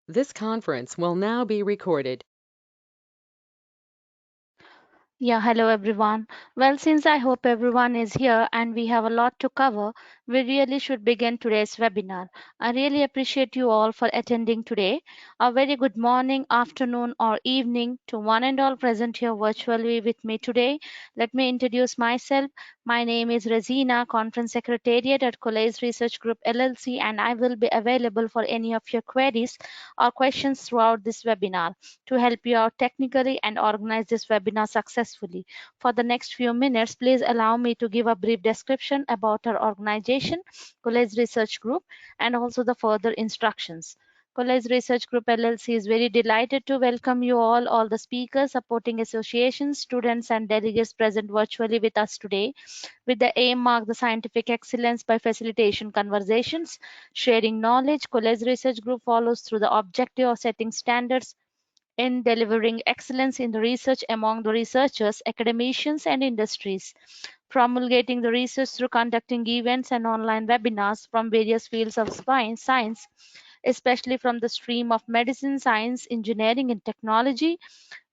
This conference will now be recorded. Yeah, hello everyone. Well, since I hope everyone is here and we have a lot to cover, we really should begin today's webinar. I really appreciate you all for attending today. A very good morning, afternoon, or evening to one and all present here virtually with me today. Let me introduce myself. My name is Resina, Conference Secretariat at Coalesce Research Group LLC, and I will be available for any of your queries or questions throughout this webinar to help you out technically and organize this webinar successfully. For the next few minutes, please allow me to give a brief description about our organization, Coalesce Research Group, and also the further instructions. Coalesce Research Group LLC is very delighted to welcome you all the speakers, supporting associations, students, and delegates present virtually with us today, with the aim mark the scientific excellence by facilitation conversations, sharing knowledge. Coalesce Research Group follows through the objective of setting standards in delivering excellence in the research among the researchers, academicians, and industries, promulgating the research through conducting events and online webinars from various fields of science, especially from the stream of medicine, science, engineering, and technology.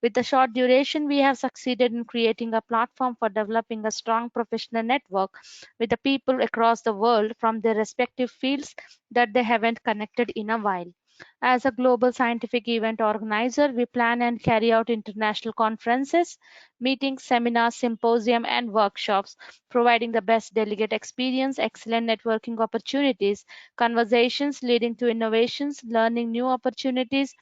With the short duration, we have succeeded in creating a platform for developing a strong professional network with the people across the world from their respective fields that they haven't connected in a while. As a global scientific event organizer, we plan and carry out international conferences, meetings, seminars, symposium, and workshops, providing the best delegate experience, excellent networking opportunities, conversations leading to innovations, learning new opportunities,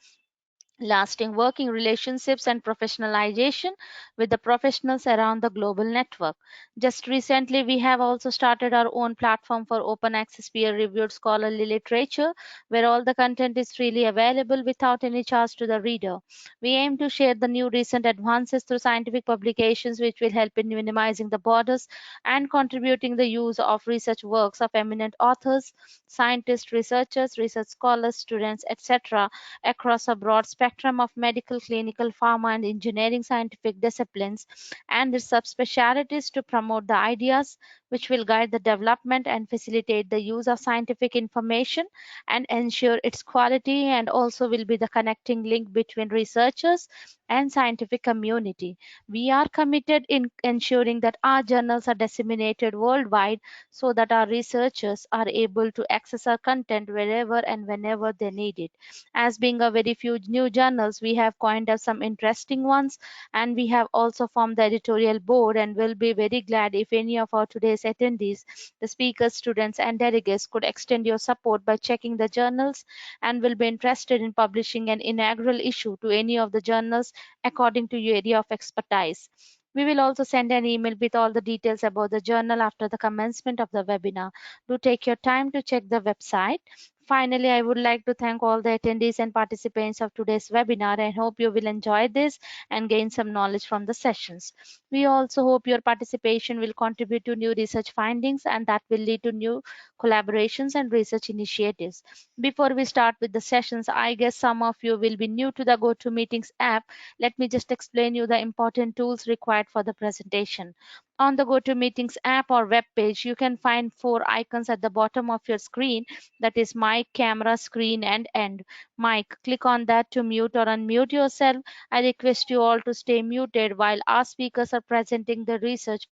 lasting working relationships, and professionalization with the professionals around the global network. Just recently, we have also started our own platform for open access peer reviewed scholarly literature, where all the content is freely available without any charge to the reader. We aim to share the new recent advances through scientific publications, which will help in minimizing the borders and contributing the use of research works of eminent authors, scientists, researchers, research scholars, students, etc across a broad spectrum of medical, clinical, pharma, and engineering scientific disciplines and their subspecialties to promote the ideas which will guide the development and facilitate the use of scientific information and ensure its quality, and also will be the connecting link between researchers and scientific community. We are committed in ensuring that our journals are disseminated worldwide so that our researchers are able to access our content wherever and whenever they need it. As being a very few new journals, we have coined up some interesting ones, and we have also formed the editorial board and will be very glad if any of our today's attendees, the speakers, students, and delegates could extend your support by checking the journals and will be interested in publishing an inaugural issue to any of the journals according to your area of expertise. We will also send an email with all the details about the journal after the commencement of the webinar. Do take your time to check the website. Finally, I would like to thank all the attendees and participants of today's webinar. I hope you will enjoy this and gain some knowledge from the sessions. We also hope your participation will contribute to new research findings and that will lead to new collaborations and research initiatives. Before we start with the sessions, I guess some of you will be new to the GoToMeetings app. Let me just explain you the important tools required for the presentation. On the GoToMeetings app or web page, you can find four icons at the bottom of your screen, that is mic, camera, screen, and end. Mic, click on that to mute or unmute yourself. I request you all to stay muted while our speakers are presenting the research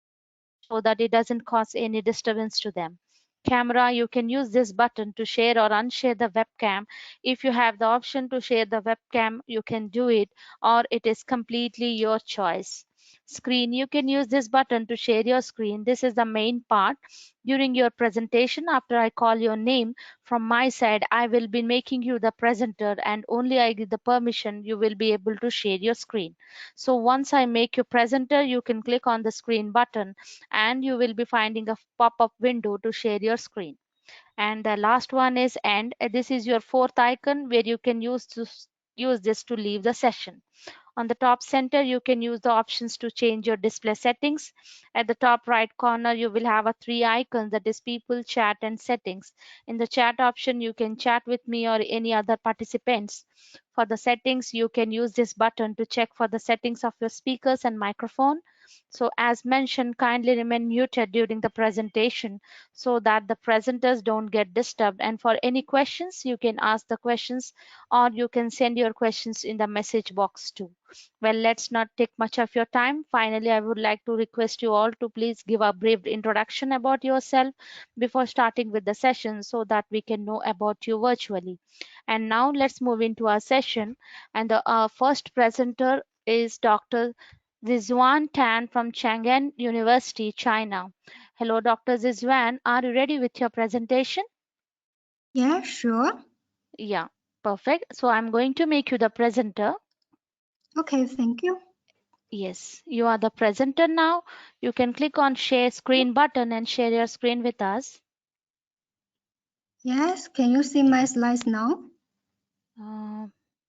so that it doesn't cause any disturbance to them. Camera, you can use this button to share or unshare the webcam. If you have the option to share the webcam, you can do it, or it is completely your choice. Screen, you can use this button to share your screen. This is the main part. During your presentation, after I call your name, from my side, I will be making you the presenter, and only I give the permission you will be able to share your screen. So once I make you presenter, you can click on the screen button and you will be finding a pop-up window to share your screen. And the last one is end. This is your fourth icon where you can use this to leave the session. On the top center, you can use the options to change your display settings. At the top right corner, you will have a three icons, that is people, chat, and settings. In the chat option, you can chat with me or any other participants. For the settings, you can use this button to check for the settings of your speakers and microphone. So as mentioned, kindly remain muted during the presentation so that the presenters don't get disturbed. And for any questions, you can ask the questions or you can send your questions in the message box too. Well, let's not take much of your time. Finally, I would like to request you all to please give a brief introduction about yourself before starting with the session so that we can know about you virtually. And now let's move into our session. And our first presenter is Dr. Zizhuan Tan from Chang'an University, China. Hello, Dr. Zizhuan. Are you ready with your presentation? Yeah, sure. Yeah, perfect. So I'm going to make you the presenter. Okay, thank you. Yes, you are the presenter now. You can click on share screen button and share your screen with us. Yes, can you see my slides now? Uh,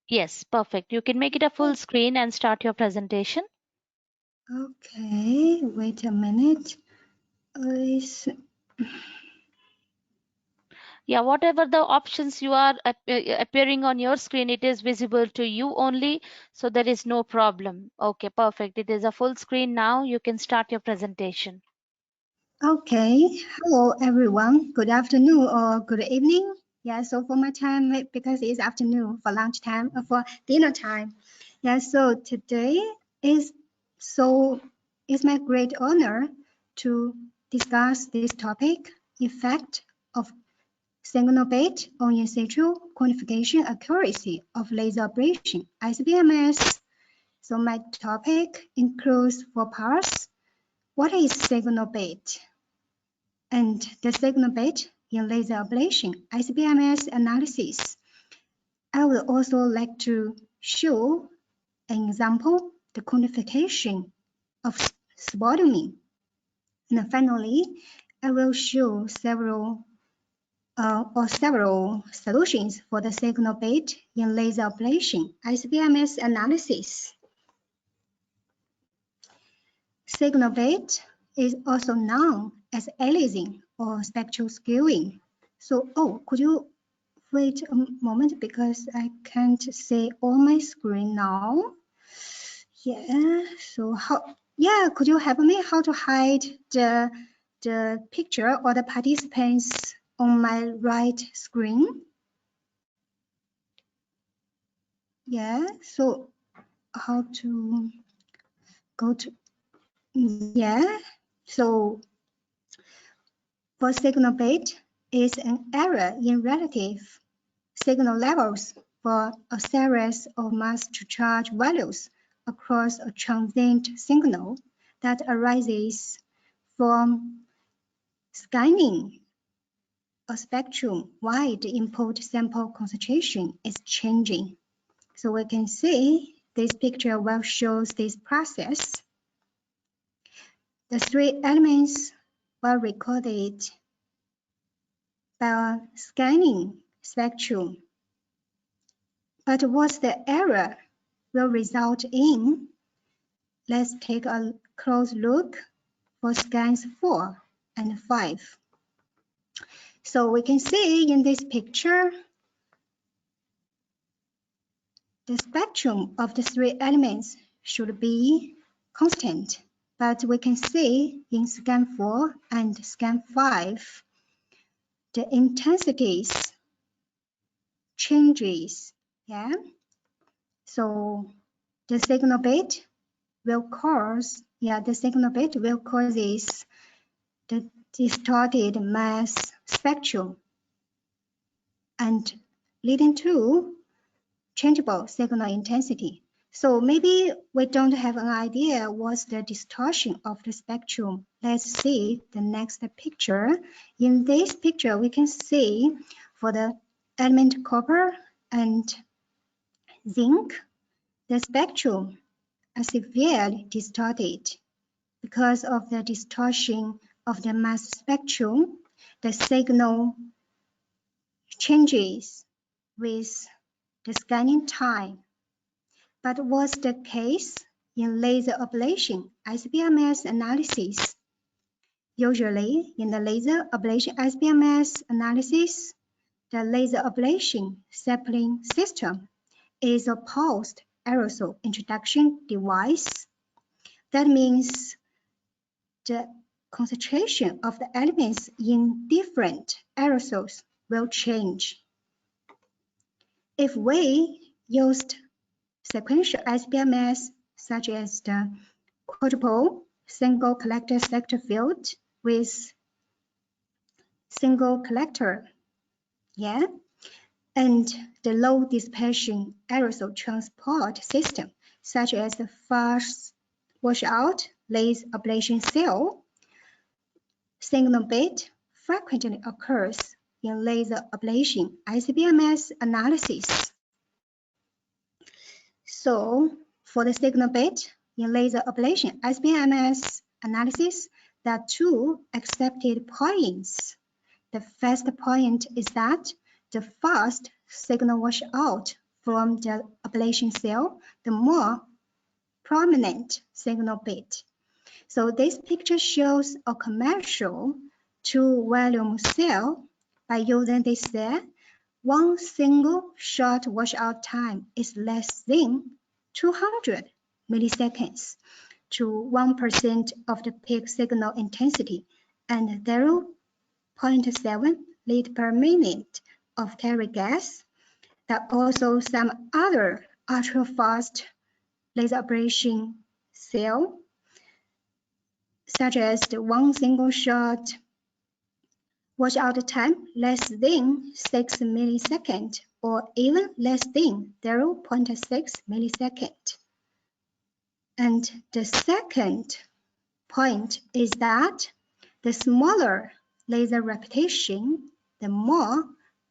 yes, perfect. You can make it a full screen and start your presentation. Okay, wait a minute. Is Yeah, whatever the options you are appearing on your screen, it is visible to you only, so there is no problem. Okay, perfect. It is a full screen now. You can start your presentation. okay. Hello, everyone. Good afternoon or good evening. Yeah, so for my time, because it's afternoon for lunch time, for dinner time. Yeah, so today is so it's my great honor to discuss this topic, effect of signal bit on in situ quantification accuracy of laser ablation, SBMS. So my topic includes 4 parts. What is signal bit? And the signal bit in laser ablation, SBMS analysis. I would also like to show an example, the quantification of spodumene. And finally, I will show several solutions for the signal bit in laser ablation, SBMS analysis. Signal bit is also known as aliasing or spectral skewing. So, could you wait a moment because I can't see all my screen now. Yeah, so could you help me how to hide the picture or the participants on my right screen? Yeah, so how to go to, yeah, so for signal bit is an error in relative signal levels for a series of mass to charge values across a transient signal that arises from scanning a spectrum while the input sample concentration is changing. So we can see this picture well shows this process. The 3 elements were recorded by a scanning spectrum. But what the error will result in? Let's take a close look for scans 4 and 5. So we can see in this picture, the spectrum of the 3 elements should be constant. But we can see in scan 4 and scan 5, the intensities changes. Yeah. So the signal bit will cause, the distorted mass spectrum and leading to changeable signal intensity. So maybe we don't have an idea what's the distortion of the spectrum. Let's see the next picture. In this picture, we can see for the element copper and zinc, the spectrum are severely distorted. Because of the distortion of the mass spectrum, the signal changes with the scanning time. But what's the case in laser ablation SBMS analysis? Usually, in the laser ablation SBMS analysis, the laser ablation sampling system is a pulsed aerosol introduction device. That means the concentration of the elements in different aerosols will change. If we used sequential SPMS, such as the quadruple single collector sector field with single collector, and the low dispersion aerosol transport system, such as the fast washout laser ablation cell, signal bit frequently occurs in laser ablation ICP-MS analysis. So for the signal bit in laser ablation ICP-MS analysis, there are two accepted points. The first point is that the fast signal washout from the ablation cell, the more prominent signal bit. So this picture shows a commercial two-volume cell. By using this cell, one single shot washout time is less than 200 milliseconds to 1% of the peak signal intensity and 0.7 liters per minute of carrier gas. There are also some other ultra-fast laser ablation cell, such as the one single shot washout time less than 6 milliseconds or even less than 0.6 milliseconds. And the second point is that the smaller laser repetition, the more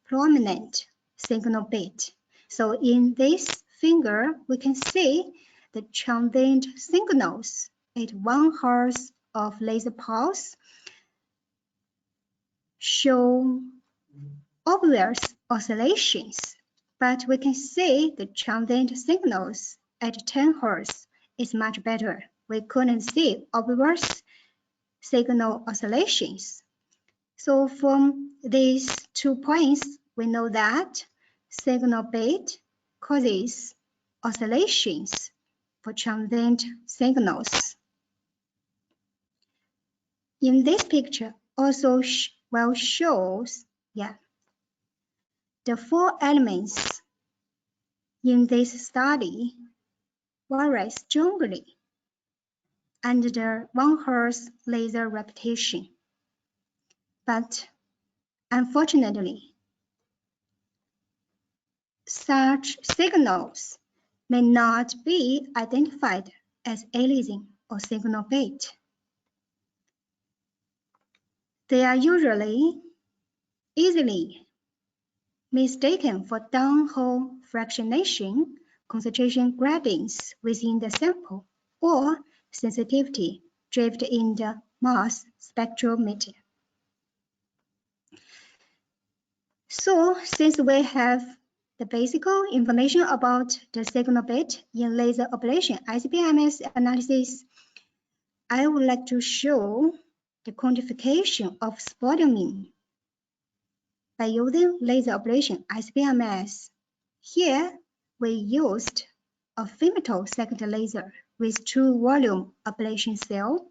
prominent signal bit. So in this figure, we can see the transient signals at 1 Hz of laser pulse show obvious oscillations, but we can see the transient signals at 10 Hz is much better. We couldn't see obvious signal oscillations. So from these 2 points, we know that signal bit causes oscillations for transient signals. In this picture also shows the 4 elements in this study vary strongly under the 1 Hz laser repetition. But unfortunately, such signals may not be identified as aliasing or signal bit. They are usually easily mistaken for downhole fractionation, concentration gradients within the sample, or sensitivity drift in the mass spectrometer. So since we have the basic information about the signal bit in laser ablation ICP-MS analysis, I would like to show the quantification of spodumene by using laser ablation ICP-MS. Here we used a femtosecond second laser with 2-volume ablation cell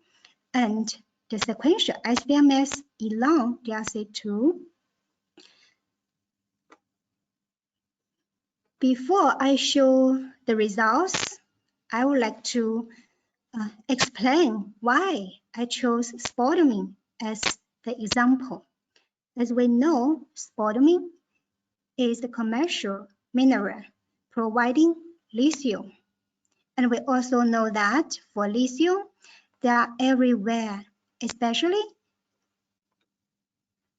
and the sequential ICP-MS Elan DRC2. Before I show the results, I would like to explain why I chose spodumene as the example. As we know, spodumene is the commercial mineral providing lithium. And we also know that for lithium, they are everywhere, especially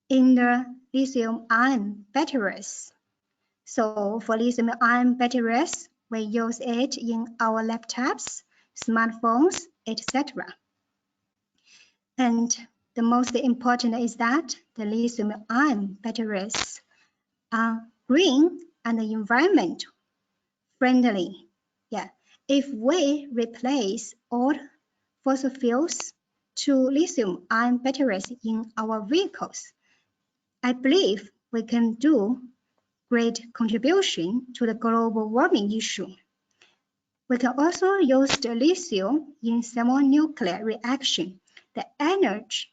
in the lithium-ion batteries. So for lithium-ion batteries, we use it in our laptops, smartphones, etc. And the most important is that the lithium-ion batteries are green and environment friendly. If we replace all fossil fuels to lithium-ion batteries in our vehicles, I believe we can do great contribution to the global warming issue. We can also use the lithium in thermonuclear reaction. The energy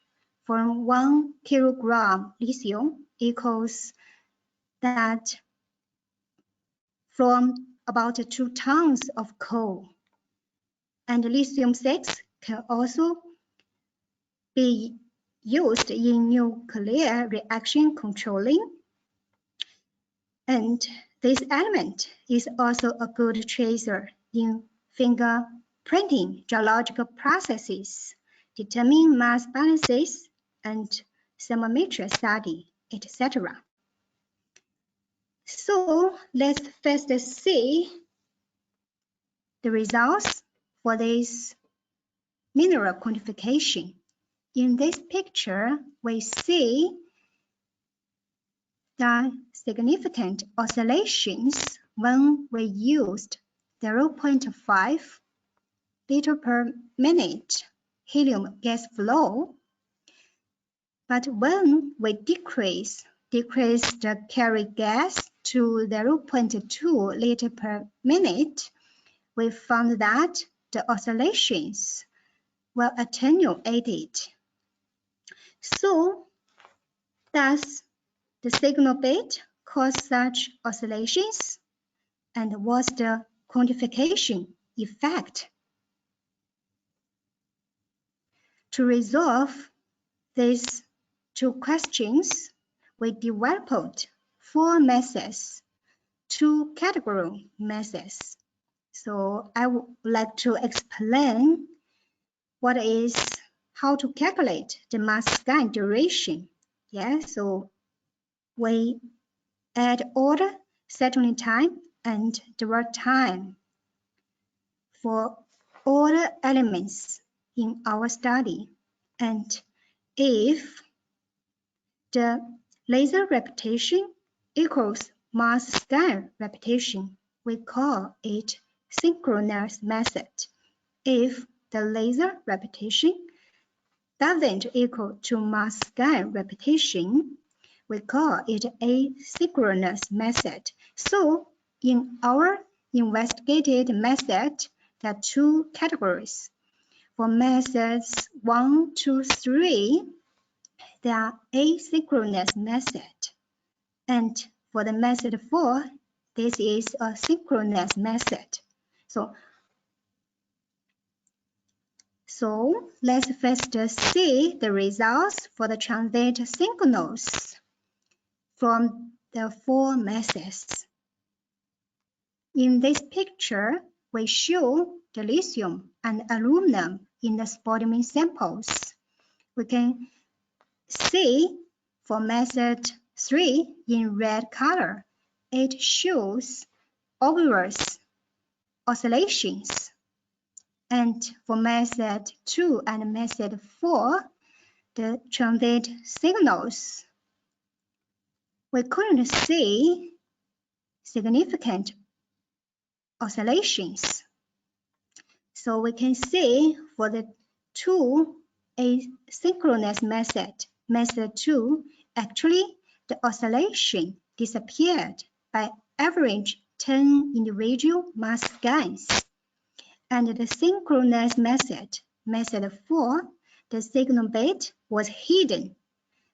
from 1 kilogram lithium equals that from about 2 tons of coal. And lithium-6 can also be used in nuclear reaction controlling. And this element is also a good tracer in fingerprinting geological processes, determining mass balances, and thermometric study, etc. So let's first see the results for this mineral quantification. In this picture, we see the significant oscillations when we used 0.5 liter per minute helium gas flow. But when we decrease the carried gas to 0.2 liter per minute, we found that the oscillations were attenuated. So, does the signal bit cause such oscillations? And what's the quantification effect? To resolve these two questions, we developed 4 methods, 2 category methods. So I would like to explain how to calculate the mass scan duration. Yeah, so we add order, settling time, and dwell time for all the elements in our study. And if the laser repetition equals mass scan repetition, we call it synchronous method. If the laser repetition doesn't equal to mass scan repetition, we call it asynchronous method. So in our investigated method, there are 2 categories. For methods 1, 2, 3, they are asynchronous method. And for the method 4, this is a synchronous method. So let's first see the results for the transit signals from the 4 methods. In this picture, we show the lithium and aluminum in the spodumene samples. We can see for method 3 in red color, it shows obvious oscillations. And for method 2 and method 4, the transit signals, we couldn't see significant oscillations. So we can see for the 2 asynchronous method 2, actually the oscillation disappeared by average 10 individual mass scans. And the synchronous method 4, the signal bit was hidden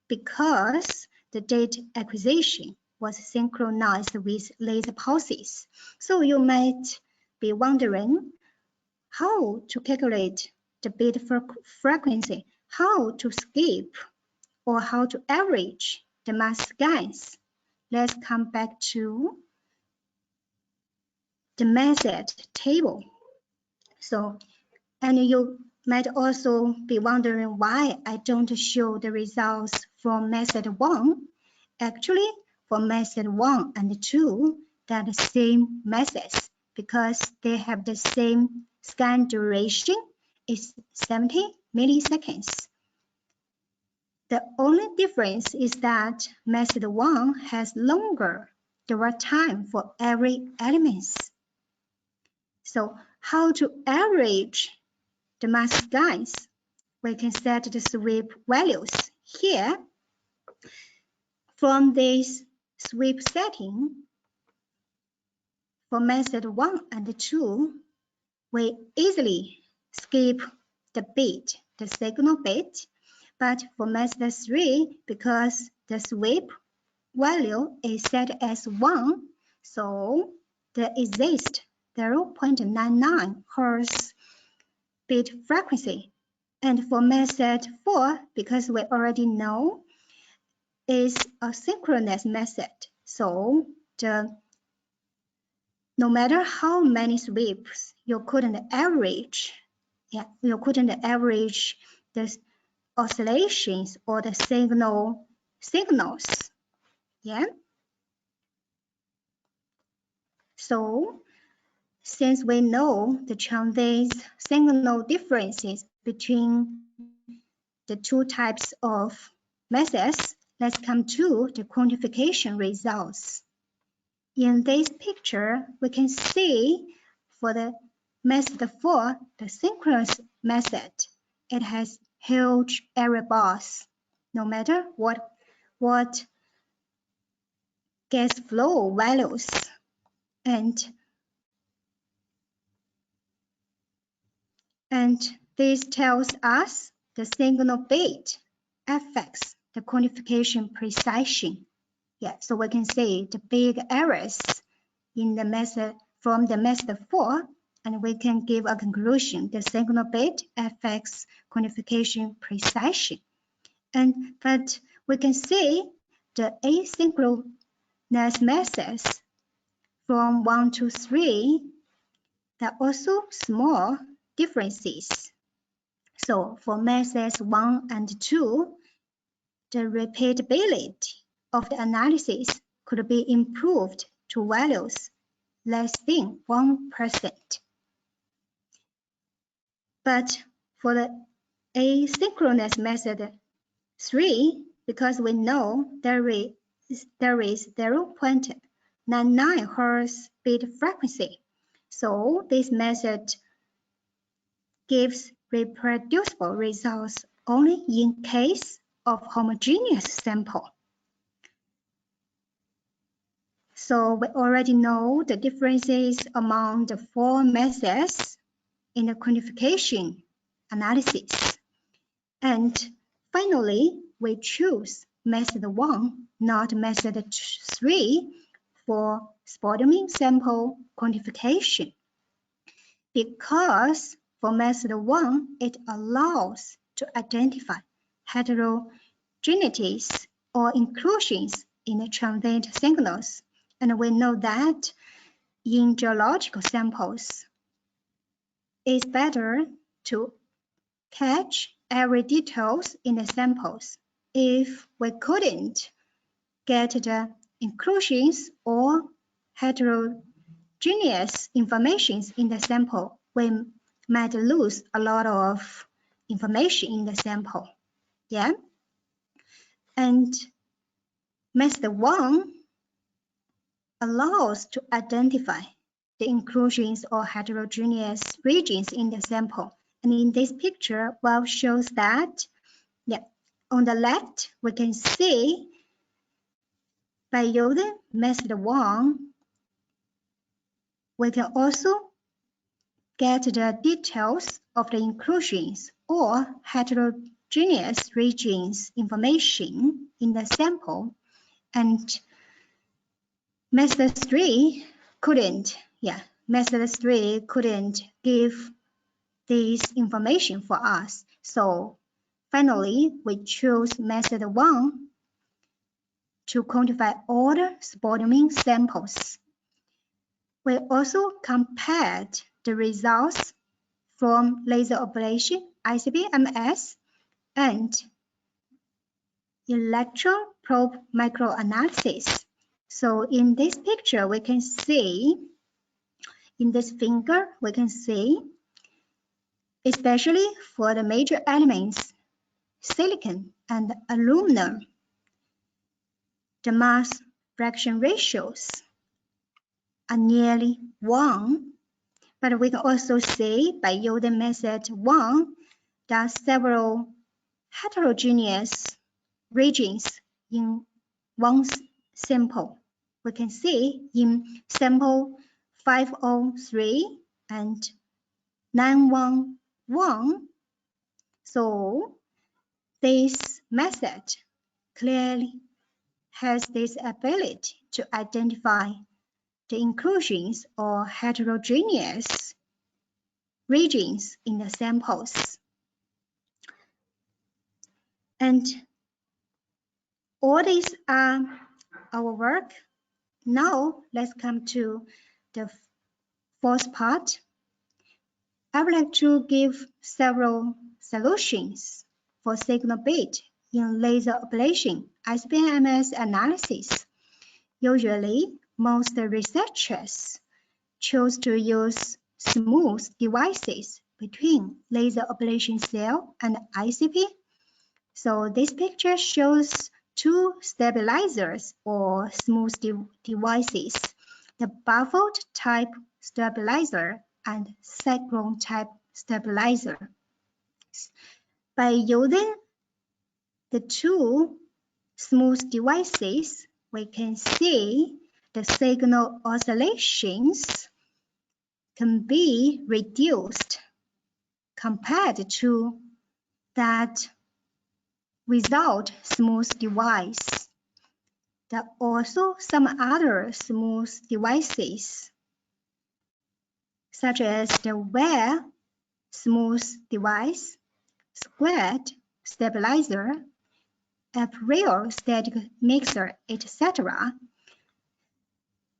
because the data acquisition was synchronized with laser pulses. So you might be wondering how to calculate the bit frequency, how to skip, or how to average the mass scans. Let's come back to the method table. And you might also be wondering why I don't show the results from method 1. Actually, for method 1 and 2, they are the same methods because they have the same scan duration, is 70 milliseconds. The only difference is that method 1 has longer dwell time for every element. So how to average the mass scans? We can set the sweep values here. From this sweep setting, for method 1 and 2, we easily skip the bit, the signal bit. But for method 3, because the sweep value is set as 1, so there exists 0.99 Hz bit frequency. And for method 4, because we already know is a synchronous method, so no matter how many sweeps, you couldn't average the oscillations or the signals. Yeah. So since we know the transient signal differences between the two types of methods, let's come to the quantification results. In this picture, we can see for the method 4, the synchronous method, it has huge error bars. No matter what gas flow values, and this tells us the signal bit affects the quantification precision. Yeah, so we can see the big errors in the method from the method 4, and we can give a conclusion. The signal bit affects quantification precision. But we can see the asynchronous methods from 1 to 3, there are also small differences. So for methods 1 and 2, the repeatability of the analysis could be improved to values less than 1%. But for the asynchronous method 3, because we know there is 0.99 Hz bit frequency, so this method gives reproducible results only in case of homogeneous sample. So we already know the differences among the 4 methods in the quantification analysis. And finally, we choose method 1, not method 3, for spodumene sample quantification. Because for method 1, it allows to identify heterogeneities or inclusions in the transient signals. And we know that in geological samples, it's better to catch every details in the samples. If we couldn't get the inclusions or heterogeneous information in the sample, we might lose a lot of information in the sample. Yeah. And method 1 allows to identify the inclusions or heterogeneous regions in the sample. And in this picture, well shows that, yeah, on the left, we can see by using method 1, we can also get the details of the inclusions or heterogeneous regions information in the sample. And method 3 couldn't give this information for us. So finally, we choose method 1 to quantify all the spodumene samples. We also compared the results from laser ablation, ICP-MS, and electron probe microanalysis. So in this picture, we can see, in this figure, we can see, especially for the major elements, silicon and aluminum, the mass fraction ratios are nearly 1. But we can also see by using method 1 that several heterogeneous regions in one sample. We can see in sample 503 and 911. So this method clearly has this ability to identify the inclusions or heterogeneous regions in the samples. And all these are our work. Now let's come to the fourth part. I would like to give several solutions for signal bit in laser ablation SPMS analysis. Usually, most researchers choose to use smooth devices between laser ablation cell and ICP. So this picture shows two stabilizers or smooth devices, the baffled type stabilizer and cyclone type stabilizer. By using the two smooth devices, we can see the signal oscillations can be reduced compared to that without smooth device. There are also some other smooth devices, such as the Wear smooth device, squared stabilizer, real static mixer, etc.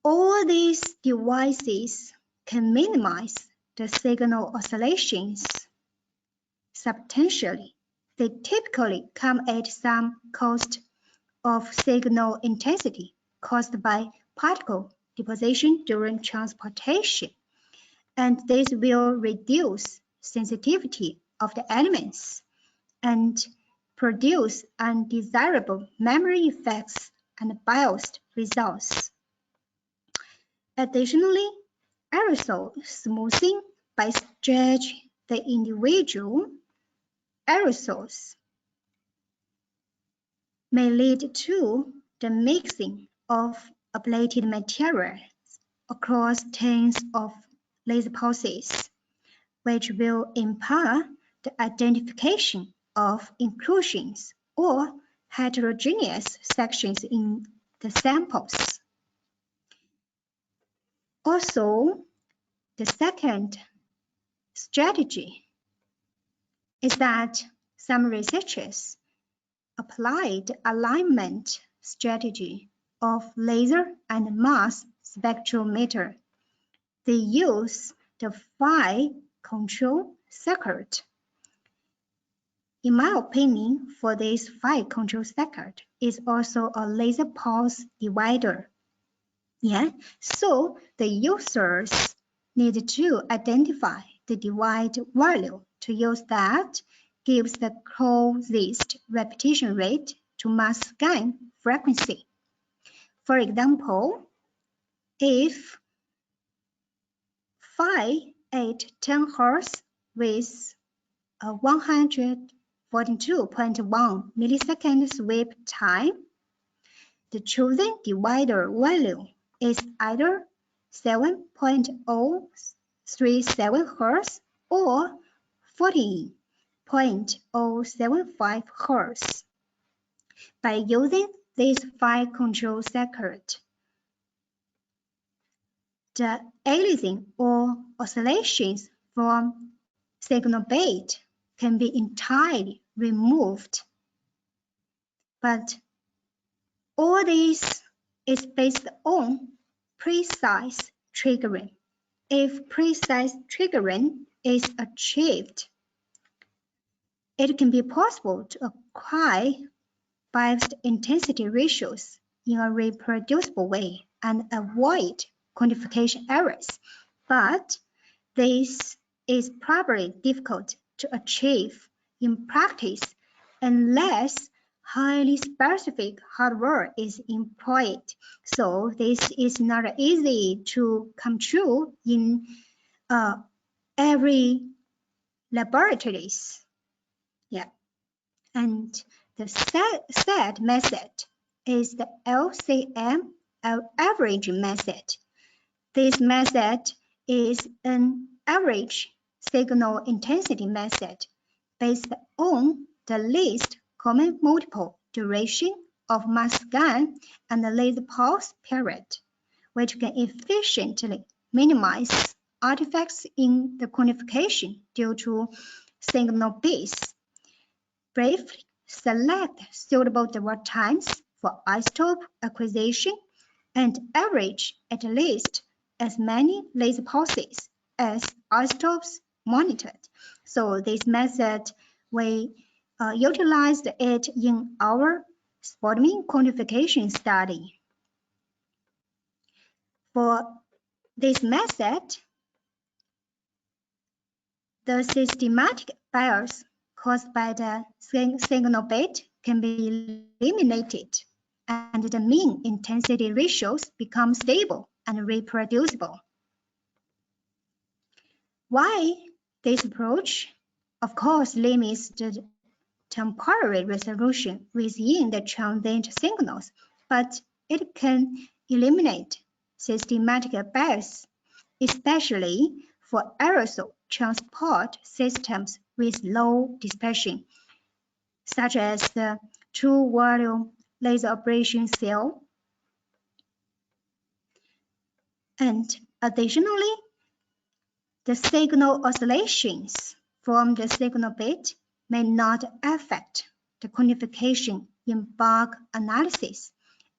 All these devices can minimize the signal oscillations substantially. They typically come at some cost of signal intensity caused by particle deposition during transportation, and this will reduce sensitivity of the elements and produce undesirable memory effects and biased results. Additionally, aerosol smoothing by stretching the individual aerosols may lead to the mixing of ablated materials across tens of laser pulses, which will impair the identification of inclusions or heterogeneous sections in the samples. Also, the second strategy is that some researchers applied the alignment strategy of laser and mass spectrometer. They use the phi control circuit. In my opinion, for this phi control circuit is also a laser pulse divider. Yeah, so the users need to identify the divide value to use that gives the closest repetition rate to mass gain frequency. For example, if phi at 10 Hz with a 142.1 millisecond sweep time, the chosen divider value is either 7.037 Hz or 14.075 Hz. By using this phi control circuit, the aliasing or oscillations from signal bit can be entirely removed. But all this is based on precise triggering. If precise triggering is achieved, it can be possible to acquire biased intensity ratios in a reproducible way and avoid quantification errors. But this is probably difficult to achieve in practice unless highly specific hardware is employed. So this is not easy to come true in every laboratories. Yeah, and the third method is the LCM average method. This method is an average signal intensity method based on the least common multiple duration of mass scan and the laser pulse period, which can efficiently minimize artifacts in the quantification due to signal base. Briefly, select suitable dwell times for isotope acquisition and average at least as many laser pulses as isotopes monitored. So this method, we utilized it in our spodumene quantification study. For this method, the systematic bias caused by the signal bit can be eliminated, and the mean intensity ratios become stable and reproducible. Why this approach? Of course, limits the temporary resolution within the transient signals, but it can eliminate systematic bias, especially for aerosol transport systems with low dispersion, such as the true volume laser ablation cell. And additionally, the signal oscillations from the signal bit may not affect the quantification in bulk analysis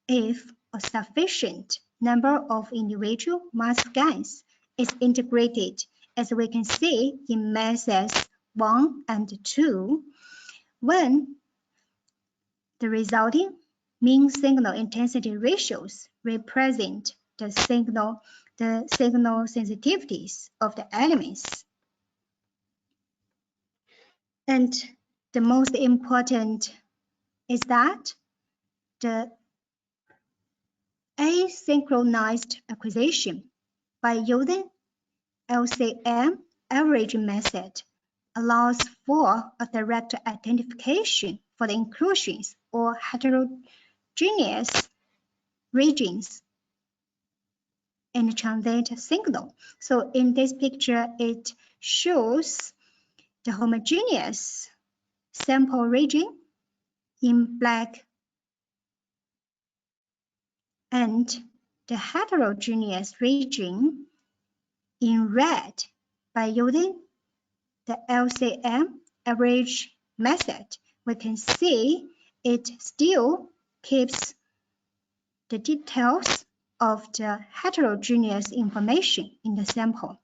if a sufficient number of individual mass scans is integrated, as we can see in methods 1 and 2, when the resulting mean signal intensity ratios represent the signal sensitivities of the elements. And the most important is that the asynchronized acquisition by using LCM averaging method allows for a direct identification for the inclusions or heterogeneous regions in the transient signal. So in this picture, it shows the homogeneous sample region in black and the heterogeneous region in red. By using the LCM average method, we can see it still keeps the details of the heterogeneous information in the sample.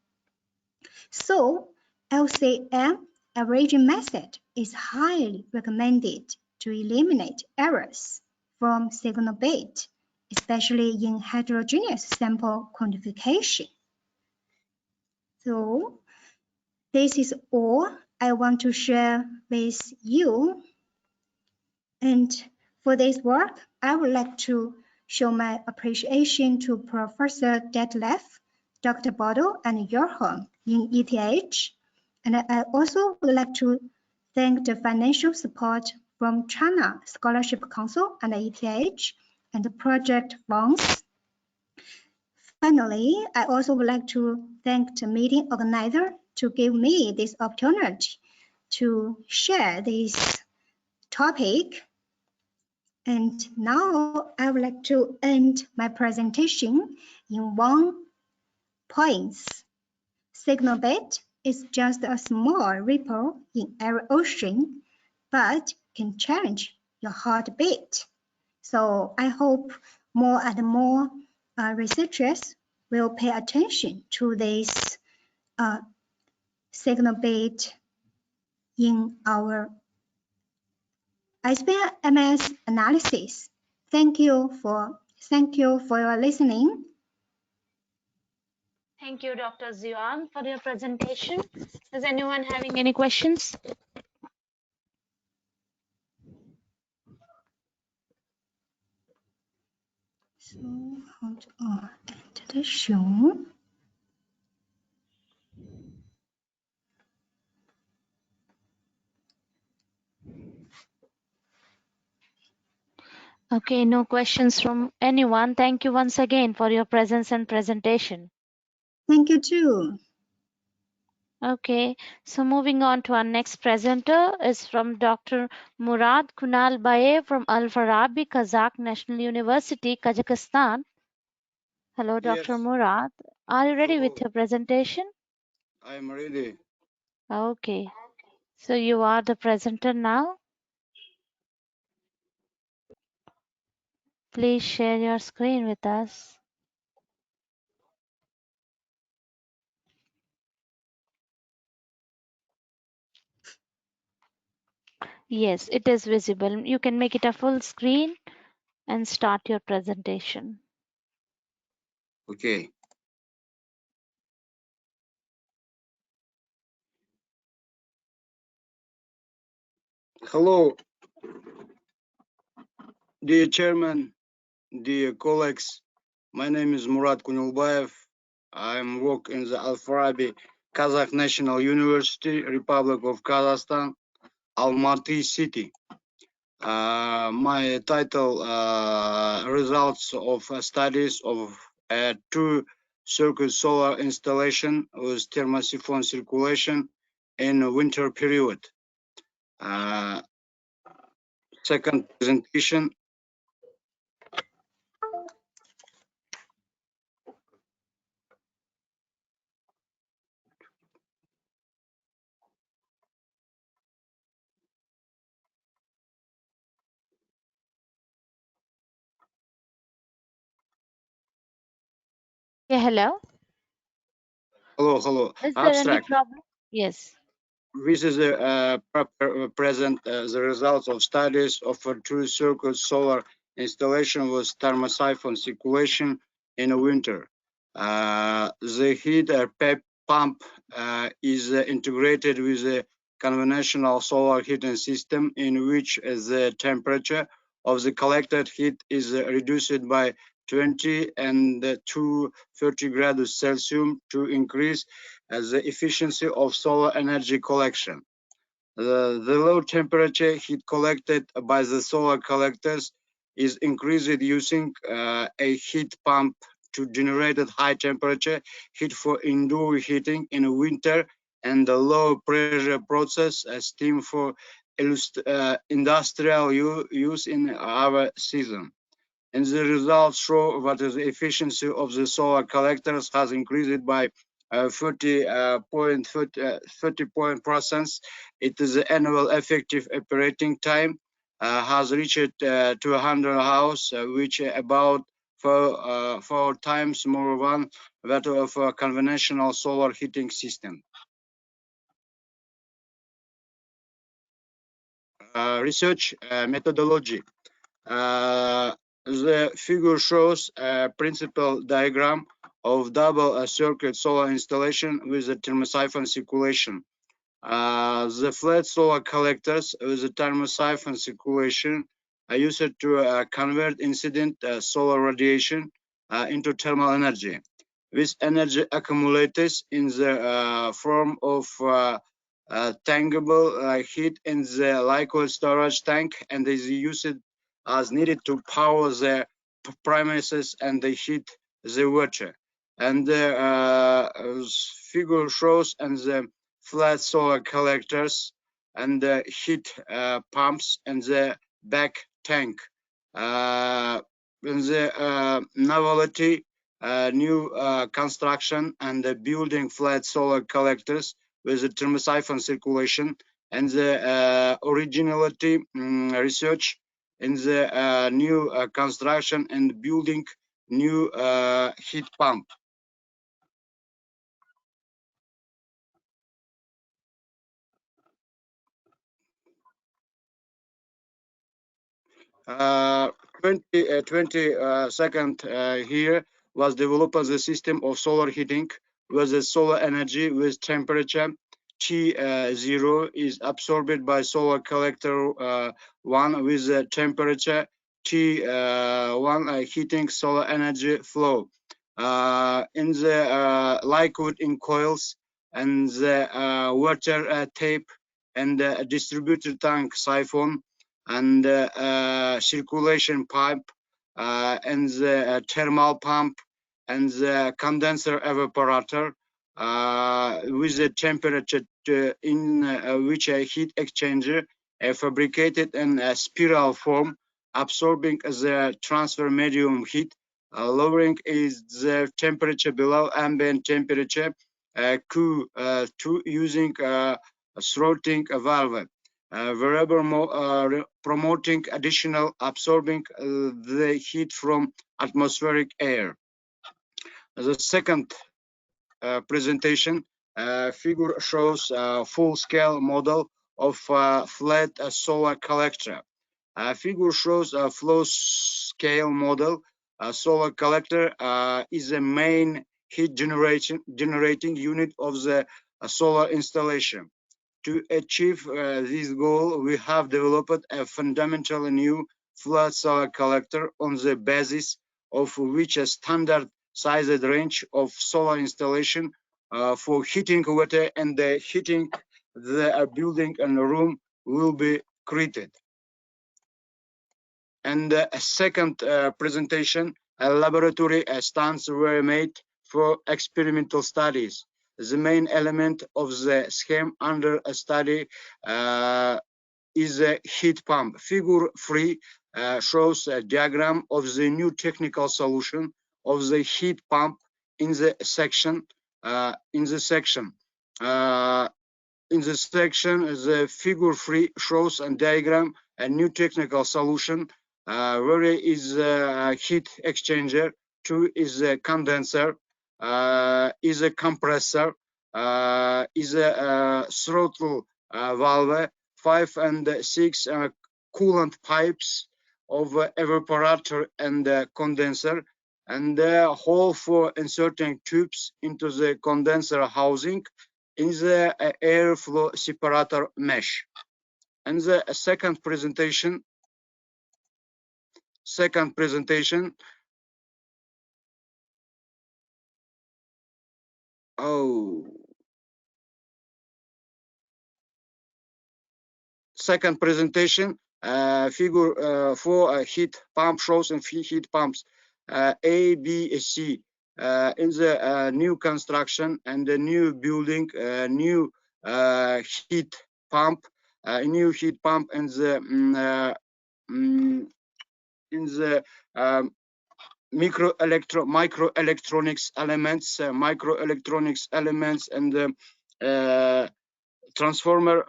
So LCM averaging method is highly recommended to eliminate errors from signal bit, especially in heterogeneous sample quantification. So this is all I want to share with you. And for this work, I would like to show my appreciation to Professor Detlef, Dr. Bodo, and Johan in ETH. And I also would like to thank the financial support from China Scholarship Council and ETH and the project funds. Finally, I also would like to thank the meeting organizer to give me this opportunity to share this topic. And now I would like to end my presentation in one point. Signal bit is just a small ripple in every ocean, but can change your heartbeat. So I hope more and more researchers will pay attention to this signal bit in our ISBMS analysis. Thank you for your listening. Thank you, Dr. Ziyuan, for your presentation. Is anyone having any questions? So hold on, enter the show. Okay, no questions from anyone. Thank you once again for your presence and presentation. Thank you too. Okay, so moving on to our next presenter is from Dr. Murad Kunalbayev from Al Farabi Kazakh National University, Kazakhstan. Hello, Yes. Dr. Murad. Are you ready with Hello. your presentation? I am ready. Okay, so you are the presenter now. Please share your screen with us. Yes, it is visible. You can make it a full screen and start your presentation. Okay. Hello, dear chairman, dear colleagues. My name is Murad Kunulbayev. I am work in the Al Farabi Kazakh National University, Republic of Kazakhstan, Almaty City. My title, results of studies of two circuit solar installation with thermosiphon circulation in winter period. Second presentation. Yeah, hello. Hello. Is there any Abstract. problem? Yes. This is the present the results of studies of a true circuit solar installation with thermosiphon circulation in the winter. The heat pump is integrated with a conventional solar heating system in which the temperature of the collected heat is reduced by 20 and to 30 degrees Celsius to increase the efficiency of solar energy collection. The low temperature heat collected by the solar collectors is increased using a heat pump to generate high temperature heat for indoor heating in winter and the low pressure process steam for industrial use in our season. And the results show that the efficiency of the solar collectors has increased by 30%. It is the annual effective operating time has reached 200 hours, which about four times more than that of a conventional solar heating system. Research methodology. The figure shows a principal diagram of double circuit solar installation with a thermosiphon circulation. The flat solar collectors with the thermosiphon circulation are used to convert incident solar radiation into thermal energy. This energy accumulates in the form of tangible heat in the liquid storage tank and is used as needed to power the premises and the heat the water. And the figure shows and the flat solar collectors and the heat pumps and the back tank. The novelty, new construction and building flat solar collectors with the thermosiphon circulation and the originality research in the new construction and building new heat pump. 22nd here was developed as a system of solar heating where the solar energy with temperature T0 is absorbed by solar collector 1 with the temperature T1 heating solar energy flow. In the liquid in coils and the water tape and the distributor tank siphon and circulation pipe and the thermal pump and the condenser evaporator with a temperature in which a heat exchanger fabricated in a spiral form, absorbing the transfer medium heat, lowering is the temperature below ambient temperature Q2 using a throttling valve. Promoting additional absorbing the heat from atmospheric air. The second presentation figure shows a full-scale model of a flat solar collector. Figure shows a flow scale model. A solar collector is a main heat generating unit of the solar installation. To achieve this goal, we have developed a fundamentally new flat solar collector on the basis of which a standard sized range of solar installation for heating water and heating the building and room will be created. And a second presentation, a laboratory stands were made for experimental studies. The main element of the scheme under a study is a heat pump. Figure 3 shows a diagram of the new technical solution of the heat pump in the section. The figure 3 shows a diagram, a new technical solution, where is a heat exchanger, 2 is a condenser, is a compressor, is a throttle valve, 5 and 6 coolant pipes of evaporator and condenser, and the hole for inserting tubes into the condenser housing in the airflow separator mesh. And the second presentation, figure 4 heat pump shows and heat pumps A, B, C in the new construction and the new building, new heat pump, new heat pump in the microelectronics elements and the transformer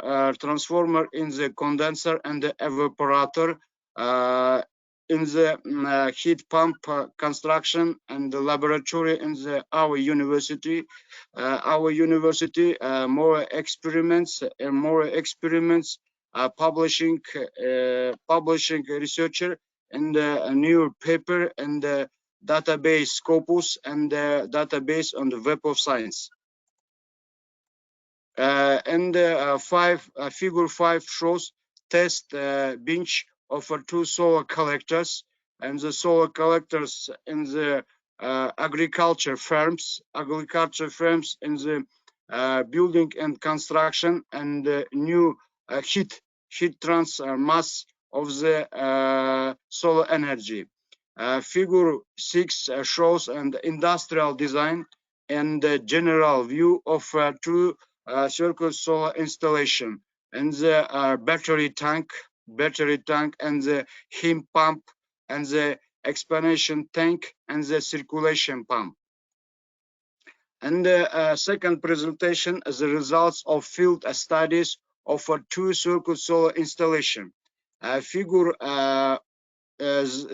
in the condenser and the evaporator in the heat pump construction and the laboratory in our university. More experiments publishing researcher and a new paper and the database Scopus and the database on the Web of Science. Figure 5 shows test bench of 2 solar collectors, and the solar collectors in the agriculture firms in the building and construction, and the new heat transfer mass of the solar energy. Figure 6 shows an industrial design and the general view of 2 circuit solar installation and the battery tank and the heat pump and the expansion tank and the circulation pump. And the second presentation is the results of field studies of 2 circuit solar installation. Figure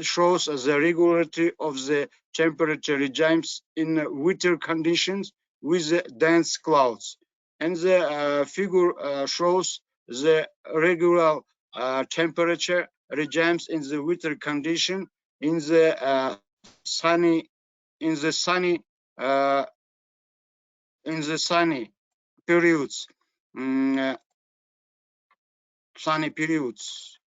shows the regularity of the temperature regimes in winter conditions with dense clouds. And the figure shows the regular temperature regimes in the winter condition in the sunny periods. Sunny periods.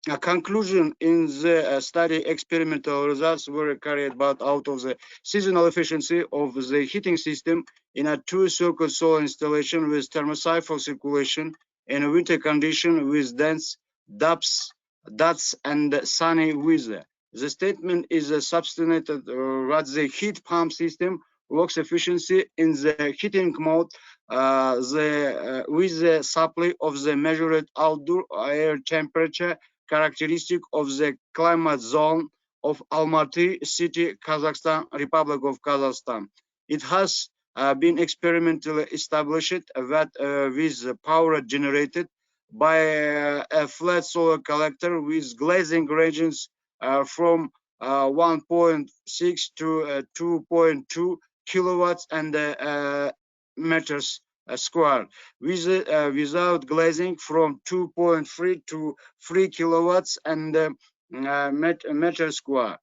A conclusion in the study experimental results were carried out of the seasonal efficiency of the heating system in a two-circuit solar installation with thermosiphon circulation in a winter condition with dense dust and sunny weather. The statement is substantiated that the heat pump system works efficiently in the heating mode with the supply of the measured outdoor air temperature characteristic of the climate zone of Almaty city, Kazakhstan, Republic of Kazakhstan. It has been experimentally established that with power generated by a flat solar collector with glazing regions from 1.6 to 2.2 kilowatts and meters square without glazing from 2.3 to 3 kilowatts and meter square.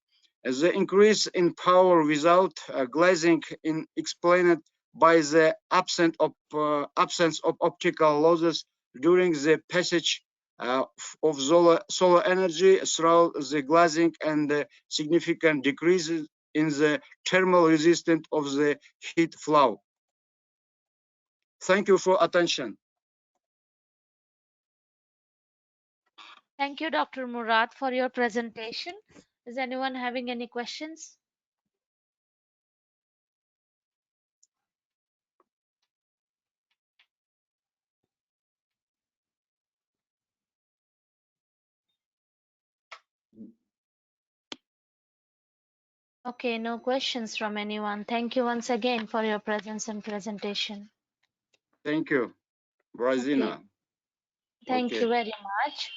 The increase in power without glazing is explained by the absence of optical losses during the passage of solar energy through the glazing and significant decreases in the thermal resistance of the heat flow. Thank you for attention. Thank you, Dr. Murad, for your presentation. Is anyone having any questions? Okay, no questions from anyone. Thank you once again for your presence and presentation. Thank you, Brazina. Okay. Thank you very much.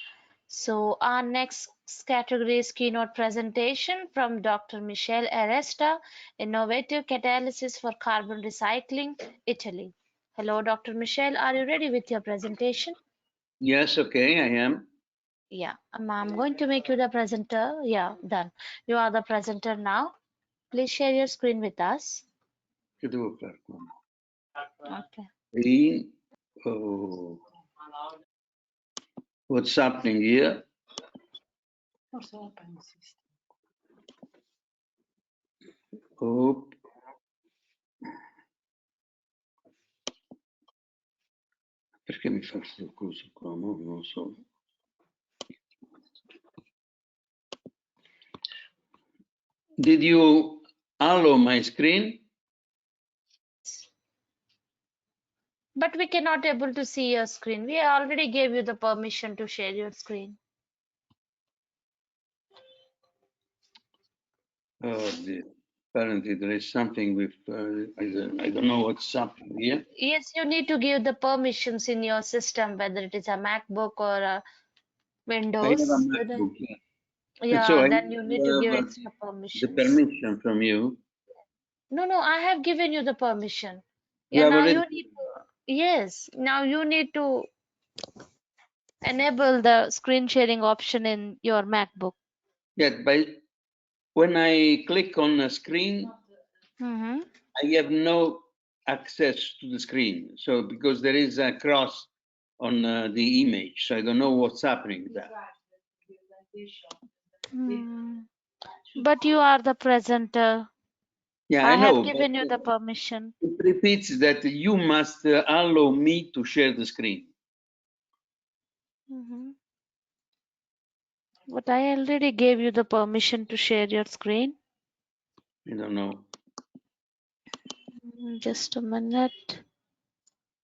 So our next category is keynote presentation from Dr. Michele Aresta, Innovative Catalysis for Carbon Recycling, Italy. Hello, Dr. Michele, are you ready with your presentation? Yes, okay, I am. Yeah, I'm going to make you the presenter. Yeah, done. You are the presenter now. Please share your screen with us. Che devo fare qua? Okay. Oh. What's happening here? Oh. Perché mi fa queste cose qua? Non lo so. Did you allow my screen? But we cannot able to see your screen. We already gave you the permission to share your screen. Oh, apparently there is something with, I don't know what's happening here. Yes, you need to give the permissions in your system, whether it is a MacBook or a Windows. I have a MacBook, yeah. Yeah, So then you need to give have extra the permissions. permission from you. No, I have given you the permission. You Yeah, have now already... you need to, yes, now you need to enable the screen sharing option in your MacBook. Yeah, when I click on a screen, I have no access to the screen. So because there is a cross on the image, so I don't know what's happening there. But you are the presenter. Yeah, I I know. have given you the permission. It repeats that you must allow me to share the screen. But I already gave you the permission to share your screen. I don't know. Just a minute.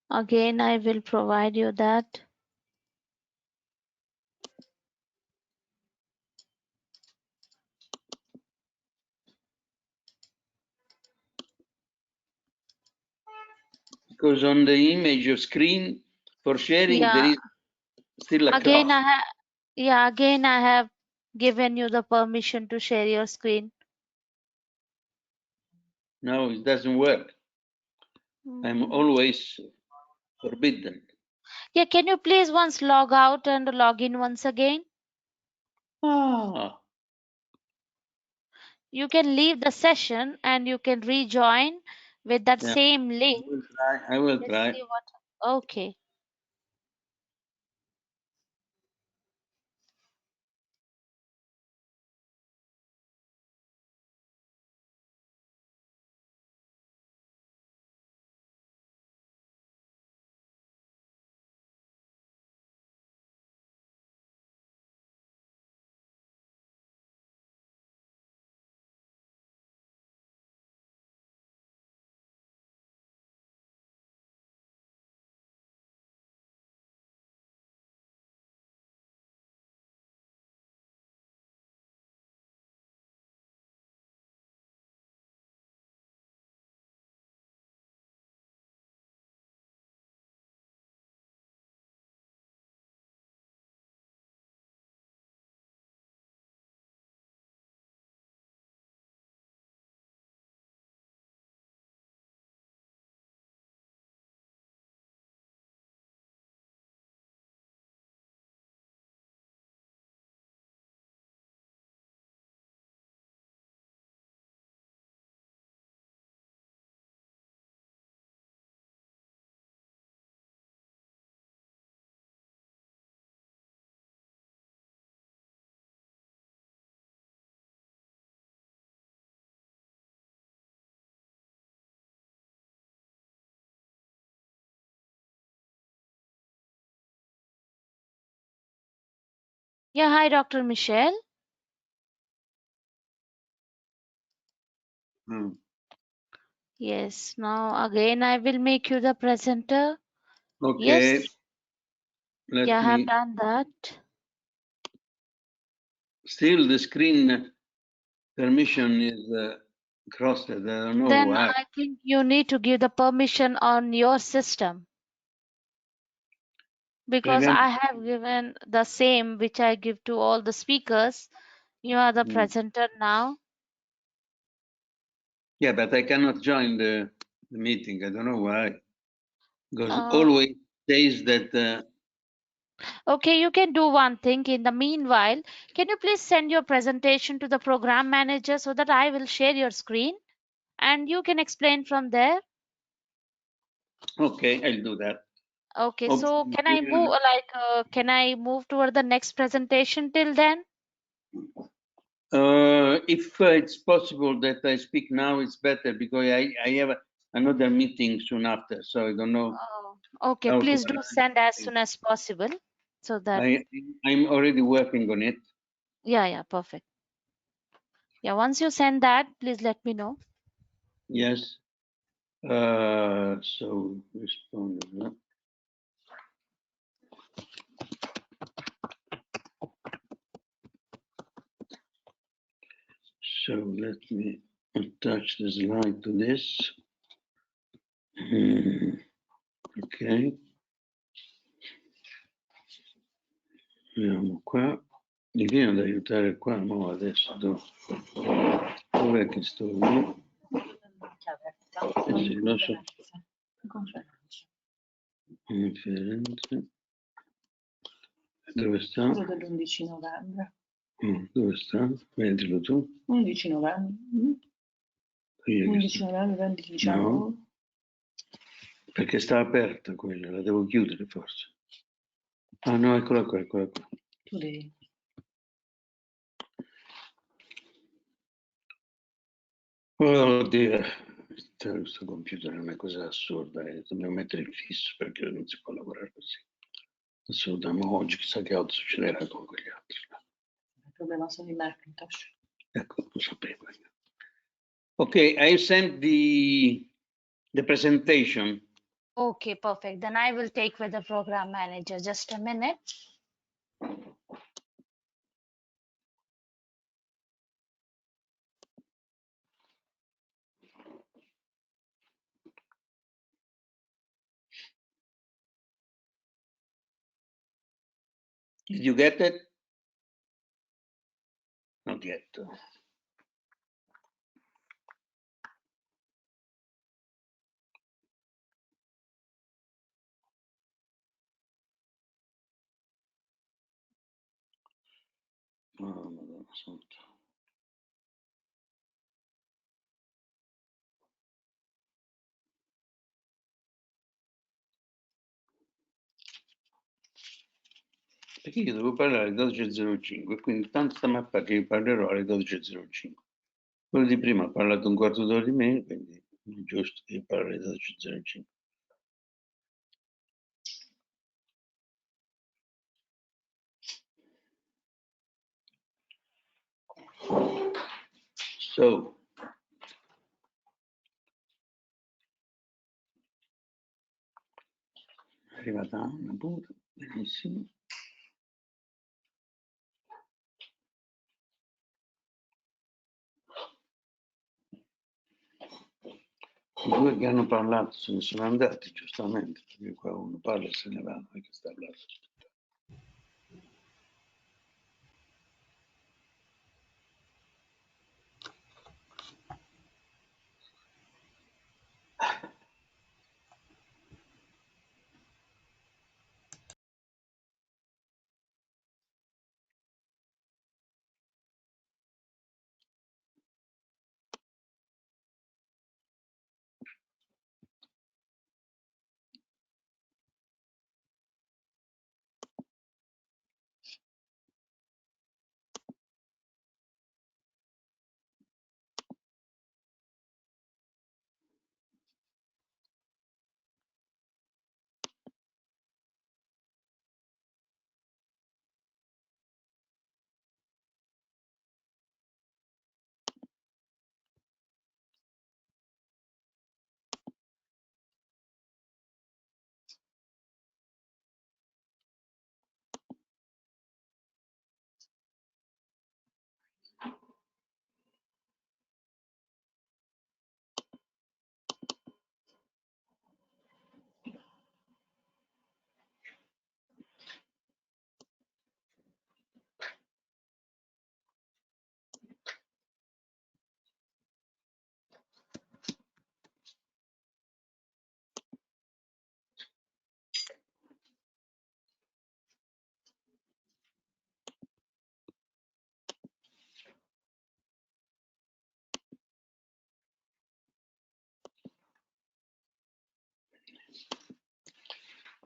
Again, I will provide you that. Because on the image of screen for sharing, there is still a Again, cross. again, I have given you the permission to share your screen. No, it doesn't work. I'm always forbidden. Yeah, can you please once log out and log in once again? You can leave the session and you can rejoin with that same link. I will try. See what, okay. Yeah, hi, Dr. Michelle. Yes, now again I will make you the presenter. Okay. Yes. Let Yeah, I have me. done that. Still, the screen permission is crossed. I don't know Then why. I think you need to give the permission on your system, because Again. I have given the same which I give to all the speakers. You are the presenter now. Yeah, but I cannot join the meeting. I don't know why. Because Uh, always says that. Okay, you can do one thing. In the meanwhile, can you please send your presentation to the program manager so that I will share your screen and you can explain from there? Okay, I'll do that. Okay, Okay. so can I move toward the next presentation till then? If it's possible that I speak now, it's better because I have another meeting soon after, so I don't know Okay, how to please do arrange send as things. soon as possible so that, I'm already working on it. yeah, perfect. Yeah, once you send that, please let me know. Yes. So respond. So let me attach the slide to this. Ok. Vediamo qua. Mi viene ad aiutare qua, no, adesso. Dov'è che sto io? Sì, lo so. Conferenze. Dove sta? Quello dell'11 novembre. Dove sta? Vedilo tu. 11 novembre. 11 novembre 2019. No, perché sta aperta quella, la devo chiudere forse. Ah no, eccola qua, eccola qua. Tu devi. Oddio, questo computer è una cosa assurda, dobbiamo mettere il fisso perché non si può lavorare così. Assolutamente, oggi chissà che altro succederà con quegli altri. Il problema sono i Macintosh. Ecco, lo sapevo. Okay, I sent the presentation. Okay, perfect. Then I will take with the program manager. Just a minute. Did you get it? Not yet. Oh, Madonna Santa. Perché io devo parlare alle 12.05, quindi tanto sta mappa che io parlerò alle 12.05. Quello di prima ha parlato un quarto d'ora di meno, quindi è giusto che io parli alle 12.05. So, è arrivata Anna pure, benissimo. I due che hanno parlato se ne sono andati, giustamente, perché qua uno parla e se ne va, non è che sta là.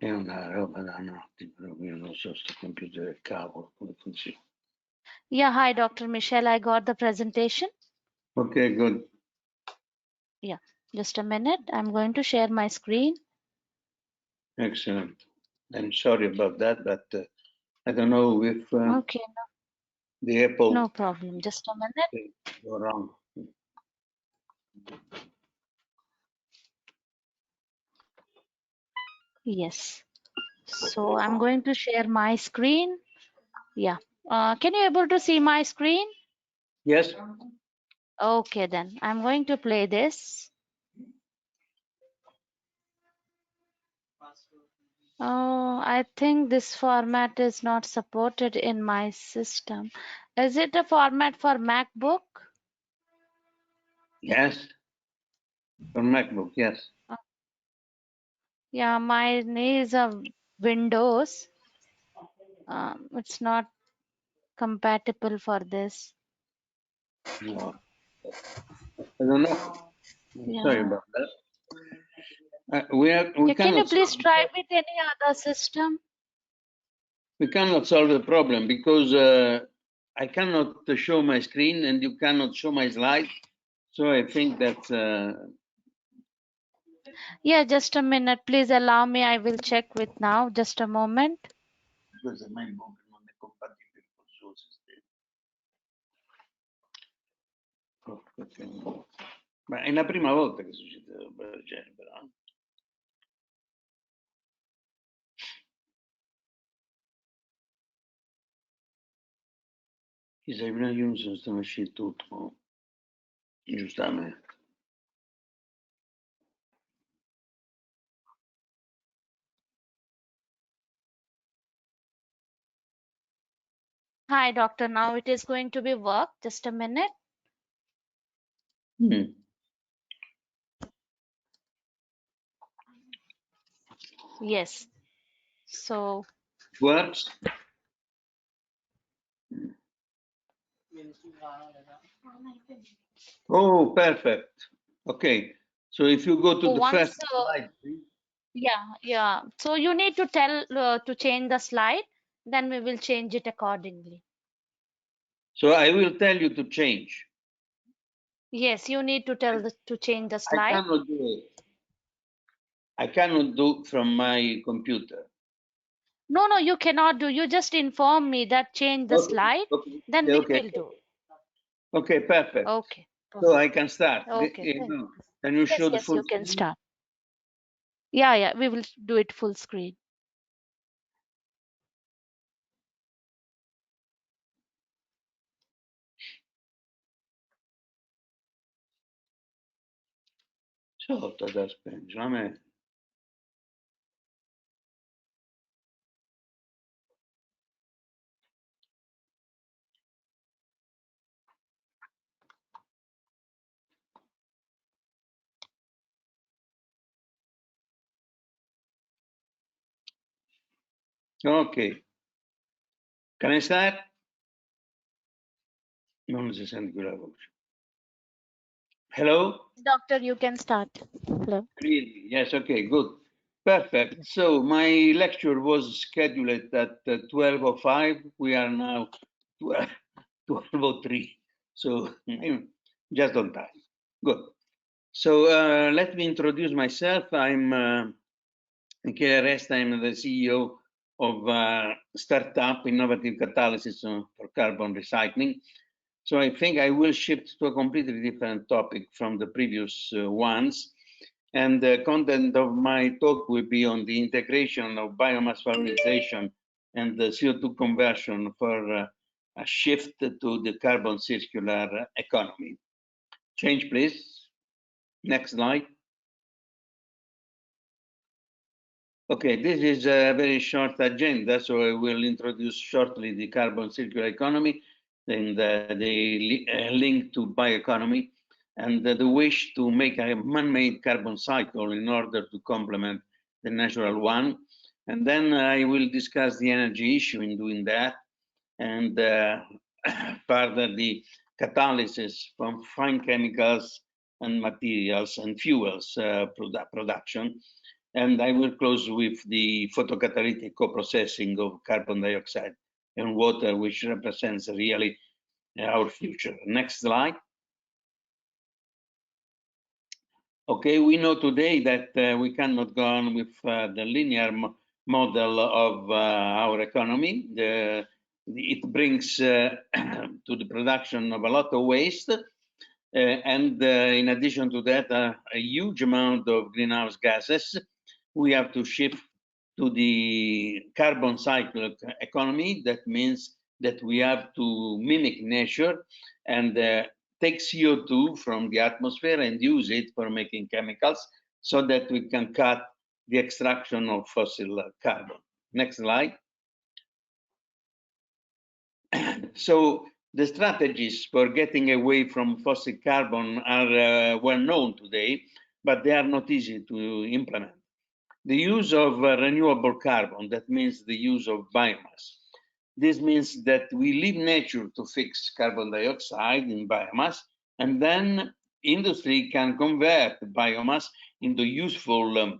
È una roba da un attimo, io non so sto computer del cavolo come funziona. Yeah, hi, Dr. Michelle. I got the presentation. Okay, good. Yeah, just a minute. I'm going to share my screen. Excellent. I'm sorry about that, but I don't know if Okay, the Apple no problem. Just a minute. thing go wrong. Yes. So I'm going to share my screen. Yeah. Can you able to see my screen? Yes. Okay, then I'm going to play this. Oh, I think this format is not supported in my system. Is it a format for MacBook? Yes. For MacBook, yes. Yeah, mine is a Windows. It's not compatible for this. No. I don't know. I'm sorry Yeah. about that. We Yeah, can you cannot please solve try with any other system? we cannot solve the problem because I cannot show my screen and you cannot show my slide. So I think that Yeah, just a minute. Please allow me. I will check with now. Just a moment. because the MacBook non è compatibile con il suo sistema. Ma è la prima volta che succede una roba del genere, però. Chissà, i primi user stanno uscendo tutto, giustamente. Hi, doctor. Now it is going to be work. Just a minute. Yes. So. Works? Oh, perfect. Okay. So if you go to the Once, first slide, please. yeah. So you need to tell to change the slide. Then we will change it accordingly. So I will tell you to change. Yes, you need to tell to change the slide. I cannot do it. I cannot do from my computer. No, you cannot do. You just inform me that change the slide. Okay. Then Yeah, we okay. will do. Okay, perfect. Okay. So I can start. Okay. Can you show the Yes, full you can screen? start. Yeah, we will do it full screen. Sotto da spengere, a me. Ok. Can I start? Non si sente più la voce. Hello? Doctor, you can start. Hello. Clearly, yes, okay, good. Perfect. So my lecture was scheduled at 12:05. We are now 12:03. So just on time. Good. So let me introduce myself. I'm Michele Resta. I'm the CEO of startup innovative catalysis for carbon recycling. So I think I will shift to a completely different topic from the previous ones. And the content of my talk will be on the integration of biomass valorization and the CO2 conversion for a shift to the carbon circular economy. Change, please. Next slide. Okay, this is a very short agenda, so I will introduce shortly the carbon circular economy and the link to bioeconomy and the wish to make a man-made carbon cycle in order to complement the natural one. And then I will discuss the energy issue in doing that and further the catalysis from fine chemicals and materials and fuels production. And I will close with the photocatalytic co-processing of carbon dioxide and water, which represents really our future. Next slide. Okay, we know today that we cannot go on with the linear model of our economy. It brings to the production of a lot of waste. And in addition to that, a huge amount of greenhouse gases. We have to shift to the carbon cycle economy. That means that we have to mimic nature and take CO2 from the atmosphere and use it for making chemicals so that we can cut the extraction of fossil carbon. Next slide. So the strategies for getting away from fossil carbon are well known today, but they are not easy to implement. The use of renewable carbon, that means the use of biomass. This means that we leave nature to fix carbon dioxide in biomass, and then industry can convert biomass into useful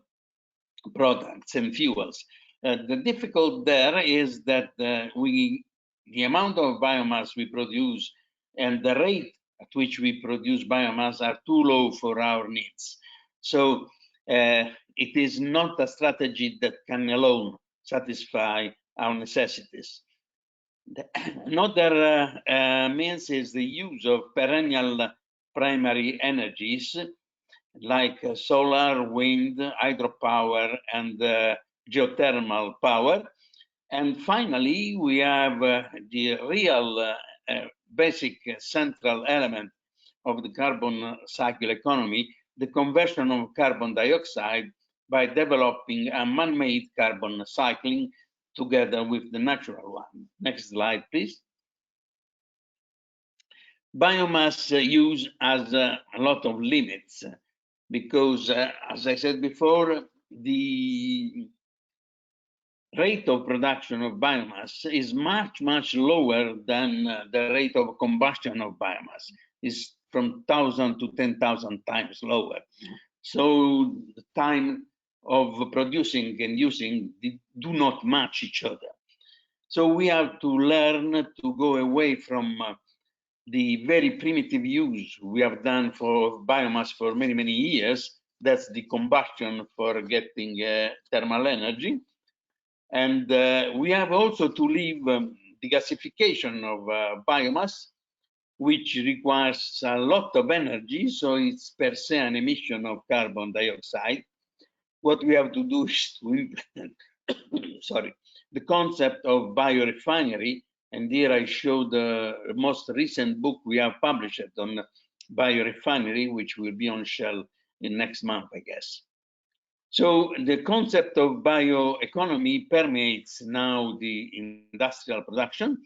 products and fuels. The difficult there is that the amount of biomass we produce and the rate at which we produce biomass are too low for our needs. So it is not a strategy that can alone satisfy our necessities. Another means is the use of perennial primary energies like solar, wind, hydropower, and geothermal power. And finally, we have the real basic central element of the carbon cycle economy, the conversion of carbon dioxide by developing a man-made carbon cycling together with the natural one. Next slide, please. Biomass use has a lot of limits because, as I said before, the rate of production of biomass is much, much lower than the rate of combustion of biomass. It's from 1,000 to 10,000 times lower. So the time of producing and using do not match each other. So we have to learn to go away from the very primitive use we have done for biomass for many, many years. That's the combustion for getting thermal energy. And we have also to leave the gasification of biomass, which requires a lot of energy, so it's per se an emission of carbon dioxide. What we have to do is to implement, sorry, the concept of biorefinery, and here I show the most recent book we have published on biorefinery, which will be on shelf in next month, I guess. So the concept of bioeconomy permeates now the industrial production,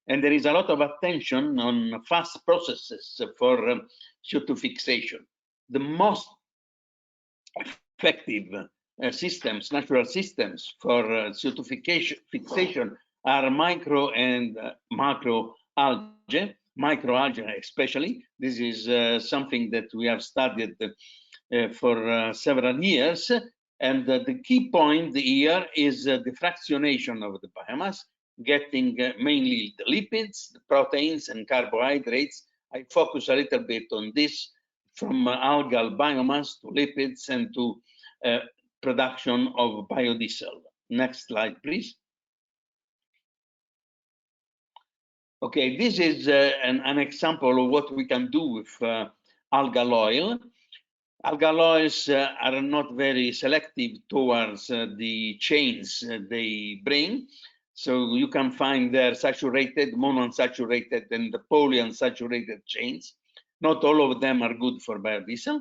and there is a lot of attention on fast processes for CO2 fixation. The most effective systems, natural systems for CO2 fixation are micro and macro algae, microalgae especially. This is something that we have studied for several years. And the key point here is the fractionation of the biomass, getting mainly the lipids, the proteins, and carbohydrates. I focus a little bit on this, from algal biomass to lipids and to production of biodiesel. Next slide, please. Okay, this is an example of what we can do with algal oil. Algal oils are not very selective towards the chains they bring. So you can find their saturated, monounsaturated, and the polyunsaturated chains. Not all of them are good for biodiesel.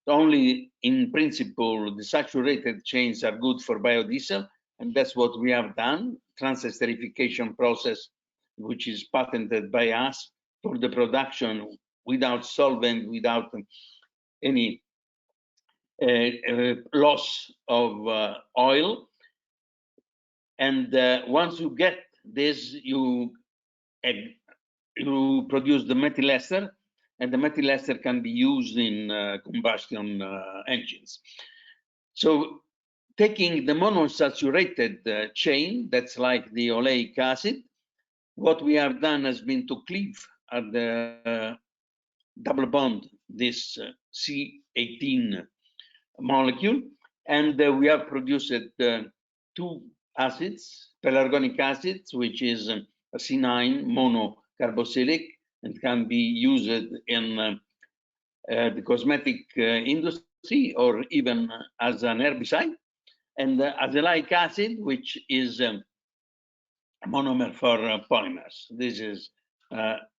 Only in principle, the saturated chains are good for biodiesel, and that's what we have done, transesterification process, which is patented by us for the production without solvent, without any loss of oil. And once you get this, you produce the methyl ester, and the methyl ester can be used in combustion engines. So taking the monosaturated chain, that's like the oleic acid, what we have done has been to cleave at the double bond this C18 molecule, and we have produced two acids, pelargonic acids, which is a C9 monocarboxylic and can be used in the cosmetic industry or even as an herbicide, and azelaic acid, which is a monomer for polymers. This is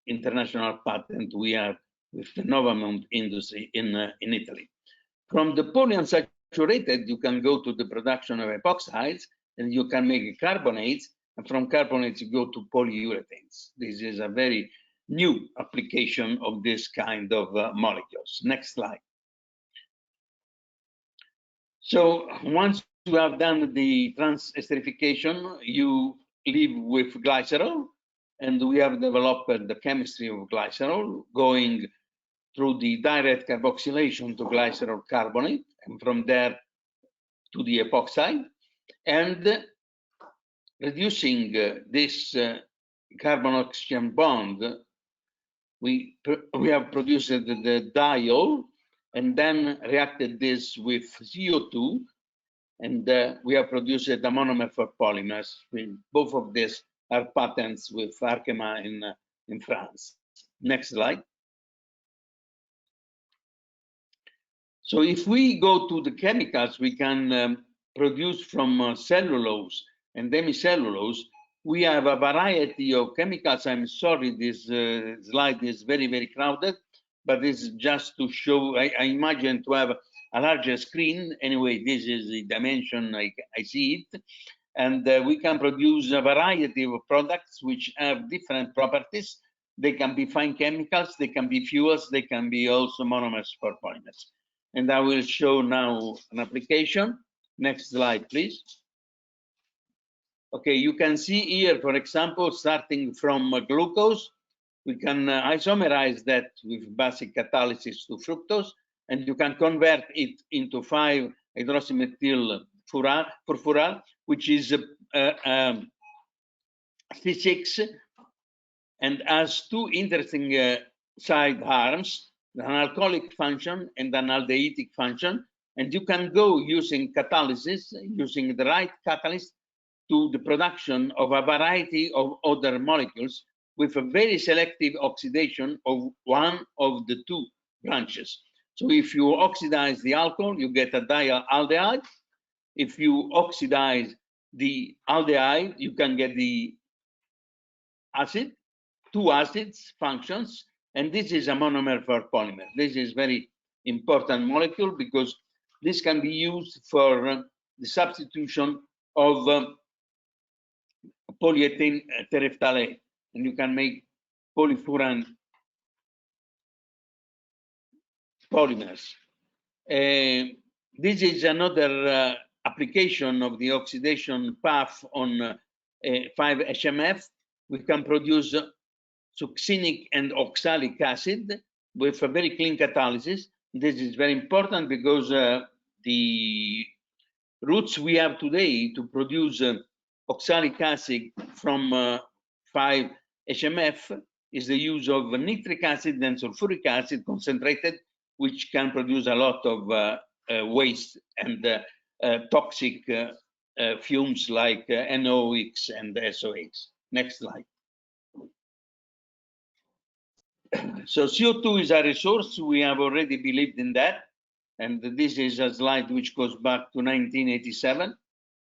international patent we have with the Novamont industry in Italy. From the polyunsaturated, you can go to the production of epoxides, and you can make carbonates, and from carbonates you go to polyurethanes. This is a very new application of this kind of molecules. Next slide. So once you have done the transesterification, you leave with glycerol, and we have developed the chemistry of glycerol, going through the direct carboxylation to glycerol carbonate, and from there to the epoxide, and reducing this carbon-oxygen bond, we have produced the diol, and then reacted this with CO2, and we have produced a monomer for polymers. Both of these are patents with Arkema in France. Next slide. So if we go to the chemicals, we can produce from cellulose and demicellulose. We have a variety of chemicals. I'm sorry, this slide is very, very crowded, but this is just to show, I imagine to have a larger screen. Anyway, this is the dimension I see it. And we can produce a variety of products which have different properties. They can be fine chemicals, they can be fuels, they can be also monomers for polymers. And I will show now an application. Next slide, please. Okay, you can see here, for example, starting from glucose, we can isomerize that with basic catalysis to fructose, and you can convert it into 5-hydroxymethyl furfural, which is C6, and has two interesting side arms, an alcoholic function and an aldehydic function. And you can go using catalysis, using the right catalyst, to the production of a variety of other molecules with a very selective oxidation of one of the two branches. So if you oxidize the alcohol, you get a dialdehyde. If you oxidize the aldehyde, you can get the acid, two acids functions, and this is a monomer for polymer. This is very important molecule because this can be used for the substitution of polyethylene terephthalate, and you can make polyfuran polymers. This is another application of the oxidation path on 5-HMF. We can produce succinic and oxalic acid with a very clean catalysis. This is very important because the routes we have today to produce oxalic acid from 5-HMF is the use of nitric acid and sulfuric acid concentrated, which can produce a lot of waste and toxic fumes like NOx and SOx. Next slide. So CO2 is a resource. We have already believed in that. And this is a slide which goes back to 1987.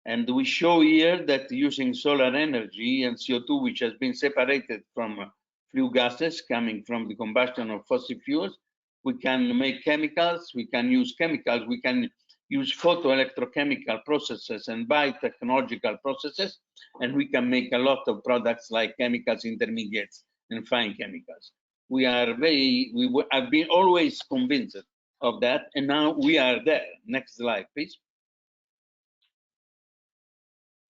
And we show here that using solar energy and CO2, which has been separated from flue gases coming from the combustion of fossil fuels, we can make chemicals, we can use chemicals, we can use photoelectrochemical processes and biotechnological processes, and we can make a lot of products like chemicals, intermediates, and fine chemicals. We have been always convinced of that, and now we are there. Next slide, please.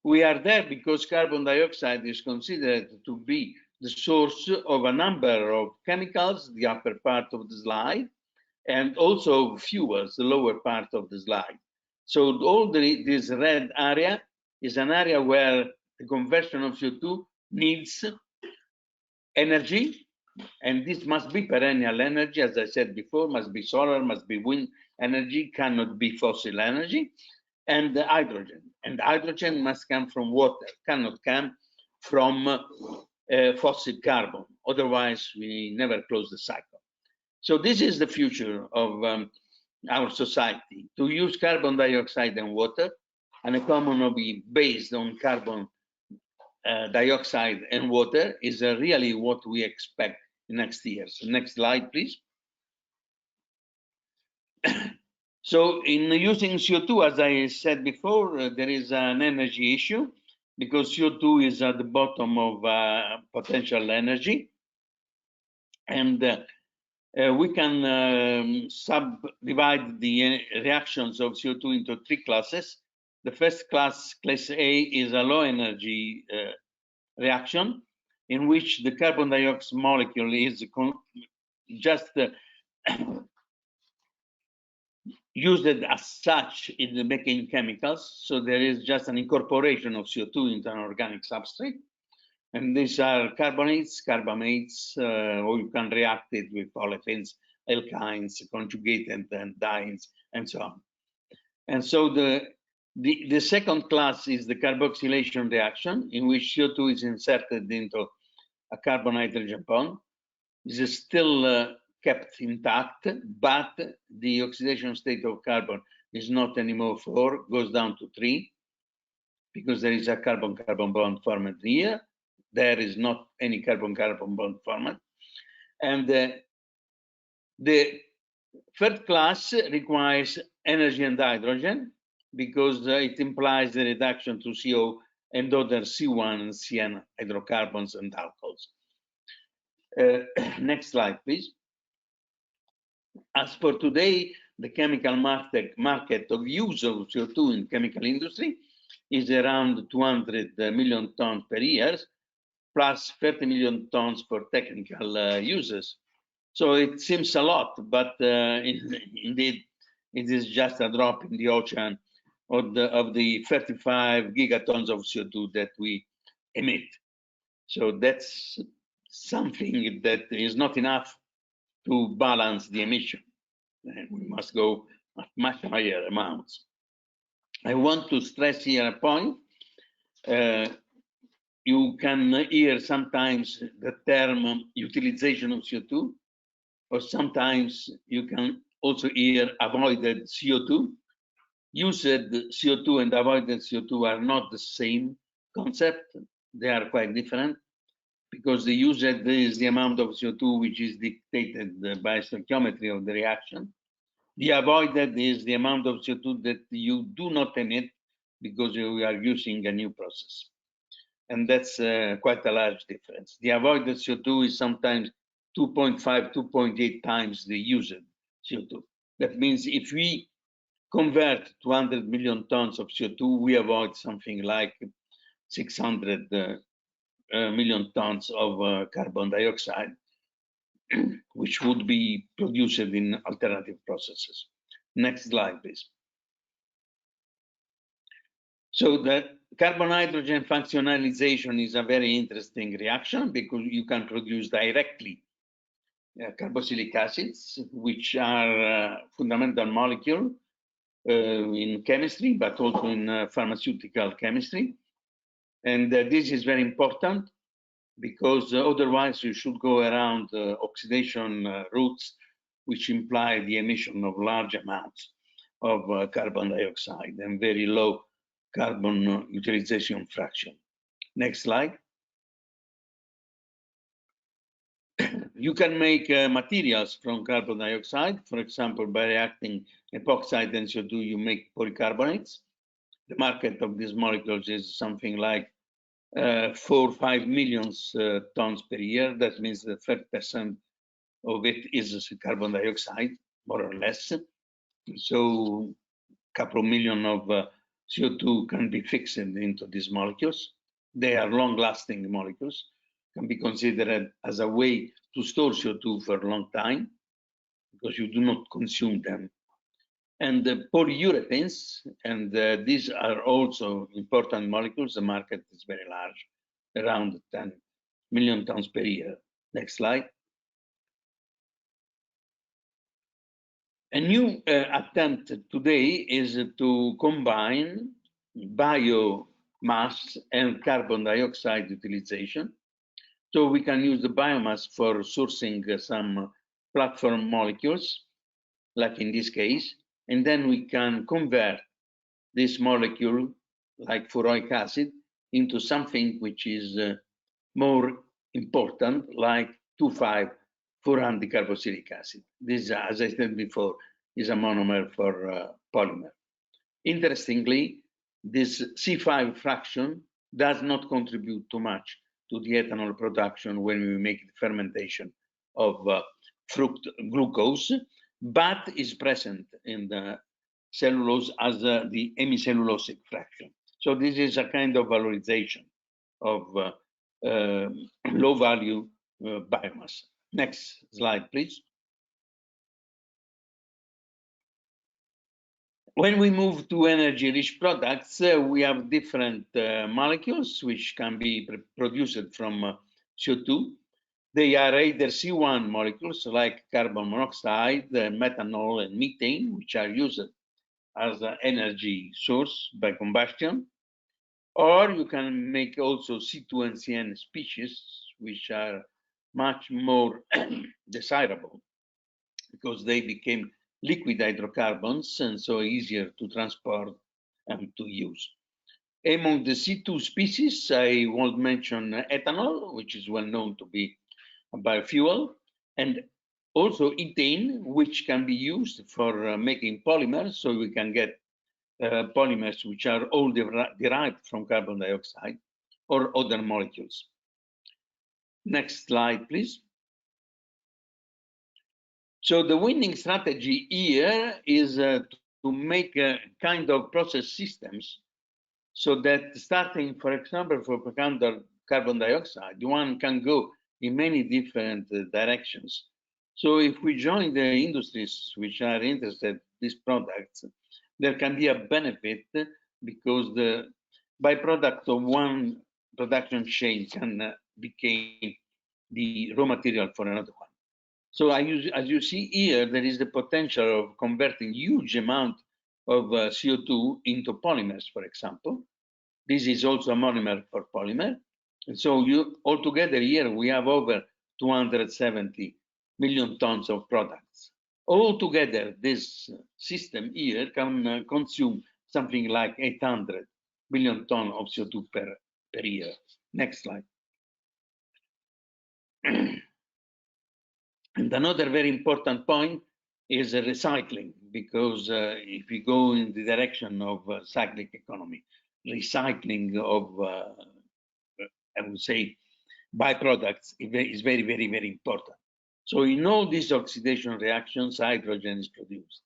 We are there because carbon dioxide is considered to be the source of a number of chemicals, the upper part of the slide, and also fuels, the lower part of the slide. So all this red area is an area where the conversion of CO2 needs energy, and this must be perennial energy, as I said before, must be solar, must be wind energy, cannot be fossil energy, and the hydrogen. And hydrogen must come from water, cannot come from fossil carbon. Otherwise, we never close the cycle. So this is the future of our society, to use carbon dioxide and water, and economy based on carbon dioxide and water is really what we expect in next years. Next slide, please. So in using CO2, as I said before, there is an energy issue because CO2 is at the bottom of potential energy. And we can subdivide the reactions of CO2 into three classes. The first class, class A, is a low energy reaction in which the carbon dioxide molecule is just used as such in making chemicals. So there is just an incorporation of CO2 into an organic substrate. And these are carbonates, carbamates, or you can react it with olefins, alkynes, conjugated and dienes, and so on. And so the second class is the carboxylation reaction, in which CO2 is inserted into a carbon-hydrogen bond. This is still kept intact, but the oxidation state of carbon is not anymore 4, goes down to 3, because there is a carbon-carbon bond formed here. There is not any carbon-carbon bond formed. And the third class requires energy and hydrogen, because it implies the reduction to CO and other C1 and CN hydrocarbons and alcohols. Next slide, please. As for today, the chemical market of use of CO2 in chemical industry is around 200 million tons per year, plus 30 million tons for technical uses. So it seems a lot, but indeed, it is just a drop in the ocean of the 35 gigatons of CO2 that we emit. So that's something that is not enough to balance the emission. And we must go at much higher amounts. I want to stress here a point. You can hear sometimes the term utilization of CO2, or sometimes you can also hear avoided CO2. Used CO2 and avoided CO2 are not the same concept. They are quite different, because the used is the amount of CO2 which is dictated by stoichiometry of the reaction. The avoided is the amount of CO2 that you do not emit because you are using a new process. And that's quite a large difference. The avoided CO2 is sometimes 2.5, 2.8 times the used CO2. That means if we convert 200 million tons of CO2, we avoid something like 600 million tons of carbon dioxide, which would be produced in alternative processes. Next slide, please. So the carbon-hydrogen functionalization is a very interesting reaction, because you can produce directly carboxylic acids, which are fundamental molecule in chemistry, but also in pharmaceutical chemistry. And this is very important, because otherwise you should go around oxidation routes, which imply the emission of large amounts of carbon dioxide and very low carbon utilization fraction. Next slide. You can make materials from carbon dioxide. For example, by reacting epoxide and CO2, you make polycarbonates. The market of these molecules is something like 4 or 5 million tons per year. That means that 30% of it is carbon dioxide, more or less. So a couple of million of CO2 can be fixed into these molecules. They are long-lasting molecules, can be considered as a way to store CO2 for a long time, because you do not consume them. and the polyurethanes, and these are also important molecules. The market is very large, around 10 million tons per year. Next slide. A new attempt today is to combine biomass and carbon dioxide utilization. So we can use the biomass for sourcing some platform molecules, like in this case, and then we can convert this molecule, like fluoric acid, into something which is more important, like 2,5,4-decarboxylic acid. This, as I said before, is a monomer for polymer. Interestingly, this C5 fraction does not contribute too much to the ethanol production when we make the fermentation of glucose, but is present in the cellulose as the hemicellulosic fraction. So this is a kind of valorization of low value biomass. Next slide, please. When we move to energy-rich products, we have different molecules which can be produced from CO2. They are either C1 molecules like carbon monoxide, methanol, and methane, which are used as an energy source by combustion. Or you can make also C2 and CN species, which are much more desirable because they became liquid hydrocarbons and so easier to transport and to use. Among the C2 species, I won't mention ethanol, which is well known to be a biofuel, and also ethane, which can be used for making polymers, so we can get polymers which are all derived from carbon dioxide or other molecules. Next slide, please. So the winning strategy here is to make a kind of process systems so that starting, for example, for carbon dioxide, one can go in many different directions. So if we join the industries which are interested in these products, there can be a benefit because the byproduct of one production chain can become the raw material for another one. So as you see here, there is the potential of converting huge amount of CO2 into polymers, for example. This is also a monomer for polymer. And so altogether here, we have over 270 million tons of products. Altogether, this system here can consume something like 800 million tons of CO2 per year. Next slide. And another very important point is recycling, because if we go in the direction of cyclic economy, recycling of, I would say, byproducts is very, very, very important. So in all these oxidation reactions, hydrogen is produced.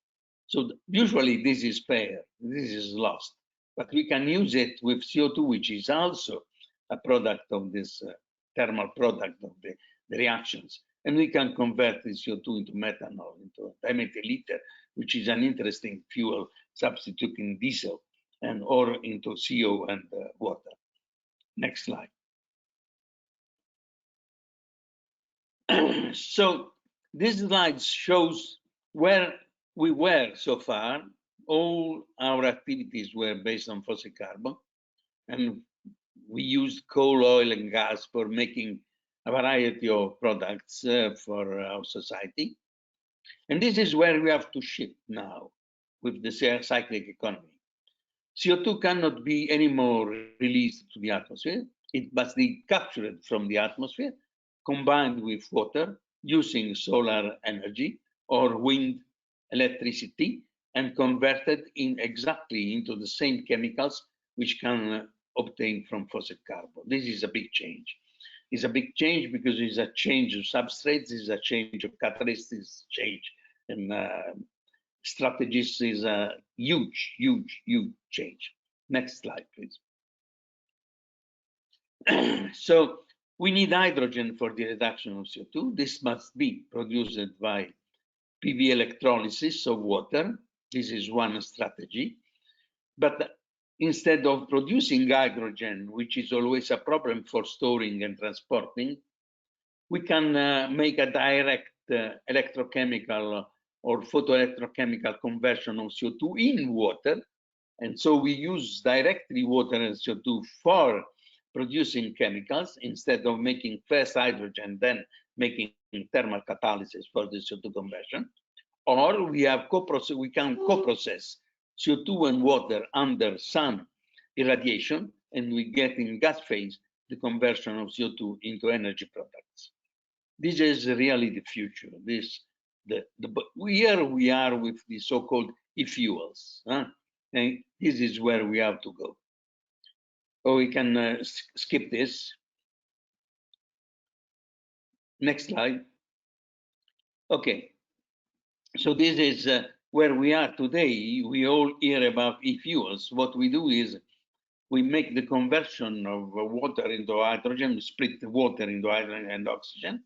So usually this is fair, this is lost, but we can use it with CO2, which is also a product of this thermal product of the reactions. And we can convert the CO2 into methanol, into dimethyl ether, which is an interesting fuel substituting diesel, and or into CO and water. Next slide. So this slide shows where we were so far. All our activities were based on fossil carbon, and we used coal, oil, and gas for making a variety of products for our society. And this is where we have to shift now with the cyclic economy. CO2 cannot be anymore released to the atmosphere. It must be captured from the atmosphere, combined with water, using solar energy or wind electricity, and converted exactly into the same chemicals which can obtain from fossil carbon. This is a big change. It's a big change because it's a change of substrates, it's a change of catalysts, it's a change in strategies, is a huge, huge, huge change. Next slide, please. So we need hydrogen for the reduction of CO2. This must be produced by PV electrolysis of water. This is one strategy. But instead of producing hydrogen, which is always a problem for storing and transporting, we can make a direct electrochemical or photoelectrochemical conversion of CO2 in water. And so we use directly water and CO2 for producing chemicals instead of making first hydrogen, then making thermal catalysis for the CO2 conversion. Or we can co-process CO2 and water under sun irradiation, and we get in gas phase the conversion of CO2 into energy products. This is really the future. Here we are with the so-called e-fuels, and this is where we have to go. Or we can skip this. Next slide. Okay, so this is where we are today. We all hear about e-fuels. What we do is we make the conversion of water into hydrogen, we split the water into hydrogen and oxygen,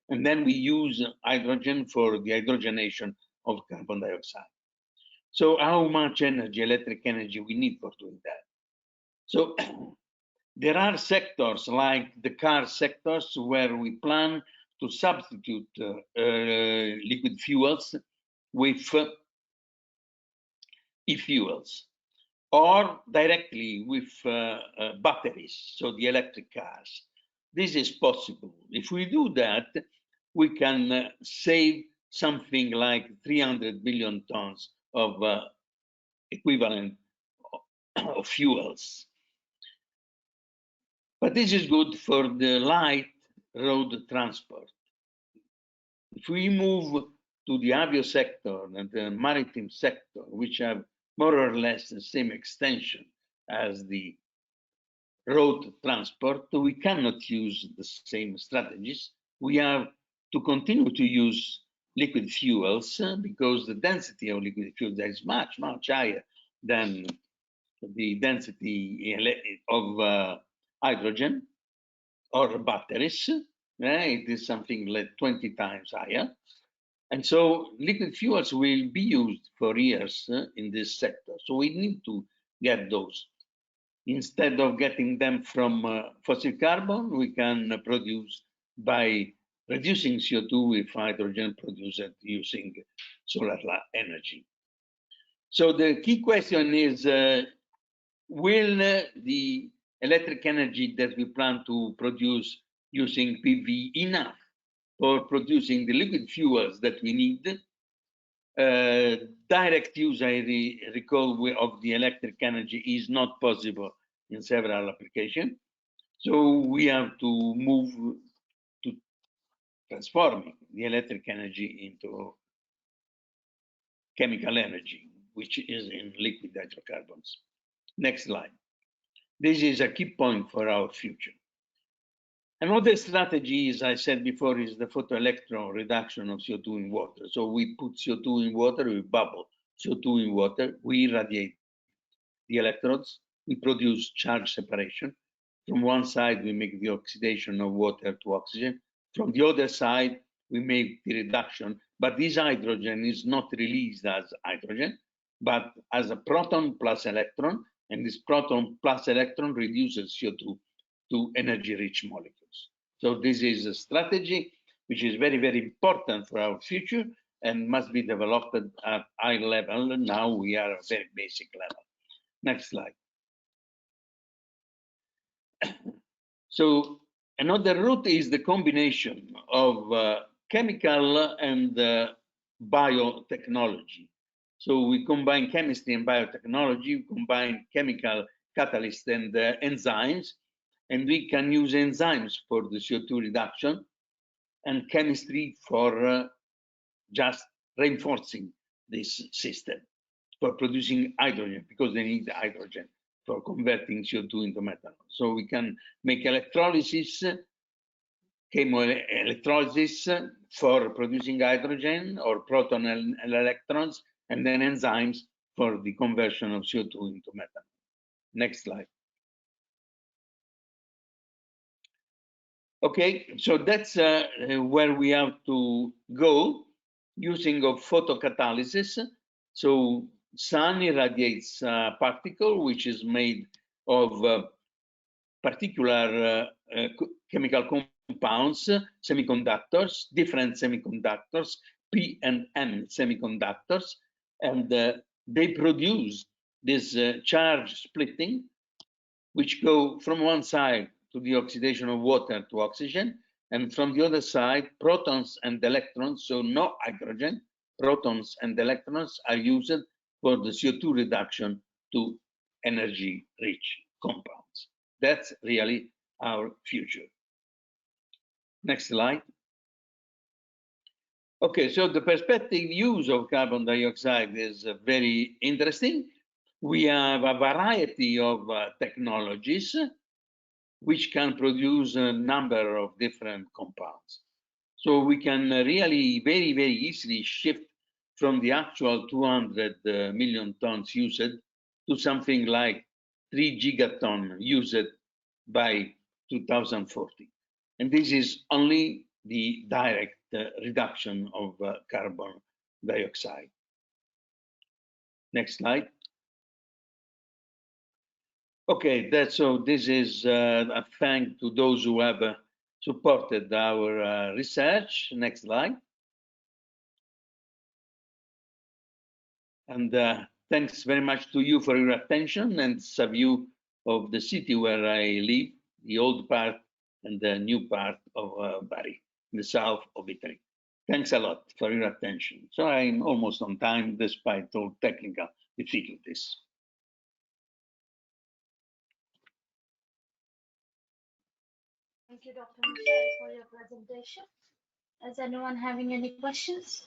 and then we use hydrogen for the hydrogenation of carbon dioxide. So how much energy, electric energy, we need for doing that? So there are sectors like the car sectors where we plan to substitute liquid fuels with e-fuels, or directly with batteries, so the electric cars. This is possible. If we do that, we can save something like 300 billion tons of equivalent of fuels. But this is good for the light road transport. If we move to the avio sector and the maritime sector, which have more or less the same extension as the road transport, we cannot use the same strategies. We have to continue to use liquid fuels because the density of liquid fuels is much, much higher than the density of hydrogen or batteries. It is something like 20 times higher. And so liquid fuels will be used for years in this sector. So we need to get those. Instead of getting them from fossil carbon, we can produce by reducing CO2 with hydrogen produced using solar energy. So the key question is, will the electric energy that we plan to produce using PV enough for producing the liquid fuels that we need? Direct use, I recall, of the electric energy is not possible in several applications. So we have to move to transforming the electric energy into chemical energy, which is in liquid hydrocarbons. Next slide. This is a key point for our future. Another strategy, as I said before, is the photoelectron reduction of CO2 in water. So we put CO2 in water, we bubble CO2 in water, we irradiate the electrodes, we produce charge separation. From one side, we make the oxidation of water to oxygen. From the other side, we make the reduction, but this hydrogen is not released as hydrogen, but as a proton plus electron, and this proton plus electron reduces CO2 to energy-rich molecules. So this is a strategy which is very, very important for our future and must be developed at high level. Now we are at a very basic level. Next slide. So another route is the combination of chemical and biotechnology. So we combine chemistry and biotechnology, we combine chemical catalysts and enzymes, and we can use enzymes for the CO2 reduction and chemistry for just reinforcing this system, for producing hydrogen, because they need hydrogen for converting CO2 into methanol. So we can make electrolysis, chemoelectrolysis for producing hydrogen or proton and electrons, and then enzymes for the conversion of CO2 into methanol. Next slide. Okay, so that's where we have to go using of photocatalysis. So sun irradiates a particle which is made of particular chemical compounds, semiconductors, different semiconductors, P and N semiconductors, and they produce this charge splitting, which go from one side to the oxidation of water to oxygen, and from the other side, protons and electrons, so no hydrogen, protons and electrons are used for the CO2 reduction to energy-rich compounds. That's really our future. Next slide. Okay, so the perspective use of carbon dioxide is very interesting. We have a variety of technologies which can produce a number of different compounds. So we can really very, very easily shift from the actual 200 million tons used to something like 3 gigaton used by 2040. And this is only the direct reduction of carbon dioxide. Next slide. Okay, so this is a thank to those who have supported our research. Next slide. And thanks very much to you for your attention and a view of the city where I live, the old part and the new part of Bari, in the south of Italy. Thanks a lot for your attention. So I'm almost on time despite all technical difficulties. Thank you, Dr. Michel, for your presentation. Is anyone having any questions?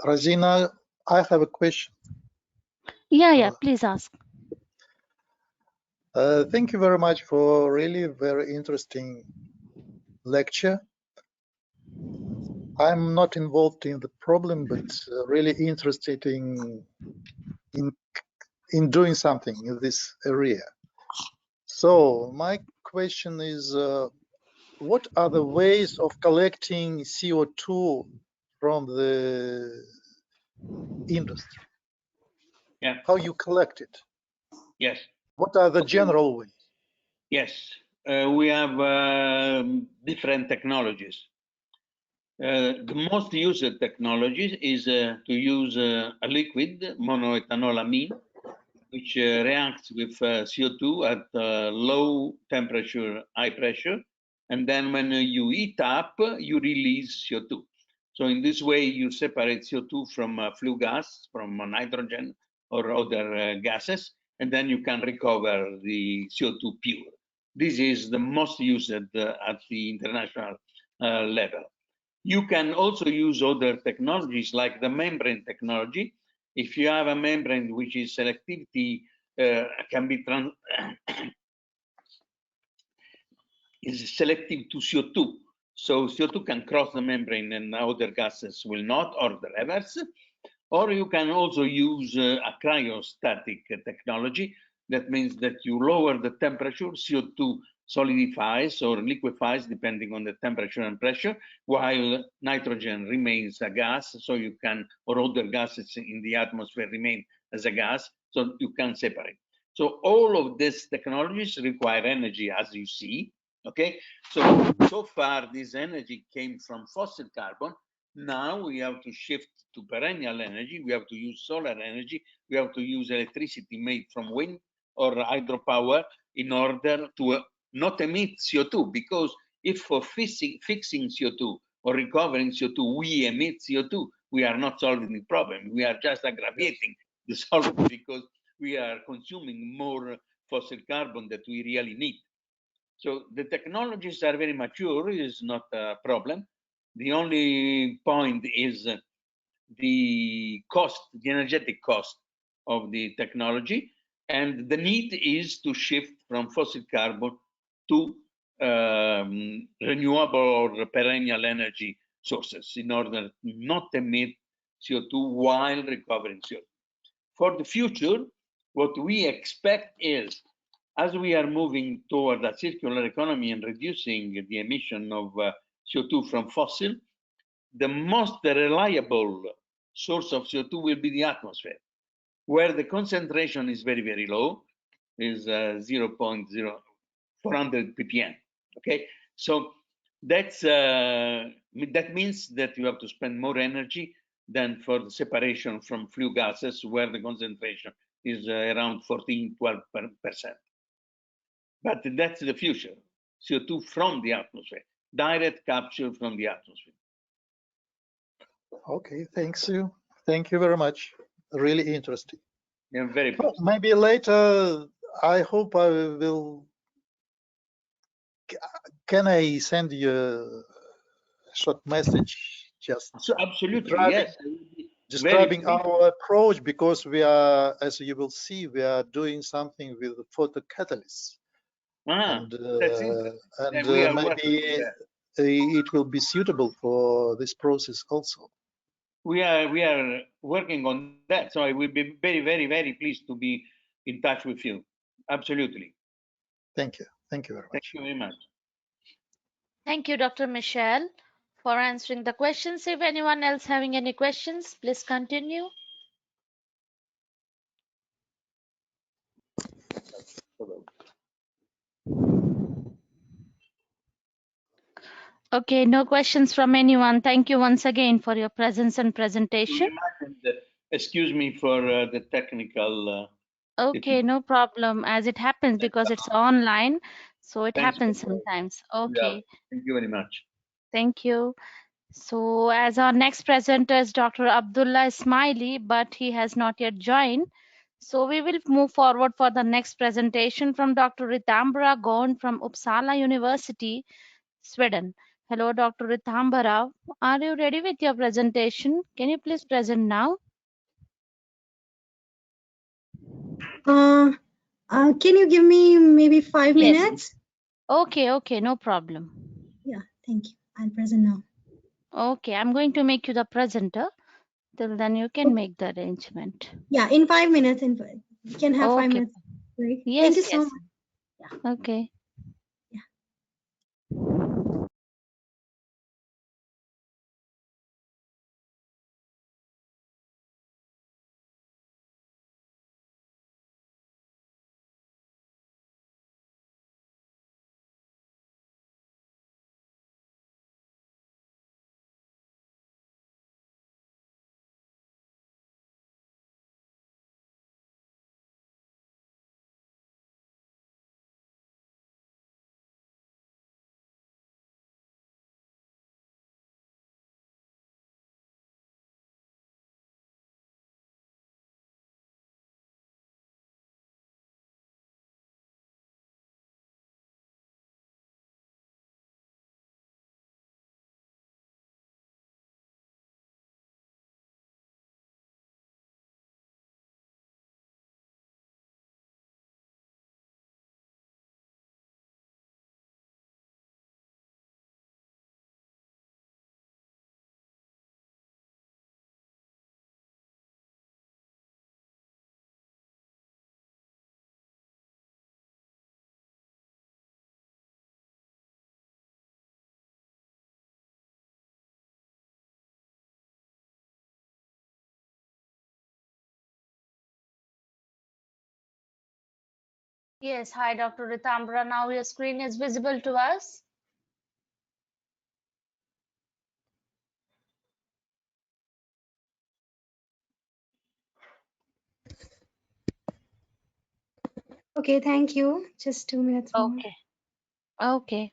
Rosina, I have a question. Yeah, please ask. Thank you very much for really very interesting lecture. I'm not involved in the problem, but really interested in doing something in this area. So my question is, what are the ways of collecting CO2 from the industry? Yeah. How you collect it? Yes. What are the general ways? Yes, we have different technologies. The most used technology is to use a liquid, monoethanolamine, which reacts with CO2 at low temperature, high pressure. And then when you heat up, you release CO2. So in this way, you separate CO2 from flue gas, from nitrogen or other gases, and then you can recover the CO2 pure. This is the most used at the international level. You can also use other technologies like the membrane technology. If you have a membrane which is selectivity can be is selective to CO2, so CO2 can cross the membrane and other gases will not, or the reverse. Or you can also use a cryostatic technology. That means that you lower the temperature, CO2 solidifies or liquefies depending on the temperature and pressure, while nitrogen remains a gas, so you can, or other gases in the atmosphere remain as a gas, so you can separate. So all of these technologies require energy, as you see, okay? So far this energy came from fossil carbon. Now we have to shift to perennial energy. We have to use solar energy. We have to use electricity made from wind or hydropower in order to not emit CO2, because if for fixing CO2 or recovering CO2, we emit CO2, we are not solving the problem. We are just aggravating the solve because we are consuming more fossil carbon that we really need. So the technologies are very mature, it is not a problem. The only point is the cost, the energetic cost of the technology, and the need is to shift from fossil carbon to renewable or perennial energy sources in order not to emit CO2 while recovering CO2. For the future, what we expect is, as we are moving toward a circular economy and reducing the emission of CO2 from fossil, the most reliable source of CO2 will be the atmosphere, where the concentration is very, very low, is 0.0400 ppm. Okay, so that means that you have to spend more energy than for the separation from flue gases, where the concentration is around 14–12%. But that's the future: CO2 from the atmosphere, direct capture from the atmosphere. Okay, thanks you. Thank you very much. Really interesting. Yeah, very pleased. Maybe later, I hope I will. Can I send you a short message just So absolutely, yes. describing our approach, because we are, as you will see, we are doing something with photocatalysts. And maybe it will be suitable for this process also. We are working on that, so I will be very, very, very pleased to be in touch with you. Absolutely. Thank you. Thank you very much. Thank you very much. Thank you, Dr. Michelle, for answering the questions. If anyone else having any questions, please continue. Okay, no questions from anyone. Thank you once again for your presence and presentation. Excuse me for the technical. Okay, no problem, as it happens because it's online, so it happens sometimes. Okay. Yeah, thank you very much. Thank you. So as our next presenter is Dr. Abdullah Ismaili, but he has not yet joined. So we will move forward for the next presentation from Dr. Ritambara Gond from Uppsala University, Sweden. Hello, Dr. Ritambara. Are you ready with your presentation? Can you please present now? Can you give me maybe 5 minutes? Okay, no problem. Yeah, thank you. I'll present now. Okay, I'm going to make you the presenter. Till then you can make the arrangement. Yeah, in 5 minutes. You can have 5 minutes break. Yes, thank you so much. Yeah. Okay. Yes, hi, Dr. Ritambara. Now your screen is visible to us. Okay, thank you. Just 2 minutes more. Okay.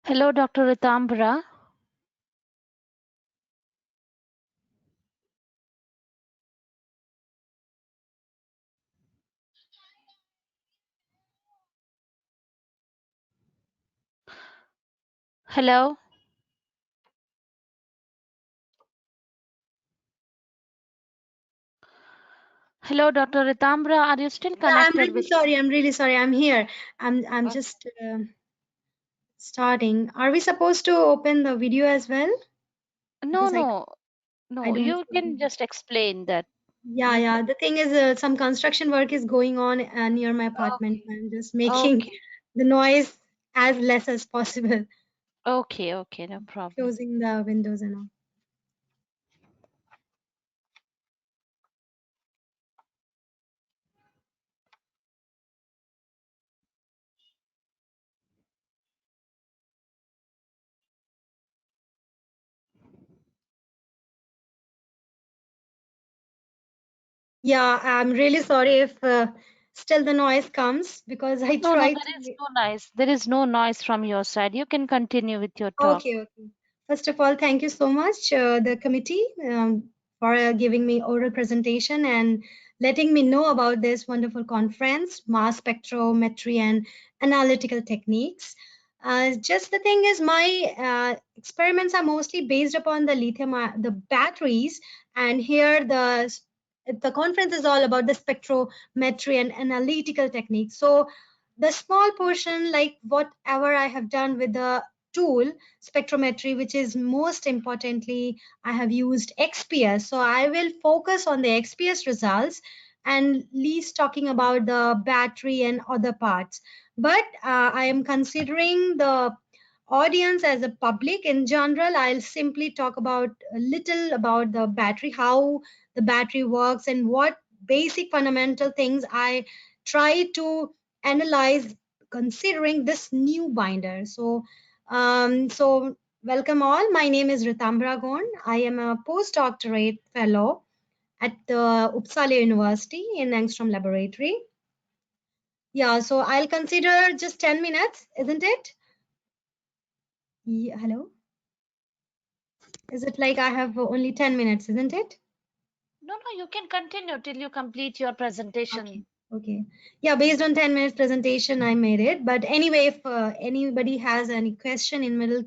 Hello, Dr. Ritambra. Hello. Hello, Dr. Ritambra. Are you still Yeah, I'm connected really with? sorry. I'm really sorry. I'm here. I'm just starting. Are we supposed to open the video as well? No, Because I no. don't You see. can just explain that. Yeah, You yeah. can. The thing is, some construction work is going on near my apartment. I'm just making Okay. the noise as less as possible, Okay. Okay. No problem. closing the windows and all. Yeah, I'm really sorry if still the noise comes because I No, try there is to. no noise. There is no noise from your side. You can continue with your talk. Okay, okay. First of all, thank you so much, the committee, for giving me oral presentation and letting me know about this wonderful conference, mass spectrometry and analytical techniques. Just the thing is, my experiments are mostly based upon the the batteries, and here the conference is all about the spectrometry and analytical techniques. So the small portion, like whatever I have done with the tool spectrometry, which is most importantly, I have used XPS. So I will focus on the XPS results and least talking about the battery and other parts. But I am considering the audience as a public in general. I'll simply talk about a little about the battery, how the battery works, and what basic fundamental things I try to analyze considering this new binder. So welcome all. My name is Ritambra Gond. I am a postdoctorate fellow at the Uppsala University in Angstrom Laboratory. Yeah, so I'll consider just 10 minutes, isn't it? Yeah, hello? Is it like I have only 10 minutes, isn't it? No, you can continue till you complete your presentation. Okay. Okay. Yeah, based on 10 minutes presentation, I made it. But anyway, if anybody has any question in middle,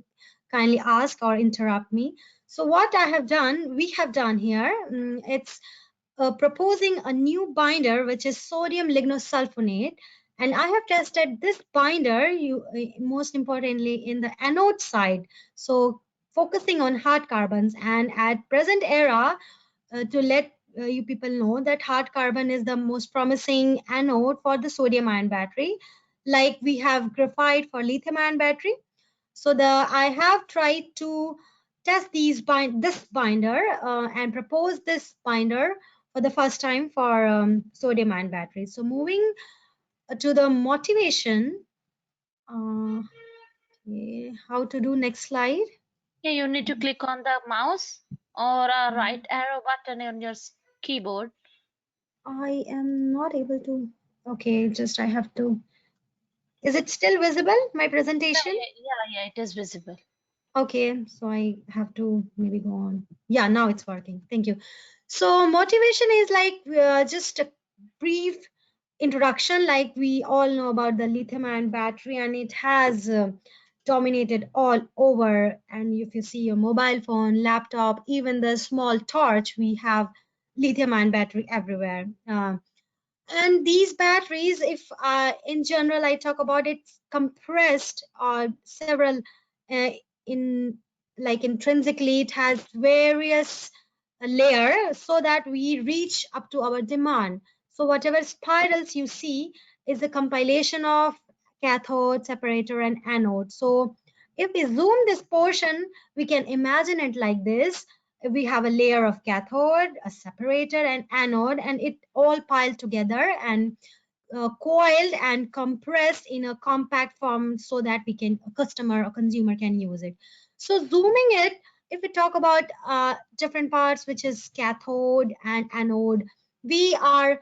kindly ask or interrupt me. So what I have done, we have done here, it's proposing a new binder, which is sodium lignosulfonate. And I have tested this binder, most importantly, in the anode side. So focusing on hard carbons. And at present era, to let you people know that hard carbon is the most promising anode for the sodium ion battery, like we have graphite for lithium ion battery. So I have tried to test this binder and propose this binder for the first time for sodium ion batteries. So moving to the motivation, okay, how to do next slide. Yeah, you need to click on the mouse or a right arrow button on your keyboard. I am not able to. Okay, just I have to. Is it still visible, my presentation? Yeah, it is visible. Okay, so I have to maybe go on. Yeah, now it's working. Thank you. So motivation is like just a brief introduction. Like we all know about the lithium ion battery, and it has dominated all over. And if you see your mobile phone, laptop, even the small torch, we have lithium ion battery everywhere. And these batteries, if in general I talk about it, compressed several uh, in like intrinsically it has various layer so that we reach up to our demand. So whatever spirals you see is a compilation of cathode, separator, and anode. So if we zoom this portion, we can imagine it like this. We have a layer of cathode, a separator, and anode, and it all piled together and coiled and compressed in a compact form so that a customer or consumer can use it. So zooming it, if we talk about different parts, which is cathode and anode, we are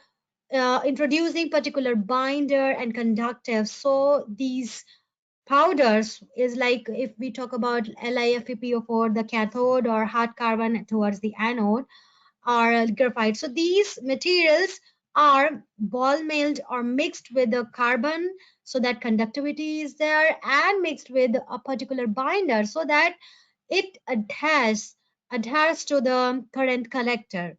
introducing particular binder and conductive. So these powders is like if we talk about LiFePO4, the cathode, or hard carbon towards the anode, or graphite. So these materials are ball milled or mixed with the carbon so that conductivity is there, and mixed with a particular binder so that it adheres to the current collector.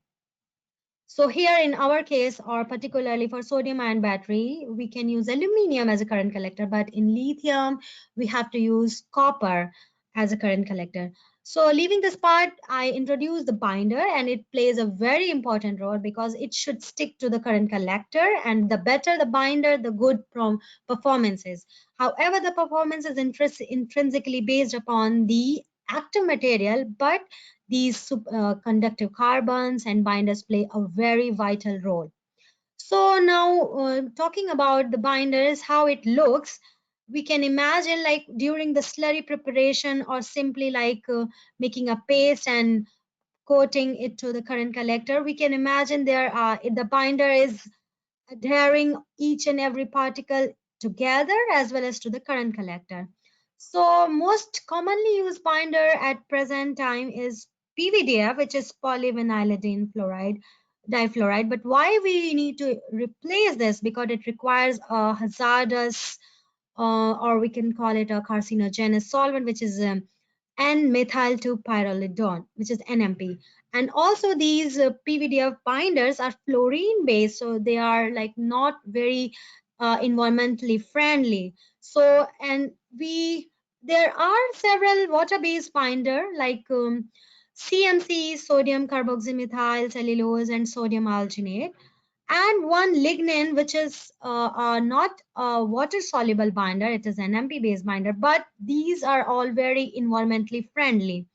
So here in our case, or particularly for sodium ion battery, we can use aluminum as a current collector, but in lithium, we have to use copper as a current collector. So leaving this part, I introduce the binder, and it plays a very important role because it should stick to the current collector, and the better the binder, the good performance is. However, the performance is intrinsically based upon the active material, but these conductive carbons and binders play a very vital role. So now talking about the binders, how it looks, we can imagine like during the slurry preparation, or simply like making a paste and coating it to the current collector. We can imagine the binder is adhering each and every particle together as well as to the current collector. So most commonly used binder at present time is PVDF, which is polyvinylidene fluoride difluoride. But why we need to replace this? Because it requires a hazardous, or we can call it a carcinogenous solvent, which is N-methyl 2-pyrrolidone, which is NMP. And also these PVDF binders are fluorine based, so they are like not very environmentally friendly. So, and there are several water-based binder like CMC, sodium carboxymethyl cellulose, and sodium alginate, and one lignin, which is not a water soluble binder. It is an NMP based binder, but these are all very environmentally friendly.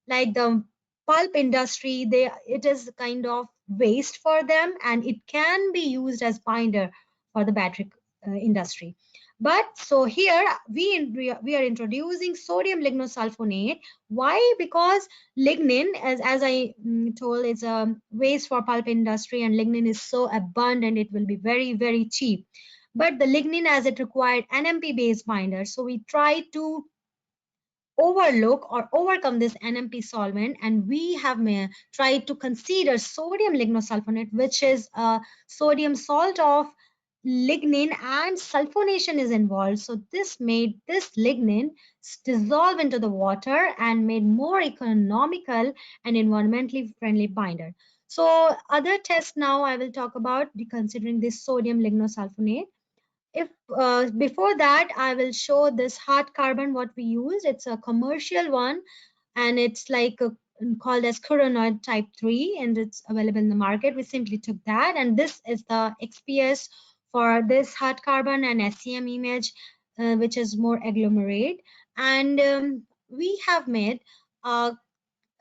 Like the pulp industry, it is kind of waste for them, and it can be used as binder for the battery industry. But so here we are introducing sodium lignosulfonate. Why? Because lignin, as I told, is a waste for pulp industry, and lignin is so abundant, it will be very, very cheap. But the lignin, as it required NMP based binder, so we try to overlook or overcome this NMP solvent, and we have tried to consider sodium lignosulfonate, which is a sodium salt of lignin, and sulfonation is involved. So this made this lignin dissolve into the water and made more economical and environmentally friendly binder. So other tests now I will talk about considering this sodium lignosulfonate. If before that, I will show this hard carbon what we use. It's a commercial one, and it's like called as Coronoid type 3, and it's available in the market. We simply took that, and this is the XPS for this hard carbon, and SCM image, which is more agglomerate. And we have made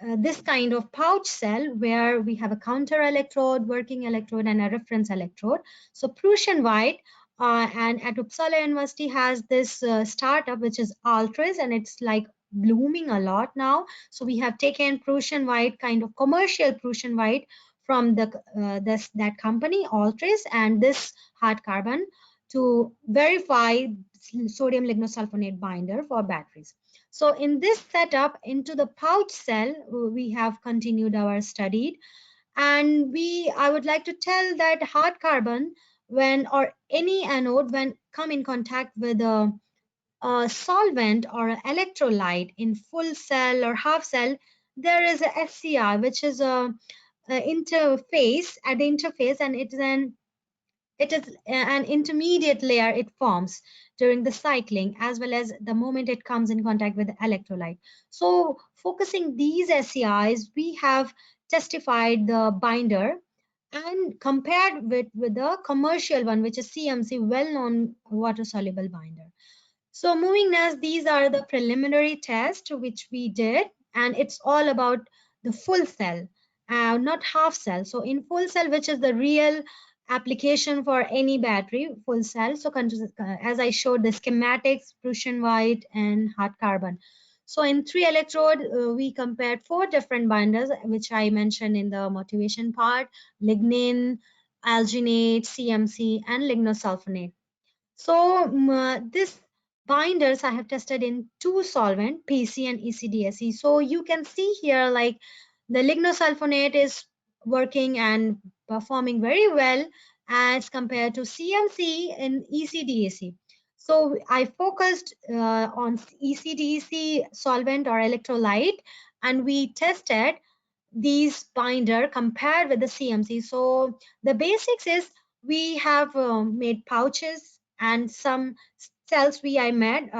this kind of pouch cell where we have a counter electrode, working electrode, and a reference electrode. So Prussian white, and at Uppsala University has this startup which is Altris, and it's like blooming a lot now. So we have taken Prussian white, kind of commercial Prussian white, from that company Altris, and this hard carbon to verify sodium lignosulfonate binder for batteries. So in this setup, into the pouch cell, we have continued our study. And I would like to tell that hard carbon, when, or any anode, when come in contact with a solvent or an electrolyte in full cell or half cell, there is a SCI, which is a interface at the interface, and it is an intermediate layer it forms during the cycling, as well as the moment it comes in contact with the electrolyte. So focusing these SCIs, we have testified the binder and compared with the commercial one, which is CMC, well-known water-soluble binder. So moving next, these are the preliminary tests which we did, and it's all about the full cell, not half cell. So in full cell, which is the real application for any battery, full cell. So as I showed the schematics, Prussian white and hard carbon. So in 3 electrode, we compared 4 different binders, which I mentioned in the motivation part: lignin, alginate, CMC, and lignosulfonate. So this binders I have tested in 2 solvent, PC and ECDSE. So you can see here like the lignosulfonate is working and performing very well as compared to CMC and ECDSE. So I focused on ECDSE solvent or electrolyte, and we tested these binder compared with the CMC. So the basics is we have made pouches and some cells I made,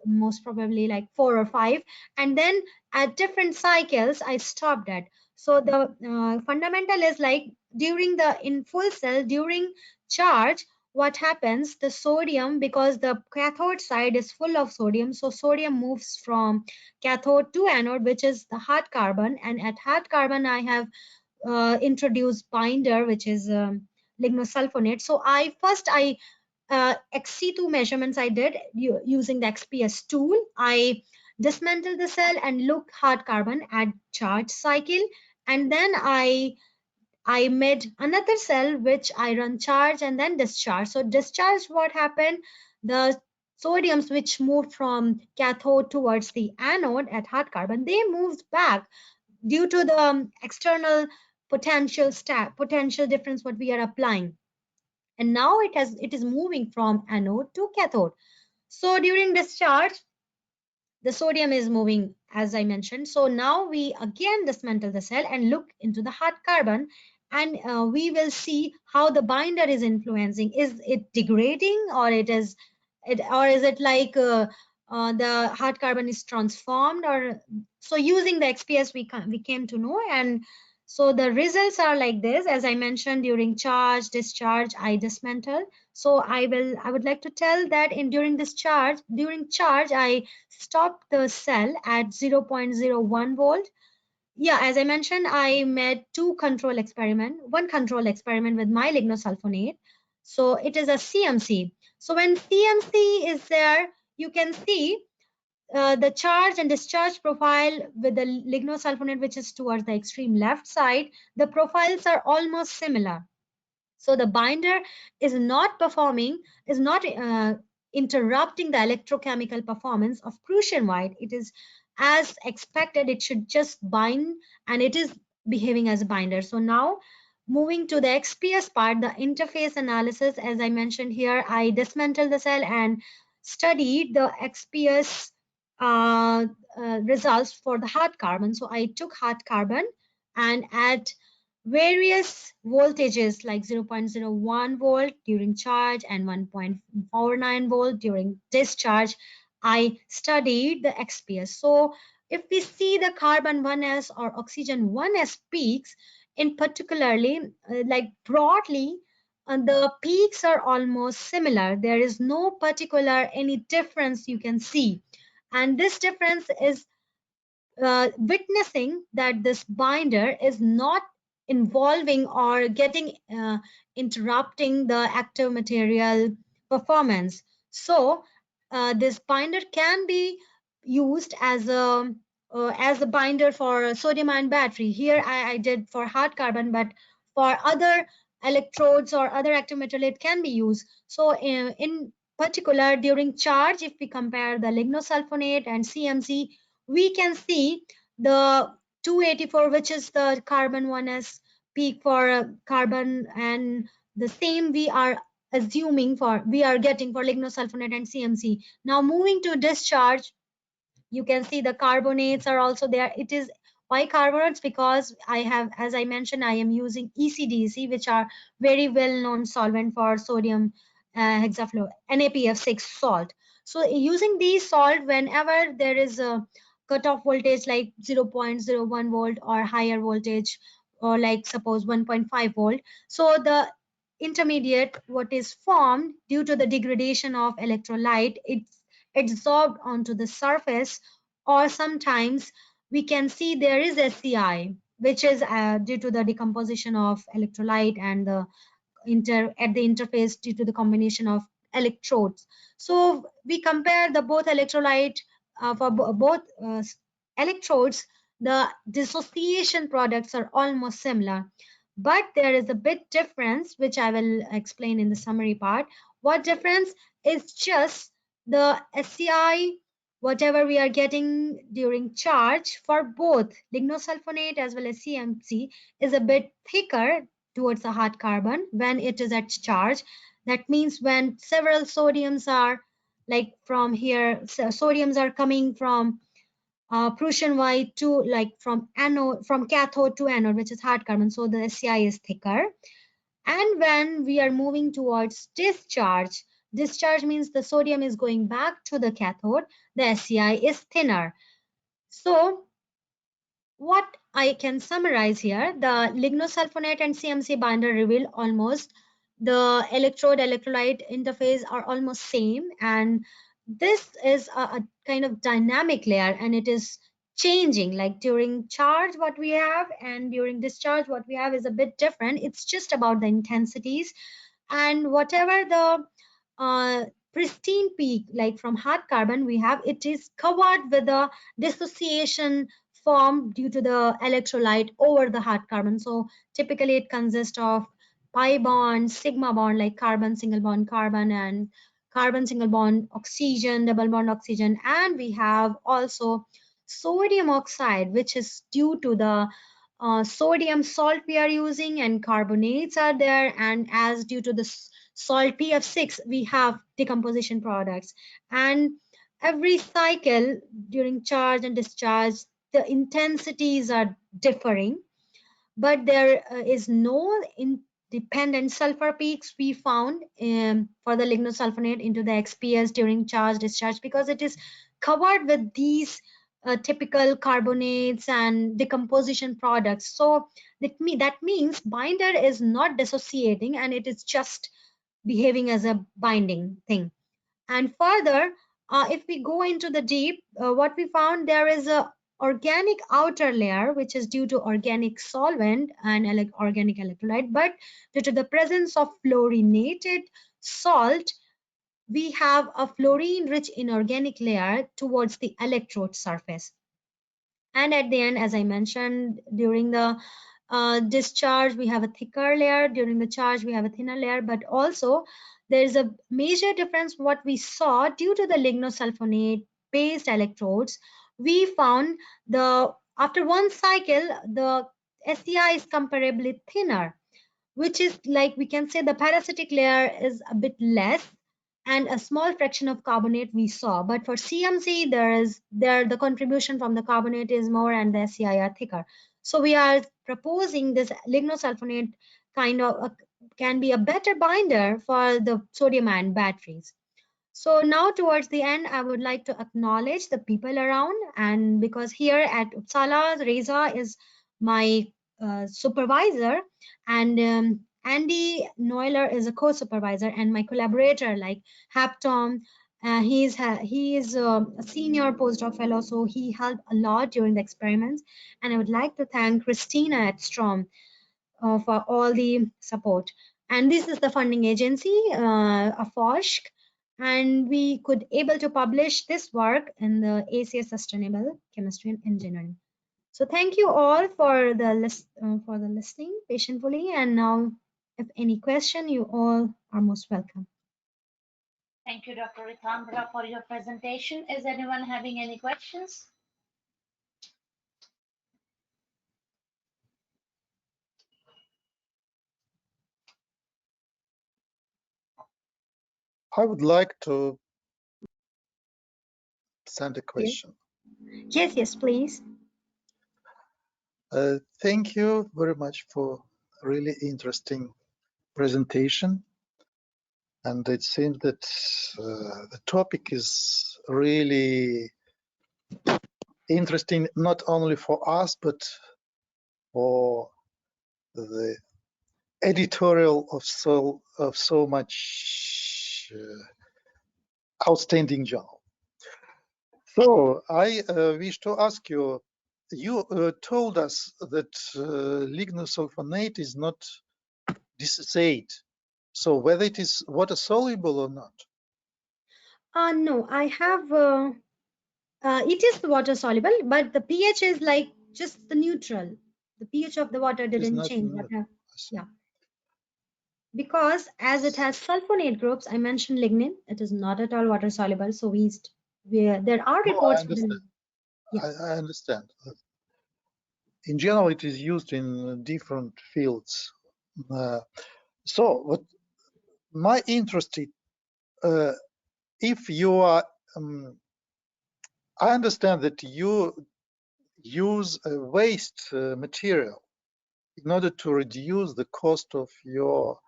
most probably like 4 or 5, and then at different cycles I stopped at. So the fundamental is like during the in full cell, during charge, what happens, the sodium, because the cathode side is full of sodium, so sodium moves from cathode to anode, which is the hard carbon, and at hard carbon I have introduced binder, which is lignosulfonate. So I XC2 measurements I did using the XPS tool. I dismantled the cell and looked hard carbon at charge cycle, and then I made another cell which I run charge and then discharge. So discharge, what happened? The sodiums which moved from cathode towards the anode at hard carbon, they moved back due to the external potential difference what we are applying. And now it is moving from anode to cathode. So during discharge, the sodium is moving, as I mentioned. So now we again dismantle the cell and look into the hard carbon, and we will see how the binder is influencing. Is it degrading, or is it like the hard carbon is transformed? Or so using the XPS we came to know. And so the results are like this. As I mentioned, during charge, discharge, I dismantle. So I would like to tell that during charge, I stopped the cell at 0.01 volt. Yeah, as I mentioned, I made one control experiment with my lignosulfonate. So it is a CMC. So when CMC is there, you can see the charge and discharge profile with the lignosulfonate, which is towards the extreme left side. The profiles are almost similar. So the binder is not interrupting the electrochemical performance of Prussian white. It is as expected, it should just bind, and it is behaving as a binder. So now moving to the XPS part, the interface analysis, as I mentioned here, I dismantled the cell and studied the XPS results for the hard carbon. So I took hard carbon and at various voltages like 0.01 volt during charge and 1.49 volt during discharge, I studied the XPS. So if we see the carbon 1s or oxygen 1s peaks, in particularly, like broadly, the peaks are almost similar. There is no particular any difference you can see. And this difference is witnessing that this binder is not involving or getting interrupting the active material performance. So this binder can be used as a binder for sodium ion battery. Here I did for hard carbon, but for other electrodes or other active material it can be used. So in particular during charge, if we compare the lignosulfonate and CMC, we can see the 284, which is the carbon 1s peak for carbon, and the same we are getting for lignosulfonate and CMC. Now moving to discharge, you can see the carbonates are also there. It is why carbonates? Because I have, as I mentioned, I am using ECDC, which are very well known solvent for sodium hexafluoride, NaPF6 salt. So using these salt, whenever there is a cutoff voltage like 0.01 volt or higher voltage, or like suppose 1.5 volt, so the intermediate what is formed due to the degradation of electrolyte, it's absorbed onto the surface, or sometimes we can see there is SCI, which is due to the decomposition of electrolyte and the at the interface due to the combination of electrodes. So we compare the both electrolyte for both electrodes. The dissociation products are almost similar, but there is a bit difference which I will explain in the summary part. What difference is just the SCI, whatever we are getting during charge for both lignosulfonate as well as CMC, is a bit thicker towards the hard carbon when it is at charge. That means when several sodiums are, like from here, sodiums are coming from Prussian white to, like, from cathode to anode, which is hard carbon, so the SCI is thicker. And when we are moving towards discharge means the sodium is going back to the cathode, the SCI is thinner. So what I can summarize here, the lignosulfonate and CMC binder reveal almost the electrode electrolyte interface are almost same, and this is a kind of dynamic layer, and it is changing. Like during charge what we have and during discharge what we have is a bit different. It's just about the intensities, and whatever the pristine peak, like from hard carbon we have, it is covered with a dissociation formed due to the electrolyte over the hard carbon. So typically it consists of pi bond, sigma bond, like carbon single bond carbon, and carbon single bond oxygen, double bond oxygen, and we have also sodium oxide, which is due to the sodium salt we are using, and carbonates are there, and as due to the salt PF6 we have decomposition products. And every cycle during charge and discharge the intensities are differing, but there is no independent sulfur peaks we found for the lignosulfonate into the XPS during charge discharge, because it is covered with these typical carbonates and decomposition products. So that means binder is not dissociating, and it is just behaving as a binding thing. And further, if we go into the deep, what we found, there is a organic outer layer which is due to organic solvent and organic electrolyte, but due to the presence of fluorinated salt we have a fluorine rich inorganic layer towards the electrode surface. And at the end, as I mentioned, during the discharge we have a thicker layer, during the charge we have a thinner layer, but also there is a major difference what we saw due to the lignosulfonate based electrodes. We found after one cycle the SCI is comparably thinner, which is, like, we can say the parasitic layer is a bit less and a small fraction of carbonate we saw. But for CMC the contribution from the carbonate is more and the SCI are thicker. So we are proposing this lignosulfonate kind of can be a better binder for the sodium ion batteries. So now towards the end, I would like to acknowledge the people around, and because here at Uppsala, Reza is my supervisor, and Andy Neuler is a co-supervisor, and my collaborator like Haptom. He is a senior postdoc fellow, so he helped a lot during the experiments. And I would like to thank Christina at Strom for all the support. And this is the funding agency, AFOSC, and we could able to publish this work in the ACS Sustainable Chemistry and Engineering. So thank you all for the listening patiently. And now, if any question, you all are most welcome. Thank you, Dr. Rikandra, for your presentation. Is anyone having any questions? I would like to send a question. Yes, please. Thank you very much for really interesting presentation. And it seems that the topic is really interesting, not only for us, but for the editorial of so much outstanding journal. So I wish to ask you, you told us that lignosulfonate is not dissociate. So whether it is water soluble or not? No, I have, it is water soluble, but the pH is like just the neutral. The pH of the water didn't change. Yeah. because as it has sulfonate groups, I mentioned lignin, it is not at all water soluble. So there are No, I reports. understand. Yeah. I understand. In general, it is used in different fields. So, what my interest is, if you are, I understand that you use a waste material in order to reduce the cost of your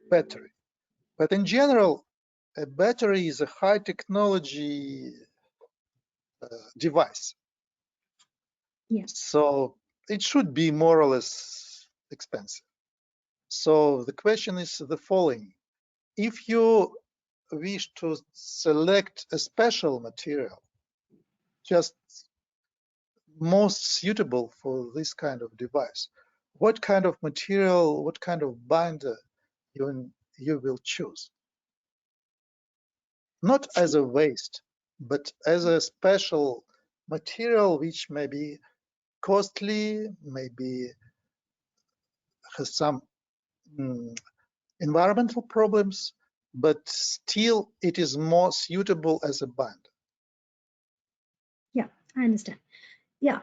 battery. But in general, a battery is a high technology device. Yes. So it should be more or less expensive. So the question is the following. If you wish to select a special material, just most suitable for this kind of device, what kind of material, what kind of binder you will choose? Not as a waste, but as a special material which may be costly, maybe has some environmental problems, but still it is more suitable as a binder. Yeah, I understand. Yeah.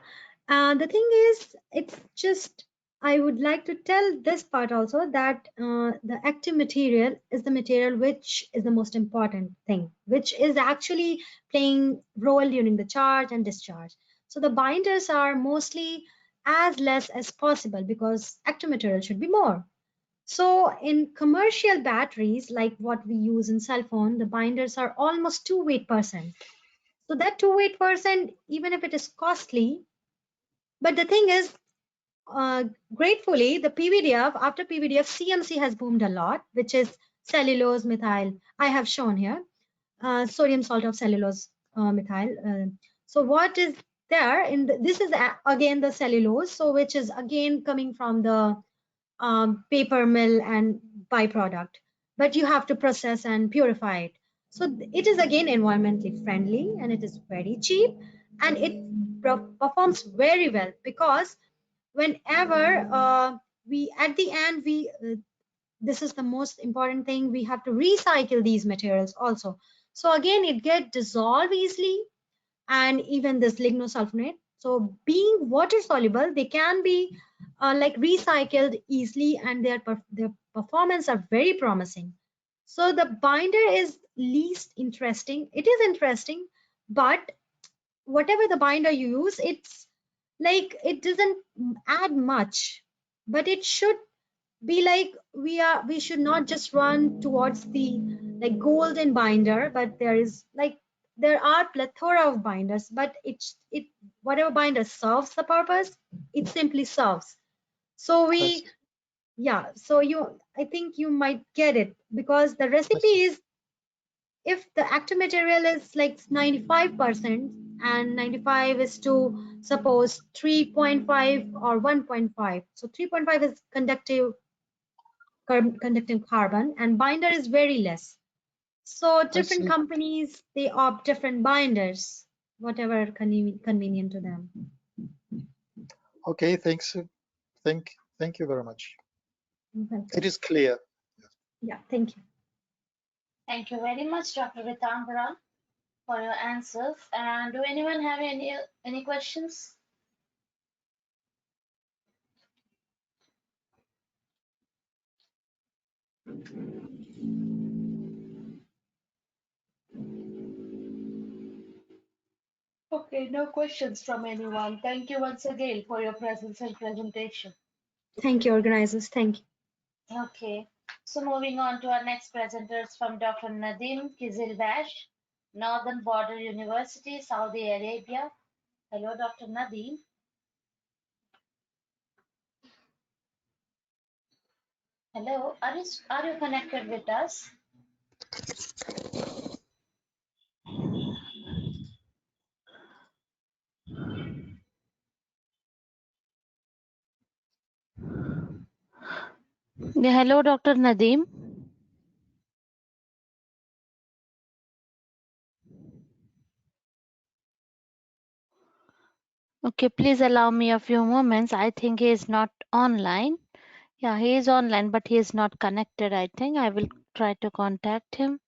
The thing is, it's just, I would like to tell this part also that the active material is the material which is the most important thing, which is actually playing role during the charge and discharge. So the binders are mostly as less as possible because active material should be more. So in commercial batteries, like what we use in cell phone, the binders are almost 2 weight%. So that 2 weight%, even if it is costly, but the thing is, gratefully, the PVDF, after PVDF, CMC has boomed a lot, which is cellulose methyl. I have shown here, sodium salt of cellulose methyl. So what is there in this is again the cellulose, so which is again coming from the paper mill and byproduct, but you have to process and purify it. So it is again environmentally friendly and it is very cheap and it performs very well because whenever we at the end we this is the most important thing, we have to recycle these materials also. So again it get dissolved easily, and even this lignosulfonate, so being water soluble, they can be like recycled easily and their performance are very promising. So the binder is least interesting. It is interesting, but whatever the binder you use, it's like it doesn't add much, but it should be like we should not just run towards the like golden binder, but there are plethora of binders, but it whatever binder serves the purpose, it simply serves. So I think you might get it because the recipe is, if the active material is like 95% and 95 is to suppose 3.5 or 1.5, so 3.5 is conductive carbon and binder is very less. So different companies, they opt different binders, whatever convenient to them. Okay, thanks. Thank you very much. Okay. It is clear. Yeah, thank you. Thank you very much, Dr. Vitambara, for your answers. And do anyone have any questions? Okay, no questions from anyone. Thank you once again for your presence and presentation. Thank you, organizers. Thank you. Okay, so moving on to our next presenters from Dr. Nadim Kizilbash, Northern Border University, Saudi Arabia. Hello, Dr. Nadim. Hello, are you connected with us? Yeah, hello, Dr. Nadim. Okay, please allow me a few moments. I think he is not online. Yeah, he is online, but he is not connected, I think. I will try to contact him.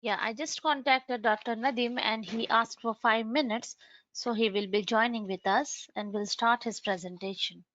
Yeah, I just contacted Dr. Nadim and he asked for 5 minutes. So he will be joining with us and will start his presentation.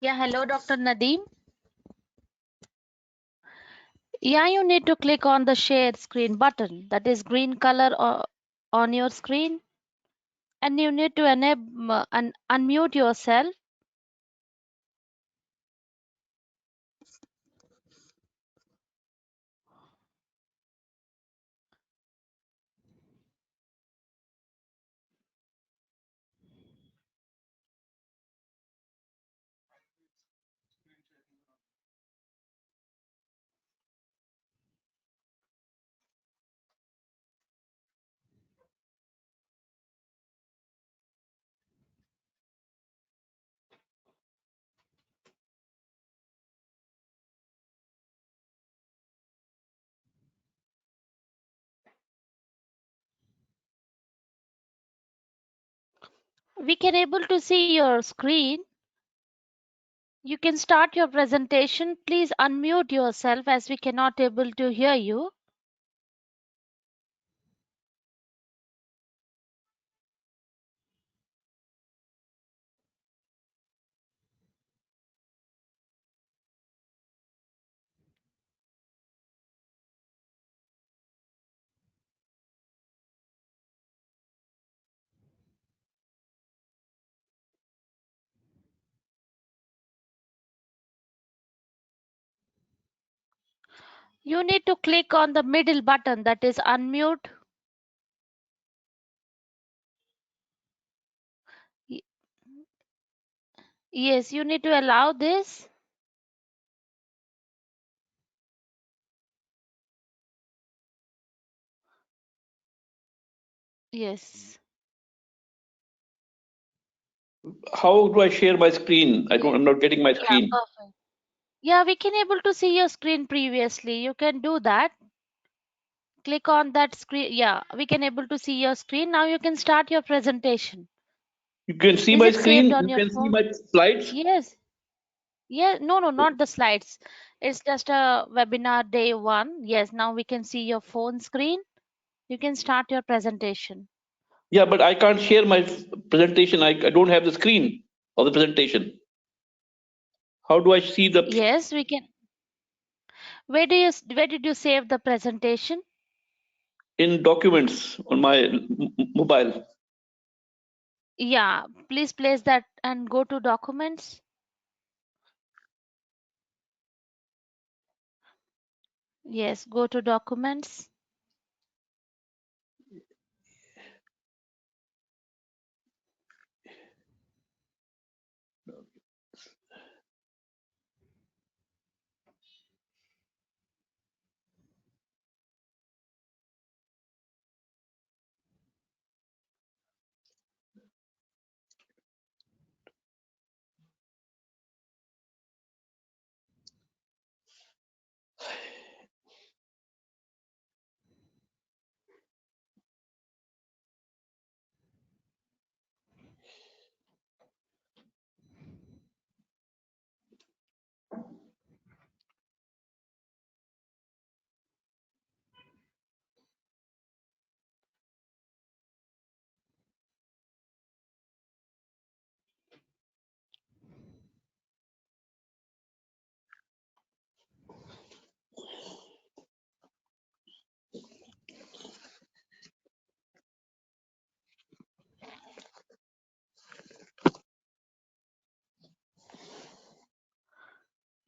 Yeah, hello, Dr. Nadim. Yeah, you need to click on the share screen button that is green color on your screen. And you need to enable and unmute yourself. We can able to see your screen. You can start your presentation. Please unmute yourself as we cannot able to hear you. You need to click on the middle button, that is unmute. Yes, you need to allow this. Yes. How do I share my screen? I'm not getting my screen. Yeah, perfect. Yeah, we can able to see your screen previously. You can do that. Click on that screen. Yeah, we can able to see your screen. Now you can start your presentation. You can see Is my it saved screen. on You your can see phone? my slides. Yes. Yeah, no, not the slides. It's just a webinar day 1. Yes, now we can see your phone screen. You can start your presentation. Yeah, but I can't share my presentation. I don't have the screen of the presentation. How do I see the Yes, we can. Where did you save the presentation? in documents on my mobile? Yeah, please place that and go to documents. Yes, go to documents.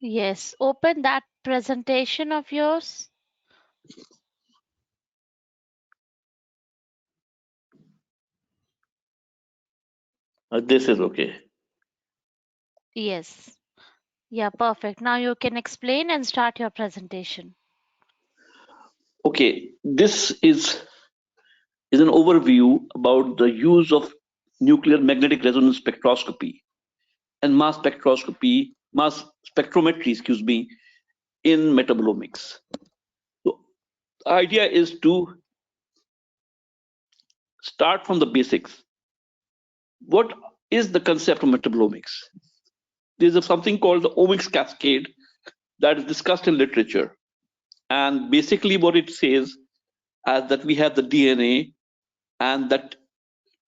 Yes, open that presentation of yours. This is okay. Yes. Yeah, perfect. Now you can explain and start your presentation. Okay, this is an overview about the use of nuclear magnetic resonance spectroscopy and mass spectrometry, in metabolomics. So the idea is to start from the basics. What is the concept of metabolomics? There's something called the omics cascade that is discussed in literature. And basically what it says is that we have the DNA, and that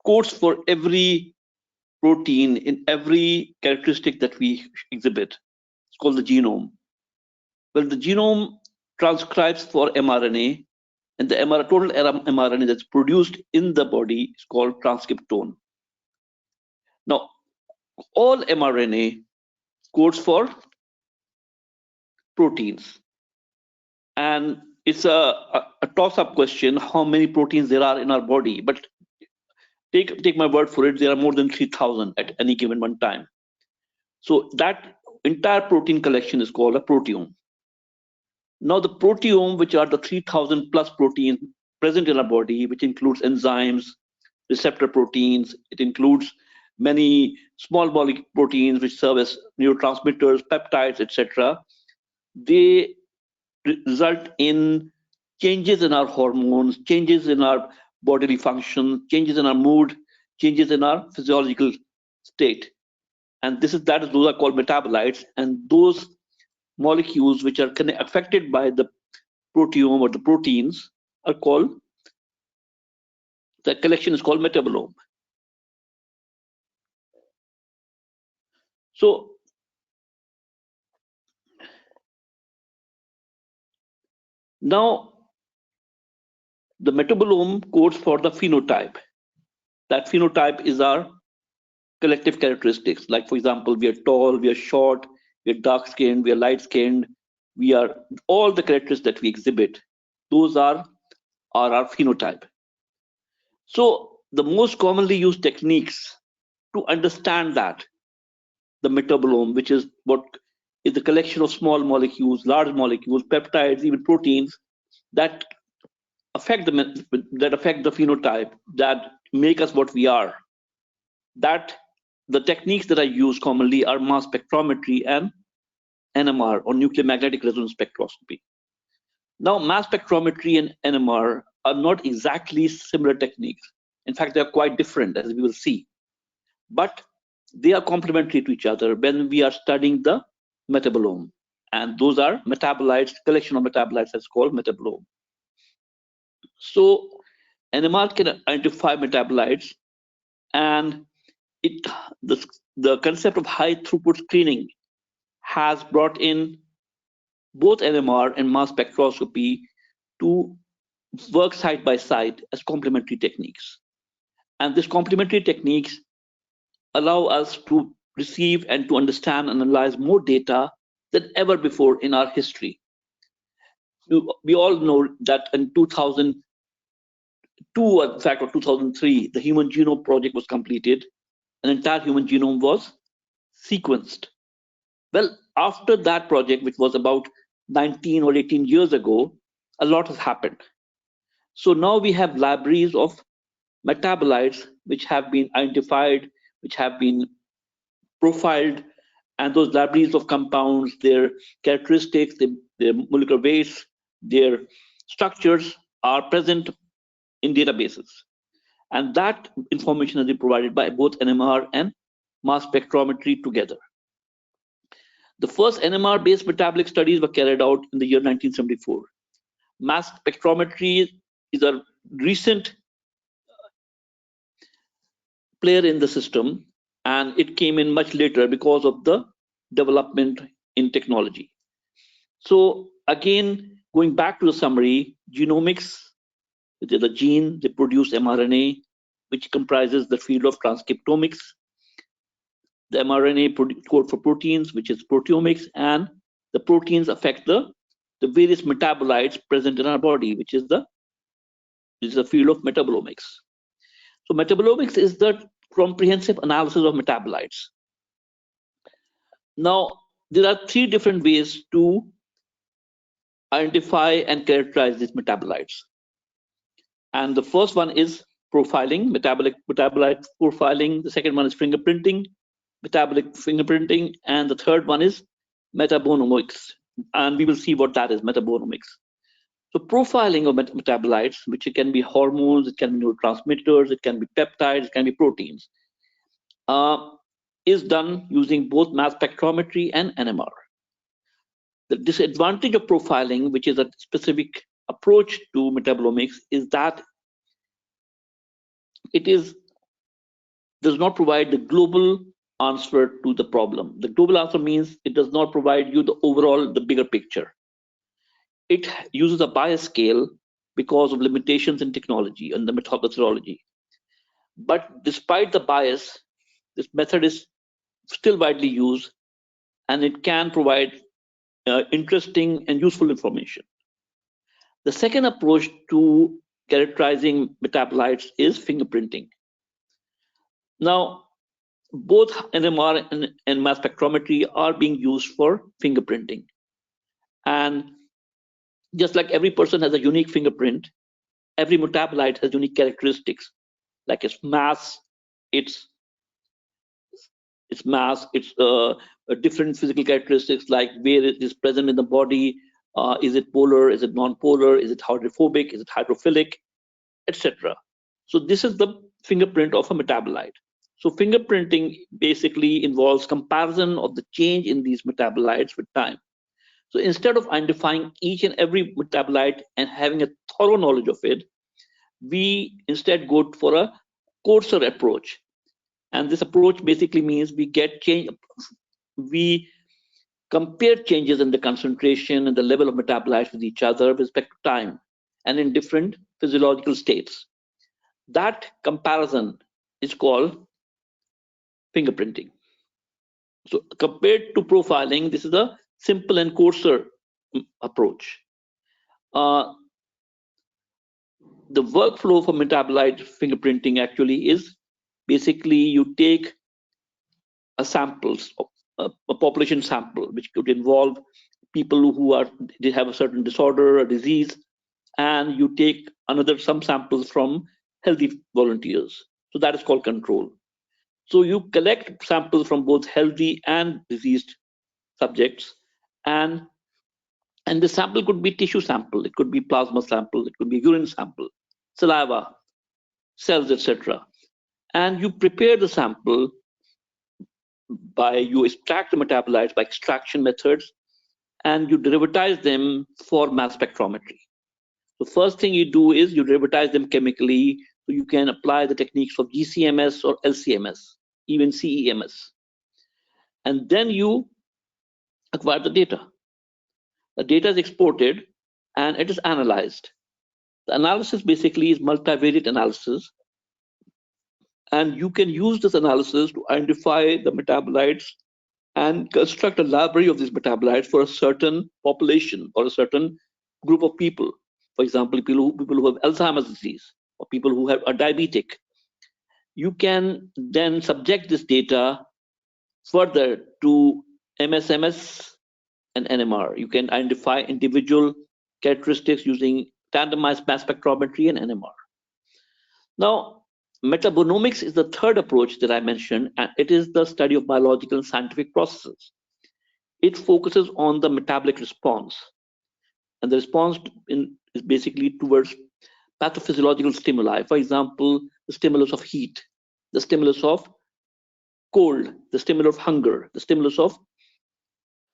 codes for every protein in every characteristic that we exhibit. It's called the genome. Well, the genome transcribes for mRNA, and the total mRNA that's produced in the body is called transcriptome. Now, all mRNA codes for proteins, and it's a toss-up question how many proteins there are in our body. But take my word for it, there are more than 3,000 at any given one time. So that entire protein collection is called a proteome. Now the proteome, which are the 3,000 plus proteins present in our body, which includes enzymes, receptor proteins, it includes many small molecule proteins which serve as neurotransmitters, peptides, etc. They result in changes in our hormones, changes in our bodily function, changes in our mood, changes in our physiological state. And those are called metabolites, and those molecules which are affected by the proteome or the proteins are called, the collection is called metabolome. So now the metabolome codes for the phenotype. That phenotype is our collective characteristics. Like, for example, we are tall, we are short, we are dark skinned, we are light skinned, we are all the characteristics that we exhibit, those are our phenotype. So the most commonly used techniques to understand that, the metabolome, which is what is the collection of small molecules, large molecules, peptides, even proteins that affect the phenotype, that make us what we are. That the techniques that I use commonly are mass spectrometry and NMR, or nuclear magnetic resonance spectroscopy. Now, mass spectrometry and NMR are not exactly similar techniques. In fact, they are quite different, as we will see. But they are complementary to each other when we are studying the metabolome. And those are metabolites, collection of metabolites that's called metabolome. So NMR can identify metabolites, and the concept of high throughput screening has brought in both NMR and mass spectroscopy to work side by side as complementary techniques. And these complementary techniques allow us to receive and to understand and analyze more data than ever before in our history. We all know that in 2002, in fact, or 2003, the Human Genome Project was completed. An entire human genome was sequenced. Well, after that project, which was about 19 or 18 years ago, a lot has happened. So now we have libraries of metabolites which have been identified, which have been profiled, and those libraries of compounds, their characteristics, their molecular weights, their structures are present in databases. And that information has been provided by both NMR and mass spectrometry together. The first NMR-based metabolic studies were carried out in the year 1974. Mass spectrometry is a recent player in the system, and it came in much later because of the development in technology. So again, going back to the summary, genomics, the gene, they produce mRNA, which comprises the field of transcriptomics. The mRNA code for proteins, which is proteomics, and the proteins affect the various metabolites present in our body, which is the field of metabolomics. So metabolomics is the comprehensive analysis of metabolites. Now, there are three different ways to identify and characterize these metabolites. And the first one is profiling, metabolite profiling. The second one is fingerprinting, metabolic fingerprinting. And the third one is metabonomics. And we will see what that is, metabonomics. So profiling of metabolites, which it can be hormones, it can be neurotransmitters, it can be peptides, it can be proteins, is done using both mass spectrometry and NMR. The disadvantage of profiling, which is a specific approach to metabolomics, is that it does not provide the global answer to the problem. The global answer means it does not provide you the bigger picture. It uses a bias scale because of limitations in technology and the methodology. But despite the bias, this method is still widely used, and it can provide interesting and useful information. The second approach to characterizing metabolites is fingerprinting. Now, both NMR and mass spectrometry are being used for fingerprinting. And just like every person has a unique fingerprint, every metabolite has unique characteristics, like its mass, its different physical characteristics, like where it is present in the body. Is it polar? Is it non-polar? Is it hydrophobic? Is it hydrophilic, etc.? So this is the fingerprint of a metabolite. So fingerprinting basically involves comparison of the change in these metabolites with time. So instead of identifying each and every metabolite and having a thorough knowledge of it, we instead go for a coarser approach. And this approach basically means we compare changes in the concentration and the level of metabolites with each other with respect to time and in different physiological states. That comparison is called fingerprinting. So compared to profiling, this is a simple and coarser approach. The workflow for metabolite fingerprinting actually is basically you take a population sample, which could involve people who they have a certain disorder or disease, and you take some samples from healthy volunteers. So that is called control. So you collect samples from both healthy and diseased subjects, and the sample could be tissue sample, it could be plasma sample, it could be urine sample, saliva, cells, etc. And you prepare the sample you extract the metabolites by extraction methods, and you derivatize them for mass spectrometry. The first thing you do is you derivatize them chemically, so you can apply the techniques of GCMS or LCMS, even CEMS. And then you acquire the data. The data is exported and it is analyzed. The analysis basically is multivariate analysis, and you can use this analysis to identify the metabolites and construct a library of these metabolites for a certain population or a certain group of people. For example, people who have Alzheimer's disease or people who are diabetic. You can then subject this data further to MSMS and NMR. You can identify individual characteristics using randomized mass spectrometry and NMR. Now, metabonomics is the third approach that I mentioned, and it is the study of biological and scientific processes. It focuses on the metabolic response, and the response is basically towards pathophysiological stimuli. For example, the stimulus of heat, the stimulus of cold, the stimulus of hunger, the stimulus of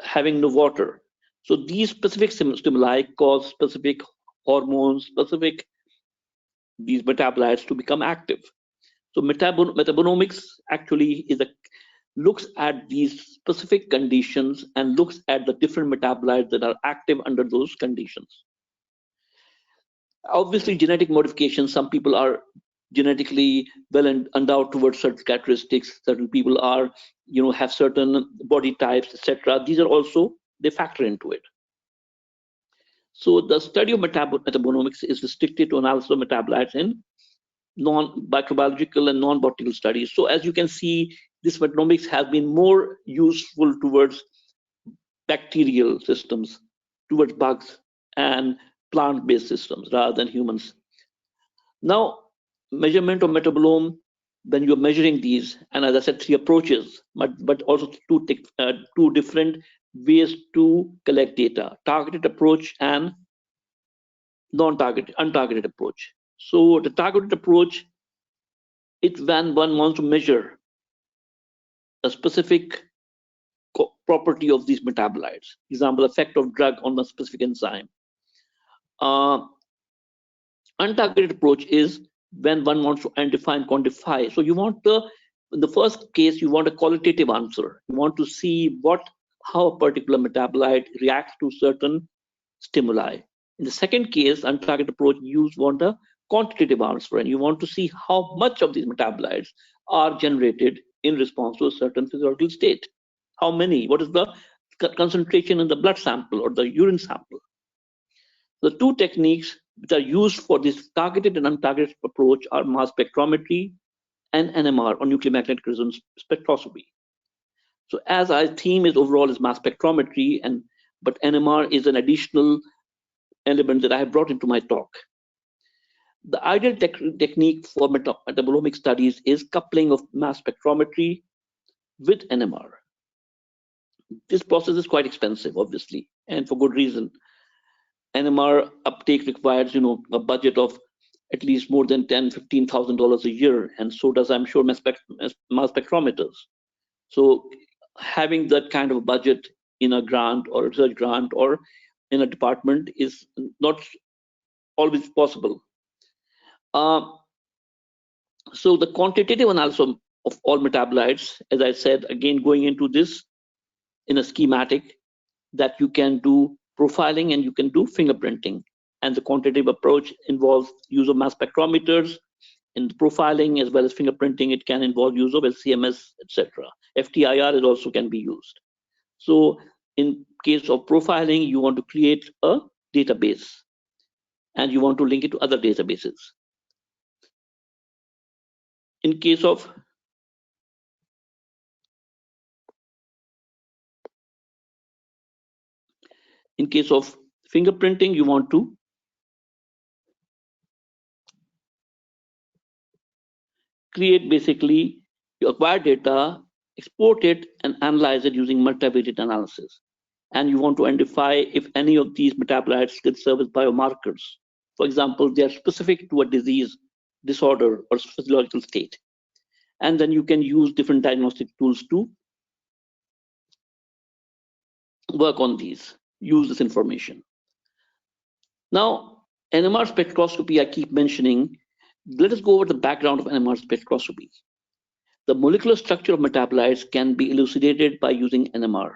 having no water. So these specific stimuli cause specific hormones, these metabolites to become active. So metabonomics actually looks at these specific conditions and looks at the different metabolites that are active under those conditions. Obviously, genetic modification, some people are genetically well endowed towards certain characteristics, certain people are, have certain body types, etc. These are also, they factor into it. So the study of metabonomics is restricted to analysis of metabolites in non-microbiological and non-botanical studies. So as you can see, this metabonomics has been more useful towards bacterial systems, towards bugs and plant-based systems rather than humans. Now, measurement of metabolome, when you're measuring these, and as I said, three approaches, but also two different ways to collect data: targeted approach and untargeted approach. So the targeted approach, it's when one wants to measure a specific property of these metabolites. Example, effect of drug on a specific enzyme. Untargeted approach is when one wants to identify and quantify. So you want in the first case, you want a qualitative answer. You want to see how a particular metabolite reacts to certain stimuli. In the second case, untargeted approach, you want a quantitative answer, and you want to see how much of these metabolites are generated in response to a certain physiological state. How many? What is the concentration in the blood sample or the urine sample? The two techniques which are used for this targeted and untargeted approach are mass spectrometry and NMR, or nuclear magnetic resonance spectroscopy. So as our theme is overall is mass spectrometry, but NMR is an additional element that I have brought into my talk. The ideal technique for metabolomic studies is coupling of mass spectrometry with NMR. This process is quite expensive, obviously, and for good reason. NMR uptake requires, a budget of at least more than $10,000–15,000 a year, and so does, I'm sure, mass spectrometers. So having that kind of budget in a grant or a research grant or in a department is not always possible. So the quantitative analysis of all metabolites, as I said, again, going into this in a schematic, that you can do profiling and you can do fingerprinting. And the quantitative approach involves use of mass spectrometers. In profiling as well as fingerprinting, it can involve use of LCMS, etc. FTIR is also can be used. So in case of profiling, you want to create a database and you want to link it to other databases. In case of fingerprinting, you want to create, basically, you acquire data, export it, and analyze it using multivariate analysis. And you want to identify if any of these metabolites can serve as biomarkers. For example, they are specific to a disease, disorder, or physiological state. And then you can use different diagnostic tools to work on these, use this information. Now, NMR spectroscopy, I keep mentioning. Let us go over the background of NMR spectroscopy. The molecular structure of metabolites can be elucidated by using NMR.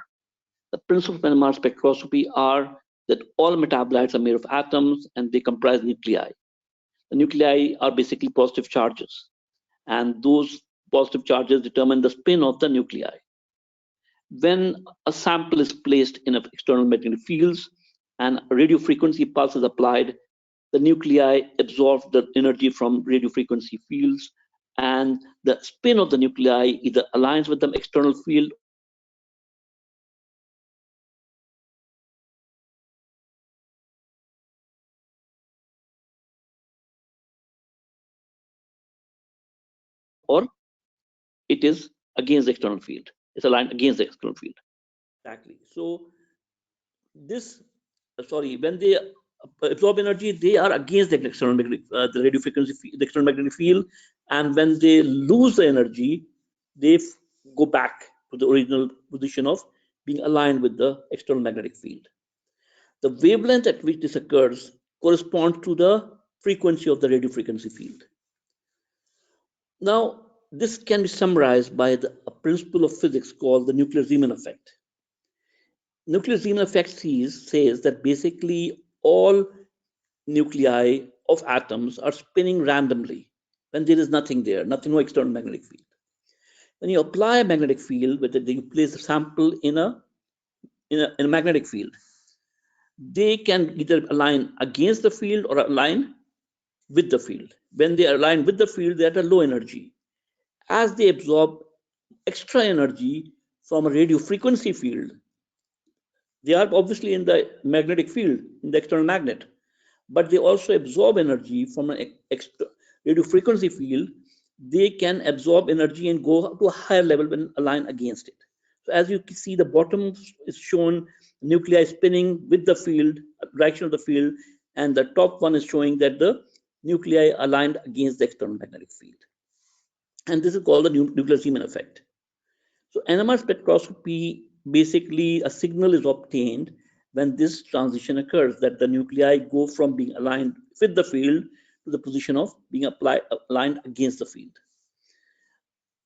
The principles of NMR spectroscopy are that all metabolites are made of atoms and they comprise nuclei. The nuclei are basically positive charges, and those positive charges determine the spin of the nuclei. When a sample is placed in external magnetic fields and a radio frequency pulse is applied, the nuclei absorb the energy from radio frequency fields, and the spin of the nuclei either aligns with the external field or it is against the external field. It's aligned against the external field. Exactly. So this, when they absorb energy, they are against the external magnetic, the radio frequency, the external magnetic field, and when they lose the energy, they go back to the original position of being aligned with the external magnetic field. The wavelength at which this occurs corresponds to the frequency of the radio frequency field. Now, this can be summarized by a principle of physics called the nuclear Zeeman effect. Nuclear Zeeman effect says that basically all nuclei of atoms are spinning randomly when there is nothing there, no external magnetic field. When you apply a magnetic field, whether you place a sample in a magnetic field, they can either align against the field or align with the field. When they align with the field, they're at a low energy. As they absorb extra energy from a radio frequency field, they are obviously in the magnetic field, in the external magnet, but they also absorb energy from an radio frequency field. They can absorb energy and go to a higher level when aligned against it. So as you can see, the bottom is shown nuclei spinning with the field, direction of the field, and the top one is showing that the nuclei aligned against the external magnetic field. And this is called the nuclear Zeeman effect. So NMR spectroscopy, basically a signal is obtained when this transition occurs, that the nuclei go from being aligned with the field to the position of being aligned against the field.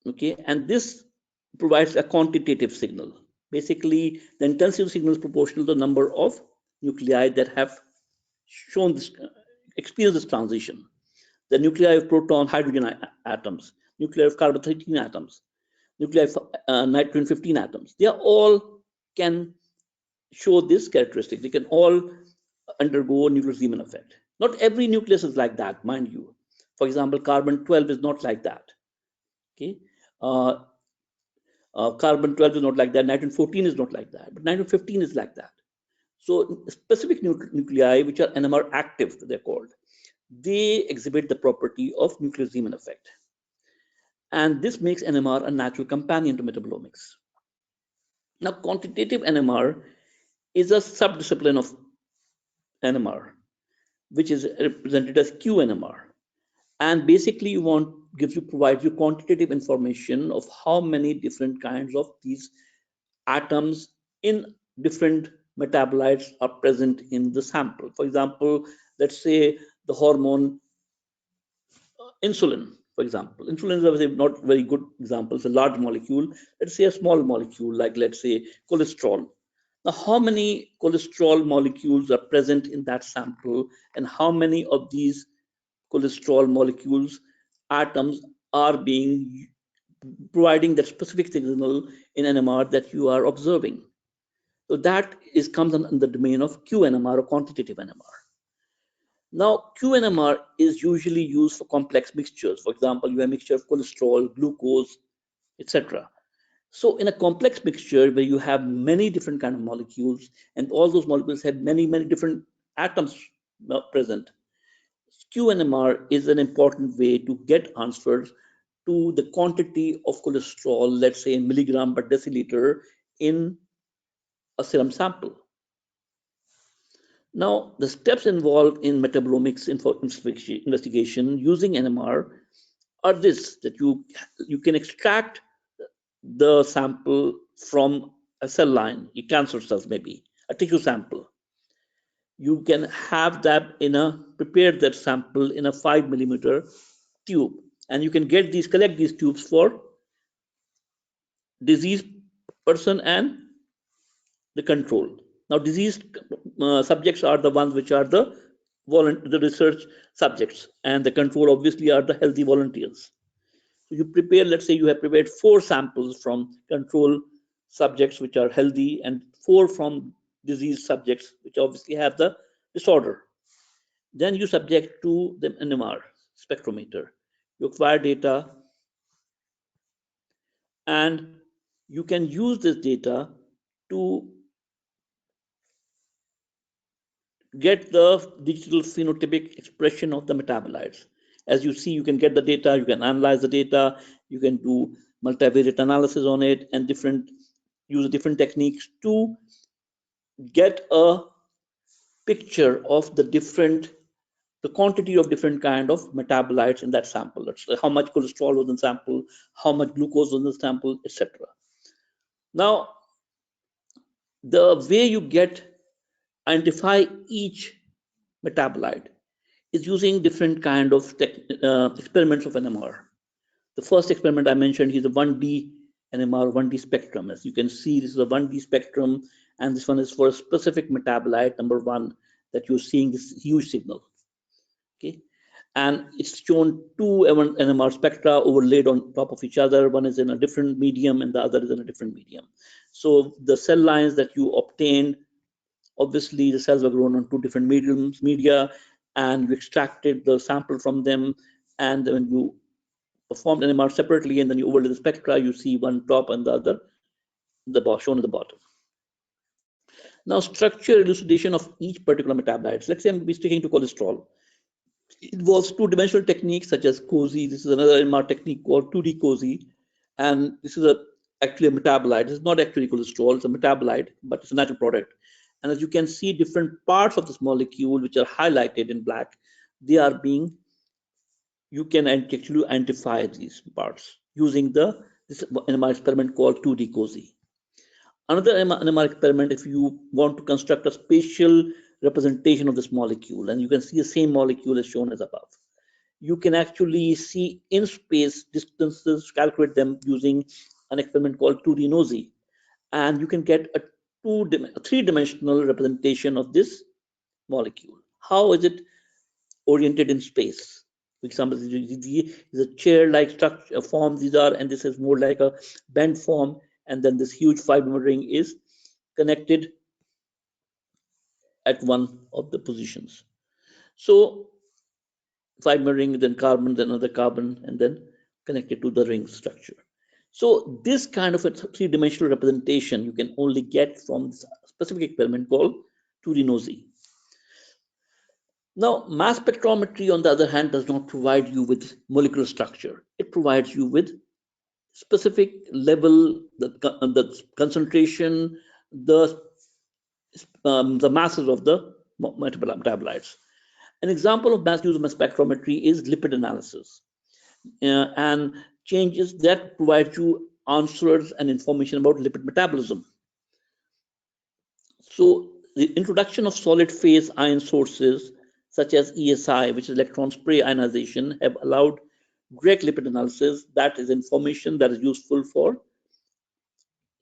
Okay, and this provides a quantitative signal. Basically, the intensity of the signal is proportional to the number of nuclei that have shown this, experienced this transition. The nuclei of proton, hydrogen atoms, nuclei of carbon-13 atoms, nuclei of nitrogen-15 atoms, they are all can show this characteristic. They can all undergo a nuclear Zeeman effect. Not every nucleus is like that, mind you. For example, carbon-12 is not like that. Okay, carbon-12 is not like that. Nitrogen-14 is not like that, but nitrogen-15 is like that. So specific nuclei, which are NMR active, they're called, they exhibit the property of nuclear Zeeman effect. And this makes NMR a natural companion to metabolomics. Now, quantitative NMR is a subdiscipline of NMR, which is represented as QNMR. And basically, provides you quantitative information of how many different kinds of these atoms in different metabolites are present in the sample. For example, let's say the hormone insulin, for example. Insulin is not a very good example. It's a large molecule. Let's say a small molecule, like let's say cholesterol. Now, how many cholesterol molecules are present in that sample, and how many of these cholesterol molecules, atoms, are providing that specific signal in NMR that you are observing? So that comes in the domain of QNMR or quantitative NMR. Now, QNMR is usually used for complex mixtures. For example, you have a mixture of cholesterol, glucose, etc. So in a complex mixture where you have many different kind of molecules, and all those molecules have many different atoms present, QNMR is an important way to get answers to the quantity of cholesterol, let's say in milligram per deciliter in a serum sample. Now, the steps involved in metabolomics investigation using NMR are this, that you can extract the sample from a cell line, your cancer cells maybe, a tissue sample. You can have that prepare that sample in a 5 millimeter tube, and you can collect these tubes for diseased person and the control. Now, diseased subjects are the ones which are the research subjects, and the control obviously are the healthy volunteers. So you prepare, let's say you have prepared 4 samples from control subjects which are healthy and 4 from diseased subjects which obviously have the disorder. Then you subject to the NMR spectrometer. You acquire data, and you can use this data to get the digital phenotypic expression of the metabolites. As you see, you can get the data, you can analyze the data, you can do multivariate analysis on it, and use different techniques to get a picture of the quantity of different kind of metabolites in that sample. Let's say how much cholesterol was in the sample, how much glucose was in the sample, etc. Now, the way you identify each metabolite is using different kind of experiments of NMR. The first experiment I mentioned is a 1D NMR, 1D spectrum. As you can see, this is a 1D spectrum, and this one is for a specific metabolite, number 1, that you're seeing this huge signal. Okay, and it's shown 2 NMR spectra overlaid on top of each other. One is in a different medium and the other is in a different medium. So the cell lines that you obtained, obviously the cells were grown on 2 different media, and you extracted the sample from them, and when you performed NMR separately and then you overlay the spectra, you see one top and the other shown at the bottom. Now, structure elucidation of each particular metabolite. Let's say I'm sticking to cholesterol. It involves 2-dimensional techniques such as COSY. This is another NMR technique called 2D COSY, and this is actually a metabolite. It's not actually cholesterol, it's a metabolite, but it's a natural product. And as you can see, different parts of this molecule which are highlighted in black, you can actually identify these parts using this NMR experiment called 2D COSY. Another NMR experiment, if you want to construct a spatial representation of this molecule, and you can see the same molecule as shown as above. You can actually see in space distances, calculate them using an experiment called 2D NOSY, and you can get a 3-dimensional representation of this molecule. How is it oriented in space? For example, this is a chair-like structure form these are, and this is more like a bent form, and then this huge fiber ring is connected at one of the positions. So fiber ring, then carbon, then another carbon, and then connected to the ring structure. So this kind of a 3-dimensional representation you can only get from this specific experiment called 2D NOSY. Now, mass spectrometry, on the other hand, does not provide you with molecular structure. It provides you with specific level, the concentration, the masses of the metabolites. An example of mass use of mass spectrometry is lipid analysis, and changes that provide you answers and information about lipid metabolism. So the introduction of solid phase ion sources such as ESI, which is electron spray ionization, have allowed direct lipid analysis. That is information that is useful for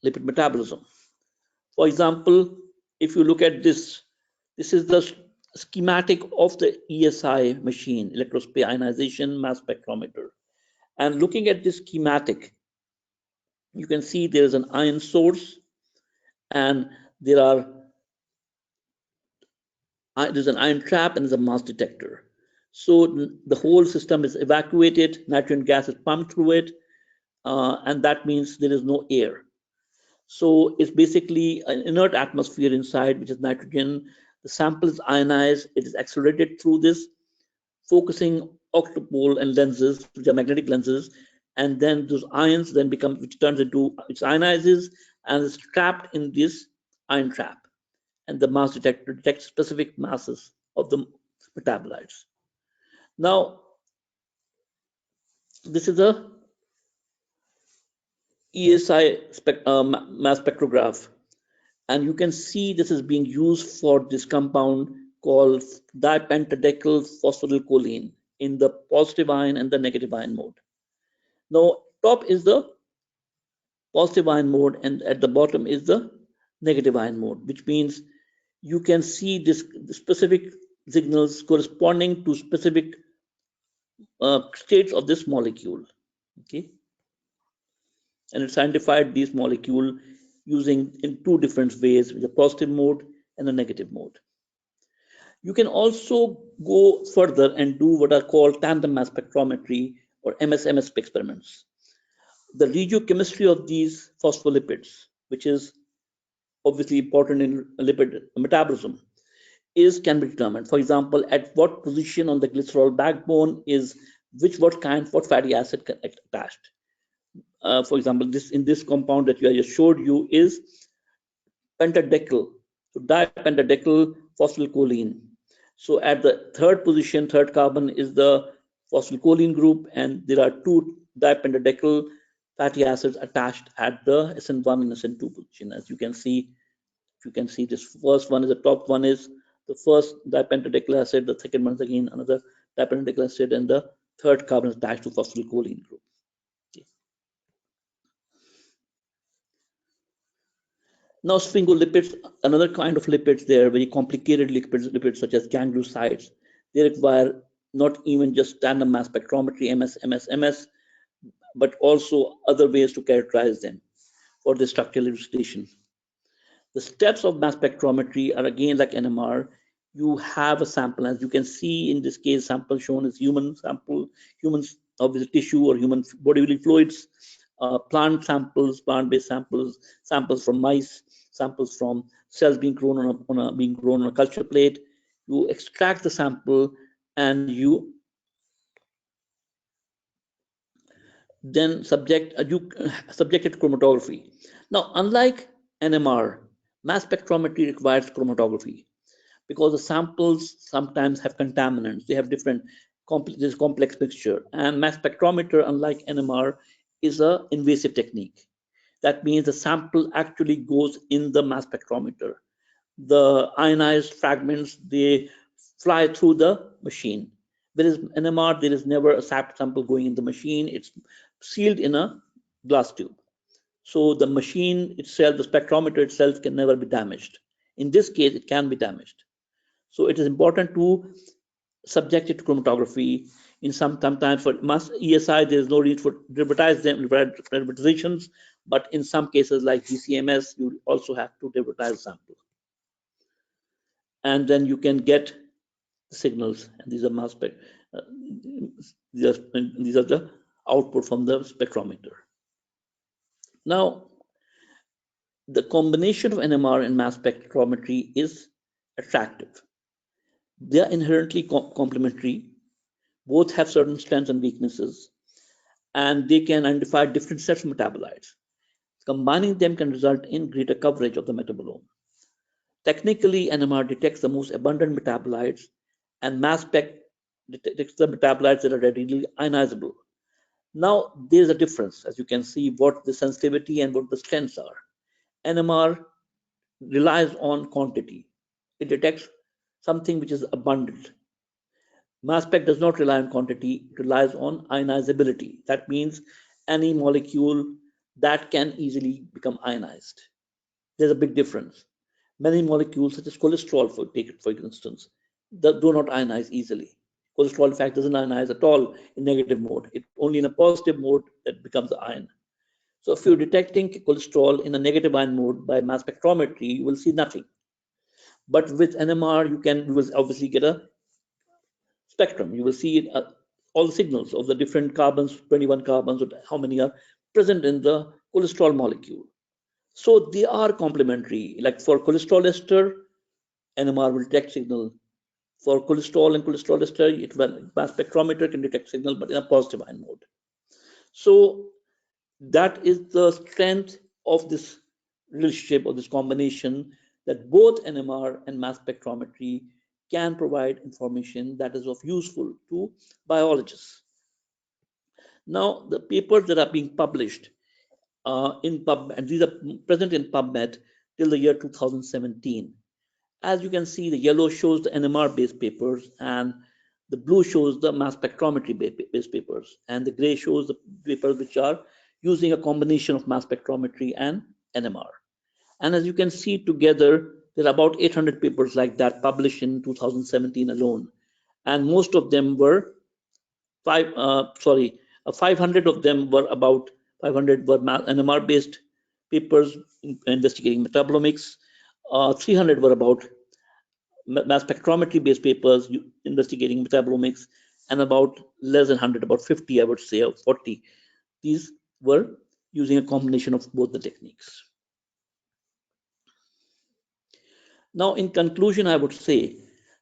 lipid metabolism. For example, if you look at this is the schematic of the ESI machine, electron spray ionization mass spectrometer. And looking at this schematic, you can see there is an ion source, and there's an ion trap and there's a mass detector. So the whole system is evacuated, nitrogen gas is pumped through it, and that means there is no air. So it's basically an inert atmosphere inside, which is nitrogen. The sample is ionized, it is accelerated through this focusing octopole and lenses, which are magnetic lenses, and then those ions then become, which turns into, it ionizes and is trapped in this ion trap. And the mass detector detects specific masses of the metabolites. Now, this is a ESI mass spectrograph, and you can see this is being used for this compound called dipentadecyl phosphorylcholine in the positive ion and the negative ion mode. Now, top is the positive ion mode, and at the bottom is the negative ion mode, which means you can see this specific signals corresponding to specific states of this molecule. Okay, and it's identified these molecule using in two different ways, with the positive mode and the negative mode. You can also go further and do what are called tandem mass spectrometry or MS-MS experiments. The regiochemistry of these phospholipids, which is obviously important in lipid metabolism, can be determined. For example, at what position on the glycerol backbone is what fatty acid attached. For example, in this compound that I just showed you is pentadecyl, so dipentadecyl phosphorylcholine. So at the third position, third carbon is the phosphorylcholine group, and there are two dipentadecyl fatty acids attached at the SN1 and SN2 position. As you can see, this first one is the top one is the first dipentadecyl acid, the second one is again another dipentadecyl acid, and the third carbon is attached to phosphorylcholine group. Okay. Now, sphingolipids, another kind of lipids, they are very complicated lipids such as gangliosides. They require not even just tandem mass spectrometry, MS, but also other ways to characterize them for the structural elucidation. The steps of mass spectrometry are again like NMR. You have a sample, as you can see in this case, sample shown is human sample, humans obviously tissue or human bodily fluids, plant samples, plant-based samples, samples from mice, samples from cells being grown on a culture plate. You extract the sample and you then subject it to chromatography. Now, unlike NMR, mass spectrometry requires chromatography because the samples sometimes have contaminants. They have different complex mixture, and mass spectrometer, unlike NMR, is an invasive technique. That means the sample actually goes in the mass spectrometer. The ionized fragments, they fly through the machine. Whereas NMR, there is never a sample going in the machine. It's sealed in a glass tube. So the machine itself, the spectrometer itself, can never be damaged. In this case, it can be damaged. So it is important to subject it to chromatography. Sometimes for mass ESI, there is no need for derivatizations, but in some cases like GCMS, you also have to derivatise sample. And then you can get the signals, and these are mass spec. These are the output from the spectrometer. Now, the combination of NMR and mass spectrometry is attractive. They are inherently complementary. Both have certain strengths and weaknesses, and they can identify different sets of metabolites. Combining them can result in greater coverage of the metabolome. Technically, NMR detects the most abundant metabolites, and mass spec detects the metabolites that are readily ionizable. Now, there's a difference, as you can see, what the sensitivity and what the strengths are. NMR relies on quantity. It detects something which is abundant. Mass spec does not rely on quantity, it relies on ionizability. That means any molecule that can easily become ionized. There's a big difference. Many molecules, such as cholesterol, for instance, that do not ionize easily. Cholesterol, in fact, doesn't ionize at all in negative mode. It's only in a positive mode that becomes the ion. So if you're detecting cholesterol in a negative ion mode by mass spectrometry, you will see nothing. But with NMR, you will obviously get a spectrum. You will see all the signals of the different carbons, 21 carbons, how many are present in the cholesterol molecule. So they are complementary. Like for cholesterol ester, NMR will detect signal. For cholesterol and cholesterol ester, mass spectrometer can detect signal, but in a positive ion mode. So that is the strength of this relationship, or this combination, that both NMR and mass spectrometry can provide information that is of useful to biologists. Now, the papers that are being published in PubMed, and these are present in PubMed till the year 2017. As you can see, the yellow shows the NMR-based papers, and the blue shows the mass spectrometry-based papers, and the gray shows the papers which are using a combination of mass spectrometry and NMR. And as you can see together, there are about 800 papers like that published in 2017 alone. And most of them were 500 of them were about 500 were NMR-based papers investigating metabolomics. 300 were about mass spectrometry-based papers investigating metabolomics, and about less than 100, about 50, I would say, or 40. These were using a combination of both the techniques. Now, in conclusion, I would say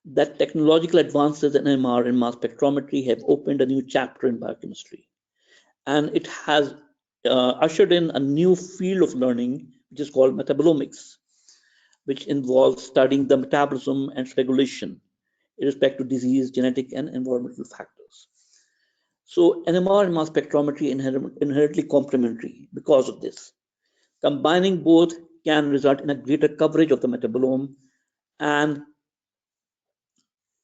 that technological advances in NMR and mass spectrometry have opened a new chapter in biochemistry, and it has ushered in a new field of learning, which is called metabolomics, which involves studying the metabolism and regulation in respect to disease, genetic, and environmental factors. So NMR and mass spectrometry inherently complementary because of this. Combining both can result in a greater coverage of the metabolome, and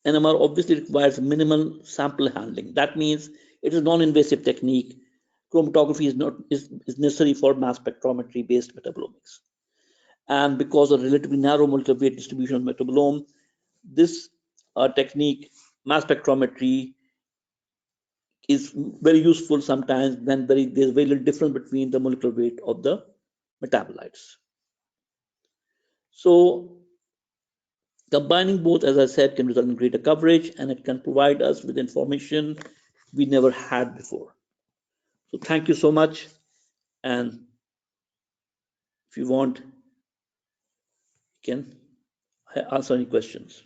NMR obviously requires minimal sample handling. That means it is non-invasive technique. Chromatography is necessary for mass spectrometry based metabolomics. And because of relatively narrow molecular weight distribution of metabolome, this technique, mass spectrometry, is very useful sometimes when there's very little difference between the molecular weight of the metabolites. So combining both, as I said, can result in greater coverage, and it can provide us with information we never had before. So thank you so much. And if you want, you can answer any questions.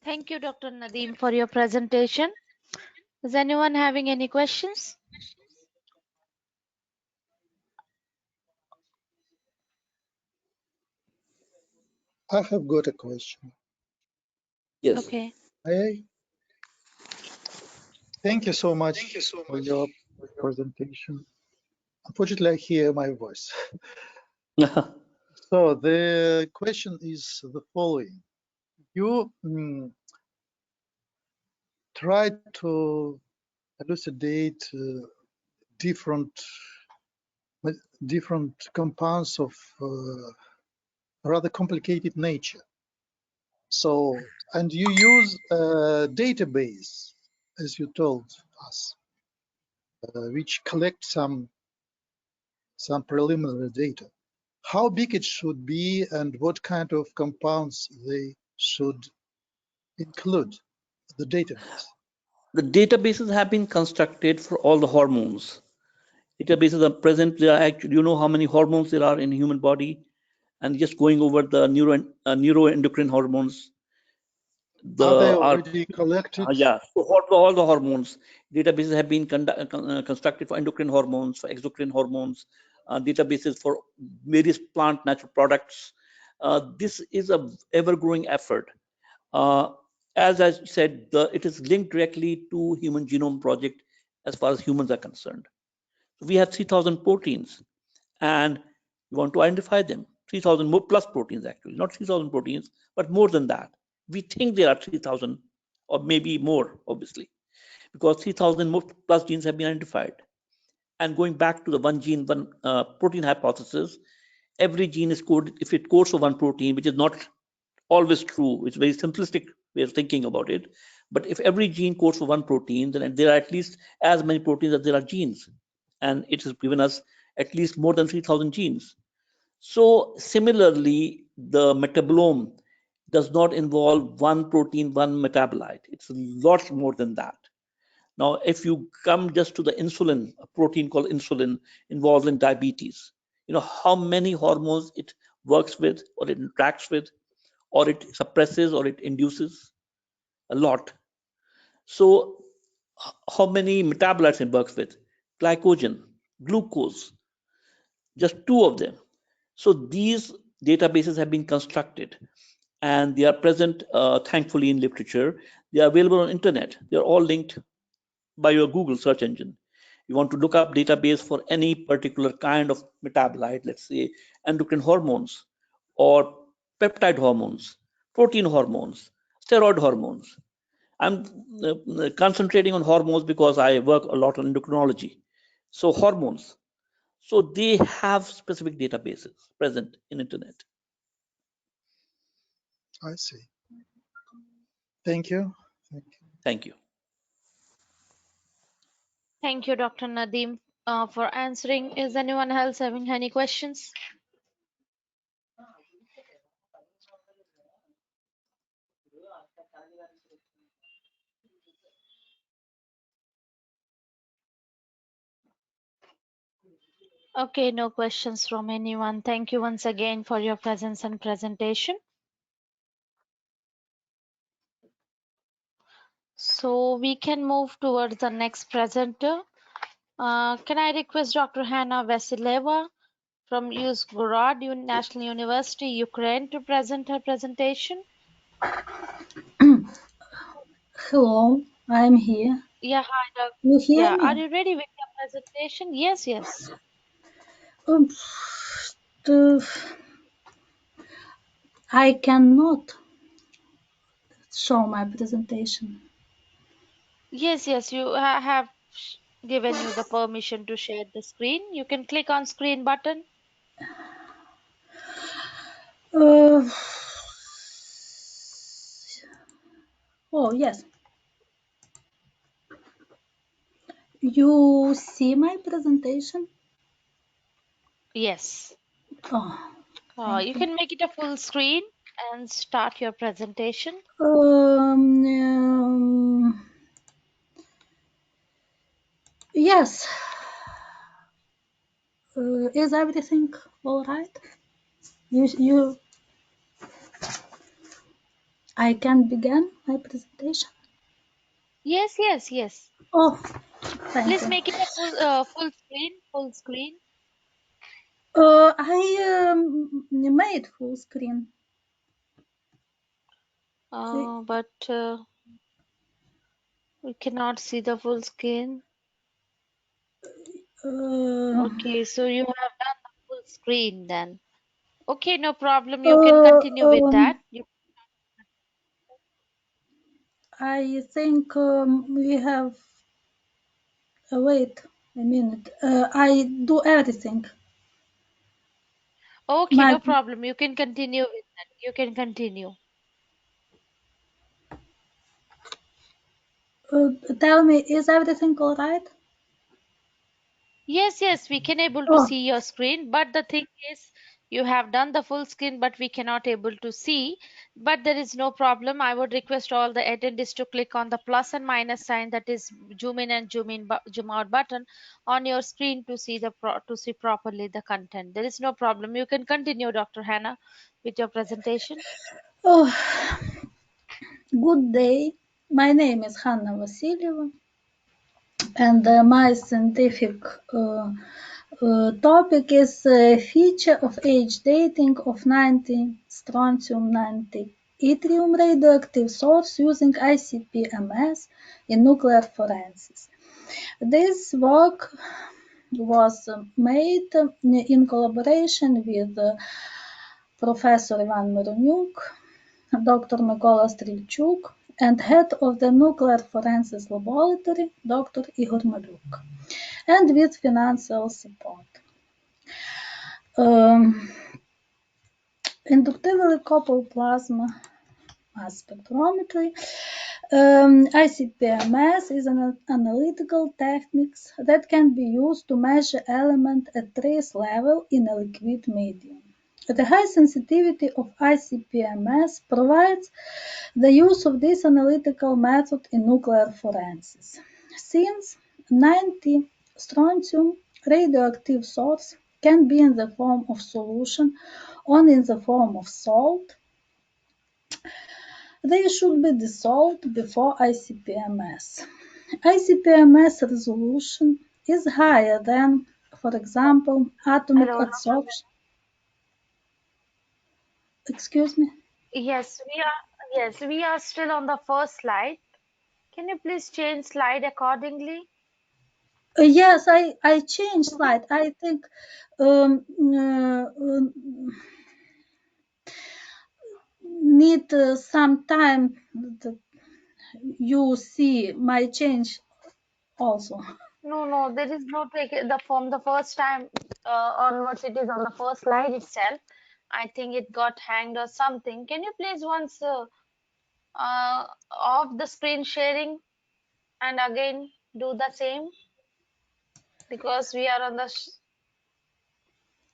Thank you, Dr. Nadeem, for your presentation. Is anyone having any questions? I have got a question. Yes. Okay. Thank you so much for your presentation. Unfortunately, I hear my voice. So the question is the following. You tried to elucidate different compounds of rather complicated nature. So, and you use a database, as you told us, which collects some preliminary data. How big it should be and what kind of compounds they should include the database? The databases have been constructed for all the hormones. Databases are present. There are actually, you know how many hormones there are in the human body, and just going over the neuroendocrine hormones. Are they already collected? Yeah, so all the hormones. Databases have been constructed for endocrine hormones, for exocrine hormones, databases for various plant natural products. This is a ever-growing effort. As I said, it is linked directly to Human Genome Project as far as humans are concerned. We have 3,000 proteins, and we want to identify them. 3,000 more plus proteins, actually, not 3,000 proteins, but more than that. We think there are 3,000 or maybe more, obviously. because 3,000 plus genes have been identified. And going back to the one gene, one protein hypothesis, every gene is coded, if it codes for one protein, which is not always true, it's a very simplistic way of thinking about it. But if every gene codes for one protein, then there are at least as many proteins as there are genes. And it has given us at least more than 3,000 genes. So similarly, the metabolome does not involve one protein, one metabolite. It's lots more than that. Now, if you come just to the insulin, a protein called insulin involved in diabetes, you know how many hormones it works with, or it interacts with, or it suppresses, or it induces? A lot. So how many metabolites it works with? Glycogen, glucose, just two of them. So these databases have been constructed, and they are present, thankfully, in literature. They are available on internet. They are all linked by your Google search engine. You want to look up database for any particular kind of metabolite, let's say endocrine hormones or peptide hormones, protein hormones, steroid hormones. I'm concentrating on hormones because I work a lot on endocrinology. So hormones. So they have specific databases present in internet. I see. Thank you. Thank you. Thank you, Dr. Nadeem, for answering. Is anyone else having any questions? Okay, no questions from anyone. Thank you once again for your presence and presentation. So we can move towards the next presenter. Can I request Dr. Hanna Vasileva from Yuzhgorod National University, Ukraine, to present her presentation? Hello, I'm here. Yeah, hi, Doc. You hear Yeah, me? are you ready with your presentation? Yes, yes. Um, uh, I cannot show my presentation. Yes, yes, you have given you the permission to share the screen. You can click on screen button. Uh, oh, yes. You see my presentation? Yes. Oh, You thank you. can make it a full screen and start your presentation. Yes. Is everything all right? I can begin my presentation. Yes, yes, yes. Oh, thank Please you. make it a full screen, full screen. I made full screen. But we cannot see the full screen. Okay, so you have done the full screen then. Okay, no problem. You can continue with that. I think we have. Wait a minute. I do everything. Okay, no problem. You can continue with that. You can continue. Tell me, is everything all right? Yes, yes, we can able to see your screen, but the thing is, you have done the full screen, but we cannot able to see. But there is no problem. I would request all the attendees to click on the plus and minus sign, that is zoom in, zoom out button on your screen to see to see properly the content. There is no problem. You can continue, Dr. Hannah, with your presentation. Oh, good day. My name is Hanna Vasilyeva, and my scientific topic is feature of age dating of 90 strontium 90 yttrium radioactive source using ICP-MS in nuclear forensics. This work was made in collaboration with Professor Ivan Mironjuk, Dr. Mykola Strelchuk, and head of the Nuclear Forensics Laboratory, Dr. Igor Maluk, and with financial support. Inductively coupled plasma mass spectrometry. ICP-MS is an analytical technique that can be used to measure elements at trace level in a liquid medium. The high sensitivity of ICP-MS provides the use of this analytical method in nuclear forensics. Since 90 strontium radioactive source can be in the form of solution or in the form of salt, they should be dissolved before ICP-MS. ICP-MS resolution is higher than, for example, atomic Hello. adsorption. Excuse me? Yes, we are still on the first slide. Can you please change slide accordingly? Yes, I changed slide. I think need some time that you see my change also. No, there is no take the from the first time onwards. It is on the first slide itself. I think it got hanged or something. Can you please once off the screen sharing and again do the same because we are on the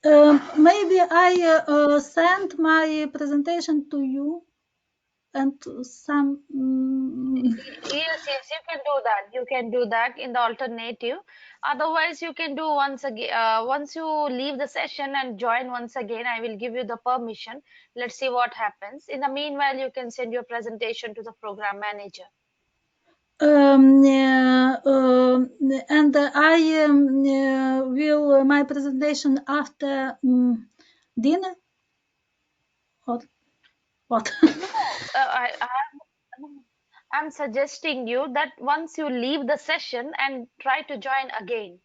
Maybe I send my presentation to you and some. Yes, you can do that. You can do that in the alternative. Otherwise, you can do once again. Once you leave the session and join once again, I will give you the permission. Let's see what happens. In the meanwhile, you can send your presentation to the program manager. And I will my presentation after dinner or what? No, I'm suggesting you that once you leave the session and try to join again,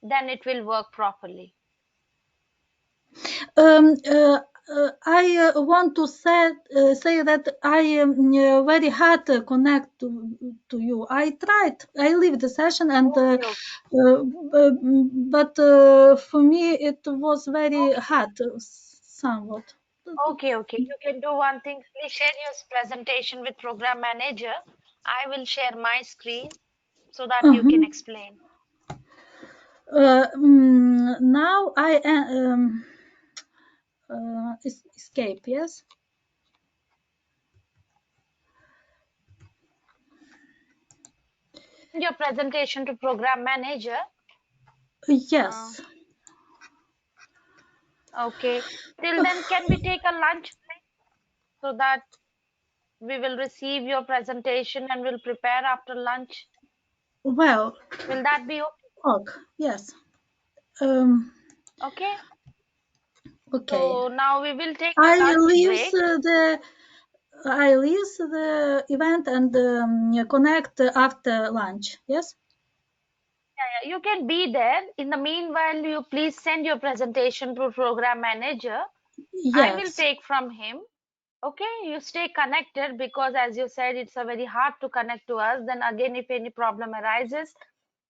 then it will work properly. I want to say that I am very hard to connect to you. I tried. I leave the session and but for me it was very hard somewhat. Okay. You can do one thing. Please share your presentation with program manager. I will share my screen so that you can explain. Now I escape. Yes. Your presentation to program manager. Yes. Okay. Till then, can we take a lunch break so that we will receive your presentation and will prepare after lunch? Well. Will that be okay? Yes. Okay. Okay. So now we will take a lunch break. I leave the event and connect after lunch. Yes. Yeah, you can be there. In the meanwhile, you please send your presentation to program manager. Yes. I will take from him. Okay, you stay connected because as you said, it's a very hard to connect to us. Then again, if any problem arises,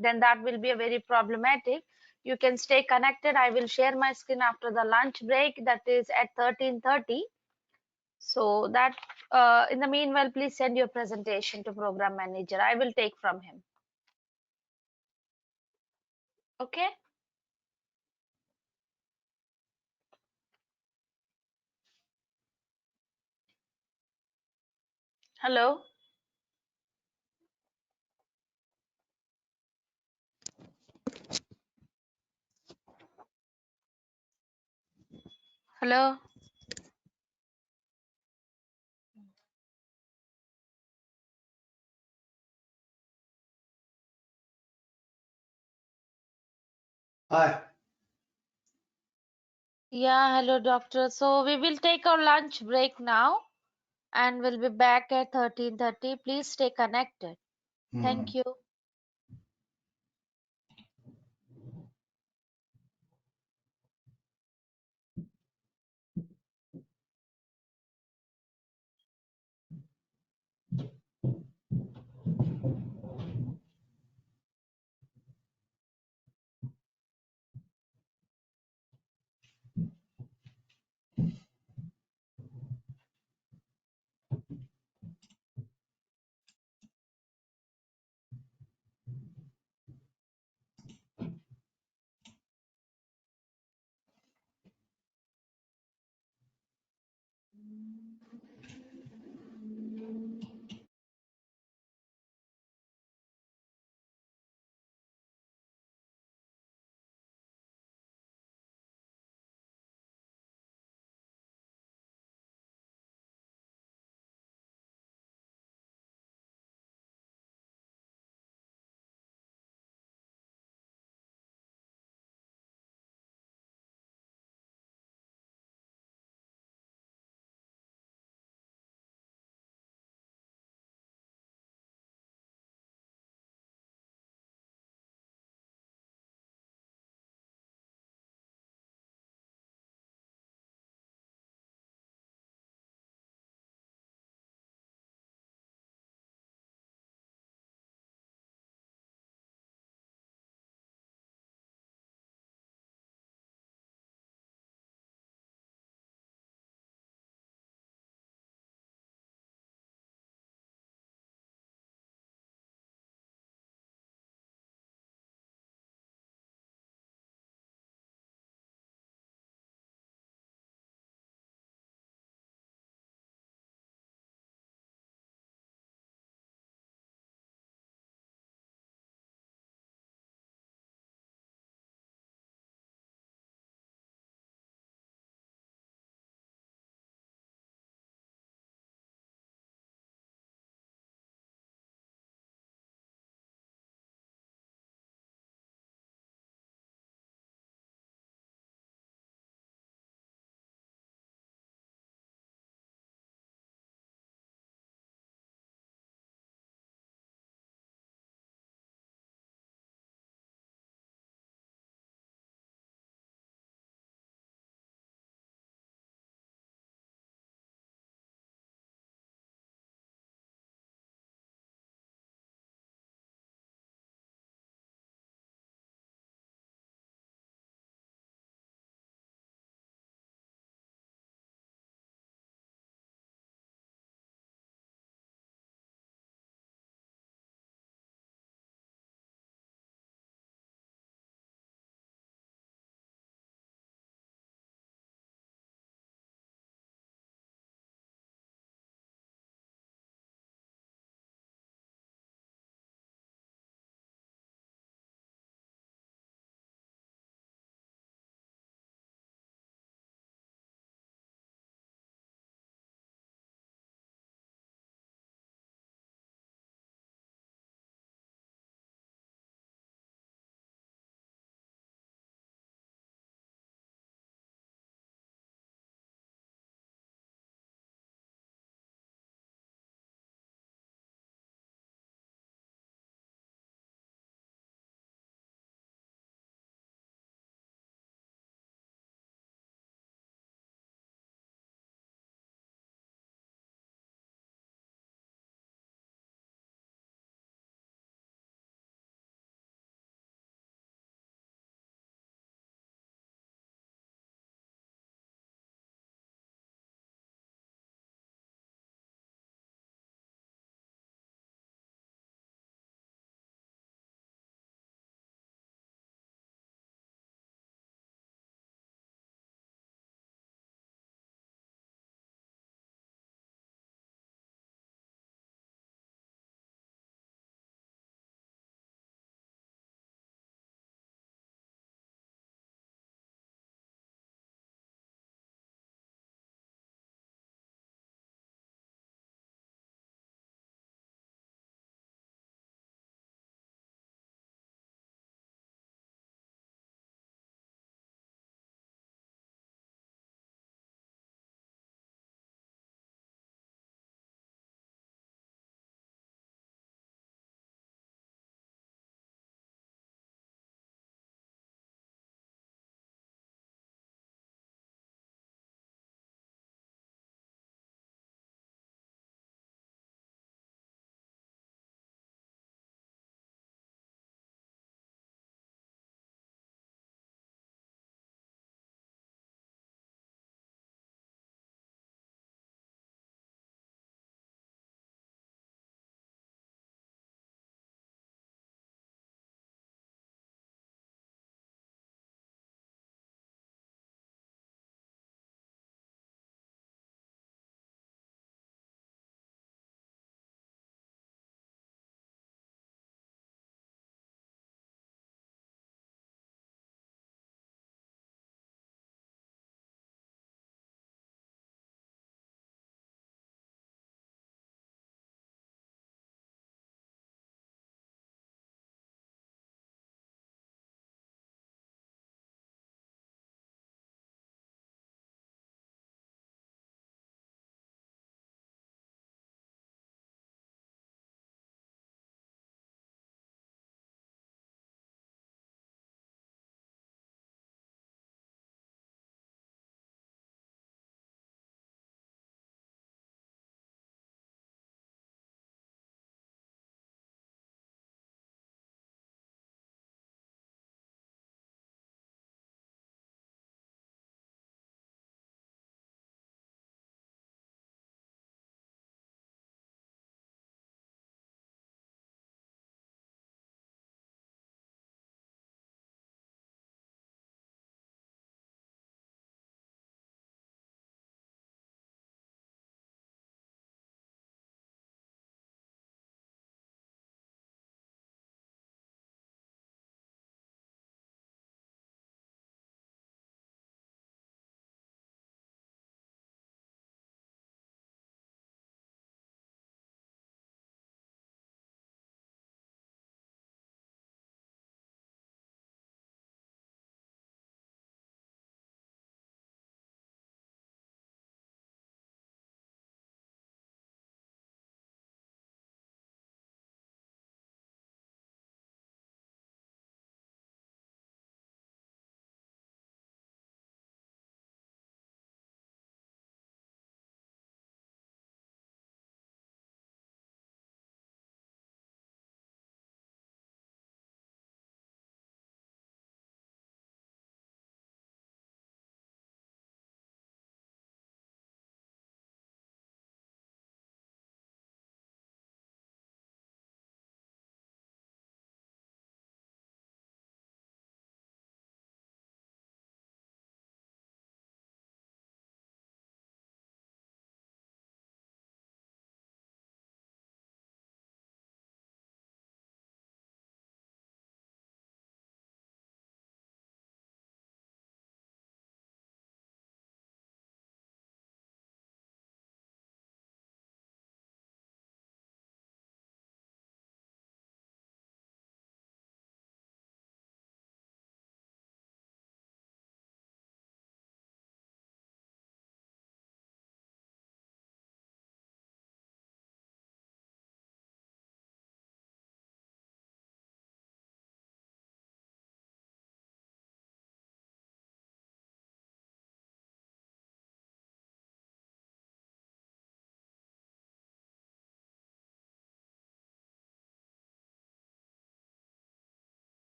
then that will be a very problematic. You can stay connected. I will share my screen after the lunch break, that is at 13:30. So that in the meanwhile, please send your presentation to program manager. I will take from him. Okay. Hello. Hello. Hi. Yeah, hello, doctor. So we will take our lunch break now and we'll be back at 13:30. Please stay connected. Thank you.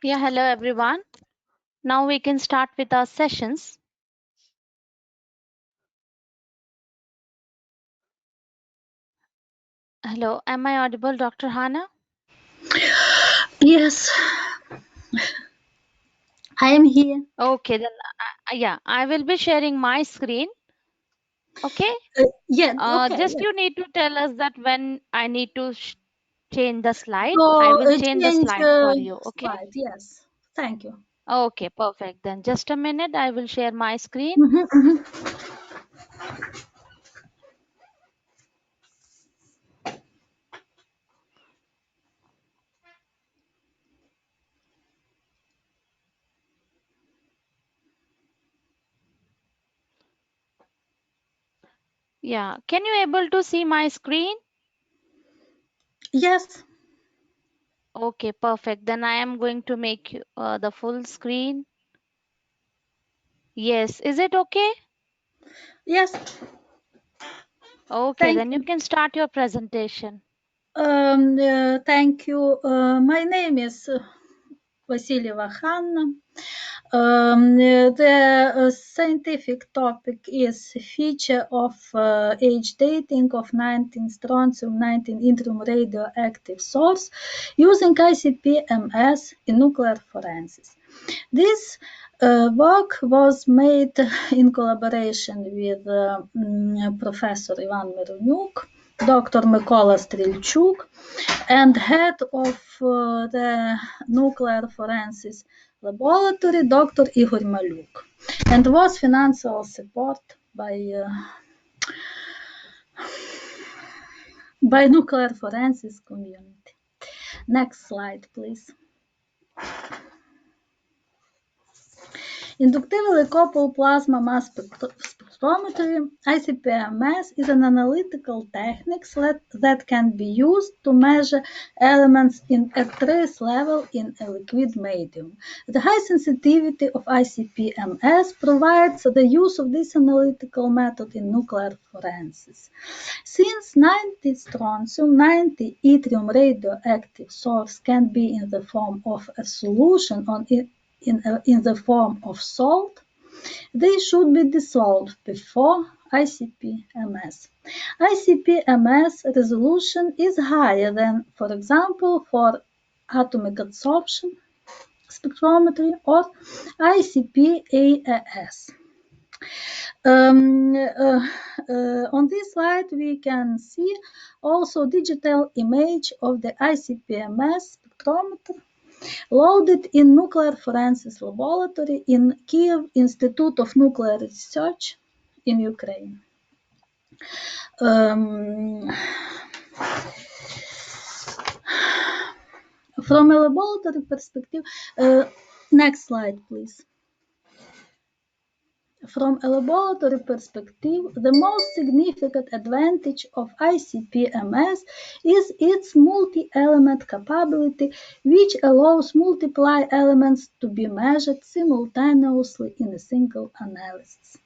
Yeah, hello everyone. Now we can start with our sessions. Hello, am I audible, Dr. Hannah? Yes, I am here. Okay, then yeah, I will be sharing my screen. Okay. Yeah, okay. Just you need to tell us that when I need to change the slide. I So will change the change slide for you. Okay. slide. Yes, thank you. Okay, perfect. Then just a minute. I will share my screen. Yeah, can you able to see my screen? Yes. Okay, perfect. Then I am going to make the full screen. Yes, is it okay? Yes. Okay, Thank then you you. can start your presentation. Thank you. My name is Vasilieva Hanna. The scientific topic is feature of age dating of 19 strontium 19 yttrium radioactive source using ICP-MS in nuclear forensics. This work was made in collaboration with Professor Ivan Mironuk, Dr. Mykola Strelchuk, and head of the nuclear forensics laboratory, Dr. Igor Maluk, and was financial support by nuclear forensics community. Next slide, please. Inductively coupled plasma mass spectrometry, ICP-MS, is an analytical technique that can be used to measure elements at trace level in a liquid medium. The high sensitivity of ICP-MS provides the use of this analytical method in nuclear forensics. Since 90 strontium 90 yttrium radioactive source can be in the form of a solution in the form of salt, they should be dissolved before ICP-MS. ICP-MS resolution is higher than, for example, for atomic adsorption spectrometry or ICP-AAS. On this slide, we can see also digital image of the ICP-MS spectrometer loaded in nuclear forensics laboratory in Kiev Institute of Nuclear Research in Ukraine. From a laboratory perspective, next slide, please. From a laboratory perspective, the most significant advantage of ICP-MS is its multi-element capability, which allows multiple elements to be measured simultaneously in a single analysis.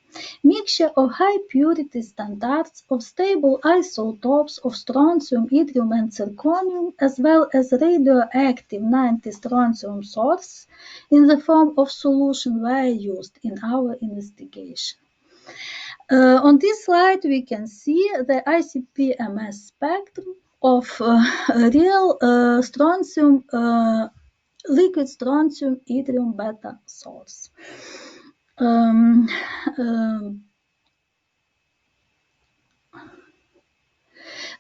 Mixture of high purity standards of stable isotopes of strontium, yttrium, and zirconium, as well as radioactive 90 strontium source in the form of solution were used in our investigation. On this slide, we can see the ICP-MS spectrum of real strontium, liquid strontium yttrium beta source.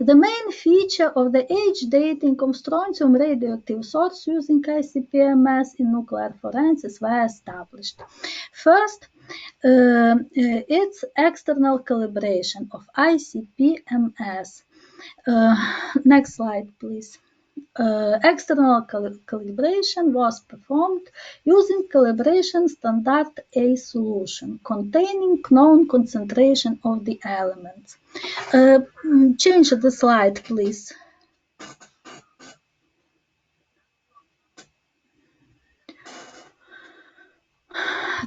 The main feature of the age dating of strontium radioactive source using ICP-MS in nuclear forensics were established. First, its external calibration of ICP-MS. Next slide, please. External calibration was performed using calibration standard A solution containing known concentration of the elements. Change the slide, please.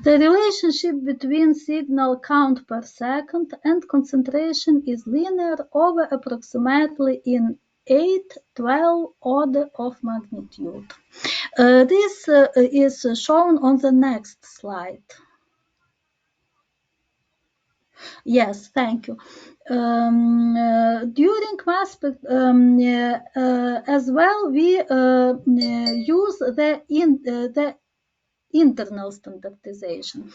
The relationship between signal count per second and concentration is linear over approximately in 8-12 order of magnitude. This is shown on the next slide. Yes, thank you. During mass as well, we use the internal standardization.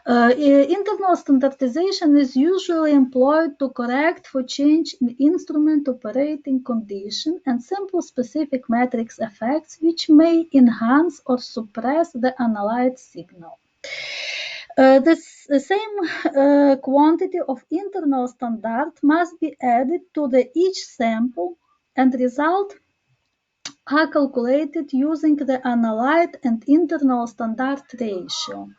Internal standardization is usually employed to correct for change in instrument operating condition and simple specific matrix effects which may enhance or suppress the analyzed signal. The same quantity of internal standard must be added to each sample, and result are calculated using the analyte and internal standard ratio.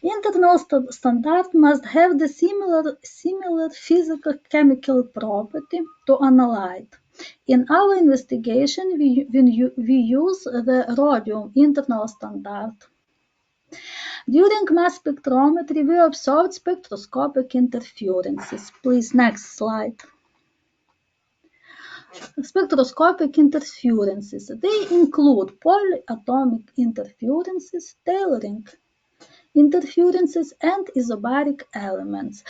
Internal standard must have the similar physical chemical property to analyte. In our investigation, we use the rhodium internal standard. During mass spectrometry, we observed spectroscopic interferences. Please, next slide. Spectroscopic interferences. They include polyatomic interferences, tailoring interferences, and isobaric elements.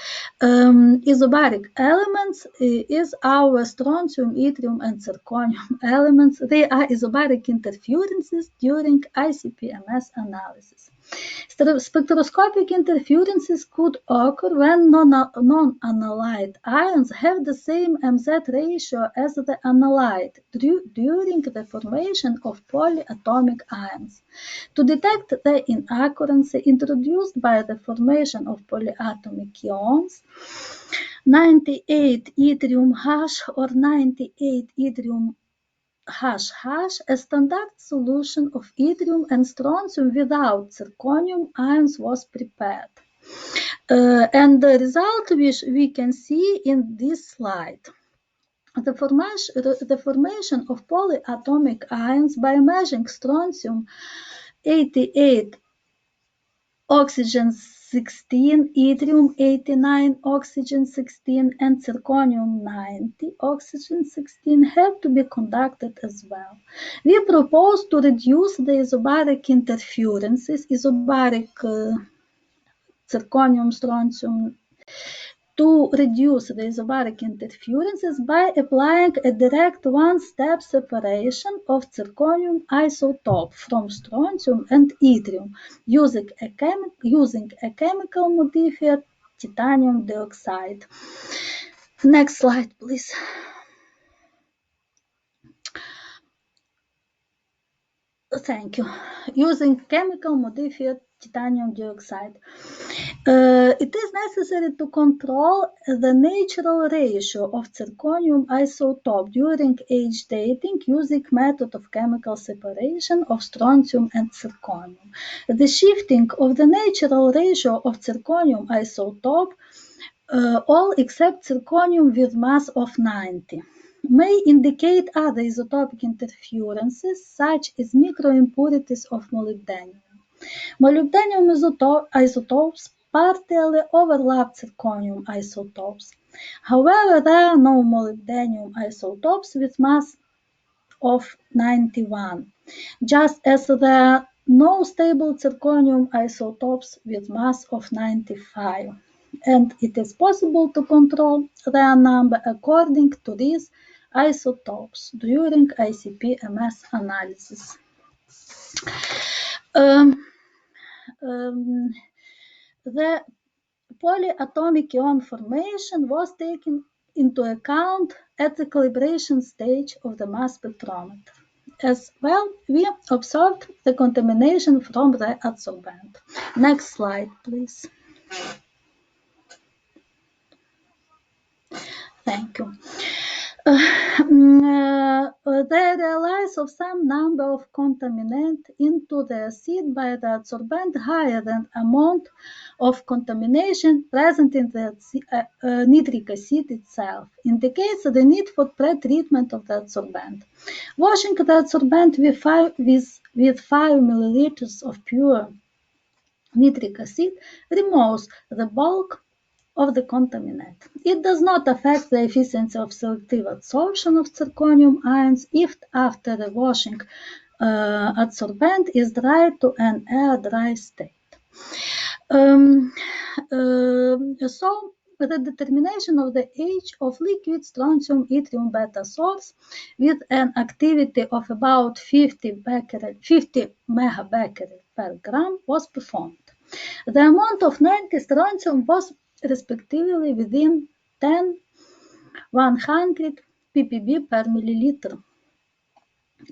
Isobaric elements is our strontium, yttrium, and zirconium elements. They are isobaric interferences during ICP-MS analysis. Spectroscopic interferences could occur when non-analyte ions have the same MZ ratio as the analyte during the formation of polyatomic ions. To detect the inaccuracy introduced by the formation of polyatomic ions, 98 yttrium hash or 98 yttrium hash, a standard solution of yttrium and strontium without zirconium ions was prepared. And the result we can see in this slide. The formation of polyatomic ions by measuring strontium 88 oxygen 16, yttrium 89, oxygen 16, and zirconium 90, oxygen 16 have to be conducted as well. We propose to reduce the isobaric interferences, isobaric zirconium, strontium, to reduce the isobaric interferences by applying a direct one-step separation of zirconium isotope from strontium and yttrium using a chemical modifier titanium dioxide. Next slide, please. Thank you. Using chemical modifier titanium dioxide. It is necessary to control the natural ratio of zirconium isotope during age dating using method of chemical separation of strontium and zirconium. The shifting of the natural ratio of zirconium isotope, all except zirconium with mass of 90, may indicate other isotopic interferences such as microimpurities of molybdenum. Molybdenum isotopes partially overlap zirconium isotopes. However, there are no molybdenum isotopes with mass of 91, just as there are no stable zirconium isotopes with mass of 95. And it is possible to control their number according to these isotopes during ICP-MS analysis. The polyatomic ion formation was taken into account at the calibration stage of the mass spectrometer. As well, we observed the contamination from the adsorbent. Next slide, please. Thank you. The release of some number of contaminant into the acid by the adsorbent higher than amount of contamination present in the nitric acid itself indicates the need for pre-treatment of the adsorbent. Washing the adsorbent with 5 milliliters of pure nitric acid removes the bulk of the contaminant. It does not affect the efficiency of selective absorption of zirconium ions if after the washing adsorbent is dried to an air-dry state. So the determination of the age of liquid strontium yttrium beta source with an activity of about 50 megabecquerel per gram was performed. The amount of 90 strontium was respectively within 10, 100 ppb per milliliter.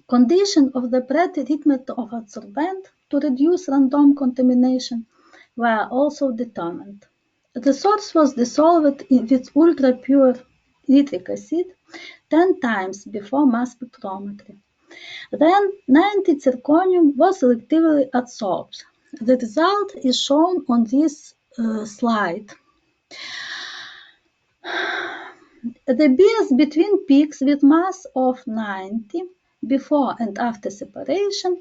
Conditions of the pretreatment of adsorbent to reduce random contamination were also determined. The source was dissolved with ultra-pure nitric acid 10 times before mass spectrometry. Then 90 zirconium was selectively adsorbed. The result is shown on this slide. The beers between peaks with mass of 90 before and after separation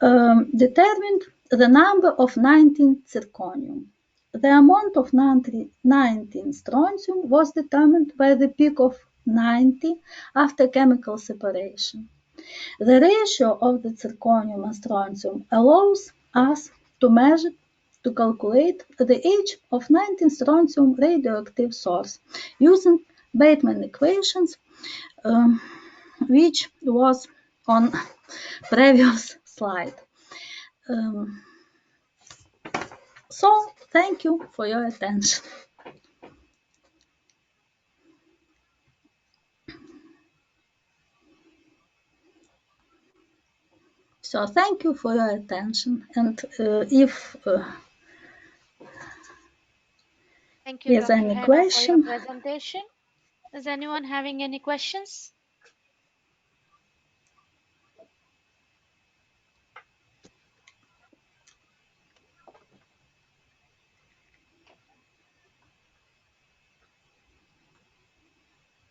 determined the number of 19 zirconium. The amount of 19 strontium was determined by the peak of 90 after chemical separation. The ratio of the zirconium and strontium allows us to calculate the age of 19 strontium radioactive source using Bateman equations, which was on previous slide. So thank you for your attention. So thank you for your attention. And if Thank you, there's Dr. any Hannah, for your question, presentation. Is anyone having any questions?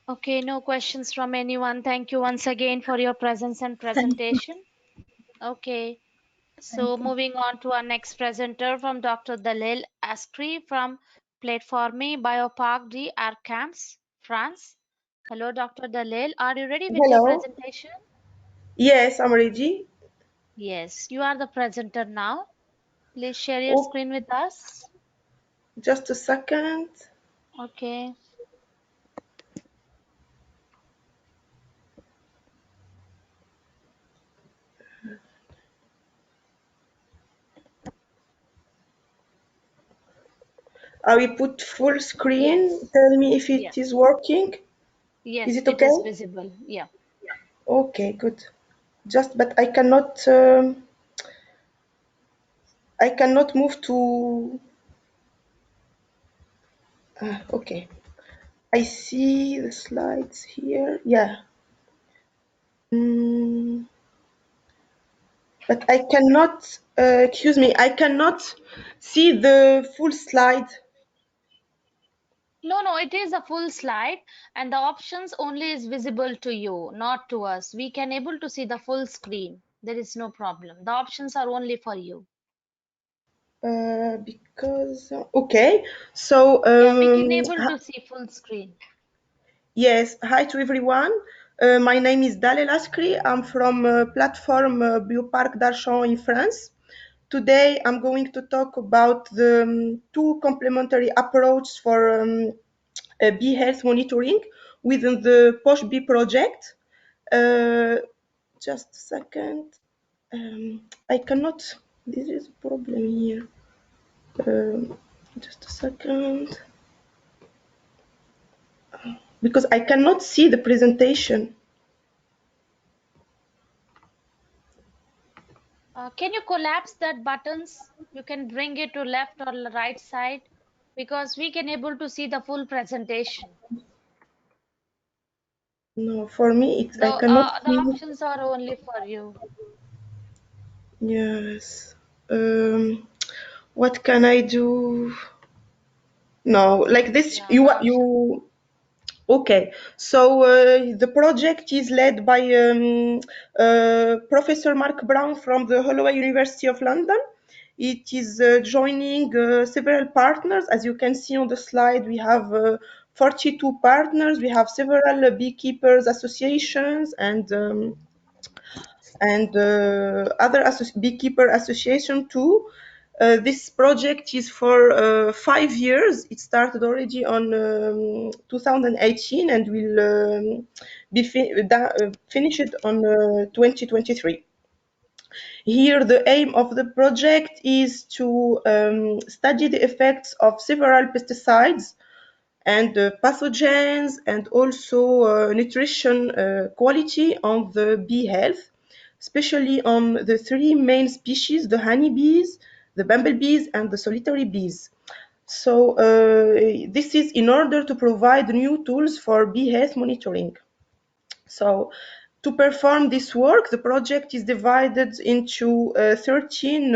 Okay, no questions from anyone. Thank you once again for your presence and presentation. Okay, so moving on to our next presenter from Dr. Dalil Askri from Plateforme Bioparc d'Arcamps, France. Hello, Dr. Dalil. Are you ready with your Hello. presentation? Yes, I'm ready. Yes, you are the presenter now. Please share your screen with us. Just a second. Okay. I will put full screen. Yes. Tell me if it Yeah. is working. Yes, Is it it okay? is visible. Yeah. Okay, good. But I cannot move to. Okay. I see the slides here. Yeah. But I cannot. Excuse me. I cannot see the full slide. No, it is a full slide and the options only is visible to you, not to us. We can able to see the full screen. There is no problem. The options are only for you. Because okay. So Yeah, we can able to see full screen. yes, hi to everyone. My name is Dalil Askri. I'm from platform Bioparc d'Archamps in France. Today, I'm going to talk about the two complementary approaches for bee health monitoring within the POSH-Bee project. Just a second. I cannot. This is a problem here. Just a second. Because I cannot see the presentation. Can you collapse that buttons? You can bring it to left or right side because we can able to see the full presentation. No, for me, I cannot The see. options are only for you. Yes. What can I do? No, like this. Yeah, Okay. So the project is led by Professor Mark Brown from the Holloway University of London. It is joining several partners. As you can see on the slide, we have 42 partners. We have several beekeepers associations and and other beekeeper association too. This project is for 5 years. It started already on 2018 and will be finished on 2023. Here, the aim of the project is to study the effects of several pesticides and pathogens and also nutrition quality on the bee health, especially on the 3 main species, the honeybees, the bumblebees, and the solitary bees. So this is in order to provide new tools for bee health monitoring. So to perform this work, the project is divided into 13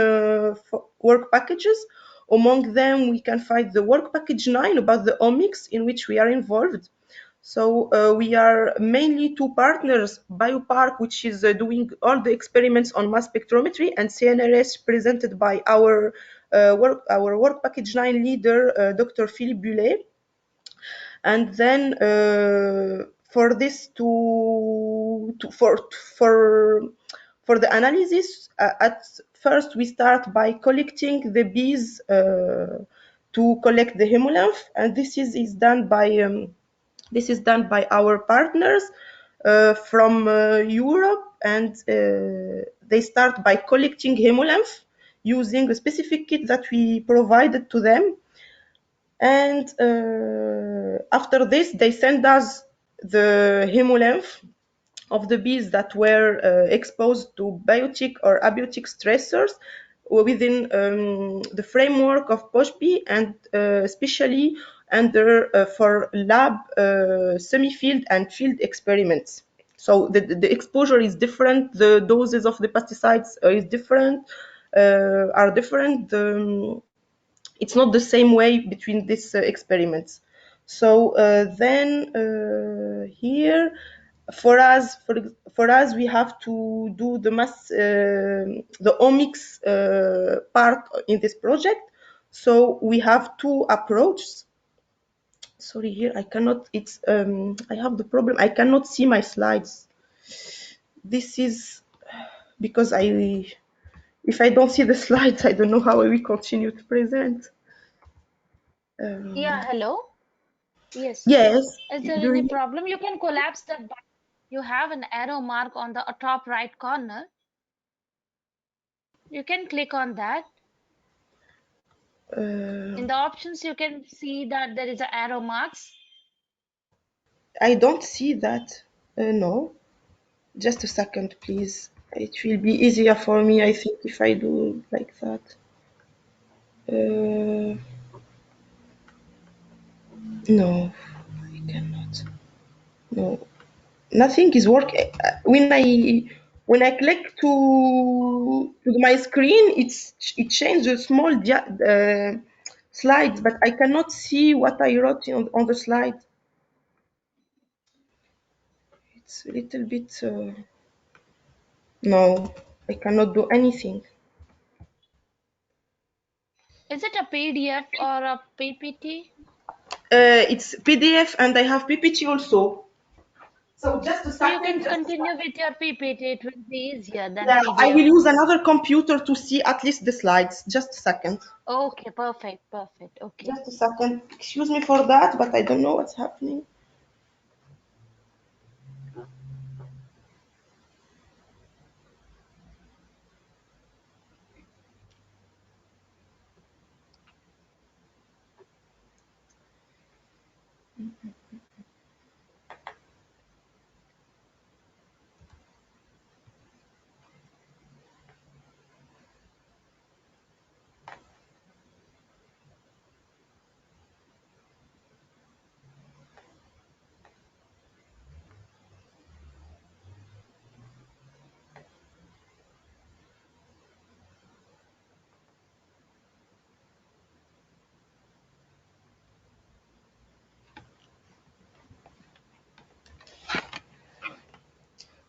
work packages. Among them, we can find the work package 9 about the omics in which we are involved. So we are mainly 2 partners, Biopark, which is doing all the experiments on mass spectrometry, and CNRS, presented by our work package 9 leader, Dr. Philippe Bullet. And then for this for the analysis, at first we start by collecting the bees to collect the hemolymph, and this is done by our partners from Europe, and they start by collecting hemolymph using a specific kit that we provided to them. And after this, they send us the hemolymph of the bees that were exposed to biotic or abiotic stressors within the framework of POSH-B, and especially under for lab semi-field and field experiments. So the exposure is different, the doses of the pesticides are different. It's not the same way between these experiments. So then here, for us, we have to do the omics part in this project. So we have 2 approaches. Sorry, here I cannot. I have the problem. I cannot see my slides. This is because if I don't see the slides, I don't know how I will continue to present. Yeah, hello. Yes. Yes. Is there any problem? You can collapse that button. You have an arrow mark on the top right corner. You can click on that. In the options, you can see that there is an arrow marks. I don't see that. No. Just a second, please. It will be easier for me, I think, if I do like that. No, I cannot. No, nothing is working. When I click to my screen, it changed the small slides, but I cannot see what I wrote on the slide. It's a little bit. No, I cannot do anything. Is it a PDF or a PPT? It's PDF, and I have PPT also. So just a You second. can continue with your PPT. It will be easier than Yeah, PDF. I will use another computer to see at least the slides. Just a second. Okay, perfect. Okay. Just a second. Excuse me for that, but I don't know what's happening.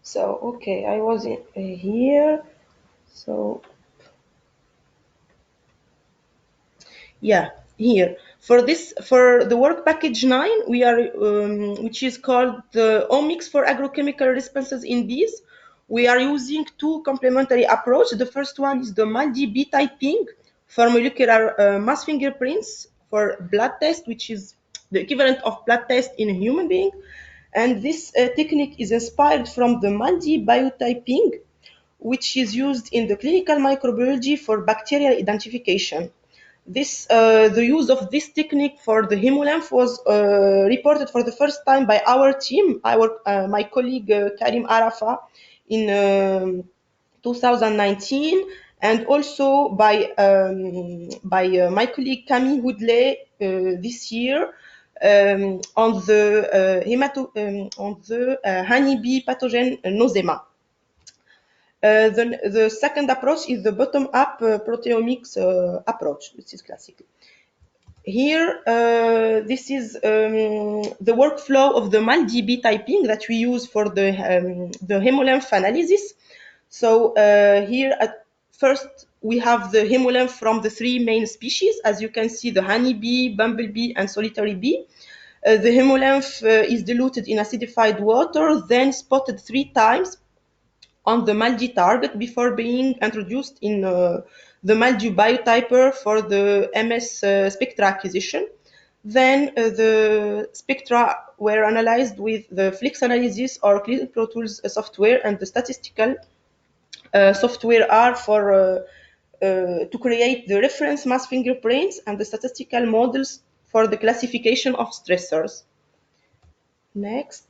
So, okay, I was here. So, yeah, here. For the work package 9, we are, which is called the omics for agrochemical responses in bees. we are using two complementary approaches. The first one is the multi-B typing for molecular mass fingerprints for blood test, which is the equivalent of blood test in a human being. And this technique is inspired from the multi-biotyping, which is used in the clinical microbiology for bacterial identification. The use of this technique for the hemolymph was reported for the first time by our team, my colleague Karim Arafa, in 2019, and also by my colleague Camille Houdlet this year on the honeybee pathogen nosema. The second approach is the bottom-up proteomics approach, which is classical. Here, this is the workflow of the MALDB typing that we use for the hemolymph analysis. So here at first, we have the hemolymph from the three main species. As you can see, the honeybee, bumblebee, and solitary bee. The hemolymph is diluted in acidified water, then spotted 3 times on the MALDI target before being introduced in the MALDI biotyper for the MS spectra acquisition. Then the spectra were analyzed with the Flix analysis or Clinical Pro Tools software, and the statistical software are for to create the reference mass fingerprints and the statistical models for the classification of stressors. Next.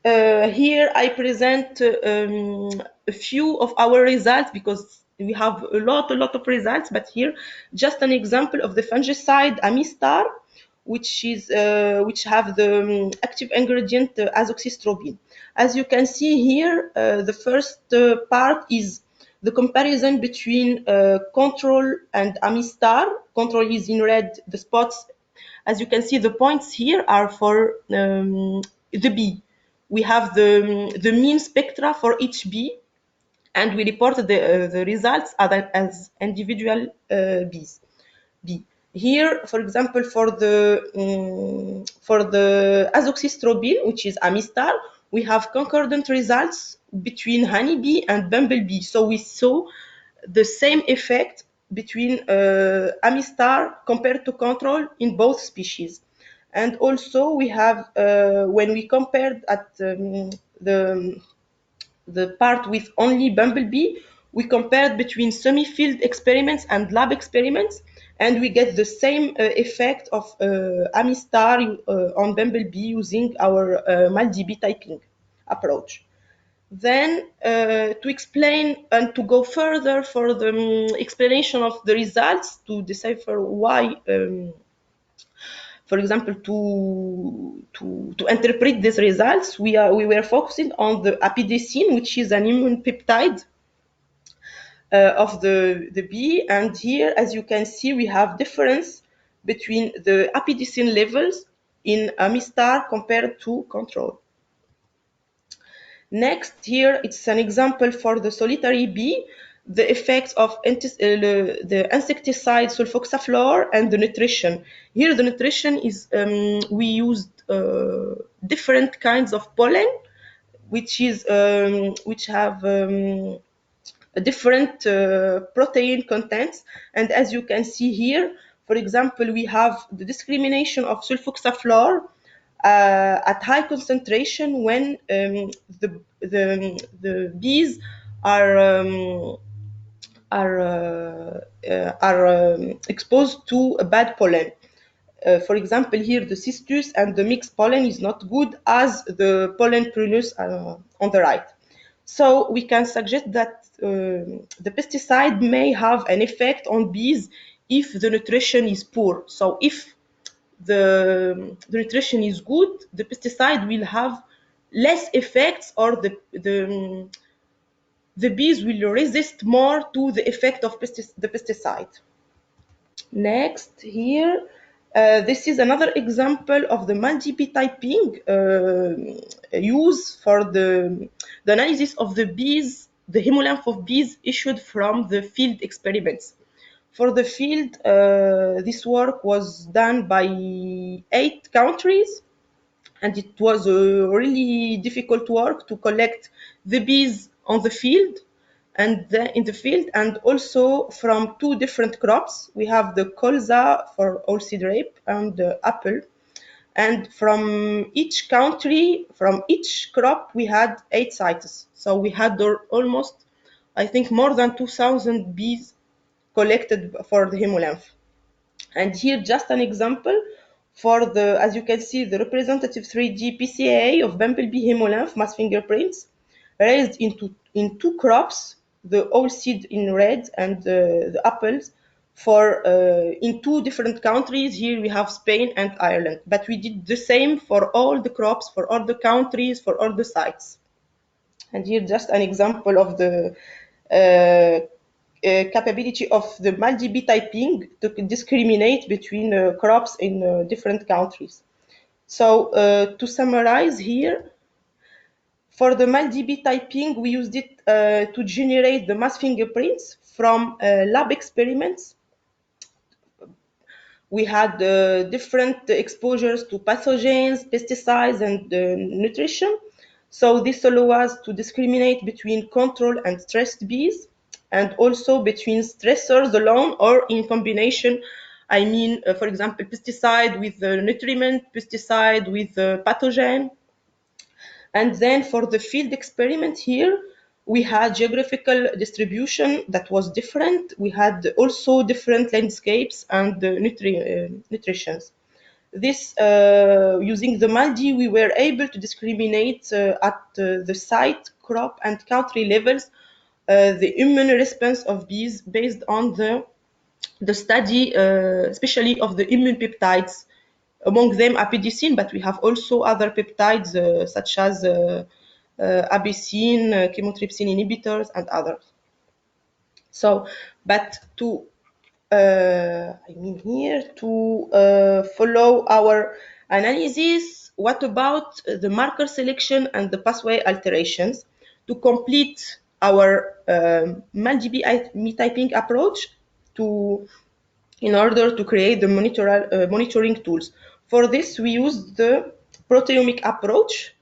Here I present a few of our results because we have a lot of results, but here just an example of the fungicide Amistar, which have the active ingredient azoxystrobin. As you can see here, the first part is the comparison between control and Amistar. Control is in red, the spots. As you can see, the points here are for the bee. We have the mean spectra for each bee, and we reported the results as individual bees. Here, for example, for the azoxystrobin, which is Amistar, we have concordant results between honeybee and bumblebee. So we saw the same effect between Amistar compared to control in both species. And also we have, when we compared at the part with only bumblebee, we compared between semi-field experiments and lab experiments, and we get the same effect of Amistar on bumblebee using our MALDB typing approach. Then to explain and to go further for the explanation of the results, to decipher why for example, to interpret these results, we were focusing on the apidecine, which is an immune peptide of the bee. And here, as you can see, we have difference between the apidecine levels in Amistar compared to control. Next, here it's an example for the solitary bee, the effects of the insecticide sulfoxaflor and the nutrition. Here the nutrition is, we used different kinds of pollen, which have different protein contents. And as you can see here, for example, we have the discrimination of sulfoxaflor at high concentration when the bees are exposed to a bad pollen. For example, here the cistus and the mixed pollen is not good as the pollen prunus on the right. So we can suggest that the pesticide may have an effect on bees if the nutrition is poor. So if the nutrition is good, the pesticide will have less effects, or the bees will resist more to the effect of the pesticide. Next, here, this is another example of the MALDB typing used for the analysis of the bees, the hemolymph of bees issued from the field experiments. For the field, this work was done by 8 countries, and it was a really difficult work to collect the bees on the field and in the field, and also from 2 different crops. We have the colza for oilseed rape and the apple. And from each country, from each crop, we had 8 sites. So we had almost, I think, more than 2,000 bees collected for the hemolymph. And here just an example for the, as you can see, the representative 3D PCA of bumblebee hemolymph mass fingerprints raised in 2 crops, the oilseed in red and the apples for in 2 different countries. Here we have Spain and Ireland, but we did the same for all the crops, for all the countries, for all the sites. And here just an example of the capability of the multi-B typing to discriminate between crops in different countries. So to summarize here, for the multi-B typing, we used it to generate the mass fingerprints from lab experiments. We had different exposures to pathogens, pesticides, and nutrition. So this allows us to discriminate between control and stressed bees, and also between stressors alone or in combination. I mean, for example, pesticide with nutriment, pesticide with pathogen. And then for the field experiment here, we had geographical distribution that was different. We had also different landscapes and nutritions. This, using the MALDI, we were able to discriminate at the site, crop, and country levels the immune response of bees based on the study, especially of the immune peptides, among them apidicin, but we have also other peptides such as abicin, chymotrypsin inhibitors, and others. So, but to I mean here to follow our analysis, what about the marker selection and the pathway alterations to complete our multi-B typing approach in order to create the monitoring tools? For this, we use the proteomic approach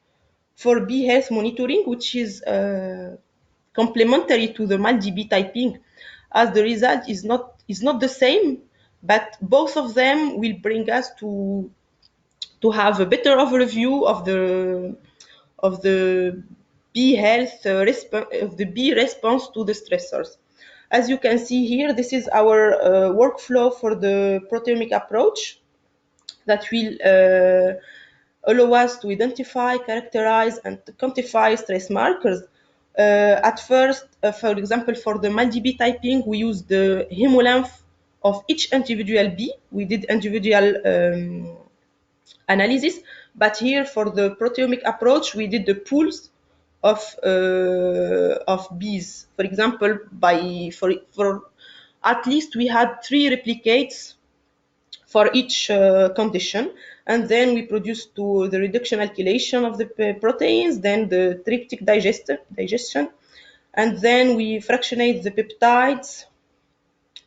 for bee health monitoring, which is complementary to the multi-B typing, as the result is not the same, but both of them will bring us to have a better overview of the bee health of the bee response to the stressors. As you can see here, this is our workflow for the proteomic approach that will allow us to identify, characterize, and quantify stress markers. At first, for example, for the multi-B typing, we used the hemolymph of each individual bee. We did individual analysis, but here for the proteomic approach, we did the pools of bees. For example, for at least we had 3 replicates for each condition, and then we produced to the reduction alkylation of the proteins, then the tryptic digestion, and then we fractionate the peptides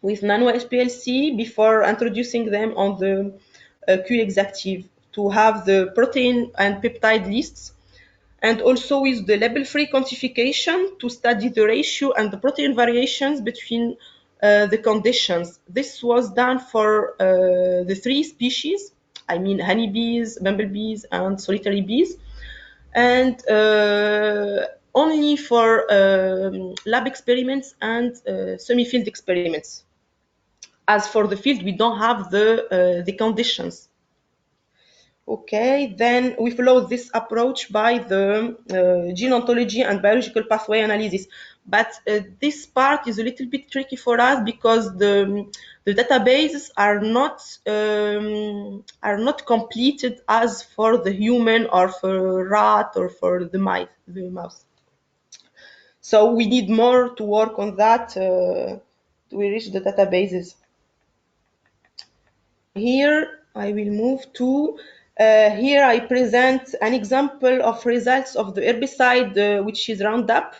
with nano-HPLC before introducing them on the Q-Exactive to have the protein and peptide lists, and also with the label-free quantification to study the ratio and the protein variations between the conditions. This was done for the 3 species, I mean honeybees, bumblebees, and solitary bees, and only for lab experiments and semi-field experiments. As for the field, we don't have the conditions. Okay, then we follow this approach by the gene ontology and biological pathway analysis. But this part is a little bit tricky for us because the databases are not completed as for the human or for rat or for the mouse. So we need more to work on that to reach the databases. Here I will move to, here I present an example of results of the herbicide which is Roundup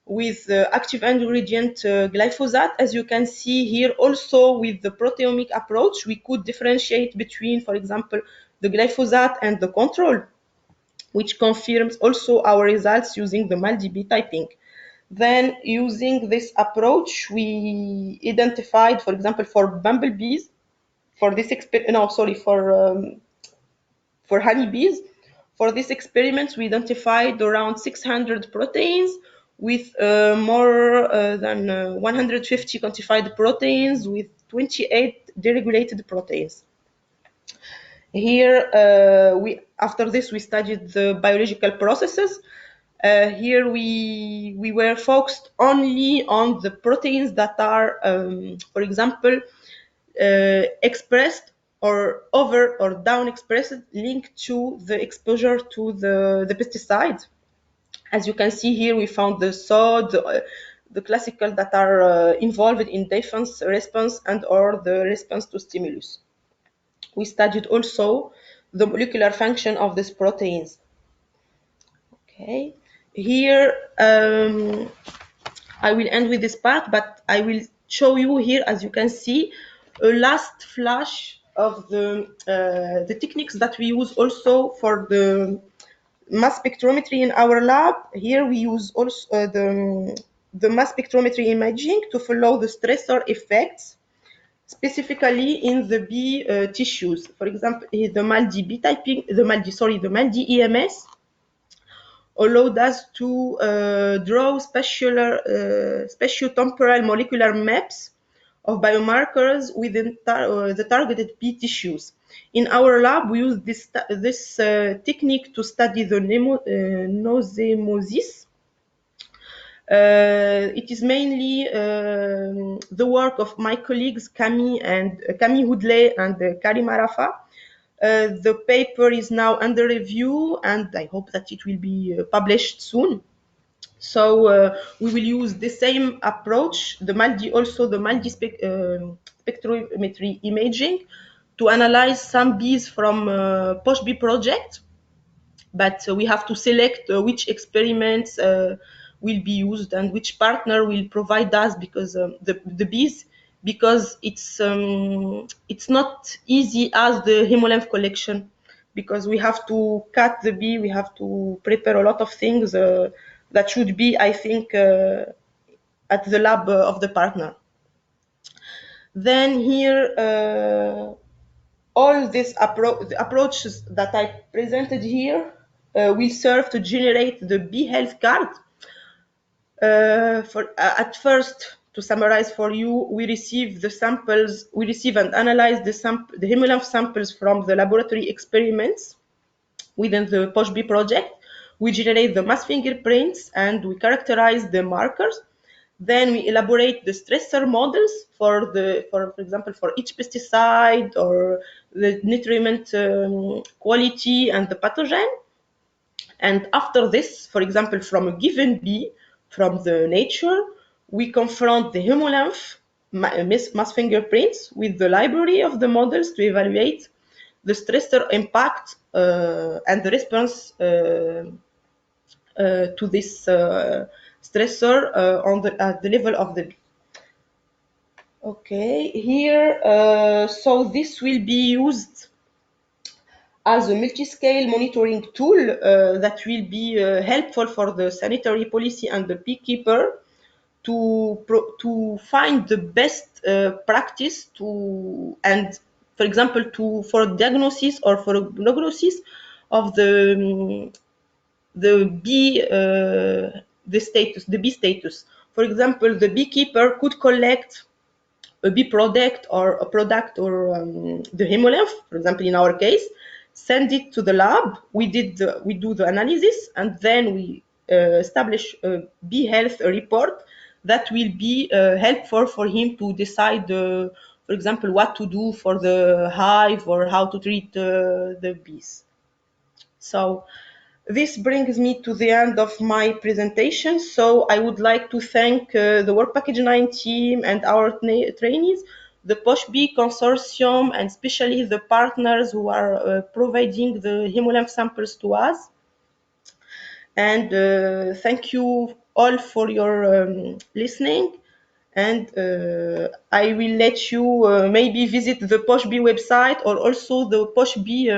with active ingredient glyphosate. As you can see here, also with the proteomic approach, we could differentiate between, for example, the glyphosate and the control, which confirms also our results using the multi-B typing. Then using this approach, we identified, for example, for bumblebees, for this for honeybees. For this experiment, we identified around 600 proteins with more than 150 quantified proteins with 28 deregulated proteins. Here, after this, we studied the biological processes. Here we were focused only on the proteins that are, for example, expressed or over or down expressed linked to the exposure to the pesticide. As you can see here, we found the SOD, the classical that are involved in defense response and or the response to stimulus. We studied also the molecular function of these proteins. Okay, here I will end with this part, but I will show you here, as you can see, a last flash of the techniques that we use also for the mass spectrometry in our lab. Here we use also the mass spectrometry imaging to follow the stressor effects, specifically in the bee tissues. For example, the MALDI B typing, the MALDI EMS allowed us to draw spatiotemporal molecular maps of biomarkers within the targeted bee tissues. In our lab, we use this technique to study the nosemosis. It is mainly the work of my colleagues Camille Houdlet and Karim Arafa. The paper is now under review, and I hope that it will be published soon. So we will use the same approach, the MALDI spectrometry imaging, to analyze some bees from POSH bee project. But we have to select which experiments will be used and which partner will provide us, because the bees, because it's not easy as the hemolymph collection, because we have to cut the bee, we have to prepare a lot of things that should be, I think, at the lab of the partner. Then here, all these approaches that I presented here will serve to generate the bee health card. At first, to summarize for you, we receive and analyze the hemolymph samples from the laboratory experiments within the POSH bee project. We generate the mass fingerprints and we characterize the markers. Then we elaborate the stressor models for example, for each pesticide or the nutrient quality and the pathogen. And after this, for example, from a given bee, from the nature, we confront the hemolymph mass fingerprints with the library of the models to evaluate the stressor impact and the response to this stressor at the level of the bee. Okay, here, so this will be used as a multi-scale monitoring tool that will be helpful for the sanitary policy and the beekeeper to find the best practice for example, for diagnosis or for prognosis of the bee status. For example, the beekeeper could collect a bee product or the hemolymph, for example, in our case, send it to the lab. We do the analysis, and then we establish a bee health report that will be helpful for him to decide, for example, what to do for the hive or how to treat the bees. So this brings me to the end of my presentation. So I would like to thank the Work Package 9 team and our trainees, the POSH bee consortium, and especially the partners who are providing the hemolymph samples to us. And thank you all for your listening. And I will let you maybe visit the POSH bee website or also the POSH bee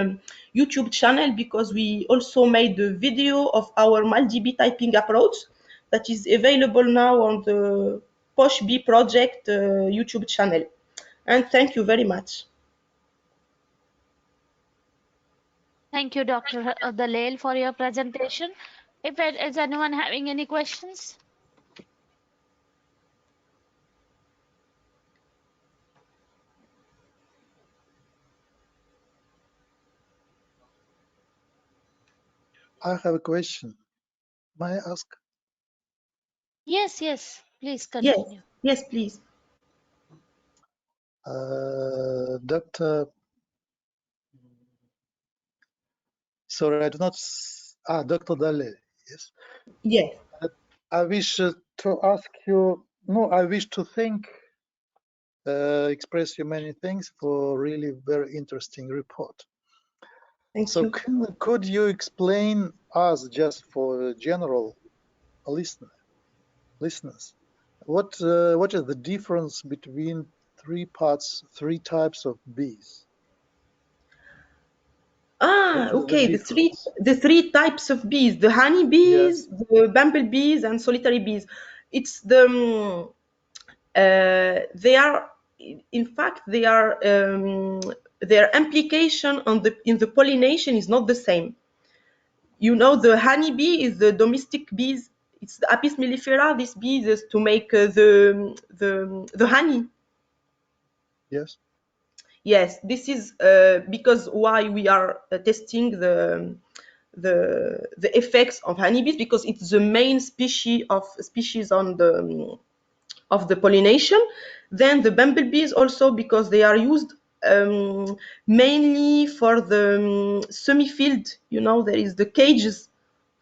YouTube channel, because we also made a video of our MALDI bee typing approach that is available now on the Posh Bee Project YouTube channel. And thank you very much. Thank you, Dr. Dalal, for your presentation. If is anyone having any questions? I have a question. May I ask? Yes, yes. Please continue. Yes, please. Dr. Sorry, I do not. Dr. Dalal. Yes. Yes. I wish to ask you. No, I wish to thank, express you many thanks for really very interesting report. Thank you. Could you explain us, just for general listeners, what is the difference between three types of bees? Okay. The three types of bees: the honey bees, the bumblebees, and solitary bees. It's the they are, in fact, their implication in the pollination is not the same. You know, the honey bee is the domestic bees. It's the Apis mellifera. This bee is to make the honey. Yes. Yes, this is because why we are testing the effects of honeybees, because it's the main species on the of the pollination. Then the bumblebees also, because they are used mainly for the semi-field. You know, there is the cages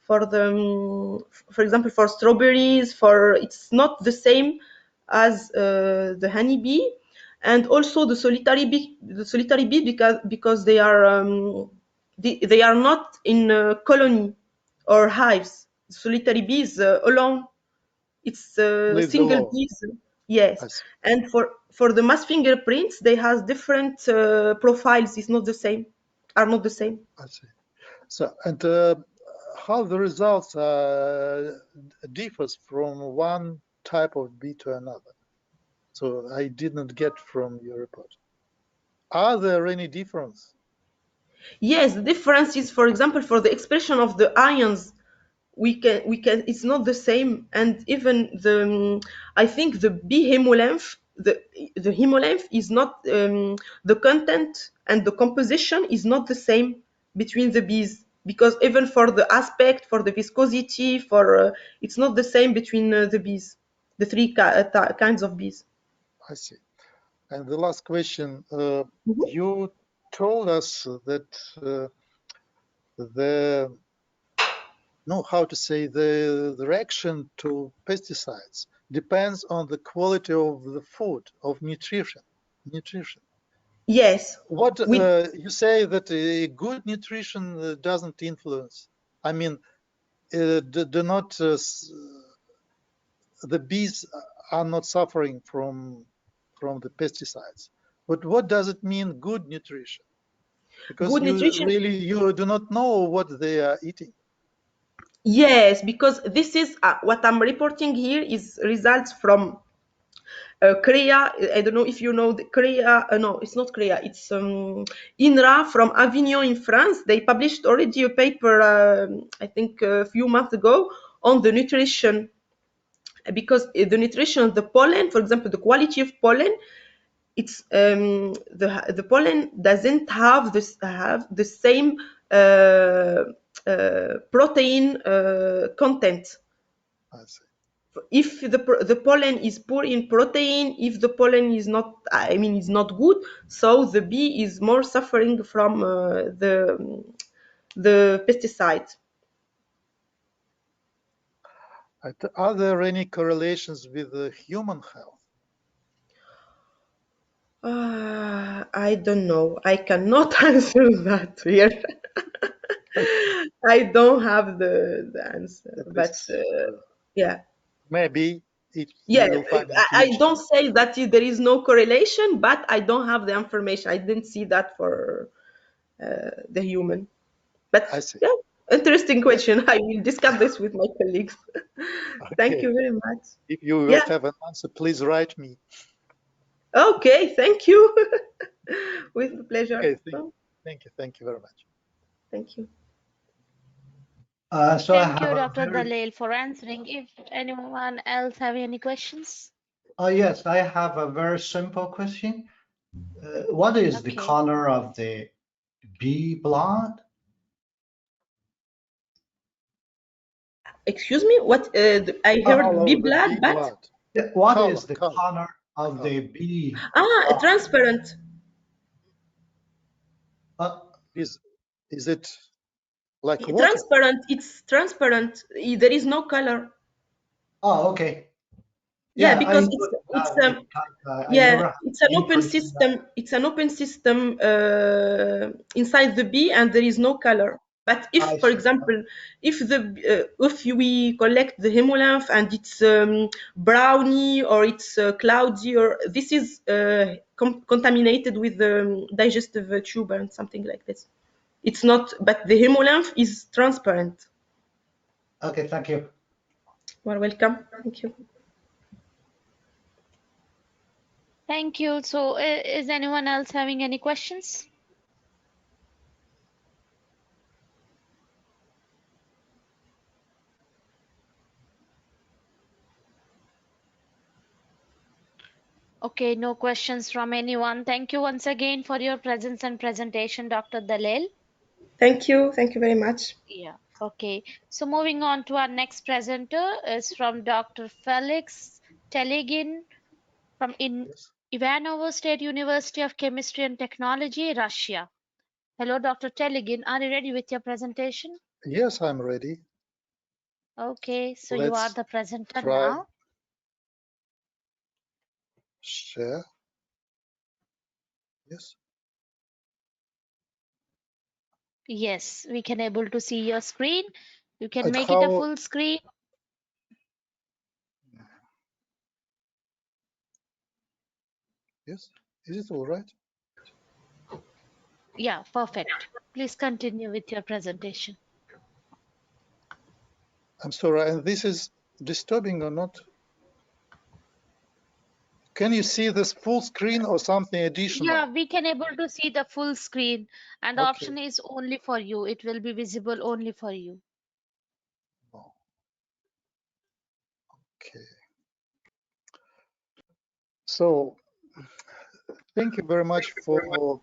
for the, for example, for strawberries. It's not the same as the honeybee. And also the solitary bee, because they are not in a colony or hives. Solitary bees alone. It's single bees. Yes, and for the mass fingerprints, they have different profiles. It's not the same. Are not the same. I see. So, and how the results differs from one type of bee to another? So I did not get from your report. Are there any difference? Yes, the difference is, for example, for the expression of the ions, we can it's not the same. And even I think the bee hemolymph, the hemolymph is not the content and the composition is not the same between the bees, because even for the aspect, for the viscosity, for it's not the same between the bees, the three kinds of bees. I see. And the last question, you told us that the reaction to pesticides depends on the quality of the food, of nutrition. Yes. What you say that good nutrition doesn't influence. I mean, the bees are not suffering from the pesticides. But what does it mean, good nutrition? Because you do not know what they are eating. Yes, because this is what I'm reporting here is results from CREA. I don't know if you know the CREA. No, it's not CREA. It's INRA from Avignon in France. They published already a paper, I think a few months ago, on the nutrition. Because the nutrition of the pollen, for example, the quality of pollen, it's the pollen doesn't have the same protein content. I see. If the pollen is poor in protein, if the pollen is not, I mean, is not good, so the bee is more suffering from the pesticide. Are there any correlations with human health? I don't know. I cannot answer that here. I don't have the answer, but yeah. Maybe you will find I don't say that there is no correlation, but I don't have the information. I didn't see that for the human. But I see. yeah, Interesting question. I will discuss this with my colleagues. Thank you very much. If you will Yeah. have an answer, please write me. Okay, thank you. With pleasure. Okay, thank you very much. Thank you. So I Thank you, have a Dr. very Dalal, for answering. If anyone else have any questions? yes, I have a very simple question. What is the Okay. color of the bee blood? Excuse me, what I heard bee blood, but What Color, is the color of the bee? transparent. Is it like water? Transparent. It's transparent. There is no color. Oh, okay. Yeah, Yeah, because I noticed that because I yeah, never had it's an open interest in that. system. It's an open system inside the bee, and there is no color. But if, I for see. example, if we collect the hemolymph and it's browny or it's cloudy, or this is contaminated with the digestive tube and something like this. It's not, but the hemolymph is transparent. Okay, thank you. You are welcome. Thank you. Thank you. So is anyone else having any questions? Okay, no questions from anyone. Thank you once again for your presence and presentation, Dr. Dalal. Thank you. Thank you very much. Yeah, okay. So moving on to our next presenter is from Dr. Felix Telegin from Ivanovo State University of Chemistry and Technology, Russia. Hello, Dr. Telegin. Are you ready with your presentation? Yes, I'm ready. Okay, so you are Let's the presenter try. now. Share. Yes. Yes, we can able to see your screen. You can And make it a how? full screen. Yes. Is it all right? Yeah, perfect. Please continue with your presentation. I'm sorry. And this is disturbing or not? Can you see this full screen or something additional? Yeah, we can able to see the full screen, and the Okay. option is only for you. It will be visible only for you. Okay. So thank you very much for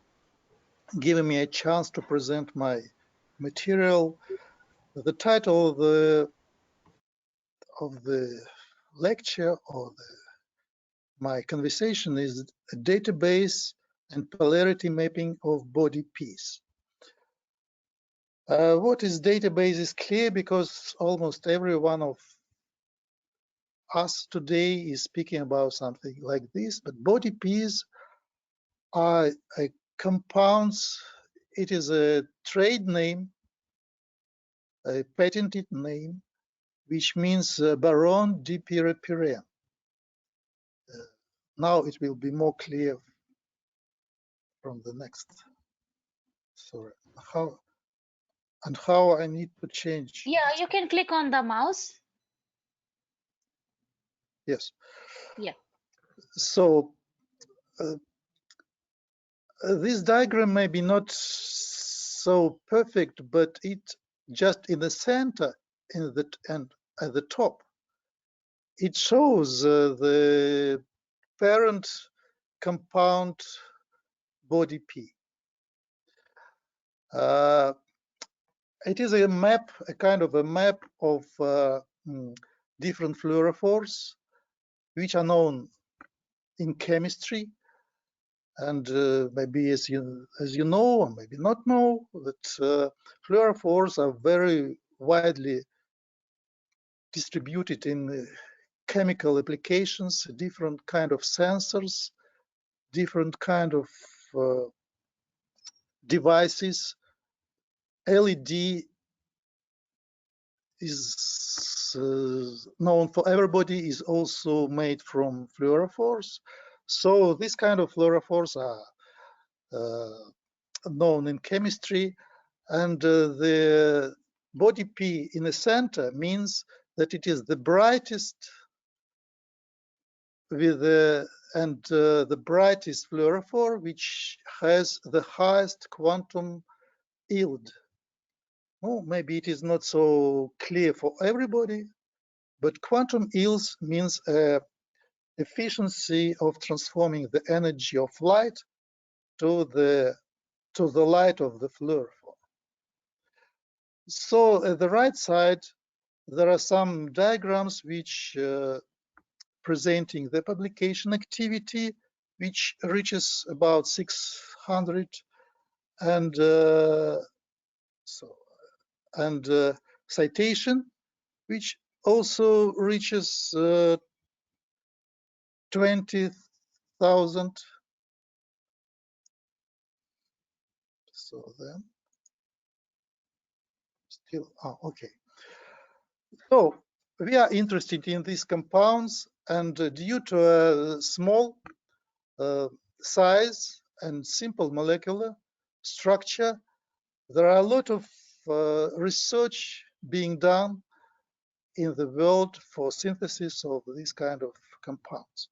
giving me a chance to present my material. The title of the lecture or my conversation is a database and polarity mapping of body peace. What is database is clear because almost every one of us today is speaking about something like this, but body peace are compounds. It is a trade name, a patented name, which means baron dipyrepyren. Now it will be more clear from the next. Sorry, how I need to change. Yeah, you can click on the mouse. Yes. Yeah. So this diagram may be not so perfect, but it just in the center, in the and at the top, it shows the parent compound body P. It is a map, a kind of a map of different fluorophores, which are known in chemistry, and maybe as you know, or maybe not know, that fluorophores are very widely distributed in chemical applications, different kind of sensors, different kind of devices. LED is known for everybody, is also made from fluorophores. So this kind of fluorophores are known in chemistry, and the body P in the center means that it is the brightest with the brightest fluorophore, which has the highest quantum yield. Well, maybe it is not so clear for everybody, but quantum yield means efficiency of transforming the energy of light to the light of the fluorophore. So at the right side, there are some diagrams which presenting the publication activity, which reaches about 600, and citation, which also reaches 20,000. So then, still, okay. So we are interested in these compounds, and due to a small size and simple molecular structure, there are a lot of research being done in the world for synthesis of these kind of compounds.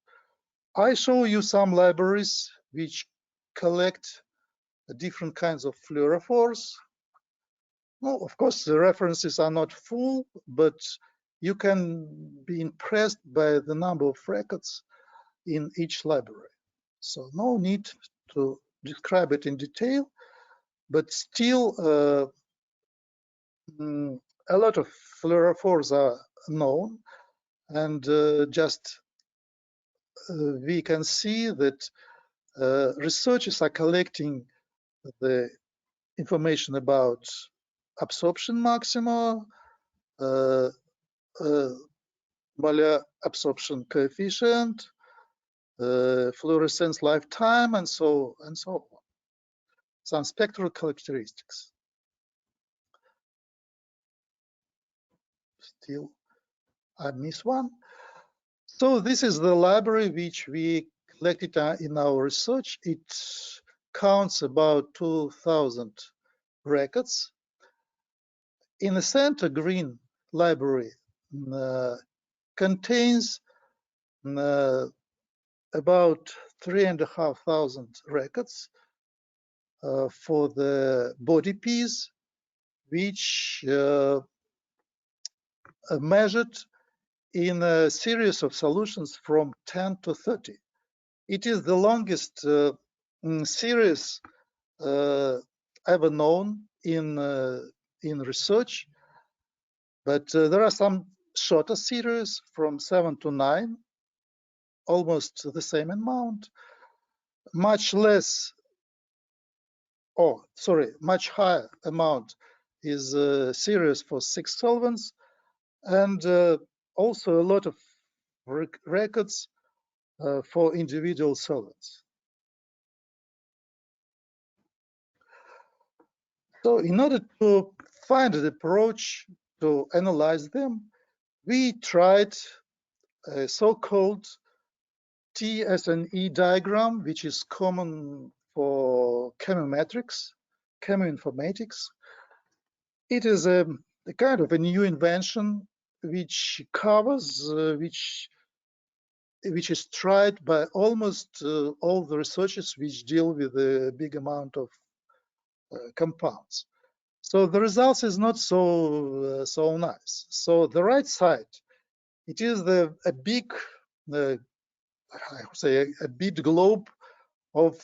I show you some libraries which collect different kinds of fluorophores. Well, of course, the references are not full, but you can be impressed by the number of records in each library. So no need to describe it in detail, but still a lot of fluorophores are known, and we can see that researchers are collecting the information about absorption maxima, molecular absorption coefficient, fluorescence lifetime, and so on. Some spectral characteristics. Still, I miss one. So this is the library which we collected in our research. It counts about 2,000 records. In the center, green library contains about 3,500 records for the body piece, which measured in a series of solutions from 10 to 30. It is the longest series ever known in research, but there are some shorter series from 7 to 9, almost the same amount. Much higher amount is a series for 6 solvents, and also a lot of records for individual solvents. So in order to find an approach to analyze them, we tried a so-called TSNE diagram, which is common for chemometrics, chemoinformatics. It is a kind of a new invention which covers, which is tried by almost all the researchers which deal with a big amount of compounds. So the results is not so nice. So the right side, it is a big, I would say a big globe of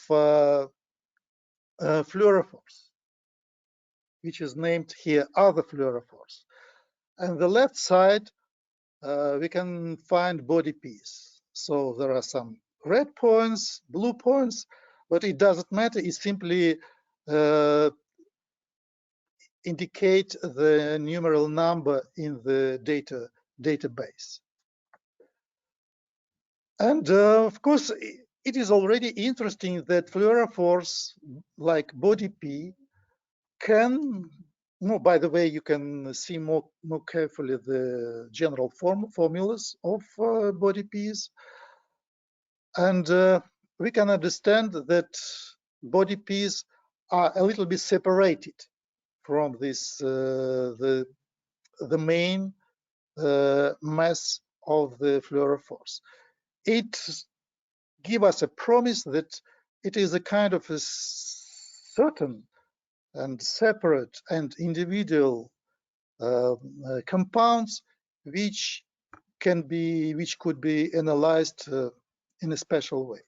fluorophores, which is named here other fluorophores. And the left side, we can find body piece. So there are some red points, blue points, but it doesn't matter. It simply indicate the numeral number in the database. And of course, it is already interesting that fluorophores like body P can, by the way, you can see more carefully the general formulas of body Ps. And we can understand that body Ps are a little bit separated from this the main mass of the fluorophores. It gives us a promise that it is a kind of a certain and separate and individual compounds which could be analyzed in a special way.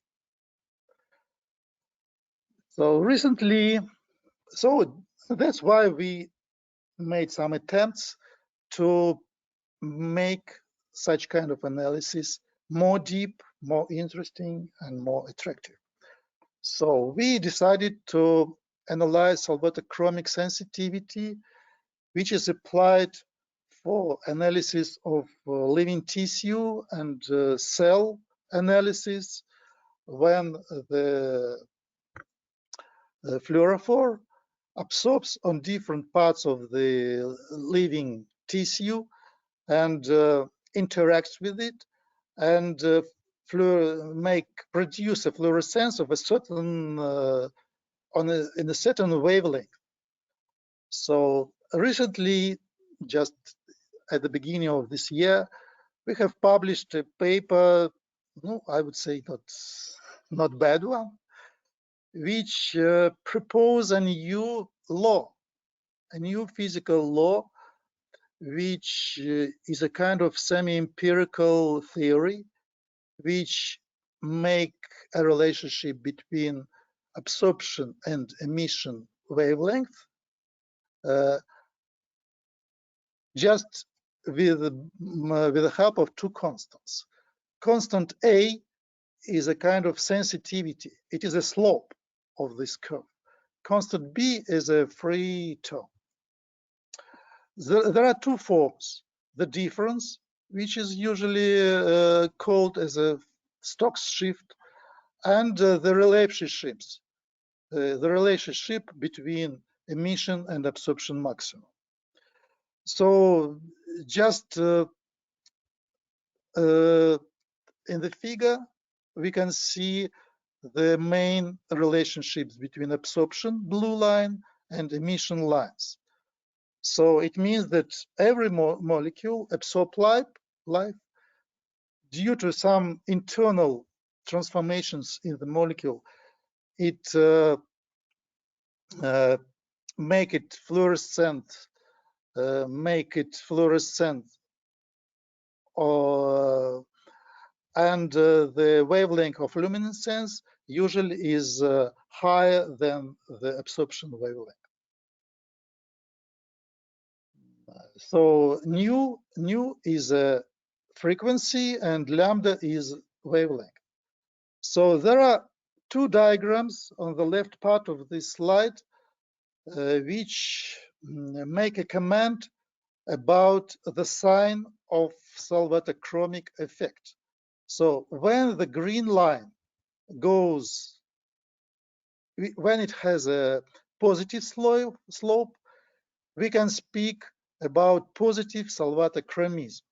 So recently, that's why we made some attempts to make such kind of analysis more deep, more interesting, and more attractive. So we decided to analyze solvatochromic sensitivity, which is applied for analysis of living tissue and cell analysis when the fluorophore absorbs on different parts of the living tissue and interacts with it and produce a fluorescence of a certain in a certain wavelength. So recently, just at the beginning of this year, we have published a paper, I would say not bad one, which propose a new law, a new physical law, which is a kind of semi-empirical theory, which make a relationship between absorption and emission wavelength just with the help of two constants. Constant A is a kind of sensitivity. It is a slope of this curve. Constant B is a free term. There are two forms. The difference, which is usually called as a Stokes shift, and the relationships, the relationship between emission and absorption maximum. So just in the figure, we can see the main relationships between absorption, blue line, and emission lines. So it means that every molecule absorbs light due to some internal transformations in the molecule. It make it fluorescent, and the wavelength of luminescence usually is higher than the absorption wavelength. So nu is a frequency and lambda is wavelength. So there are two diagrams on the left part of this slide which make a comment about the sign of solvatochromic effect. So when the green line goes, when it has a positive slope, we can speak about positive solvatochromism.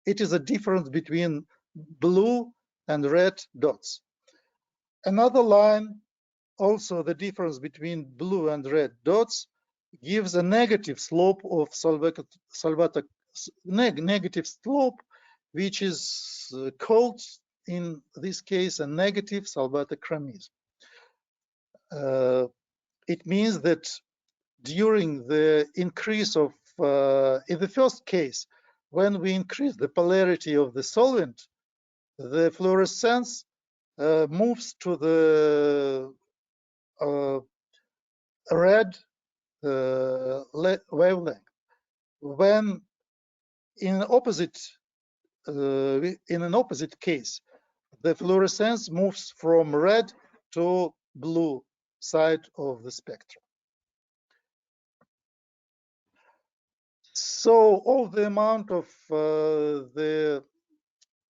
It is a difference between blue and red dots. Another line, also the difference between blue and red dots, gives a negative slope of negative slope, which is called in this case a negative solvatochromism. It means that during the increase of, in the first case, when we increase the polarity of the solvent, the fluorescence moves to the red wavelength. When in an opposite case, the fluorescence moves from red to blue side of the spectrum. So of the amount of the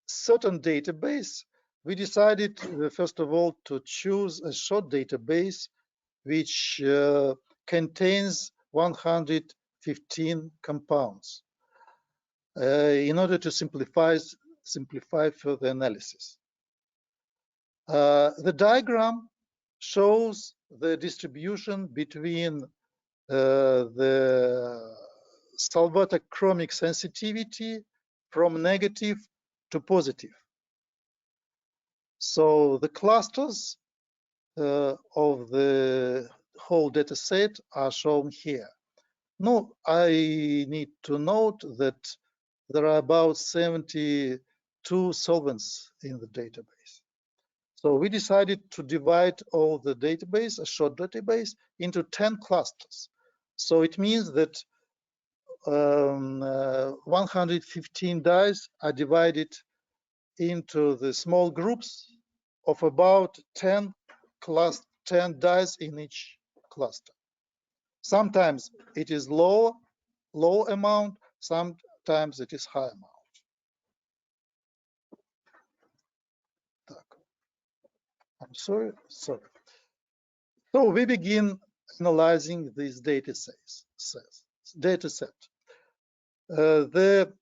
certain database, we decided first of all to choose a short database which contains 115 compounds in order to simplify further analysis. The diagram shows the distribution between the solvatochromic sensitivity from negative to positive. So the clusters of the whole data set are shown here. No, I need to note that there are about 72 solvents in the database. So we decided to divide all the database, a short database, into 10 clusters. So it means that 115 dyes are divided into the small groups of about 10 dyes in each cluster. Sometimes it is low amount, sometimes it is high amount. I'm sorry. So we begin analyzing this data set. The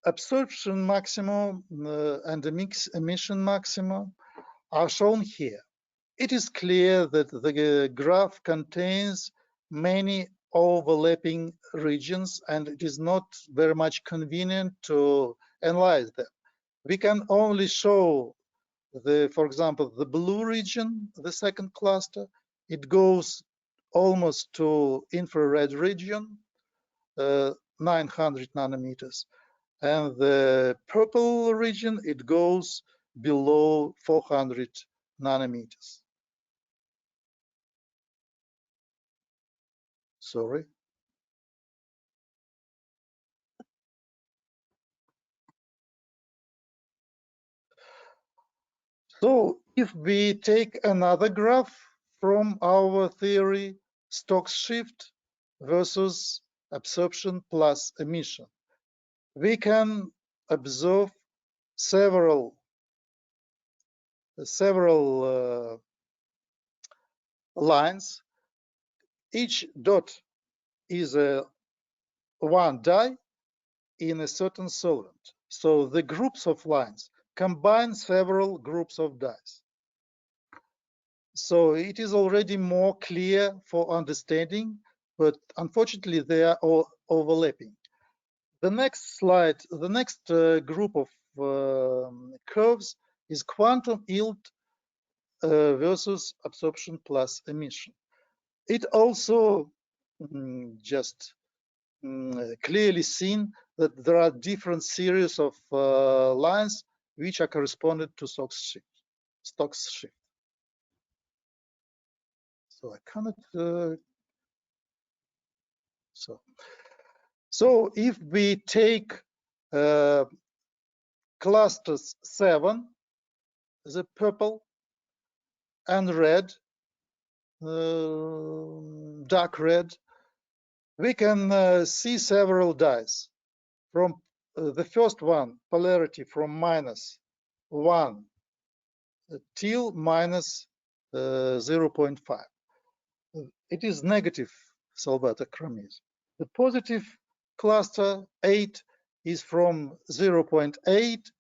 absorption maximum and the emission maximum are shown here. It is clear that the graph contains many overlapping regions, and it is not very much convenient to analyze them. We can only show for example, the blue region, the second cluster. It goes almost to infrared region, 900 nanometers. And the purple region, it goes below 400 nanometers. Sorry. So if we take another graph from our theory, Stokes shift versus absorption plus emission, we can observe several lines. Each dot is one dye in a certain solvent. So the groups of lines combine several groups of dyes. So it is already more clear for understanding, but unfortunately they are all overlapping. The next slide, the next group of curves is quantum yield versus absorption plus emission. It also just clearly seen that there are different series of lines which are corresponded to Stokes shift. So I cannot. So if we take clusters 7, the purple and red, dark red, we can see several dyes. From the first one, polarity from -1 till -0.5. It is negative solvatochromism. The positive cluster 8 is from 0.8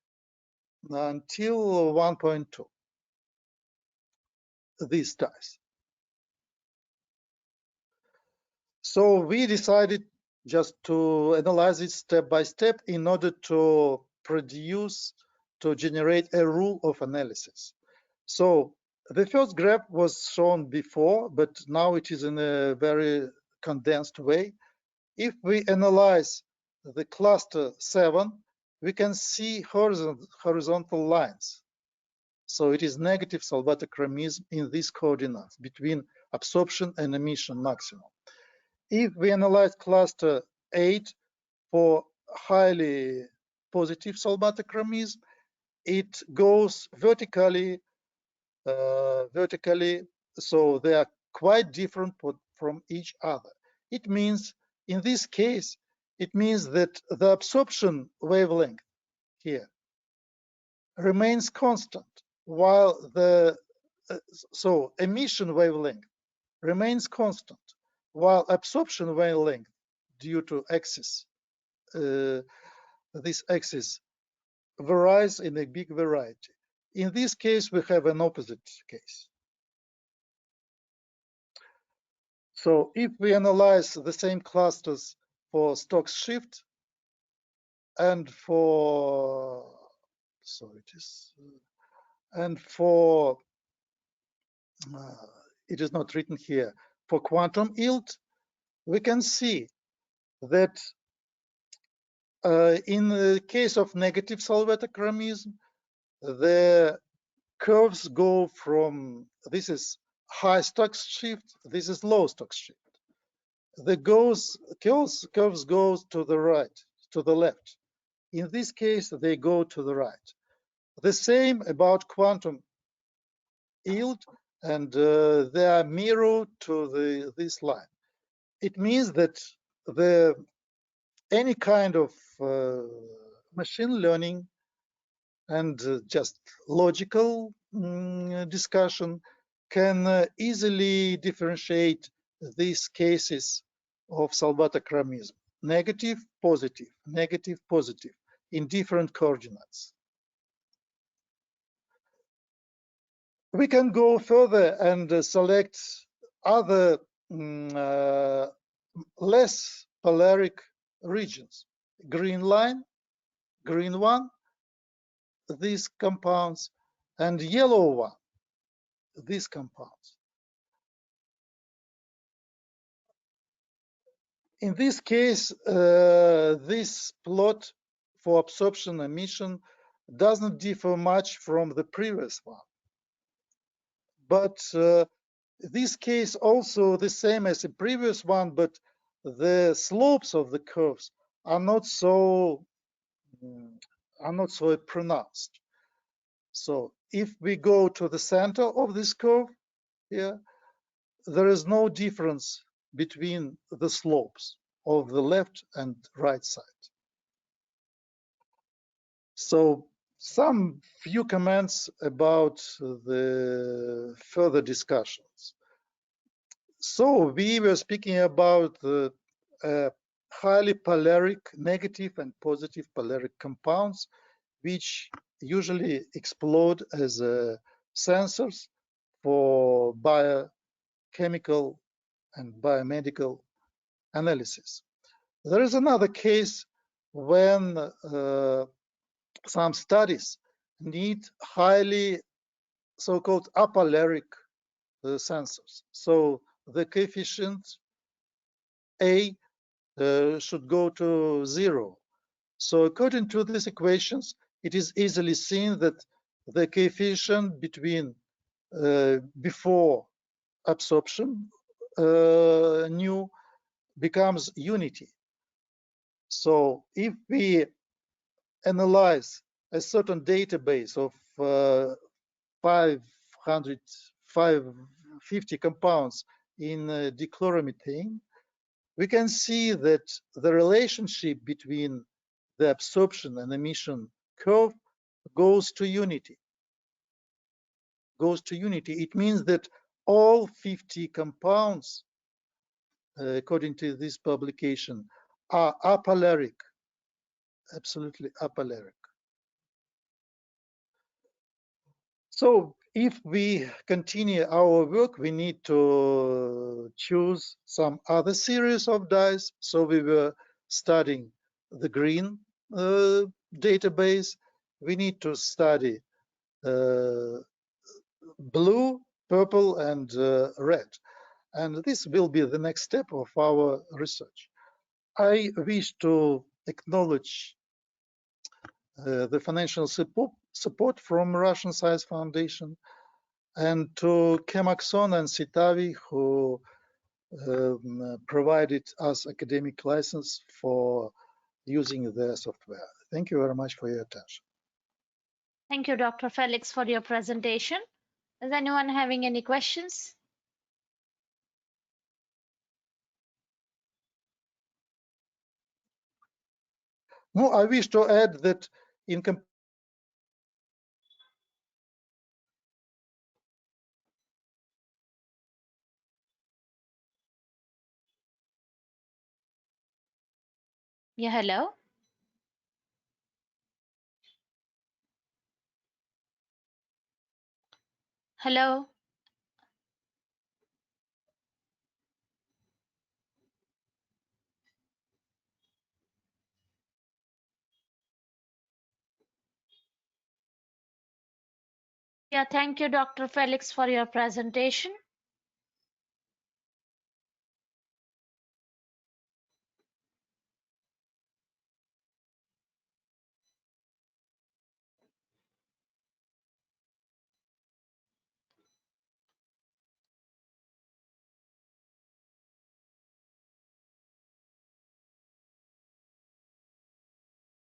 until 1.2. These dyes. So we decided just to analyze it step by step in order to generate a rule of analysis. So the first graph was shown before, but now it is in a very condensed way. If we analyze the cluster 7, we can see horizontal lines. So it is negative solvatochromism in these coordinates between absorption and emission maximum. If we analyze cluster 8 for highly positive solvatochromism, it goes vertically, so they are quite different from each other. It means, in this case, it means that the absorption wavelength here remains constant, while the emission wavelength remains constant, while absorption wavelength, due to axis, this axis varies in a big variety. In this case, we have an opposite case. So if we analyze the same clusters for Stokes shift and for, and for, it is not written here, for quantum yield, we can see that in the case of negative solvatochromism, the curves go from, this is high Stokes shift, this is low Stokes shift. The curves go to the right, to the left. In this case, they go to the right. The same about quantum yield, and they are mirrored to this line. It means that any kind of machine learning and just logical discussion can easily differentiate these cases of solvatochromism, negative, positive, negative, positive, in different coordinates. We can go further and select other less polaric regions. Green line, green one, these compounds, and yellow one, these compounds. In this case, this plot for absorption emission doesn't differ much from the previous one. But this case also the same as the previous one, but the slopes of the curves are not so pronounced. So if we go to the center of this curve here, there is no difference between the slopes of the left and right side. So some few comments about the further discussions. So we were speaking about the highly polaric negative and positive polaric compounds, which usually explode as sensors for biochemical and biomedical analysis. There is another case when some studies need highly so-called apolaric sensors. So the coefficient A should go to 0. So according to these equations, it is easily seen that the coefficient between before absorption nu becomes unity. So if we analyze a certain database of 550 compounds in dichloromethane, we can see that the relationship between the absorption and emission curve goes to unity. It means that all 50 compounds, according to this publication, are apolaric, absolutely apolaric. So if we continue our work, we need to choose some other series of dyes. So we were studying the green database. We need to study blue, purple, and red. And this will be the next step of our research. I wish to acknowledge the financial support from Russian Science Foundation and to Chemaxon and Citavi, who provided us academic license for using their software. Thank you very much for your attention. Thank you, Dr. Felix, for your presentation. Is anyone having any questions? No, I wish to add that in Yeah, hello. Hello. Yeah, thank you, Dr. Felix, for your presentation.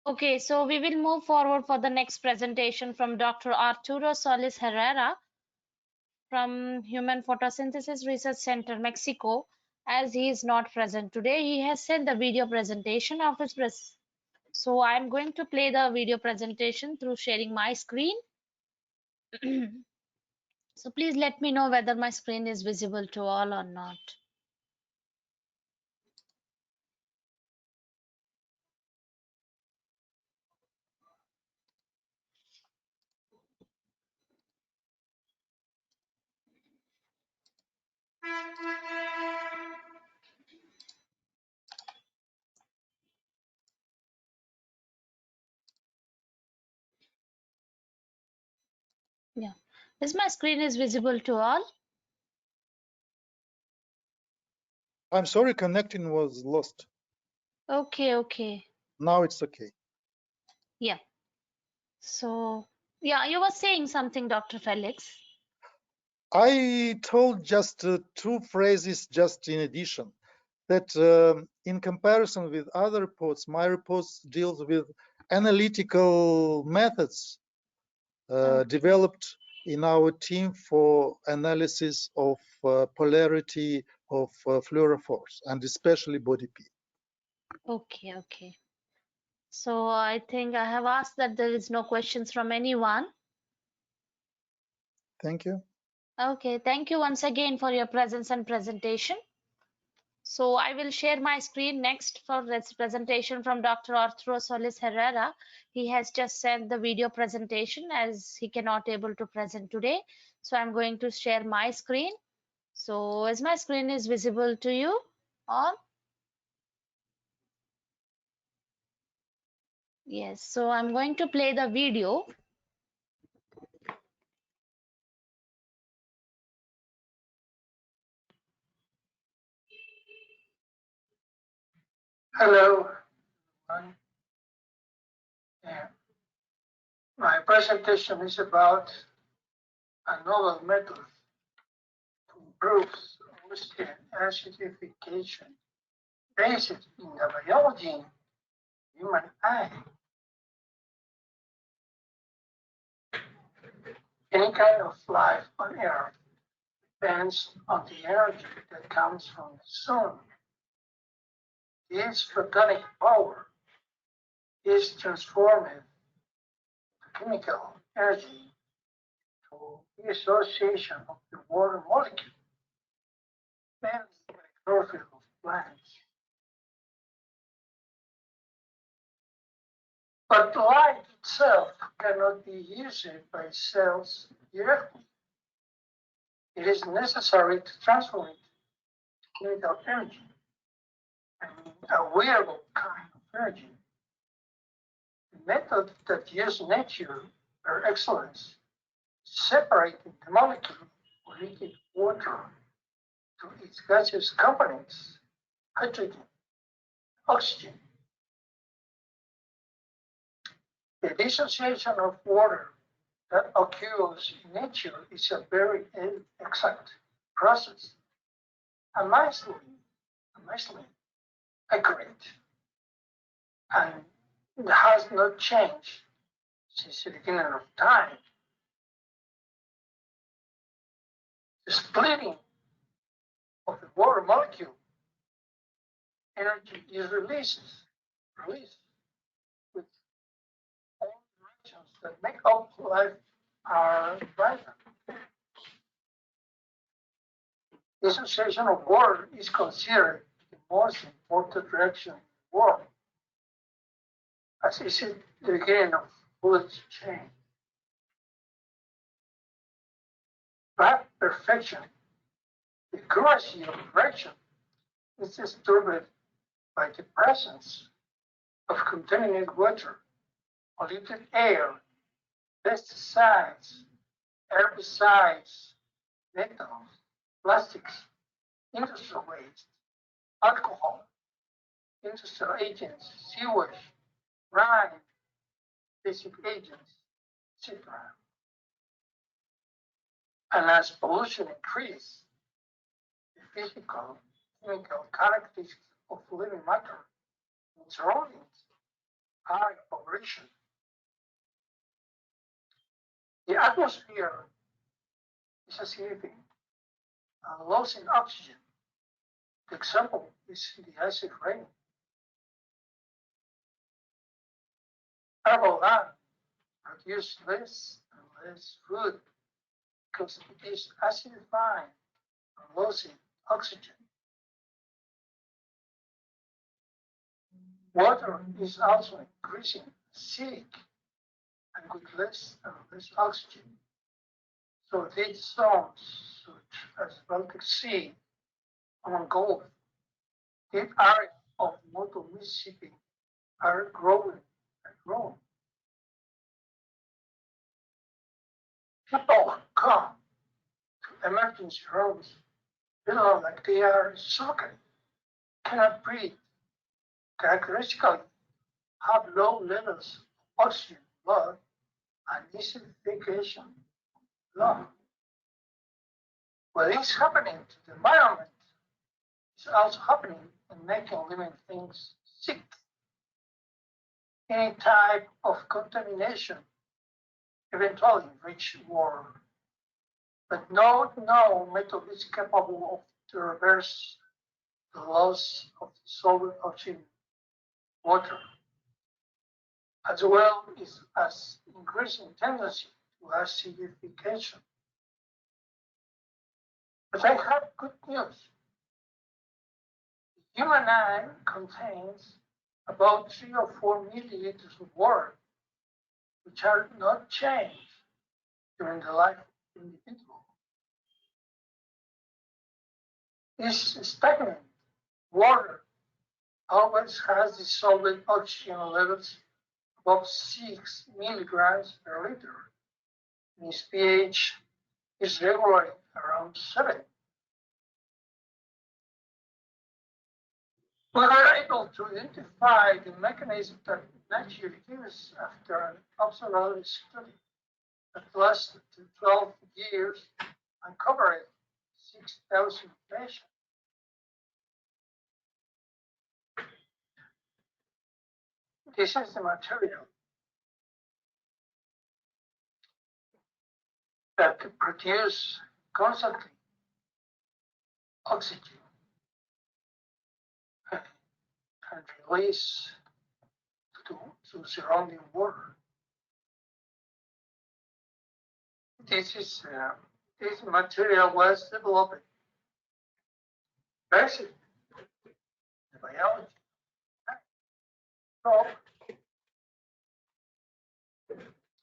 Okay, so we will move forward for the next presentation from Dr. Arturo Solis Herrera from Human Photosynthesis Research Center, Mexico. As he is not present today, he has sent the video presentation of his So I'm going to play the video presentation through sharing my screen. So please let me know whether my screen is visible to all or not. Yeah. Is my screen is visible to all? I'm sorry, connecting was lost. Okay, okay. Now it's okay. Yeah. So, yeah, you were saying something, Dr. Felix. I told just two phrases just in addition, that in comparison with other reports, my reports deals with analytical methods developed in our team for analysis of polarity of fluorophores and especially body P. Okay, okay. So I think I have asked that there is no questions from anyone. Thank you. Okay, thank you once again for your presence and presentation. So I will share my screen next for this presentation from Dr. Arturo Solis Herrera. He has just sent the video presentation as he cannot able to present today. So I'm going to share my screen. So as my screen is visible to you all? Yes, so I'm going to play the video. Hello, everyone. My presentation is about a novel method to improve ocean acidification based in the biology of human eye. Any kind of life on Earth depends on the energy that comes from the sun. This photonic power is transformed to chemical energy through the association of the water molecule and the chlorophyll of plants. But light itself cannot be used by cells directly. It is necessary to transform it to chemical energy, a wearable kind of energy. The method that uses nature per excellence, separating the molecule of liquid water to its gaseous components, hydrogen, oxygen. The dissociation of water that occurs in nature is a very exact process, amazingly accurate, and has not changed since the beginning of time. The splitting of the water molecule, energy is released with all reactions that make up life are present. Dissociation of water is considered the most important reaction in the world, as is the beginning of food chain. But perfection, the accuracy of reaction, is disturbed by the presence of contaminated water, polluted air, pesticides, herbicides, metals, plastics, industrial waste, alcohol, industrial agents, sewage, brine, basic agents, etc. And as pollution increases, the physical, chemical characteristics of living matter and surroundings are in operation. The atmosphere is acidic and loss in oxygen. The example is the acid rain. Herbal land produce less and less food because it is acidifying and losing oxygen. Water is also increasing acidic and with less and less oxygen. So these zones, such as Baltic Sea and Gulf, the area of Northern Mississippi, are growing and growing. People come to emergency rooms feeling like they are suffocating, cannot breathe, characteristically have low levels of oxygen in blood and acidification of blood. What is happening to the environment is also happening in making living things sick. Any type of contamination eventually reach water, but no method is capable of to reverse the loss of the solid oxygen water, as well as increasing tendency to acidification. But I have good news. The human eye contains about 3 or 4 milliliters of water, which are not changed during the life of the individual. This stagnant water always has dissolved oxygen levels above 6 milligrams per liter. And its pH is regularly around 7. We were able to identify the mechanism that nature gives after an observatory study that lasted 12 years and covered 6,000 patients. This is the material that produces constantly oxygen and release to surrounding water. This material was developed basically the biology. So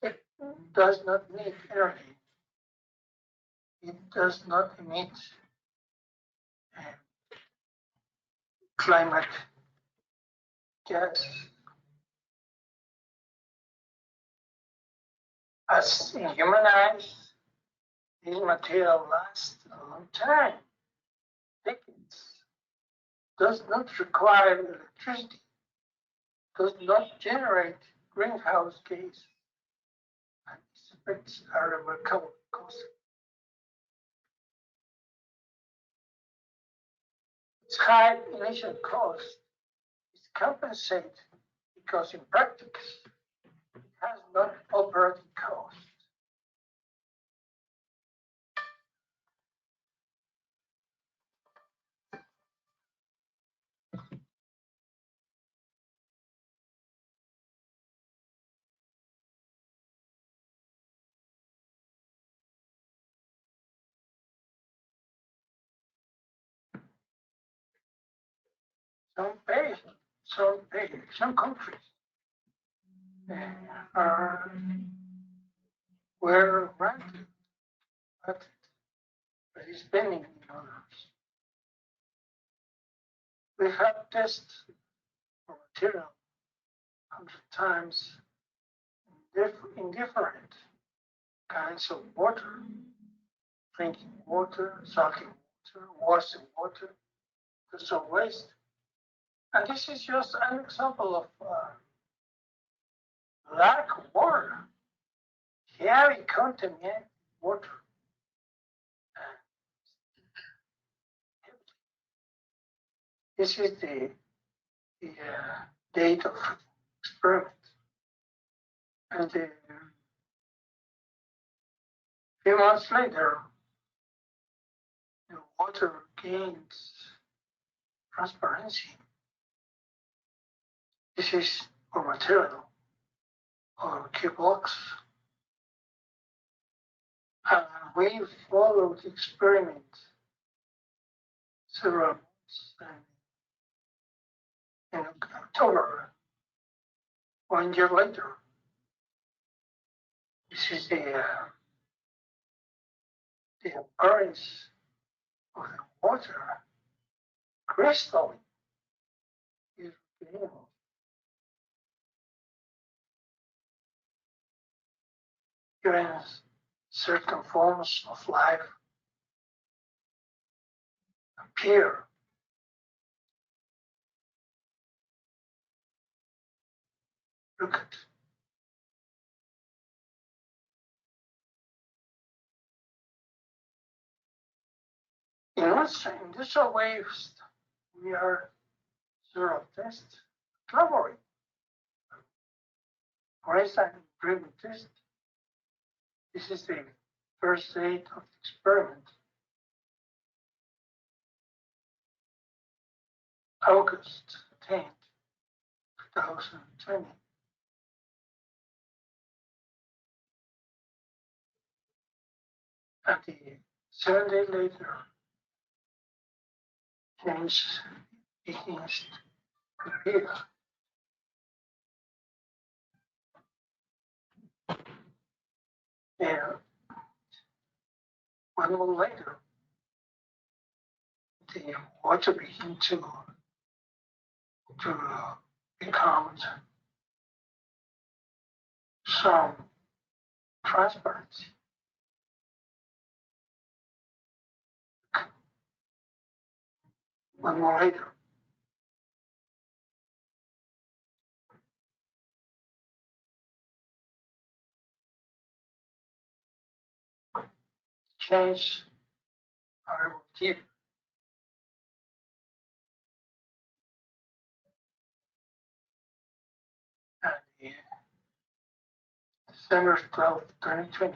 it does not need energy. It does not emit climate gas. As in human eyes, this material lasts a long time, decades, does not require electricity, does not generate greenhouse gas, and its effects are remarkable costly. Its high initial cost is compensated because in practice, it has no operating cost. Some countries were granted, but it is pending in others. We have tested for material 100 times in different kinds of water: drinking water, salty water, washing water, some waste. And this is just an example of lack of water, heavy contaminated water. This is the date of experiment. And a few months later, the water gains transparency. This is our material, our Q blocks. And we followed the experiment several months. And in October, 1 year later, this is the appearance of the water crystalline. During certain forms of life appear. Look at industrial waves, we are zero test laboratory. For instance, driven test. This is the first date of the experiment. August 10th, 2020. And the 7 days later, change begins to appear. And 1 month later, the water begins to become some transparency. One more later. Change our motif. And the December 12th, 2020,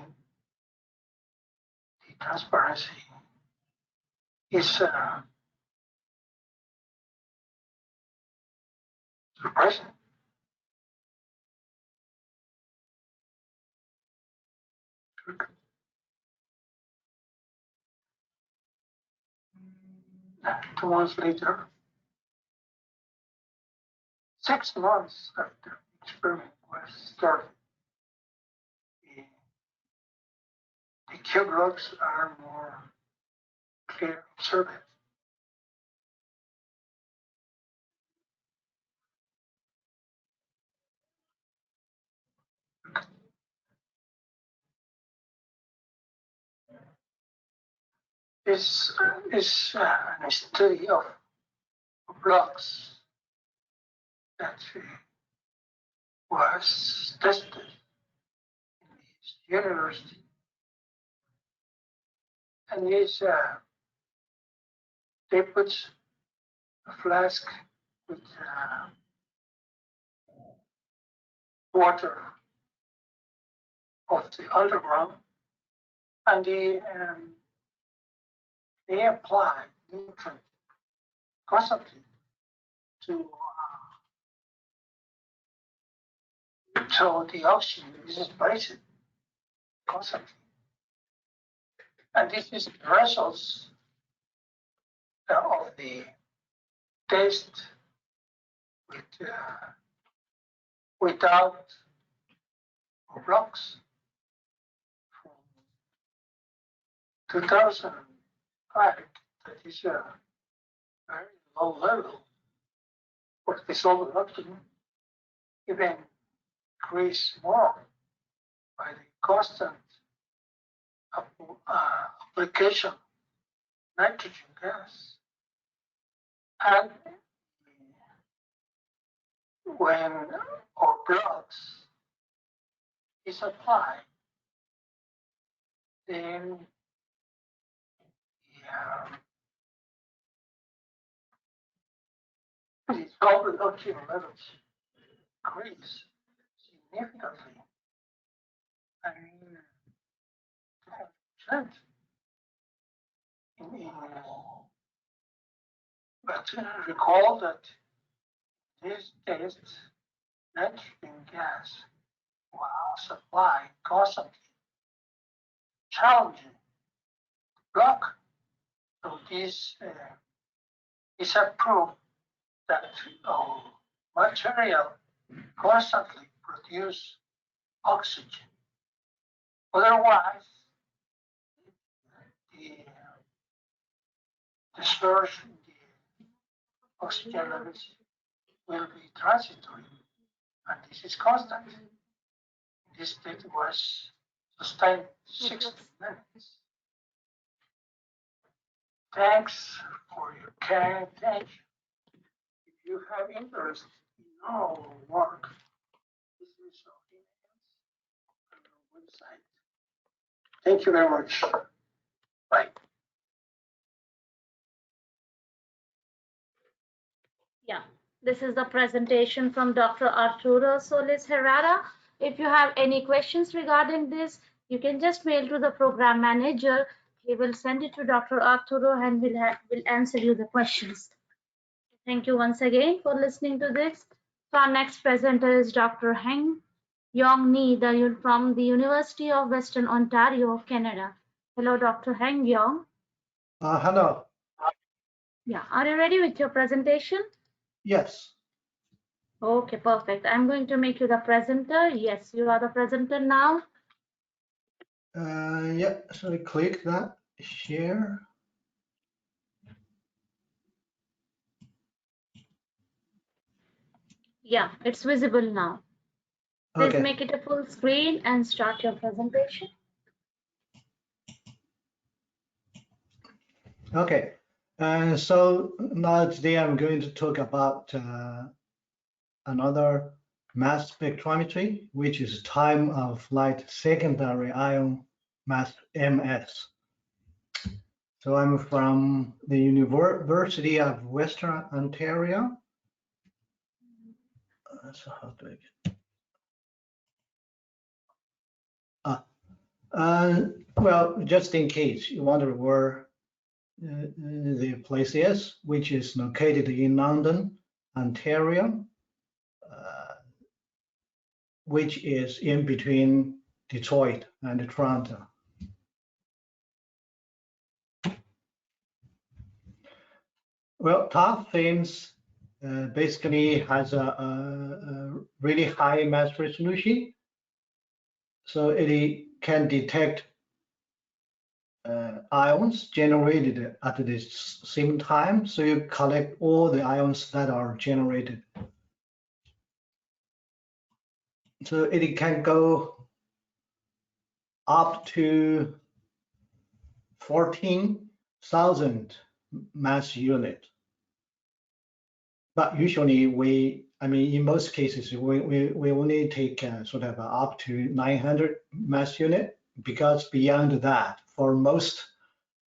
the transparency is surprising. And 2 months later, 6 months after the experiment was started, the Q blocks are more clear observed. This is a study of blocks that was tested in this university. And is they put a flask with water of the underground, and they apply nutrient constantly to so the oxygen is displaced constantly. And this is the results of the test with, without blocks from 2005. That is a very low level for dissolved oxygen, even increase more by the constant application nitrogen gas. And when our blood is applied, then the solid oxygen levels increase significantly. I mean, 200%. But recall that this test, nitrogen gas was supplied constantly, challenging block. So this is a proof that our material constantly produce oxygen. Otherwise, the dispersion, the oxygen levels will be transitory, and this is constant. This state was sustained 60 minutes. Thanks for your kind attention. If you have interest in our work, this is our emails on our website. Thank you very much. Bye. Yeah, this is the presentation from Dr. Arturo Solis Herrera. If you have any questions regarding this, you can just mail to the program manager. He will send it to Dr. Arturo and will answer you the questions. Thank you once again for listening to this. So our next presenter is Dr. Heng Yong Ni from the University of Western Ontario, Canada. Hello, Dr. Heng Yong. Hello. Yeah, are you ready with your presentation? Yes. Okay, perfect. I'm going to make you the presenter. Yes, you are the presenter now. Yeah, so I click that, share. Yeah, it's visible now. Please Okay. make it a full screen and start your presentation. Okay. So now today I'm going to talk about another mass spectrometry, which is time of flight secondary ion mass MS. So I'm from the University of Western Ontario. So how do I get? Well, just in case you wonder where the place is, which is located in London, Ontario, which is in between Detroit and Toronto. Well, TOF FIMS basically has a really high mass resolution, so it can detect ions generated at the same time. So you collect all the ions that are generated. So it can go up to 14,000 mass unit. But usually in most cases, we only take sort of up to 900 mass unit, because beyond that, for most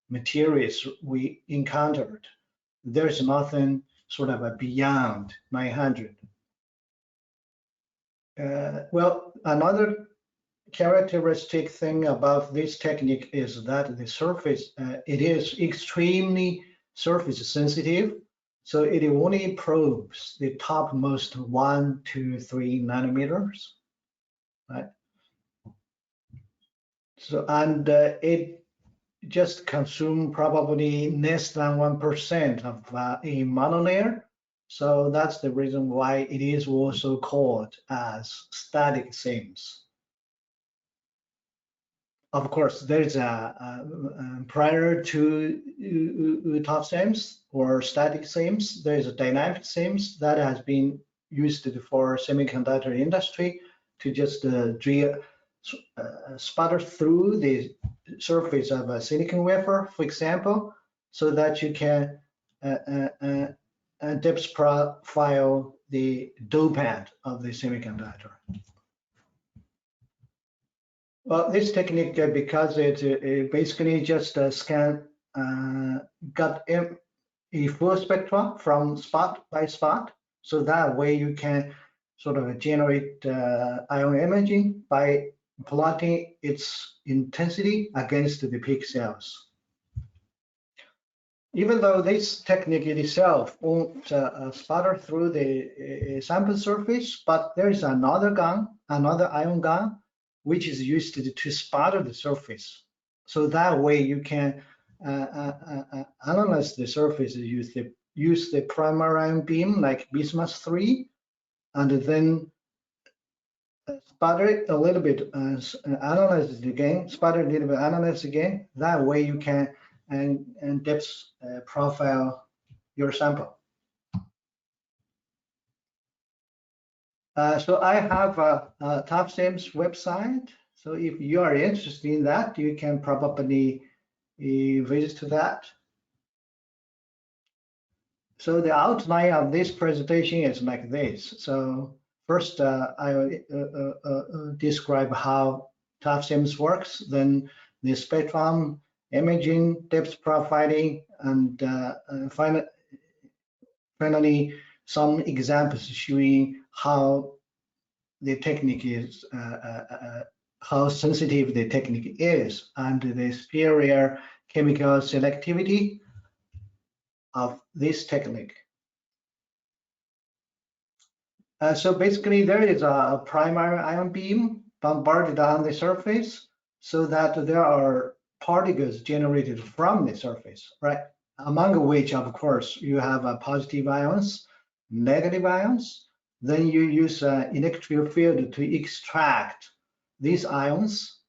materials we encountered, there's nothing sort of beyond 900. Well, another characteristic thing about this technique is that the surface, it is extremely surface sensitive. So it only probes the topmost 1 to 3 nanometers, right? So, and it just consumes probably less than 1% of a monolayer. So that's the reason why it is also called as static SIMS. Of course, there's prior to TOF SIMS or static SIMS, there's a dynamic SIMS that has been used for semiconductor industry to just drill sputter through the surface of a silicon wafer, for example, so that you can depth profile the dopant of the semiconductor. Well, this technique, because it basically just got a full spectrum from spot by spot, so that way you can sort of generate ion imaging by plotting its intensity against the pixels. Even though this technique itself won't sputter through the sample surface, but there is another ion gun, which is used to sputter the surface. So that way you can analyze the surface, use the primary ion beam like bismuth 3, and then sputter it a little bit, analyze it again, sputter it a little bit, analyze again. That way you can and depth profile your sample. So I have a TOPSIM's website. So if you are interested in that, you can probably visit to that. So the outline of this presentation is like this. So first, I will describe how TOPSIM's works, then the spectrum, imaging, depth profiling, and finally, some examples showing how the technique is, how sensitive the technique is, and the superior chemical selectivity of this technique. So basically, there is a primary ion beam bombarded on the surface, so that there are particles generated from the surface, right? Among which, of course, you have positive ions, negative ions. Then you use an electric field to extract these ions,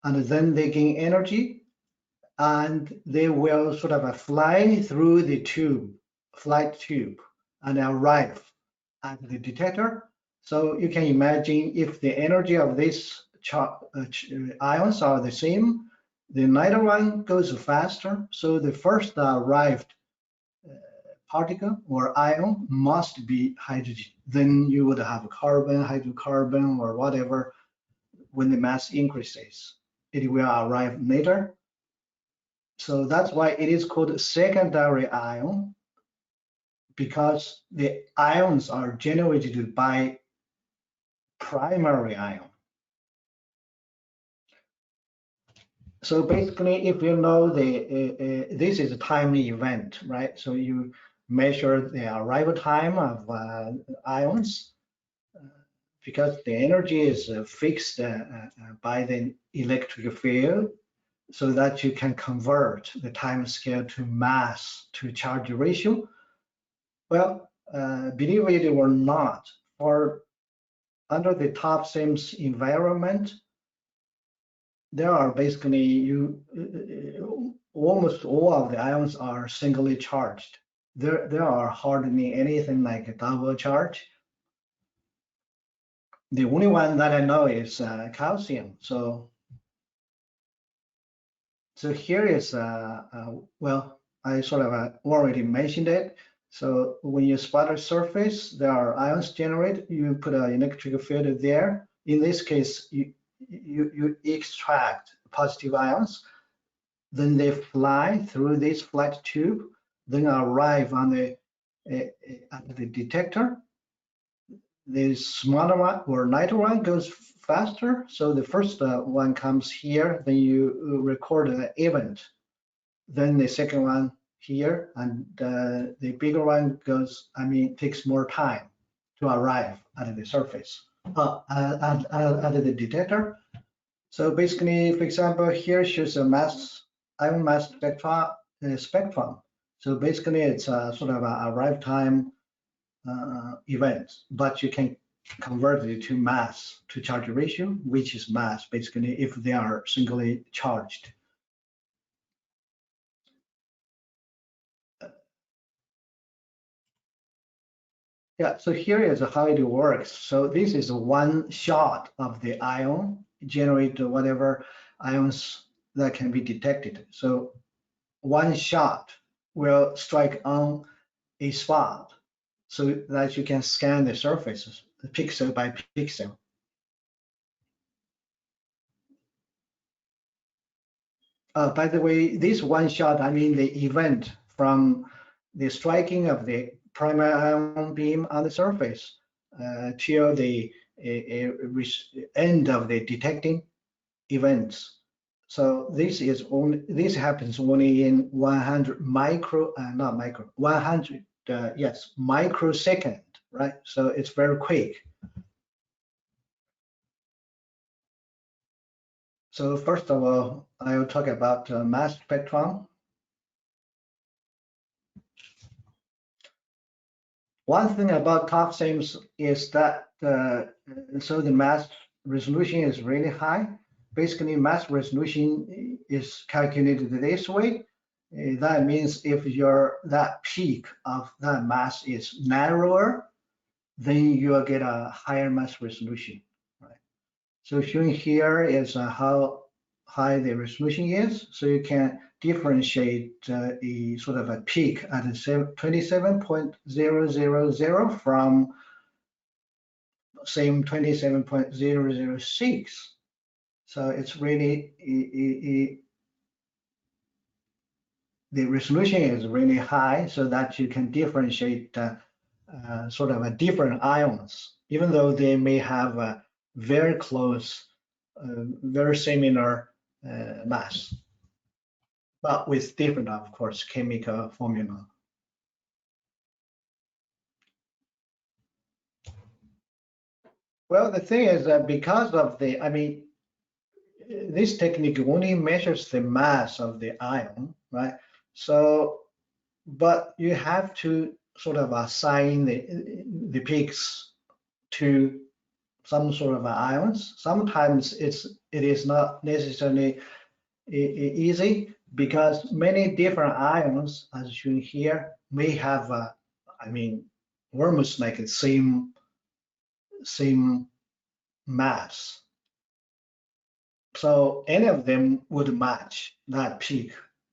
and then they gain energy, and they will sort of fly through the flight tube, and arrive at the detector. So you can imagine if the energy of these ions are the same, the lighter one goes faster. So the first arrived particle or ion must be hydrogen. Then you would have carbon, hydrocarbon, or whatever. When the mass increases, it will arrive later. So that's why it is called secondary ion, because the ions are generated by primary ion. So basically, if you know this is a timely event, right? So you measure the arrival time of ions, because the energy is fixed by the electric field, so that you can convert the time scale to mass to charge ratio. Well, believe it or not, for under the TOPSIM's environment, there are basically almost all of the ions are singly charged. There are hardly anything like a double charge. The only one that I know is calcium. So here is well, I sort of already mentioned it. So when you spot a surface, there are ions generated. You put an electric field there. In this case, you extract positive ions, then they fly through this flight tube, then arrive on at the detector. The smaller one or lighter one goes faster, so the first one comes here, then you record an event. Then the second one here, and the bigger one goes, takes more time to arrive at the surface, at the detector. So basically, for example, here shows a ion mass spectrum. So basically, it's a sort of a arrive time event, but you can convert it to mass to charge ratio, which is mass basically if they are singly charged. Yeah, so here is how it works. So this is one shot of the ion, generate whatever ions that can be detected. So one shot will strike on a spot so that you can scan the surfaces pixel by pixel. By the way, this one shot, I mean the event from the striking of the primary ion beam on the surface till the end of the detecting events. So this happens only in 100 microsecond, right? So it's very quick. So first of all, I will talk about mass spectrum. One thing about TOPSIMS is that so the mass resolution is really high. Basically, mass resolution is calculated this way. That means if that peak of that mass is narrower, then you'll get a higher mass resolution. Right? So shown here is how high the resolution is. So you can differentiate a sort of a peak at 27.000 from same 27.006. So it's really the resolution is really high, so that you can differentiate sort of a different ions, even though they may have a very close, very similar mass, but with different, of course, chemical formula. Well, the thing is that because of the, I mean, this technique only measures the mass of the ion, right? So, but you have to sort of assign the peaks to some sort of ions. Sometimes it is not necessarily easy because many different ions, as shown here, may have, I mean, almost like the same mass. So any of them would match that peak.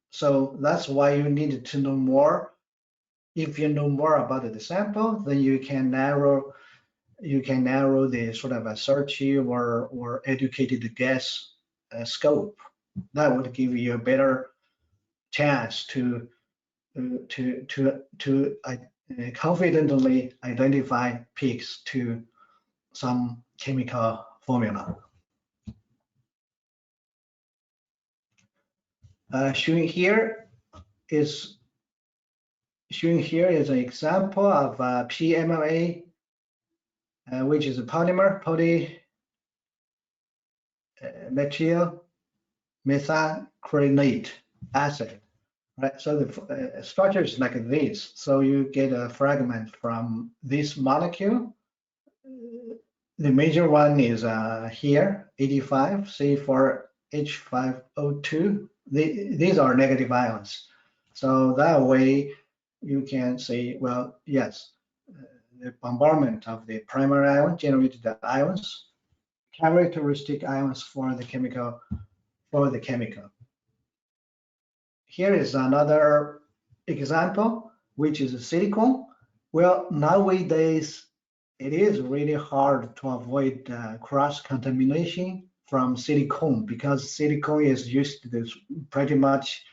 So that's why you need to know more. If you know more about the sample, then you can narrow the sort of a search or educated guess scope. That would give you a better chance to confidently identify peaks to some chemical formula. Shown here is an example of PMMA, which is a polymer, polymethyl methacrylate acid. Right, so the structure is like this. So you get a fragment from this molecule. The major one is here, 85, C4H5O2. These are negative ions. So that way you can say, well, yes, the bombardment of the primary ion generated the ions, characteristic ions for the chemical. Here is another example, which is silicon. Well, nowadays, it is really hard to avoid cross-contamination from silicon because silicon is used pretty much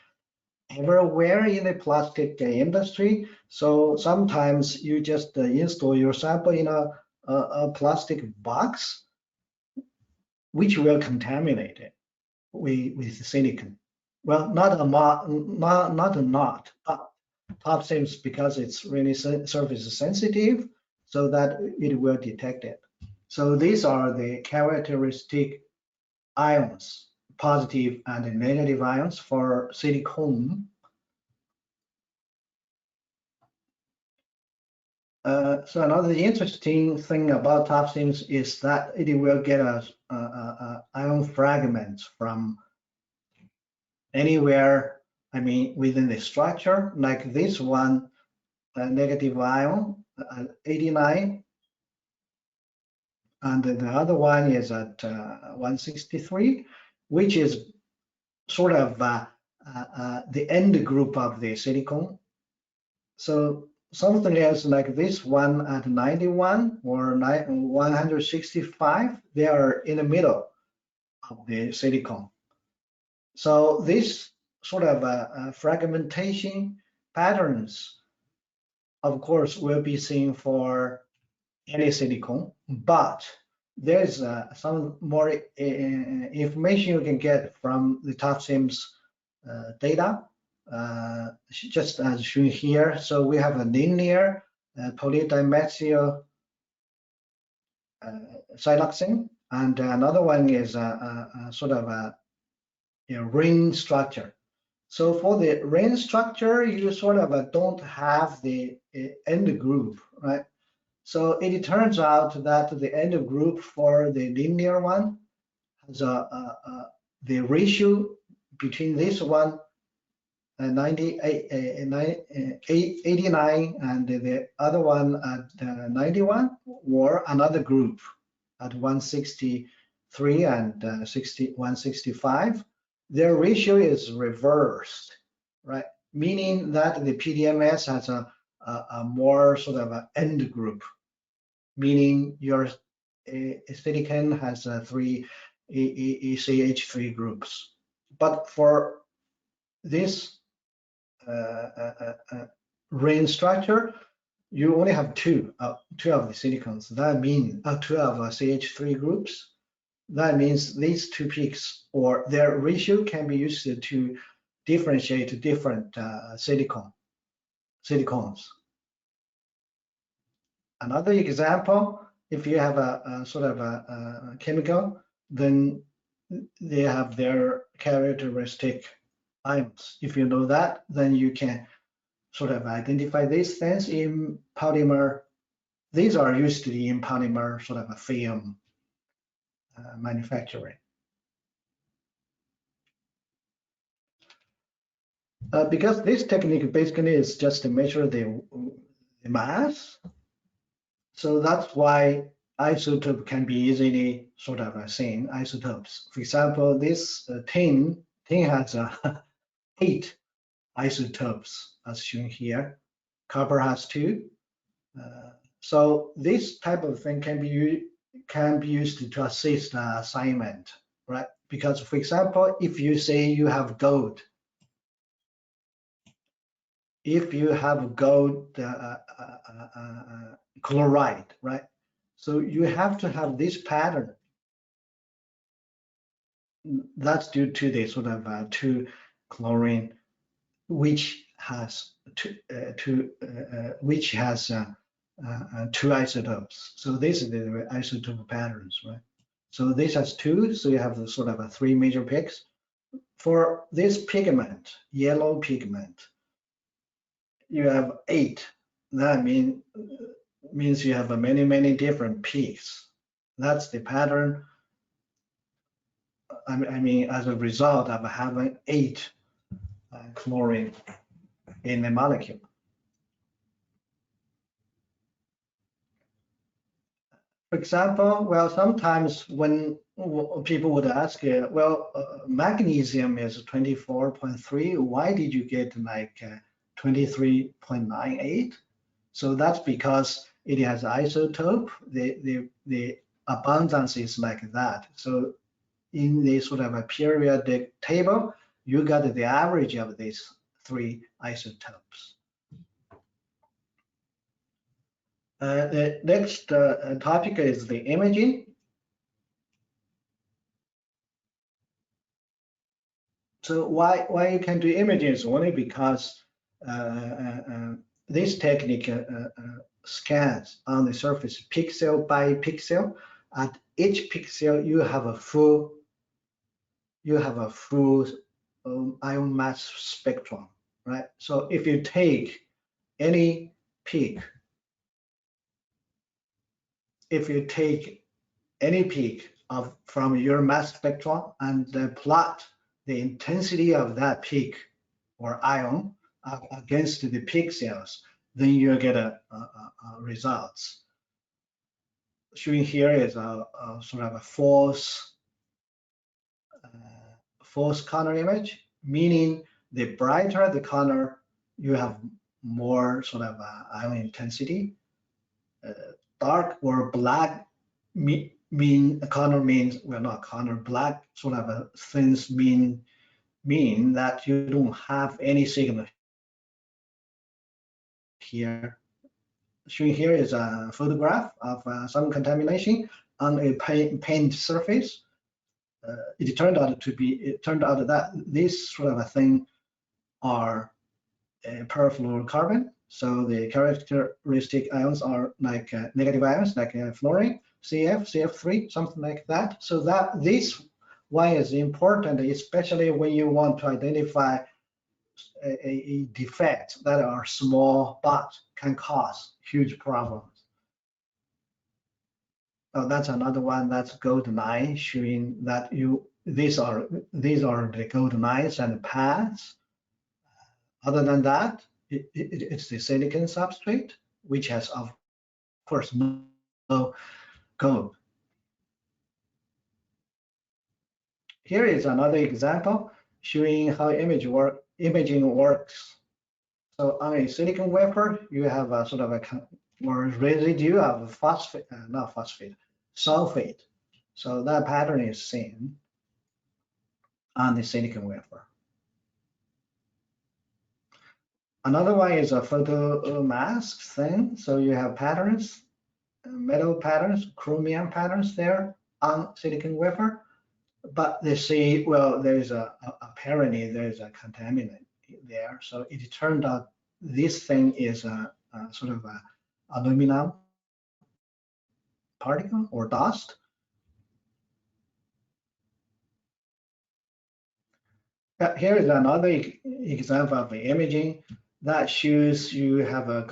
everywhere in the plastic industry. So sometimes you just install your sample in a plastic box, which will contaminate it with silicon. Well, not a knot, but TOPSIMS because it's really surface sensitive, so that it will detect it. So these are the characteristic ions, positive and negative ions for silicon. So another interesting thing about TOPSIMS is that it will get us ion fragments from anywhere, I mean, within the structure, like this one, negative ion 89, and the other one is at 163, which is sort of the end group of the silicon. So something else like this one at 91 or 165, they are in the middle of the silicon. So this sort of fragmentation patterns, of course, will be seen for any silicon, but there's some more information you can get from the TOFSIMS data, just as shown here. So we have a linear polydimethyl siloxane, and another one is a sort of a ring structure. So for the ring structure, you sort of don't have the end group, right? So it turns out that the end group for the linear one has the ratio between this one 89 and the other one at 91, or another group at 163 and 165. Their ratio is reversed, right? Meaning that the PDMS has a more sort of an end group, meaning your silicon has 3 CH3 groups. But for this ring structure, you only have two of the silicons. That means 2 of CH3 groups. That means these two peaks or their ratio can be used to differentiate different silicons. Another example, if you have a sort of a chemical, then they have their characteristic ions. If you know that, then you can sort of identify these things in polymer. These are used in polymer sort of a film manufacturing. Because this technique basically is just to measure the mass, so that's why isotope can be easily sort of seen, isotopes. For example, this tin has 8 isotopes as shown here. Copper has 2. So this type of thing can be used to assist assignment, right? Because for example, if you say you have gold, chloride, right? So you have to have this pattern. That's due to the sort of 2 chlorine, which has 2 isotopes. So this is the isotope patterns, right? So this has 2, so you have the sort of 3 major peaks. For this pigment, yellow pigment, you have 8. That means you have many different peaks. That's the pattern. I mean, as a result of having 8 chlorine in the molecule. For example, well, sometimes when people would ask, magnesium is 24.3, why did you get like 23.98? So that's because it has isotope, the abundance is like that. So in the sort of a periodic table, you got the average of these 3 isotopes. The next topic is the imaging. So why you can do imaging is only because this technique scans on the surface pixel by pixel. At each pixel, you have a full ion mass spectrum, right? So if you take any peak, from your mass spectrum and plot the intensity of that peak or ion against the pixels, then you get a results. Showing here is a sort of a false corner image, meaning the brighter the corner, you have more sort of ion intensity. Dark or black corner means, well, not corner, black sort of things mean that you don't have any signal here. Showing here is a photograph of some contamination on a paint surface. It turned out that this sort of a thing are perfluorocarbon. So the characteristic ions are like negative ions, like fluorine, CF, CF3, something like that. So that this one is important, especially when you want to identify a defect that are small but can cause huge problems. Oh, that's another one. That's gold line, showing that these are the gold lines and paths. Other than that, it's the silicon substrate, which has, of course, no gold. Here is another example showing how imaging works. So on a silicon wafer, you have a sort of a residue of sulfate. So that pattern is seen on the silicon wafer. Another one is a photo mask thing. So you have patterns, metal patterns, chromium patterns there on silicon wafer, but they say, well, there's apparently there's a contaminant there. So it turned out this thing is a sort of a aluminum particle or dust. Here is another example of imaging that shows you have a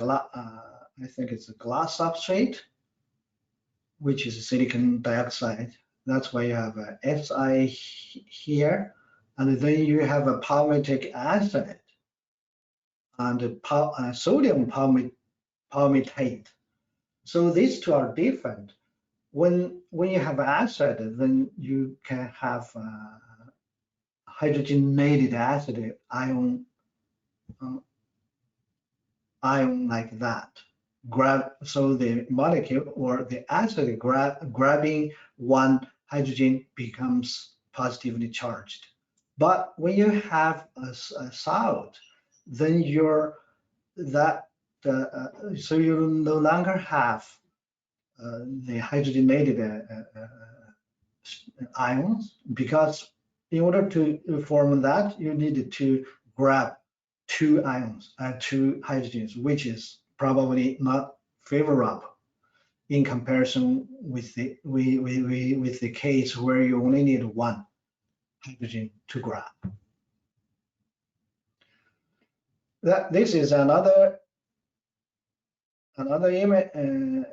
I think it's a glass substrate, which is silicon dioxide. That's why you have a Si here, and then you have a palmitic acid and sodium palmitate. So these two are different. When you have acid, then you can have hydrogenated acid ion like that. So the molecule or the acid grabbing one hydrogen becomes positively charged. But when you have a salt, then so you no longer have the hydrogenated ions, because in order to form that, you need to grab two ions and two hydrogens, which is probably not favorable in comparison with the case where you only need one hydrogen to grab. This is another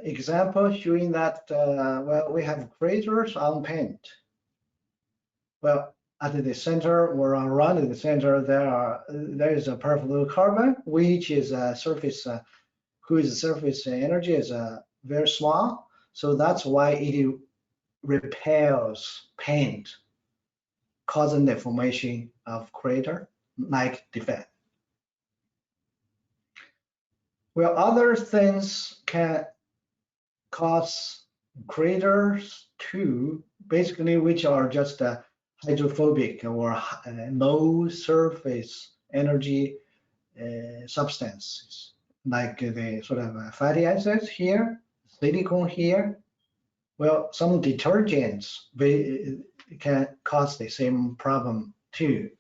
example showing that well, we have craters on paint. Well, at the center or around the center, there is a perfluorocarbon, which is a surface whose surface energy is very small. So that's why it repels paint, causing the formation of crater-like defect. Well, other things can cause craters too, basically, which are just hydrophobic or low surface energy substances, like the sort of fatty acids here, silicone here. Well, some detergents can cause the same problem too.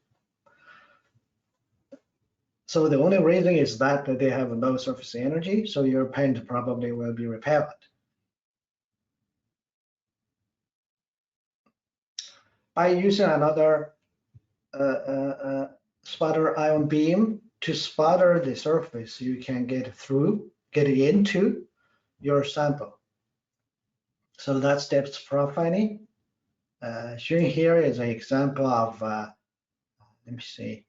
So the only reason is that they have low surface energy, so your paint probably will be repelled. By using another sputter ion beam to sputter the surface, you can get into your sample. So that's depth profiling. Shown here is an example of, let me see.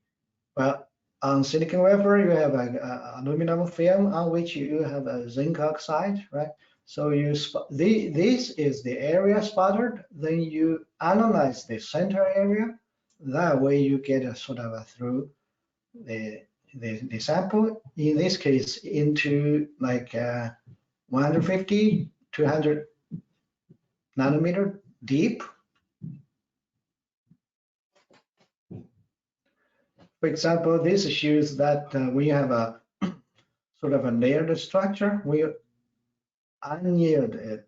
Well, On silicon wafer, you have an aluminum film on which you have a zinc oxide, right? So this is the area spotted. Then you analyze the center area. That way you get a sort of a through the sample. In this case, into like 150, 200 nanometer deep. For example, this shows that we have a sort of a layered structure. We annealed it.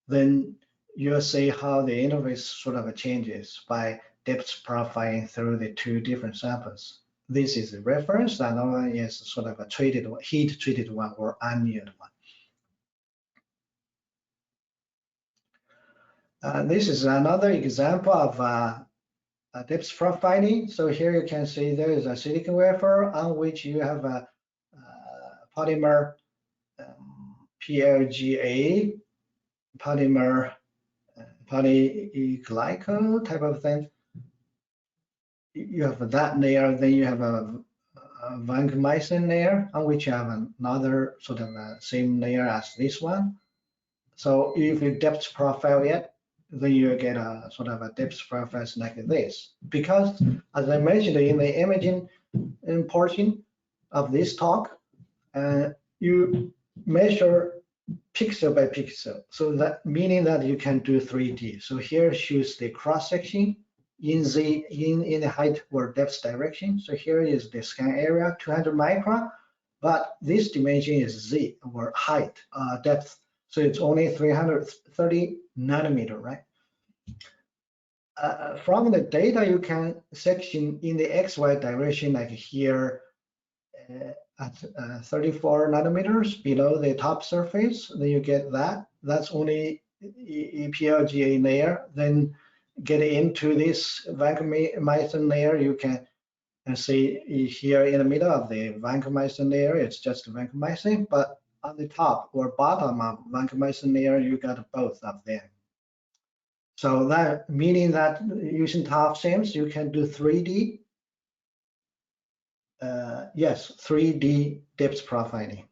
Then you'll see how the interface sort of changes by depth profiling through the two different samples. This is a reference, and another one is sort of a treated one, heat treated one or annealed one. This is another example of depth profiling. So here you can see there is a silicon wafer on which you have a polymer PLGA, polymer polyglycol type of thing. You have that layer, then you have a vancomycin layer on which you have another sort of same layer as this one. So if you depth profile it, then you get a sort of a depth profile like this. Because as I mentioned in the imaging portion of this talk, you measure pixel by pixel. So that meaning that you can do 3D. So here shows the cross section in the height or depth direction. So here is the scan area, 200 micron, but this dimension is Z or height, depth. So it's only 330 nanometer, right? From the data, you can section in the XY direction, like here at 34 nanometers below the top surface. Then you get that. That's only PLGA layer. Then get into this vancomycin layer, you can see here in the middle of the vancomycin layer, it's just vancomycin, but on the top or bottom of vancomycin layer, you got both of them. So that meaning that using TOF SIMS, you can do 3D. Yes, 3D depth profiling.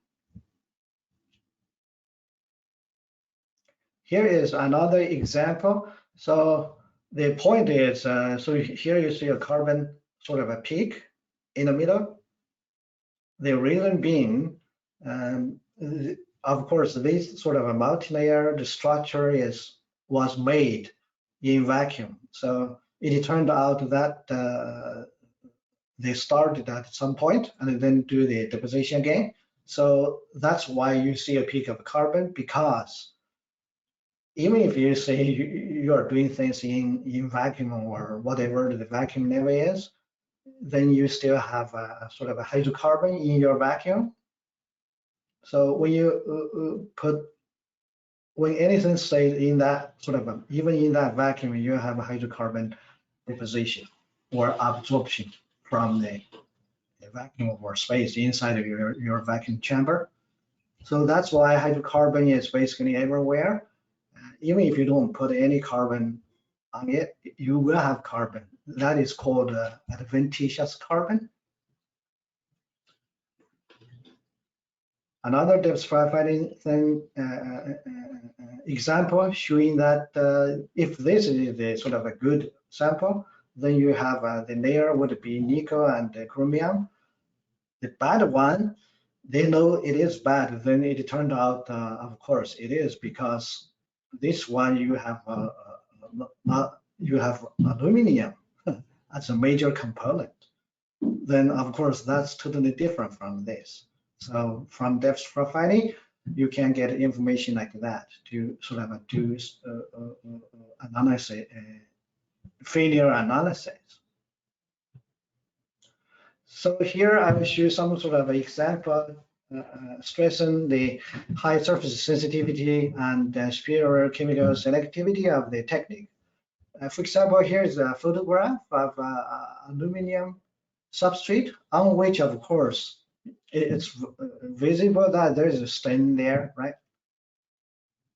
Here is another example. So the point is, so here you see a carbon sort of a peak in the middle. The reason being, of course, this sort of a multi-layer, the structure was made in vacuum. So it turned out that they started at some point and then do the deposition again. So that's why you see a peak of carbon, because even if you say you are doing things in vacuum or whatever the vacuum level is, then you still have a sort of a hydrocarbon in your vacuum. So when you when anything stays in that sort of even in that vacuum, you have a hydrocarbon deposition or absorption from the vacuum or space inside of your vacuum chamber. So that's why hydrocarbon is basically everywhere. Even if you don't put any carbon on it, you will have carbon. That is called adventitious carbon. Another depth profiling thing example showing that if this is the sort of a good sample, then you have the layer would be nickel and chromium. The bad one, they know it is bad. Then it turned out, of course, it is, because this one you have aluminum as a major component. Then of course that's totally different from this. So from depth profiling, you can get information like that to sort of do analysis, failure analysis. So here I will show some sort of example stressing the high surface sensitivity and superior chemical selectivity of the technique. For example, here is a photograph of aluminum substrate on which, of course, it's visible that there is a stain there, right?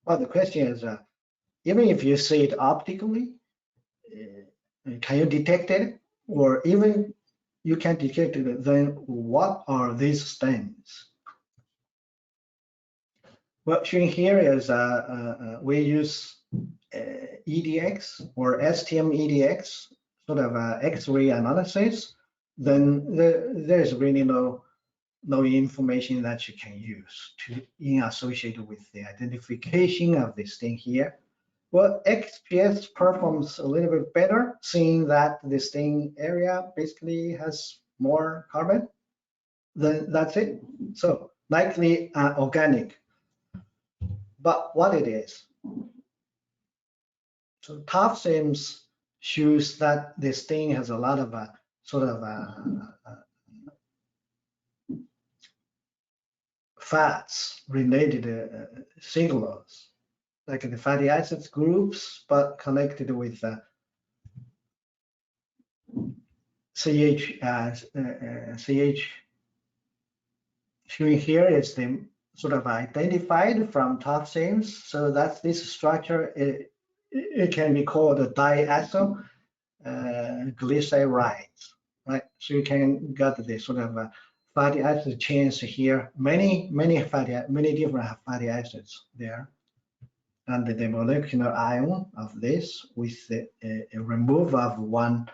But the question is, even if you see it optically, can you detect it? Or even you can detect then what are these stains. Well, shown here is we use EDX or STM EDX, sort of X-ray analysis. Then there's really no information that you can use in associated with the identification of this thing here. Well, XPS performs a little bit better, seeing that this thing area basically has more carbon. Then that's it. So likely organic. But what it is? So top seams shows that this thing has a lot of sort of fats related signals, like the fatty acids groups, but connected with CH. CH showing here is the sort of identified from top seams. So that's this structure. It can be called a diacyl glycerides, right? So you can get the sort of fatty acid chains here, many different fatty acids there, and the molecular ion of this with the removal of one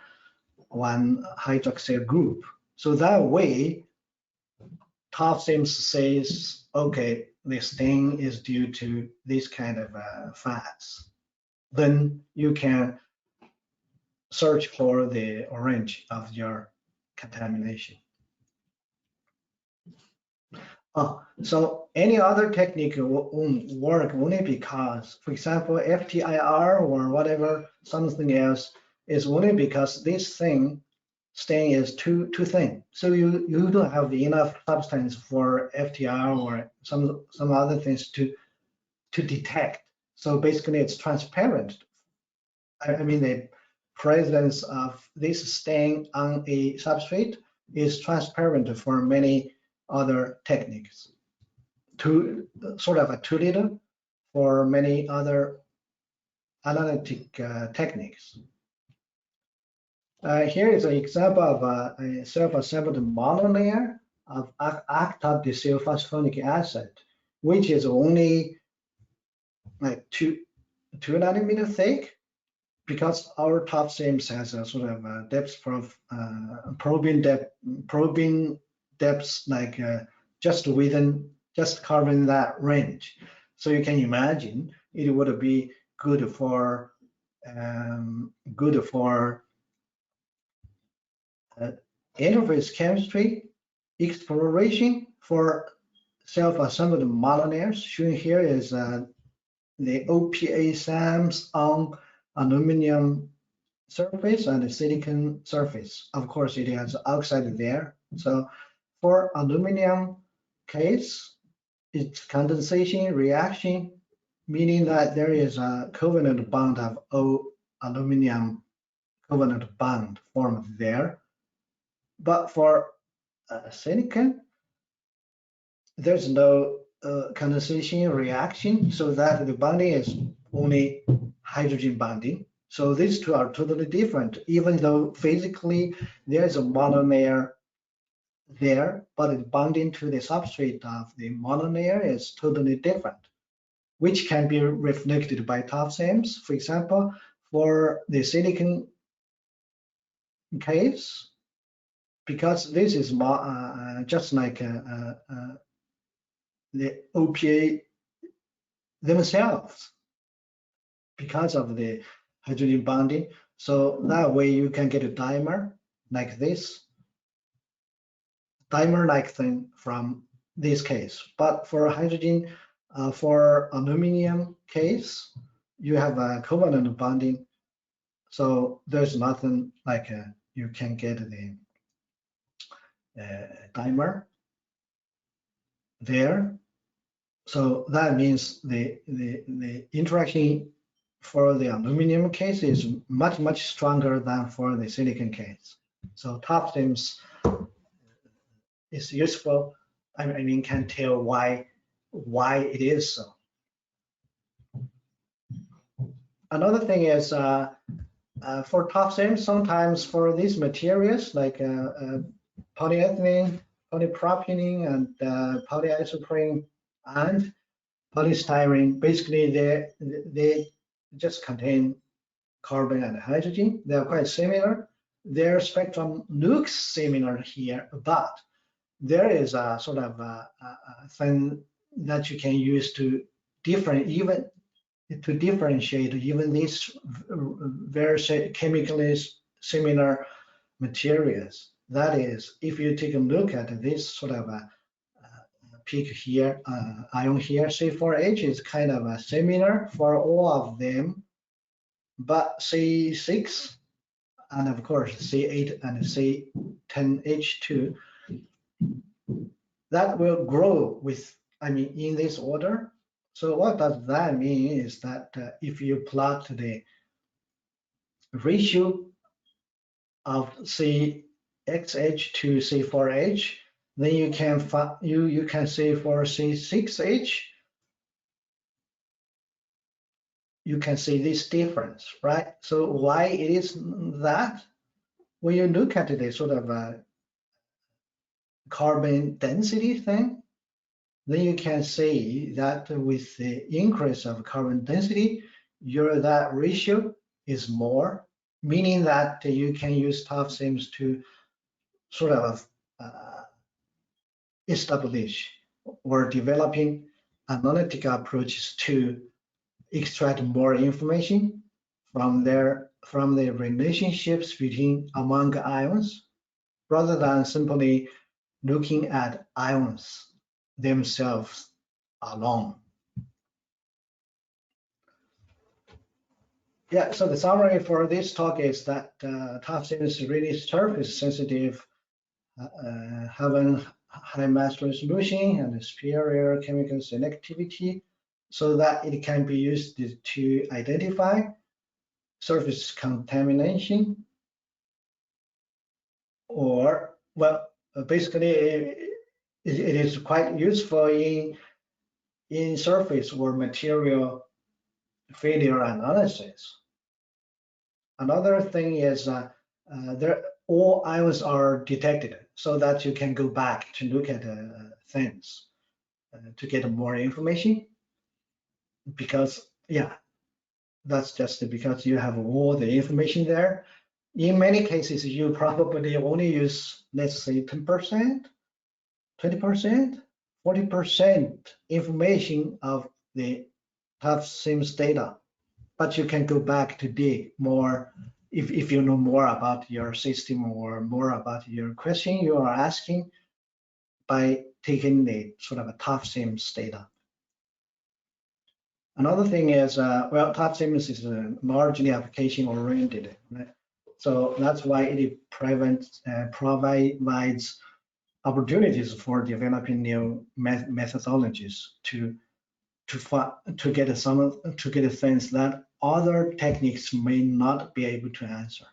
hydroxyl group. So that way, top seams says, okay, this thing is due to this kind of fats. Then you can search for the orange of your contamination. So any other technique won't work only because, for example, FTIR or whatever, something else is only because this stain is too thin. So you don't have enough substance for FTIR or some other things to detect. So basically, it's transparent. I mean, the presence of this stain on a substrate is transparent for many other techniques. Sort of a 2 liter for many other analytic techniques. Here is an example of a self-assembled monolayer of octadecylphosphonic acid, which is only like 2 nanometer thick, because our top seams has a sort of a depth of probing depths like just covering that range. So you can imagine it would be good for interface chemistry exploration for self-assembled monolayers. Shown here is the OPA SAMs on aluminum surface and the silicon surface. Of course, it has oxide there. So for aluminum case, it's condensation reaction, meaning that there is a covalent bond of aluminum covalent bond formed there. But for silicon, there's no condensation reaction, so that the bonding is only hydrogen bonding. So these two are totally different, even though physically there's a monolayer there, but the bonding to the substrate of the monolayer is totally different, which can be reflected by top seams. For example, for the silicon case, because this is just like the OPA themselves, because of the hydrogen bonding. So that way you can get a dimer like this, dimer-like thing from this case. But for hydrogen, for aluminum case, you have a covalent bonding. So there's nothing like you can get the dimer there. So that means the interaction for the aluminum case is much stronger than for the silicon case. So top seams is useful. I mean, can tell why it is so. Another thing is For top sims, sometimes for these materials like polyethylene, polypropylene, and polyisoprene and polystyrene, basically they just contain carbon and hydrogen. They are quite similar. Their spectrum looks similar here, but there is a sort of a thing that you can use to differentiate even these very chemically similar materials. That is, if you take a look at this sort of a peak here, ion here, C4H is kind of similar for all of them, but C6 and of course C8 and C10H2, that will grow with, I mean, in this order. So what does that mean is that if you plot the ratio of CXH to C4H, then you can you can say for C6H, you can see this difference, right? So why it is that? When you look at the sort of carbon density thing, then you can see that with the increase of carbon density, that ratio is more, meaning that you can use top sims to sort of establish or developing analytical approaches to extract more information from the relationships among ions, rather than simply looking at ions themselves alone. Yeah, so the summary for this talk is that top sims is really surface sensitive, having high mass resolution and superior chemical selectivity, so that it can be used to identify surface contamination, or, well, basically it is quite useful in surface or material failure analysis. Another thing is all ions are detected, so that you can go back to look at things to get more information. Because, yeah, that's just because you have all the information there. In many cases, you probably only use, let's say, 10%, 20%, 40% information of the top sims data. But you can go back to dig more if you know more about your system or more about your question you are asking by taking the sort of a top sims data. Another thing is, well, top sims is largely application oriented, right? So that's why it provides opportunities for developing new methodologies to get things that other techniques may not be able to answer.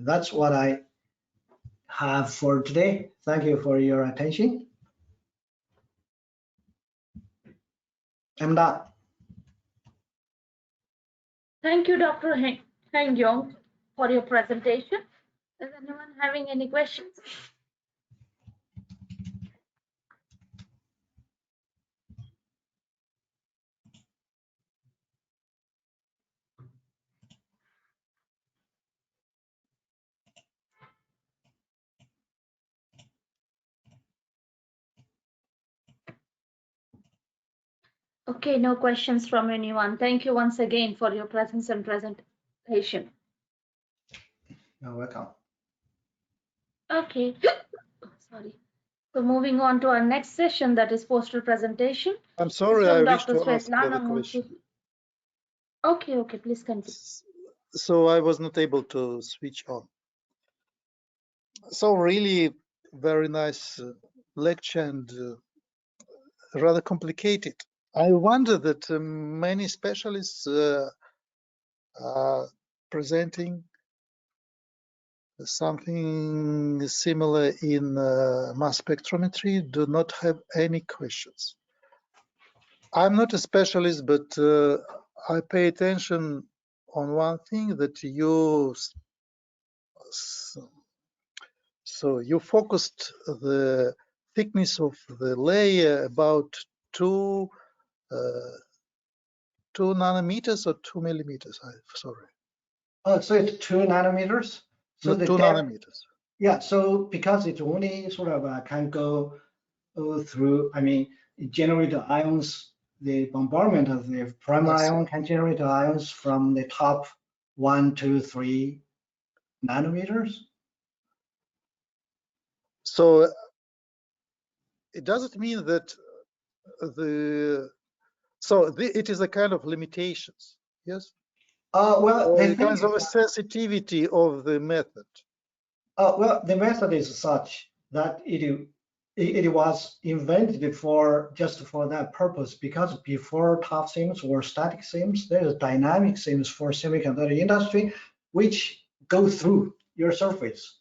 That's what I have for today. Thank you for your attention. I'm done. Thank you, Dr. Heng Yong, for your presentation. Is anyone having any questions? Okay, no questions from anyone. Thank you once again for your presence and presentation. You're welcome. Okay, sorry. So moving on to our next session, that is poster presentation. I'm sorry, I wish Dr. to ask a Svetlana question. Okay, please continue. So I was not able to switch on. So really very nice lecture and rather complicated. I wonder that many specialists are presenting something similar in mass spectrometry do not have any questions. I'm not a specialist, but I pay attention on one thing that you you focused the thickness of the layer about 2 nanometers or 2 millimeters. Sorry. Oh, so it's 2 nanometers. So no, 2 nanometers. Yeah. So because it only sort of can go through. I mean, it generates ions. The bombardment of the primary ion can generate ions from the top 1, 2, 3 nanometers. So it doesn't mean that it is a kind of limitations, yes? Well, or the kinds of a sensitivity of the method. Well, the method is such that it was invented just for that purpose, because before top seams or static seams, there is dynamic seams for semiconductor industry, which go through your surface.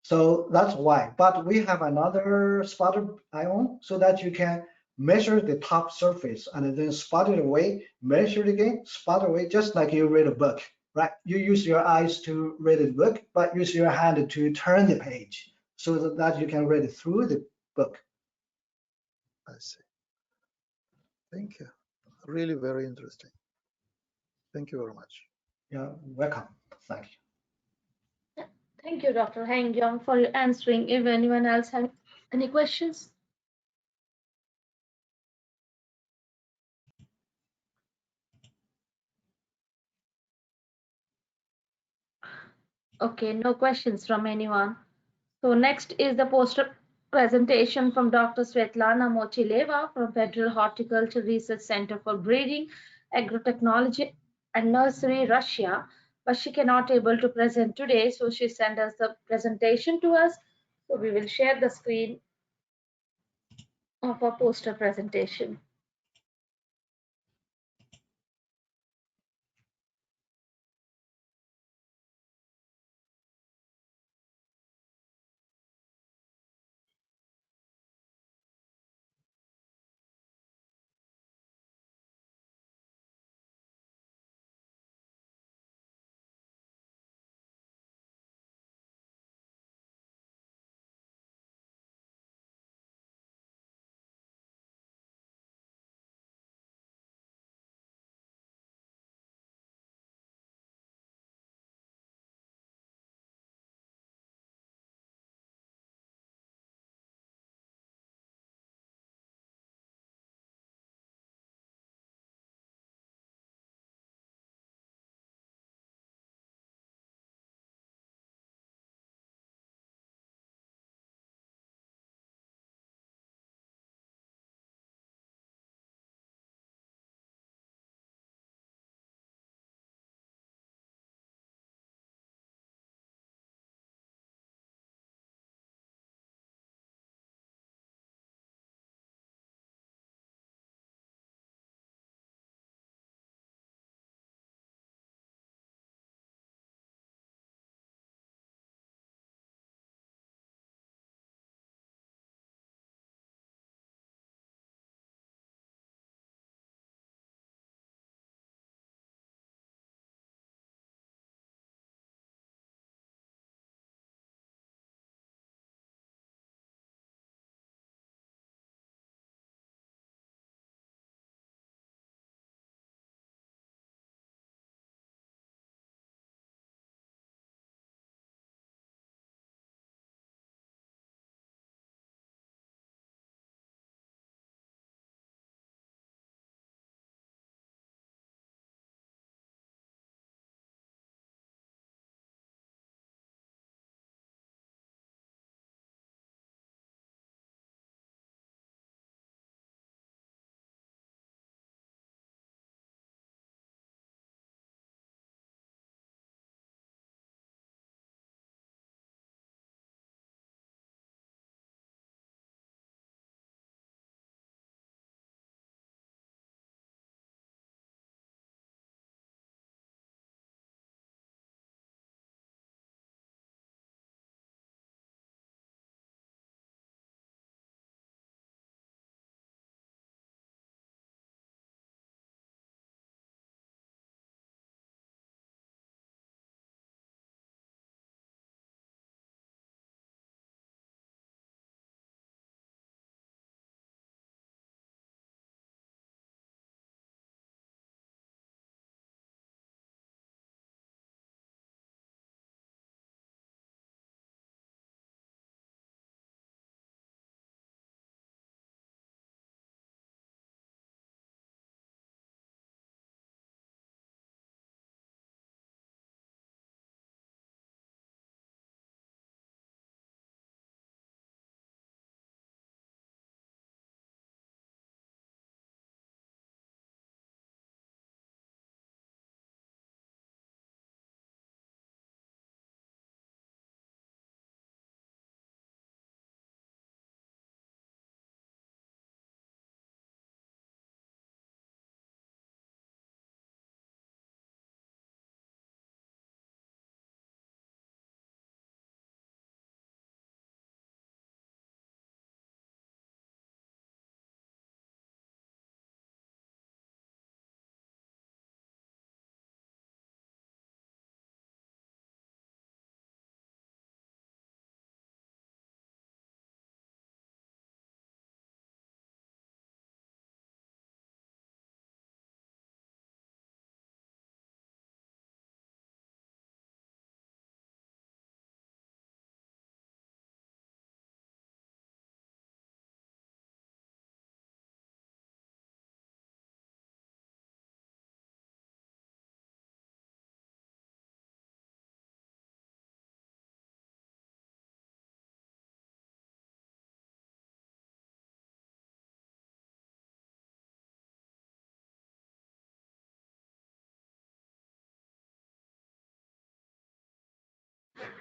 So that's why. But we have another spotter ion so that you can measure the top surface and then spot it away, measure it again, spot away, just like you read a book, right? You use your eyes to read a book, but use your hand to turn the page so that you can read through the book. I see. Thank you. Really very interesting. Thank you very much. Yeah, welcome. Thank you. Thank you, Dr. Hang Yong, for answering. If anyone else has any questions? Okay, no questions from anyone. So next is the poster presentation from Dr. Svetlana Mochileva from Federal Horticulture Research Center for Breeding, Agrotechnology and Nursery, Russia. But she cannot able to present today, so she sent us the presentation to us. So we will share the screen of our poster presentation.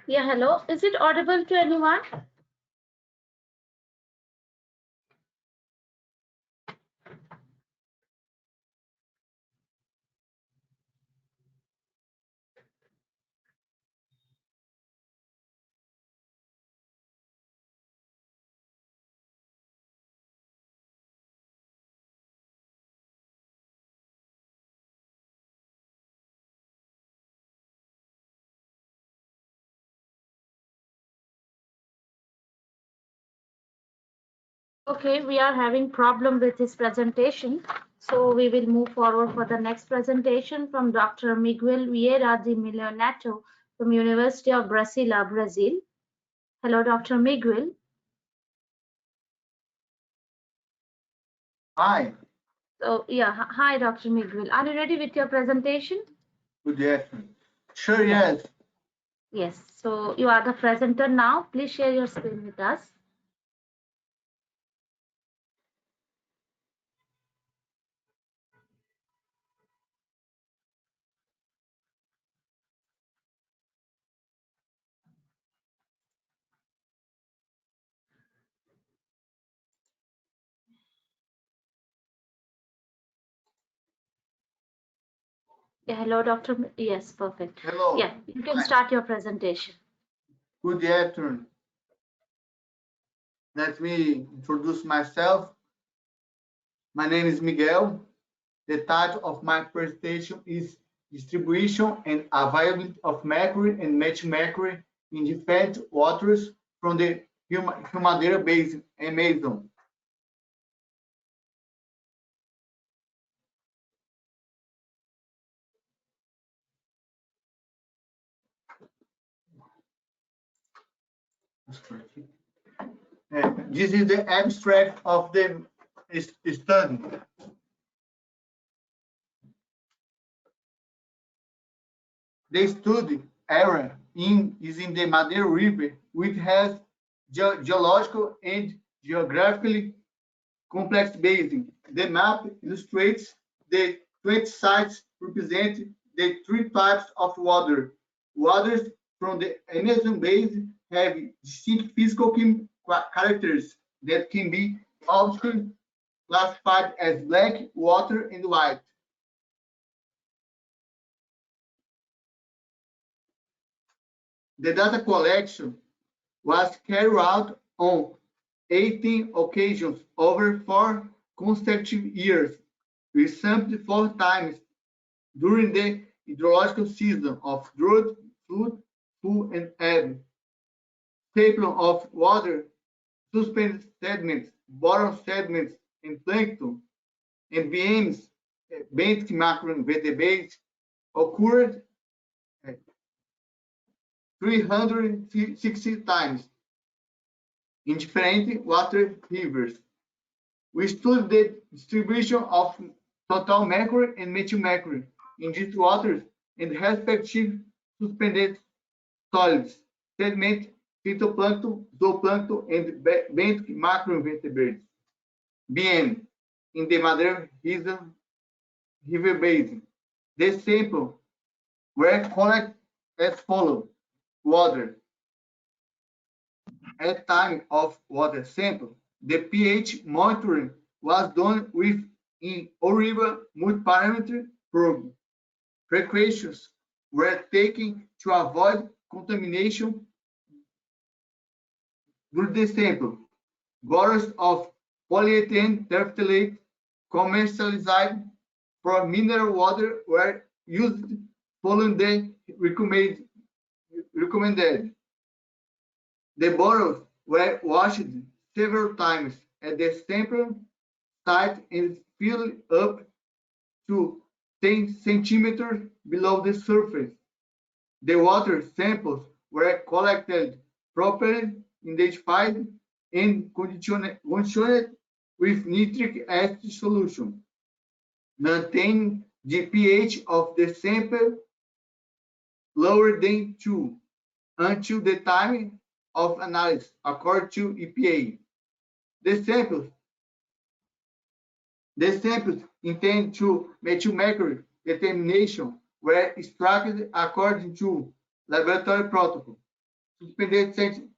Yeah, hello. Is it audible to anyone? Okay, we are having problem with his presentation. So we will move forward for the next presentation from Dr. Miguel Vieira de Milionato from University of Brasilia, Brazil. Hello, Dr. Miguel. Hi. So yeah, hi, Dr. Miguel. Are you ready with your presentation? Good afternoon. Sure, yes. Yes. So you are the presenter now. Please share your screen with us. Yeah, hello, Dr. Yes, perfect. Hello. Yeah, you can start your presentation. Good afternoon. Let me introduce myself. My name is Miguel. The title of my presentation is Distribution and Availability of Mercury and Mercury in Different Waters from the Humadeira Basin, Amazon. This is the abstract of the study. The study area is in the Madeira River, which has geological and geographically complex basin. The map illustrates the 20 sites represent the 3 types of water. Waters from the Amazon basin have distinct physical characters that can be optically classified as black, water, and white. The data collection was carried out on 18 occasions over 4 consecutive years. We sampled 4 times during the hydrological season of drought, flood, full, and ebb. Sample of water, suspended sediments, bottom sediments, and plankton, and BMs, benthic macroinvertebrates, occurred 360 times in different water rivers. We studied the distribution of total mercury and methyl mercury in these waters and respective suspended solids, sediment, phytoplankton, zooplankton, and benthic macroinvertebrates, BM, in the Madeira River Basin. The sample were collected as follows: water. At time of water sample, the pH monitoring was done with an Oriba multi-parameter probe. Precautions were taken to avoid contamination during the sample. Bottles of polyethylene terephthalate commercialized for mineral water were used following the recommended. The bottles were washed several times at the sample site and filled up to 10 centimeters below the surface. The water samples were collected properly, identified, and conditioned with nitric acid solution, maintaining the pH of the sample lower than 2 until the time of analysis, according to EPA. The samples intended to methyl mercury determination were extracted according to laboratory protocol. suspended sediment,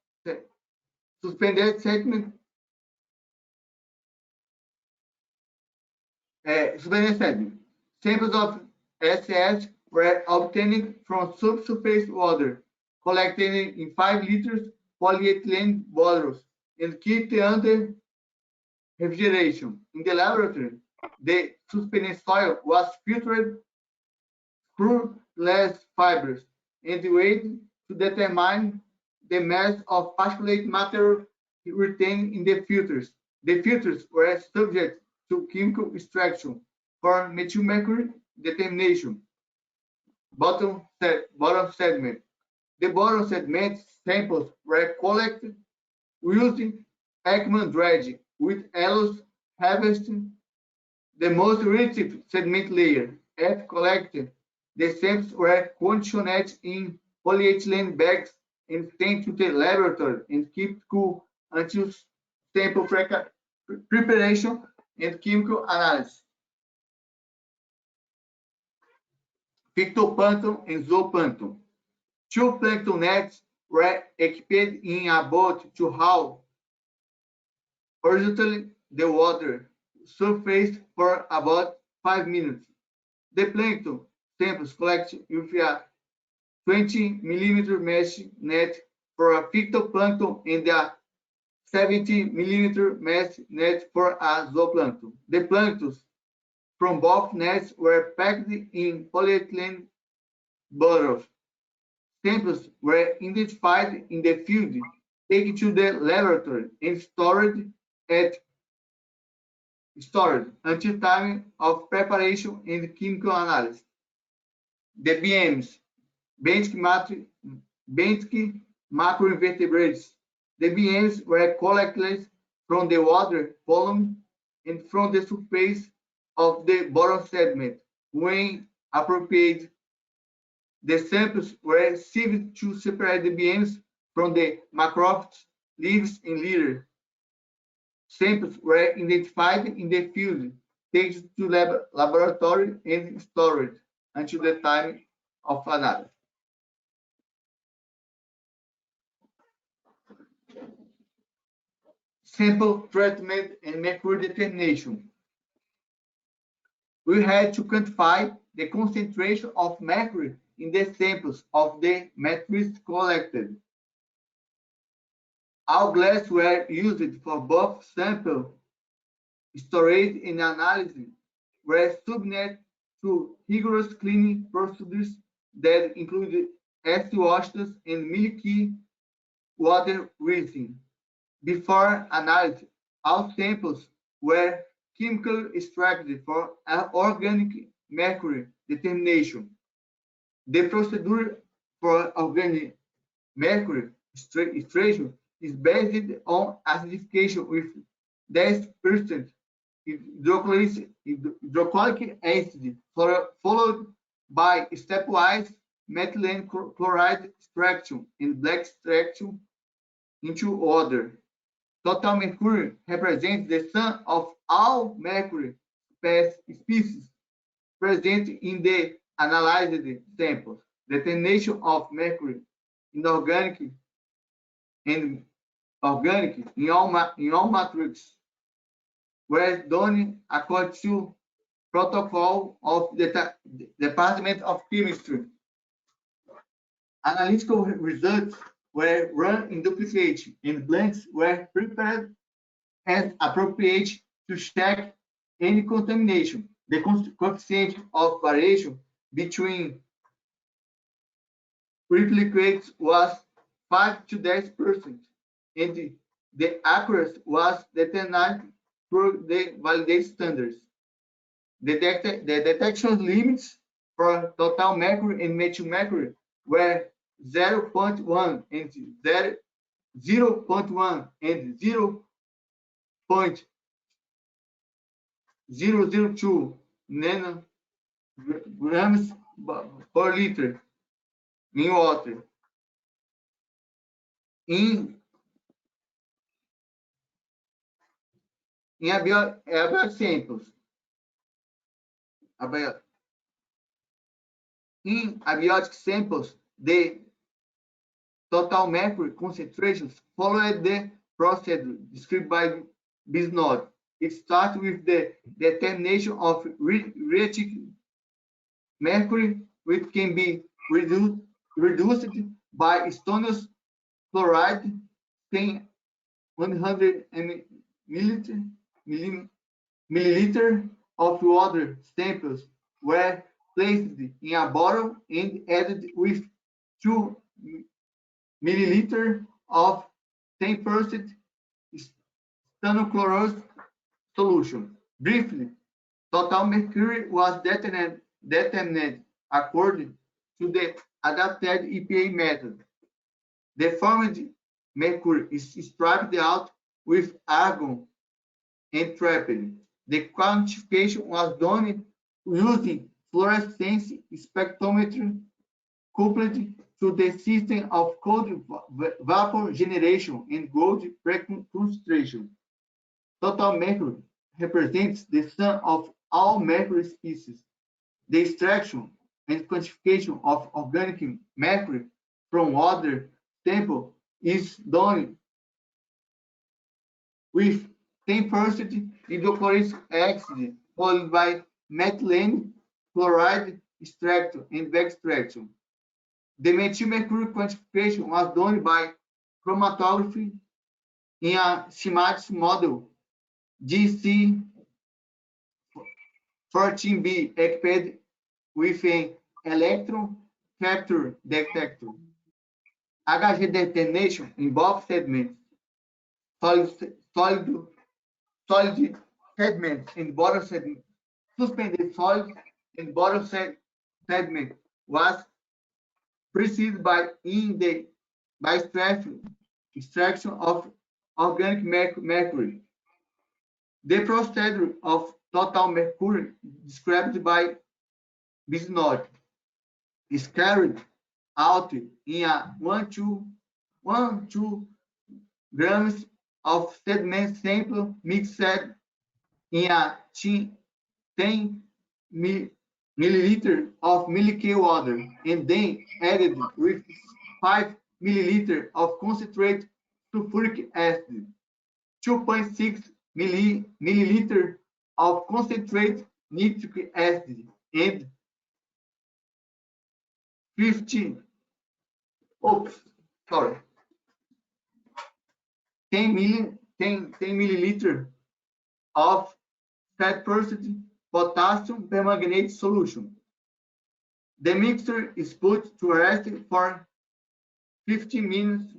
suspended sediment, Samples of SS were obtained from subsurface water, collected in 5 liters polyethylene bottles and kept under refrigeration. In the laboratory, the suspended soil was filtered through glass fibers and weighed to determine the mass of particulate matter retained in the filters. The filters were subject to chemical extraction for methyl mercury determination. Bottom sediment. The bottom sediment samples were collected using Ekman dredge with alloys harvesting the most relative sediment layer. After collected, the samples were conditioned in polyethylene bags and sent to the laboratory and kept cool until sample preparation and chemical analysis. Phytoplankton and zooplankton. 2 plankton nets were equipped in a boat to haul horizontally the water surface for about 5 minutes. The plankton samples collected with a 20 millimeter mesh net for a phytoplankton and a 70 millimeter mesh net for a zooplankton. The planktons from both nets were packed in polyethylene bottles. Samples were identified in the field, taken to the laboratory, and stored until time of preparation and chemical analysis. The BMs, benthic macroinvertebrates. The BMs were collected from the water column and from the surface of the bottom sediment. When appropriate, the samples were sieved to separate the BMs from the macrophytes, leaves, and litter. Samples were identified in the field, taken to laboratory, and stored until the time of analysis. Sample treatment and mercury determination. We had to quantify the concentration of mercury in the samples of the metrics collected. All glass were used for both sample storage and analysis were subject to rigorous cleaning procedures that included acid washes and milky water rinsing. Before analysis, all samples were chemically extracted for organic mercury determination. The procedure for organic mercury extraction is based on acidification with 10% hydrochloric acid, followed by stepwise methylene chloride extraction and black extraction into order. Total mercury represents the sum of all mercury species present in the analyzed samples. Determination of mercury inorganic and organic in all matrices were done according to protocol of the Department of Chemistry. Analytical results were run in duplicate and blanks were prepared as appropriate to check any contamination. The coefficient of variation between replicates was 5 to 10%, and the accuracy was determined through the validated standards. The detection limits for total mercury and methyl mercury were 0.1 and 0.1 and 0.002 nanograms per liter in water. In abiotic samples, in abiotic samples, the total mercury concentrations followed the procedure described by Bisnod. It starts with the determination of reactive mercury, which can be reduced by strontium chloride, 100 milliliter of water samples were placed in a bottle and added with 2 milliliter of 10% stannochlorose solution. Briefly, total mercury was determined according to the adapted EPA method. The formed mercury is stripped out with argon and trapped. The quantification was done using fluorescence spectrometry coupled to the system of cold vapor generation and gold pre-concentration. Total mercury represents the sum of all mercury species. The extraction and quantification of organic mercury from water sample is done with 10% hydrochloric acid followed by methylene chloride extraction and extraction. The methyl mercury quantification was done by chromatography in a schematic model GC14B equipped with an electron capture detector. HG determination in both segments, solid segment and bottom segment, suspended solid and bottom segment was preceded by extraction of organic mercury. The procedure of total mercury described by Bisnod is carried out in a 1-2 grams of sediment sample mixed in a 10 milliliter of milky water and then added with 5 milliliter of concentrate sulfuric acid, 2.6 milliliter of concentrate nitric acid, and 10 milliliter of 5% potassium permanganate solution. The mixture is put to rest for 15 minutes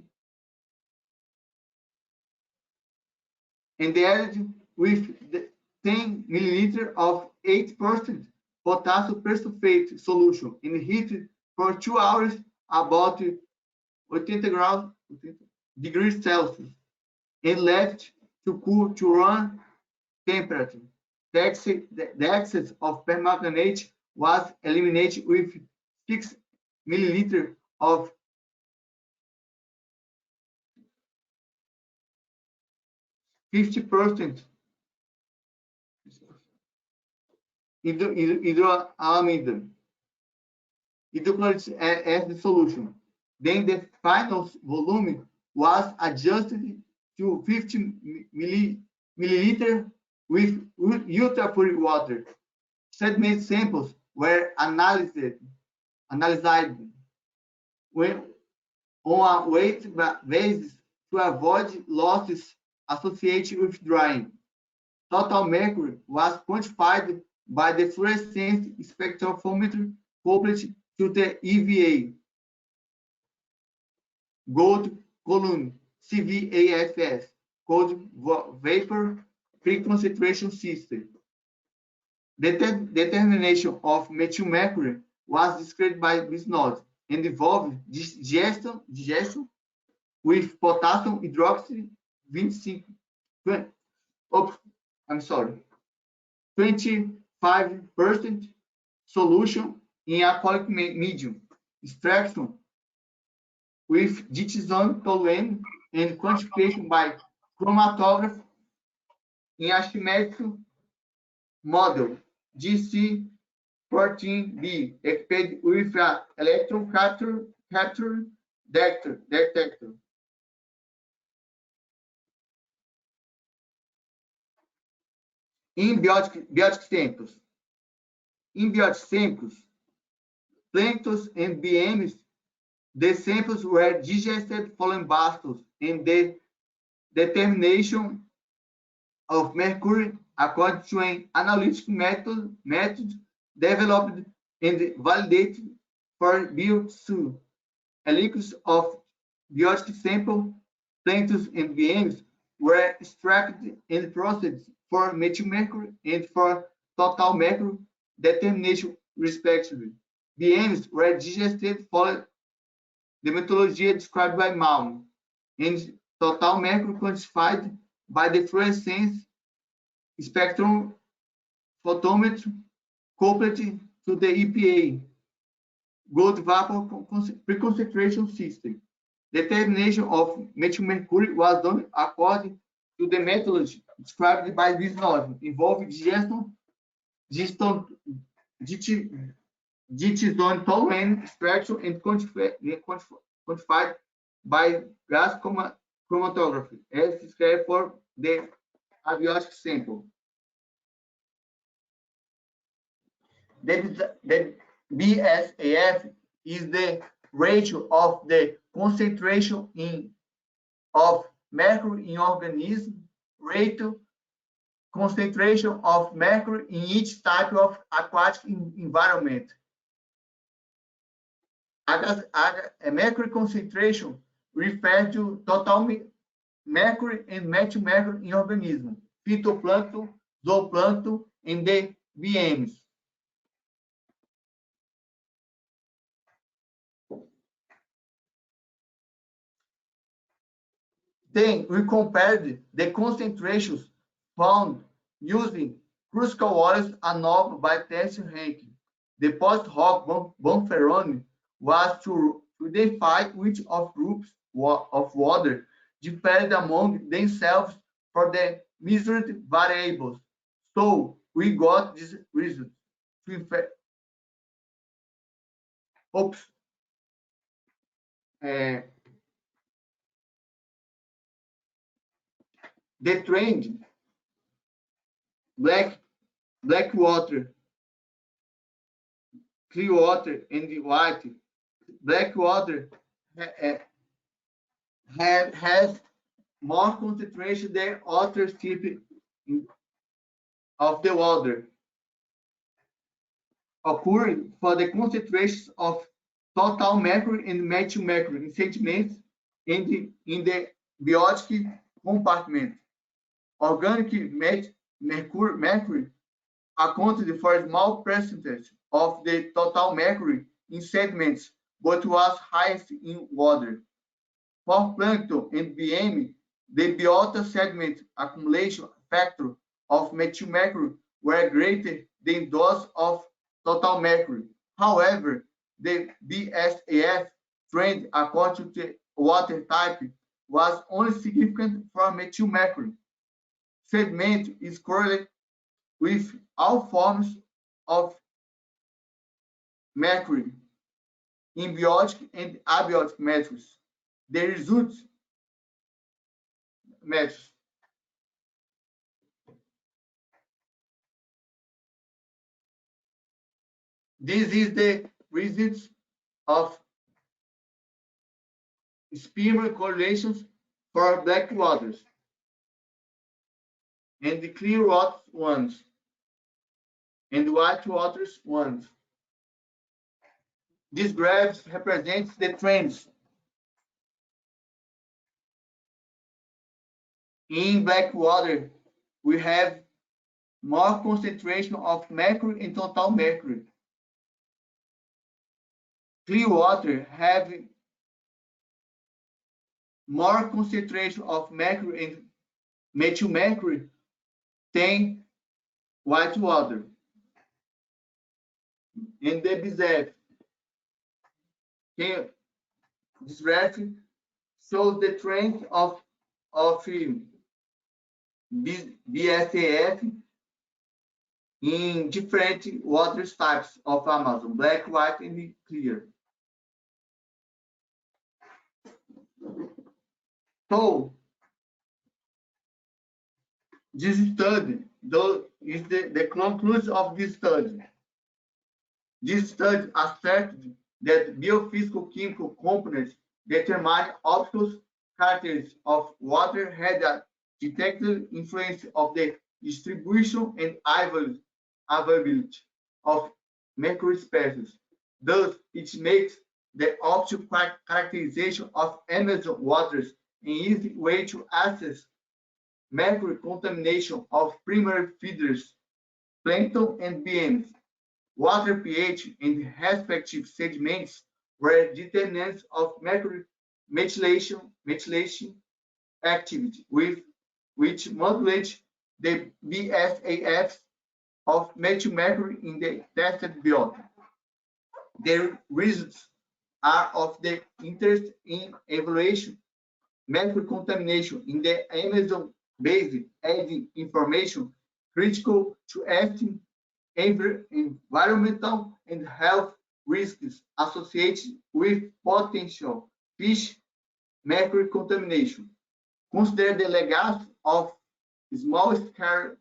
and added with the 10 milliliter of 8% potassium persulfate solution and heated for 2 hours about 80 degrees Celsius and left to cool to room temperature. The excess of permanganate was eliminated with 6 milliliter of 50% hydroamide hydrochloric acid solution. Then the final volume was adjusted to 50 milliliter with ultra pure water. Sediment samples were analyzed when on a weight basis to avoid losses associated with drying. Total mercury was quantified by the fluorescence spectrophometer coupled to the EVA gold column CVAFS cold vapor pre-concentration system. The determination of methyl mercury was described by Bisnod and involved digestion with potassium hydroxide 25% solution in alcoholic medium, extraction with ditizone toluene and quantification by chromatography in a schematic model GC14B equipped with an electron capture detector. In biotic samples. In biotic samples, planktons and BMs, the samples were digested following bastos and the determination of mercury according to an analytic method developed and validated for biopsy. Liquids of biotic sample, planktons and BMs were extracted and processed for methylmercury and for total mercury determination respectively. BMs were digested for the methodology described by Malm, and total mercury quantified by the fluorescence spectrum photometry coupled to the EPA gold vapor preconcentration system. Determination of methylmercury was done according to the methodology described by this knowledge, involving digestion, ditizone toluene extraction, and quantified by gas chromatography, as described for the abiotic sample. The BSAF is the ratio of the concentration of mercury in organism, ratio concentration of mercury in each type of aquatic environment. Mercury concentration refers to total mercury and methylmercury in organism, phytoplankton, zooplankton, and the BMs. Then we compared the concentrations found using critical oils annulled by test ranking. The post hoc Bonferroni was to identify which of groups of water differed among themselves for the measured variables. So we got this result. The trend, black water, clear water, and white. Black water has more concentration than other types of the water, occurring for the concentrations of total mercury and methylmercury in sediments and in the biotic compartment. Organic mercury accounted for a small percentage of the total mercury in sediments, but was highest in water. For plankton and BM, the biota sediment accumulation factor of methylmercury were greater than those of total mercury. However, the BSAF trend according to the water type was only significant for methylmercury. Sediment is correlated with all forms of mercury in biotic and abiotic methods. The results methods. This is the results of Spearman correlations for black waters and the clear water ones and white waters ones. This graph represents the trends. In black water, we have more concentration of mercury and total mercury. Clear water have more concentration of mercury and methylmercury than white water. In the BSAF, this graph shows the trend of BSAF in different water types of Amazon, black, white, and clear. So this study, though, is the conclusion of this study. This study asserted that biophysical chemical components determine optical characteristics of water had a detected influence of the distribution and availability of mercury species. Thus, it makes the optical characterization of Amazon waters an easy way to assess mercury contamination of primary feeders, plankton, and BMs. Water pH and respective sediments were determinants of mercury methylation activity, which modulate the BSAFs of methylmercury in the tested biota. The results are of the interest in evaluation mercury contamination in the Amazon basin, adding information critical to estimate environmental and health risks associated with potential fish mercury contamination. Consider the legacy of small-scale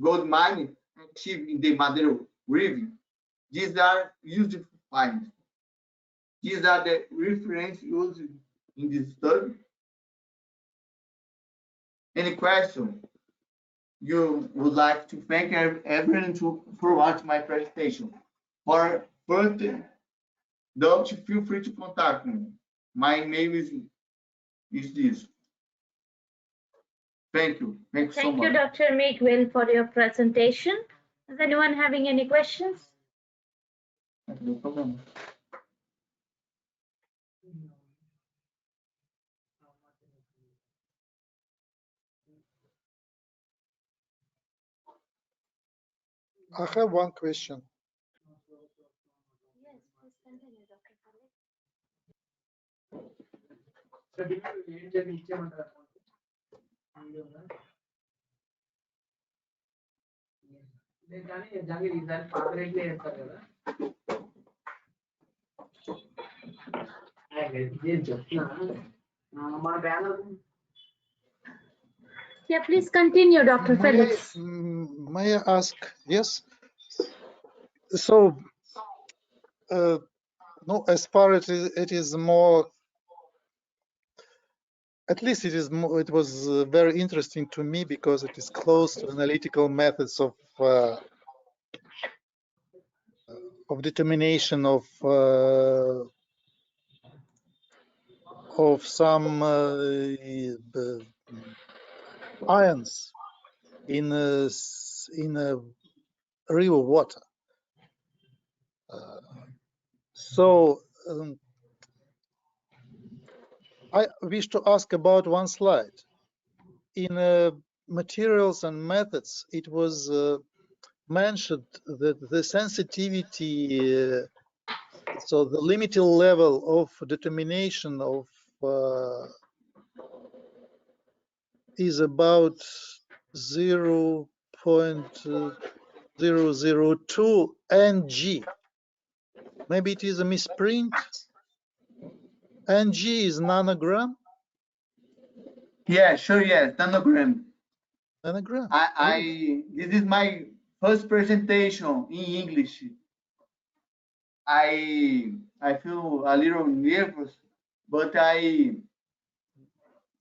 gold mining achieved in the Madeira River. These are useful finds. These are the reference used in this study. Any question? You would like to thank everyone for watching my presentation. For further doubt, feel free to contact me. My email is this. Thank you. Thank you so much. Thank you, Dr. Miguel, for your presentation. Is anyone having any questions? No problem. I have one question. Yes, please continue, Dr. Khalid. Yeah, please continue, Dr. Felix. May I ask? Yes. So, no, as far as it is more, at least it is more, it was very interesting to me because it is close to analytical methods of determination of some ions in a river water. So I wish to ask about one slide. In materials and methods, it was mentioned that the sensitivity, so the limited level of determination of is about 0.002 ng. Maybe it is a misprint. Ng is nanogram. Yeah, sure. Yes, nanogram. Nanogram. This is my first presentation in English. I feel a little nervous, but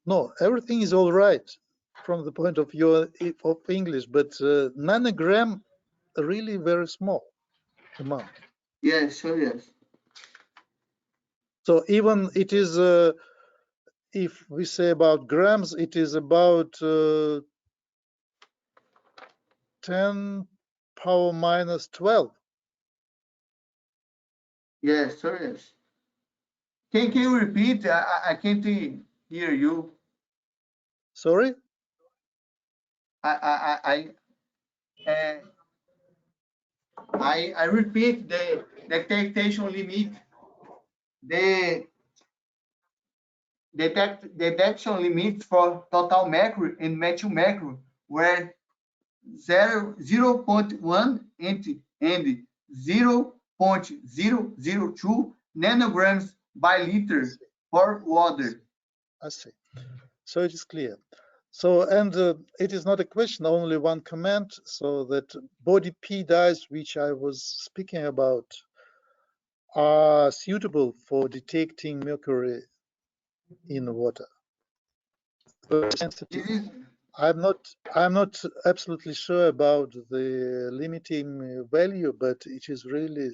no, everything is all right from the point of view of English, but nanogram really very small amount. Yes, sure, yes. So even it is, if we say about grams, it is about 10 power minus 12. Yes, sure, yes. Can you repeat? I can't hear you. Sorry? I repeat the detection limit. The detection limits for total mercury and methyl mercury were 0.1 and 0.002 nanograms by liter for water. I see. So it is clear. So, and it is not a question, only one comment, so that body P dyes, which I was speaking about, are suitable for detecting mercury in water. Very sensitive. I'm not absolutely sure about the limiting value, but it is really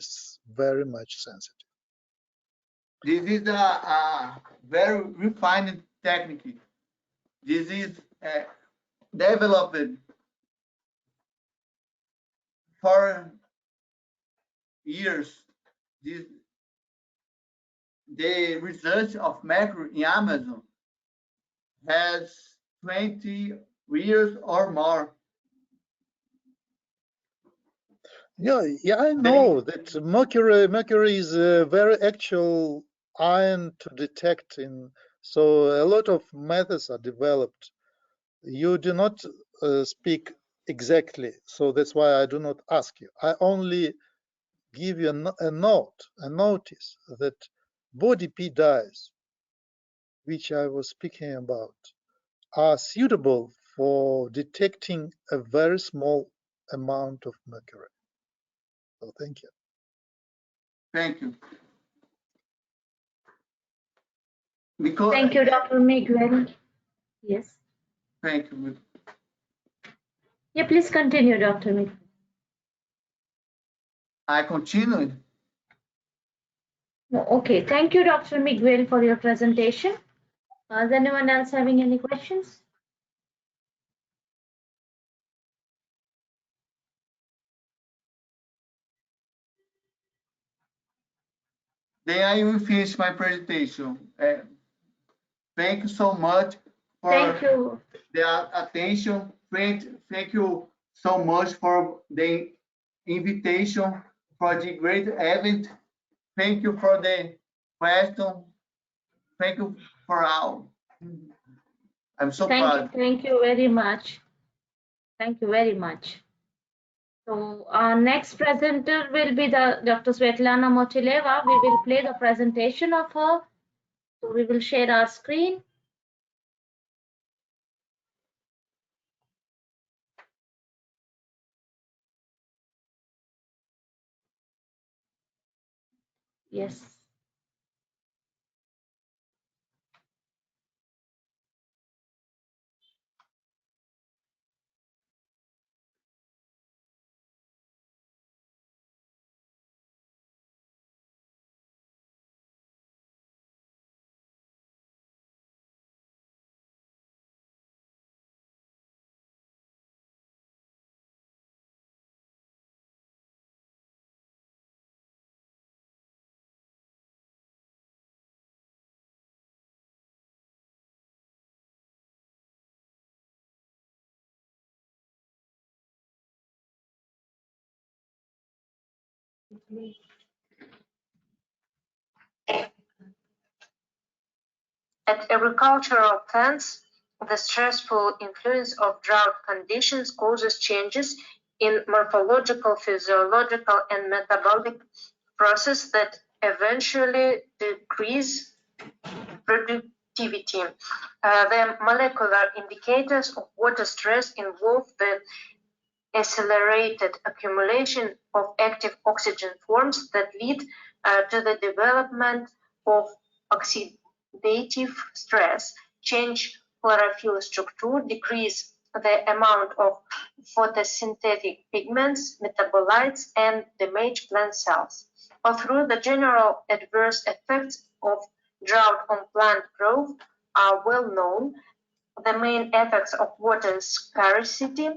very much sensitive. This is a very refined technique. This is developed for years. The research of mercury in Amazon has 20 years or more. Yeah, I know that mercury is a very actual ion to detect in, so a lot of methods are developed. You do not speak exactly, so that's why I do not ask you. I only give you a notice that body P dyes, which I was speaking about, are suitable for detecting a very small amount of mercury. So thank you. Thank you. Thank you, Dr. Miguel. Yes. Thank you. Yeah, please continue, Dr. Miguel. I continue. Okay, thank you, Dr. Miguel, for your presentation. Is anyone else having any questions? Then I will finish my presentation. Thank you so much for the attention. Thank you so much for the invitation for the great event. Thank you for the question. Thank you for all. I'm so proud. Thank you very much. Thank you very much. So our next presenter will be the Dr. Svetlana Motileva. We will play the presentation of her. So we will share our screen. Yes. At agricultural plants, the stressful influence of drought conditions causes changes in morphological, physiological, and metabolic processes that eventually decrease productivity. The molecular indicators of water stress involve the accelerated accumulation of active oxygen forms that lead to the development of oxidative stress, change chlorophyll structure, decrease the amount of photosynthetic pigments, metabolites, and damage plant cells. Although the general adverse effects of drought on plant growth are well known, the main effects of water scarcity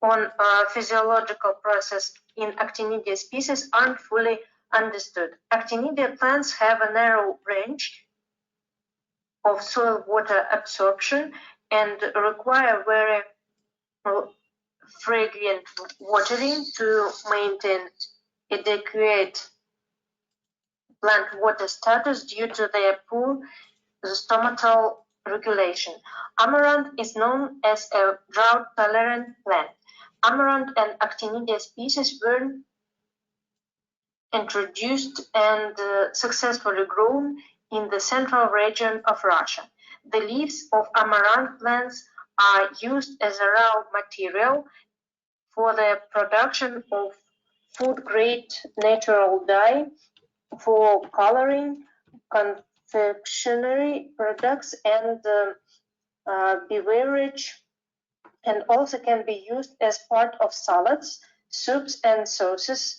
on physiological process in actinidia species aren't fully understood. Actinidia plants have a narrow range of soil water absorption and require very frequent watering to maintain adequate plant water status due to their poor stomatal regulation. Amaranth is known as a drought-tolerant plant. Amaranth and actinidia species were introduced and successfully grown in the central region of Russia. The leaves of amaranth plants are used as a raw material for the production of food-grade natural dye, for coloring, confectionery products, and beverage, and also can be used as part of salads, soups, and sauces,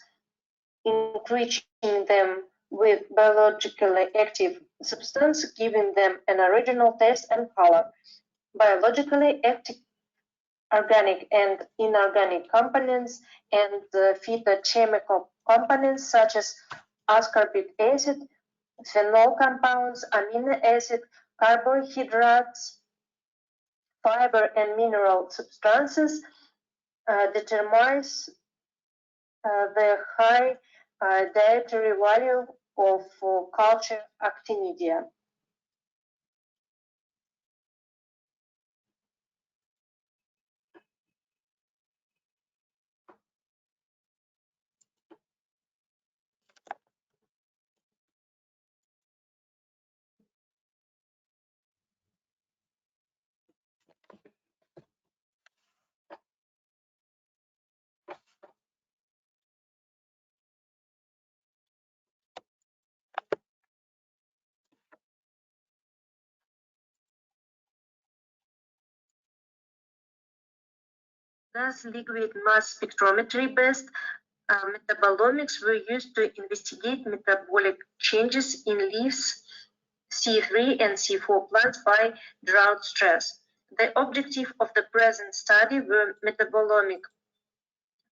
enriching them with biologically active substance, giving them an original taste and color. Biologically active organic and inorganic components and phytochemical components such as ascorbic acid, phenol compounds, amino acid, carbohydrates, fiber and mineral substances determines the high dietary value of culture actinidia. Thus, liquid mass spectrometry-based metabolomics were used to investigate metabolic changes in leaves, C3 and C4 plants by drought stress. The objective of the present study were metabolomic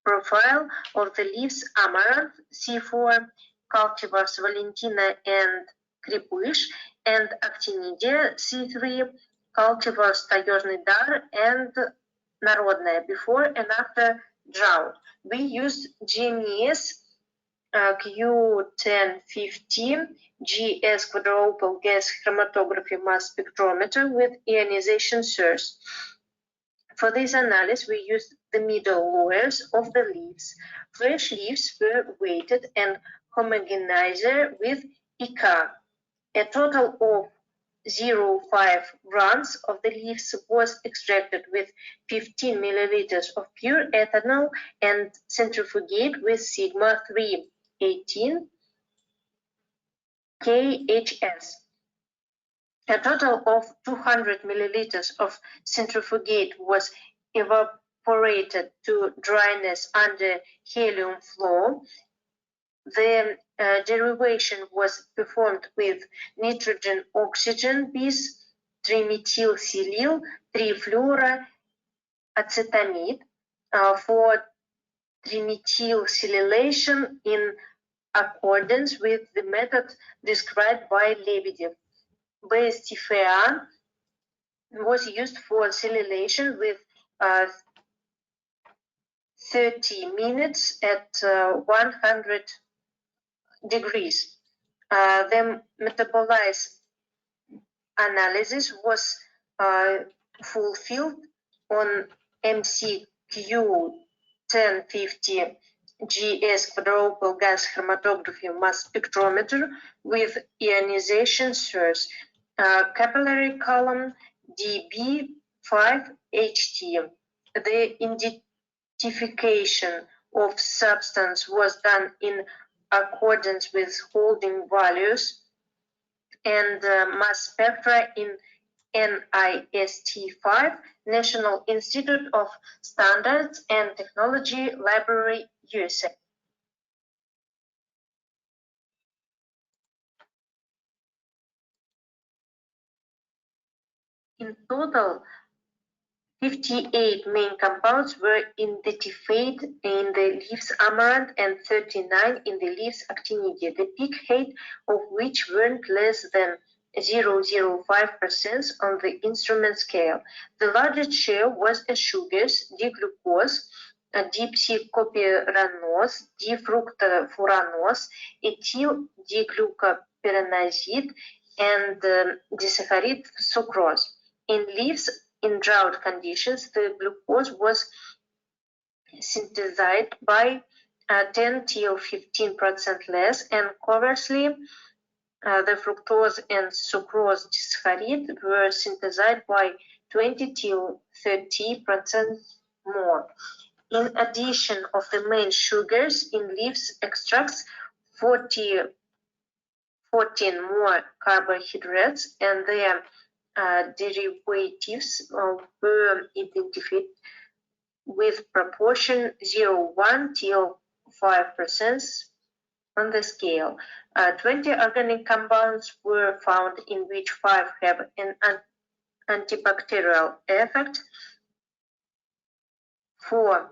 profile of the leaves amaranth, C4, cultivars Valentina and Крепыш, and actinidia, C3, cultivars Таежный дар and Народная, before and after drought. We used GMES Q1050 GS quadruple gas chromatography mass spectrometer with ionization source. For this analysis, we used the middle layers of the leaves. Fresh leaves were weighted and homogenized with ICA. A total of 0.5 grams of the leaves was extracted with 15 milliliters of pure ethanol and centrifugate with sigma 318 KHS. A total of 200 milliliters of centrifugate was evaporated to dryness under helium flow. The derivation was performed with nitrogen-oxygen base, trimethylsilyl, 3-fluoroacetamide for trimethylsilylation in accordance with the method described by Lebedev. Base TFA was used for silylation with 30 minutes at 100 degrees. The metabolized analysis was fulfilled on MCQ 1050 GS quadruple gas chromatography mass spectrometer with ionization source, capillary column DB5HT. The identification of substance was done in accordance with holding values and mass spectra in NIST5, National Institute of Standards and Technology Library, USA. In total, 58 main compounds were identified in the leaves amaranth and 39 in the leaves actinidia, the peak height of which weren't less than 0.05% on the instrument scale. The largest share was as sugars, D-glucose, D-psicopyranose, D-fructofuranose, ethyl D-glucopyranazide, and disaccharid sucrose. In leaves, in drought conditions, the glucose was synthesized by 10 till 15% less, and conversely, the fructose and sucrose disaccharides were synthesized by 20 till 30% more. In addition of the main sugars in leaves extracts, 14 more carbohydrates and their derivatives were identified with proportion 0.1 till 5% on the scale. 20 organic compounds were found in which 5 have an antibacterial effect. 4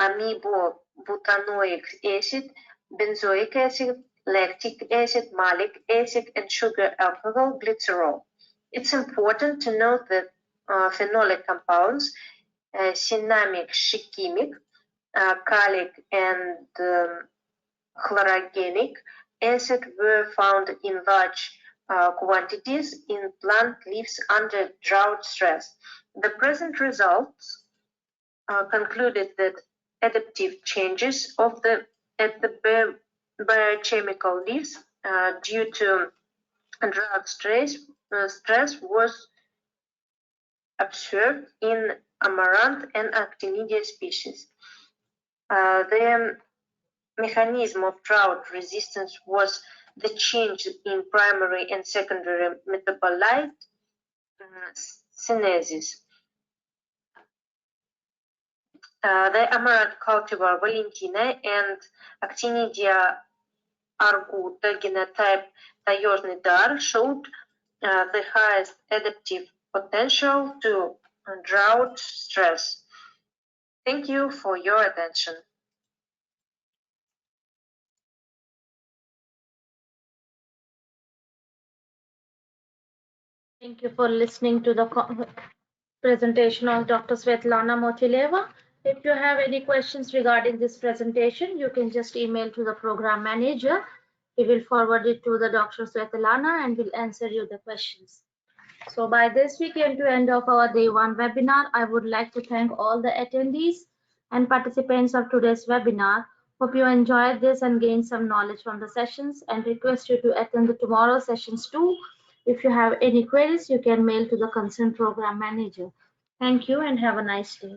amibobutanoic acid, benzoic acid, lactic acid, malic acid, and sugar alcohol glycerol. It's important to note that phenolic compounds, cinnamic, shikimic, calic, and chlorogenic acid were found in large quantities in plant leaves under drought stress. The present results concluded that adaptive changes at the biochemical leaves due to drought stress was observed in amaranth and actinidia species. The mechanism of drought resistance was the change in primary and secondary metabolite synesis. The amaranth cultivar Valentina and Actinidia arguta genotype tayorny dar showed the highest adaptive potential to drought stress. Thank you for your attention. Thank you for listening to the presentation of Dr. Svetlana Motileva. If you have any questions regarding this presentation, you can just email to the program manager. He will forward it to the Dr. Svetlana and will answer you the questions. So by this, we came to end of our day 1 webinar. I would like to thank all the attendees and participants of today's webinar. Hope you enjoyed this and gained some knowledge from the sessions, and request you to attend the tomorrow sessions too. If you have any queries, you can mail to the concerned program manager. Thank you and have a nice day.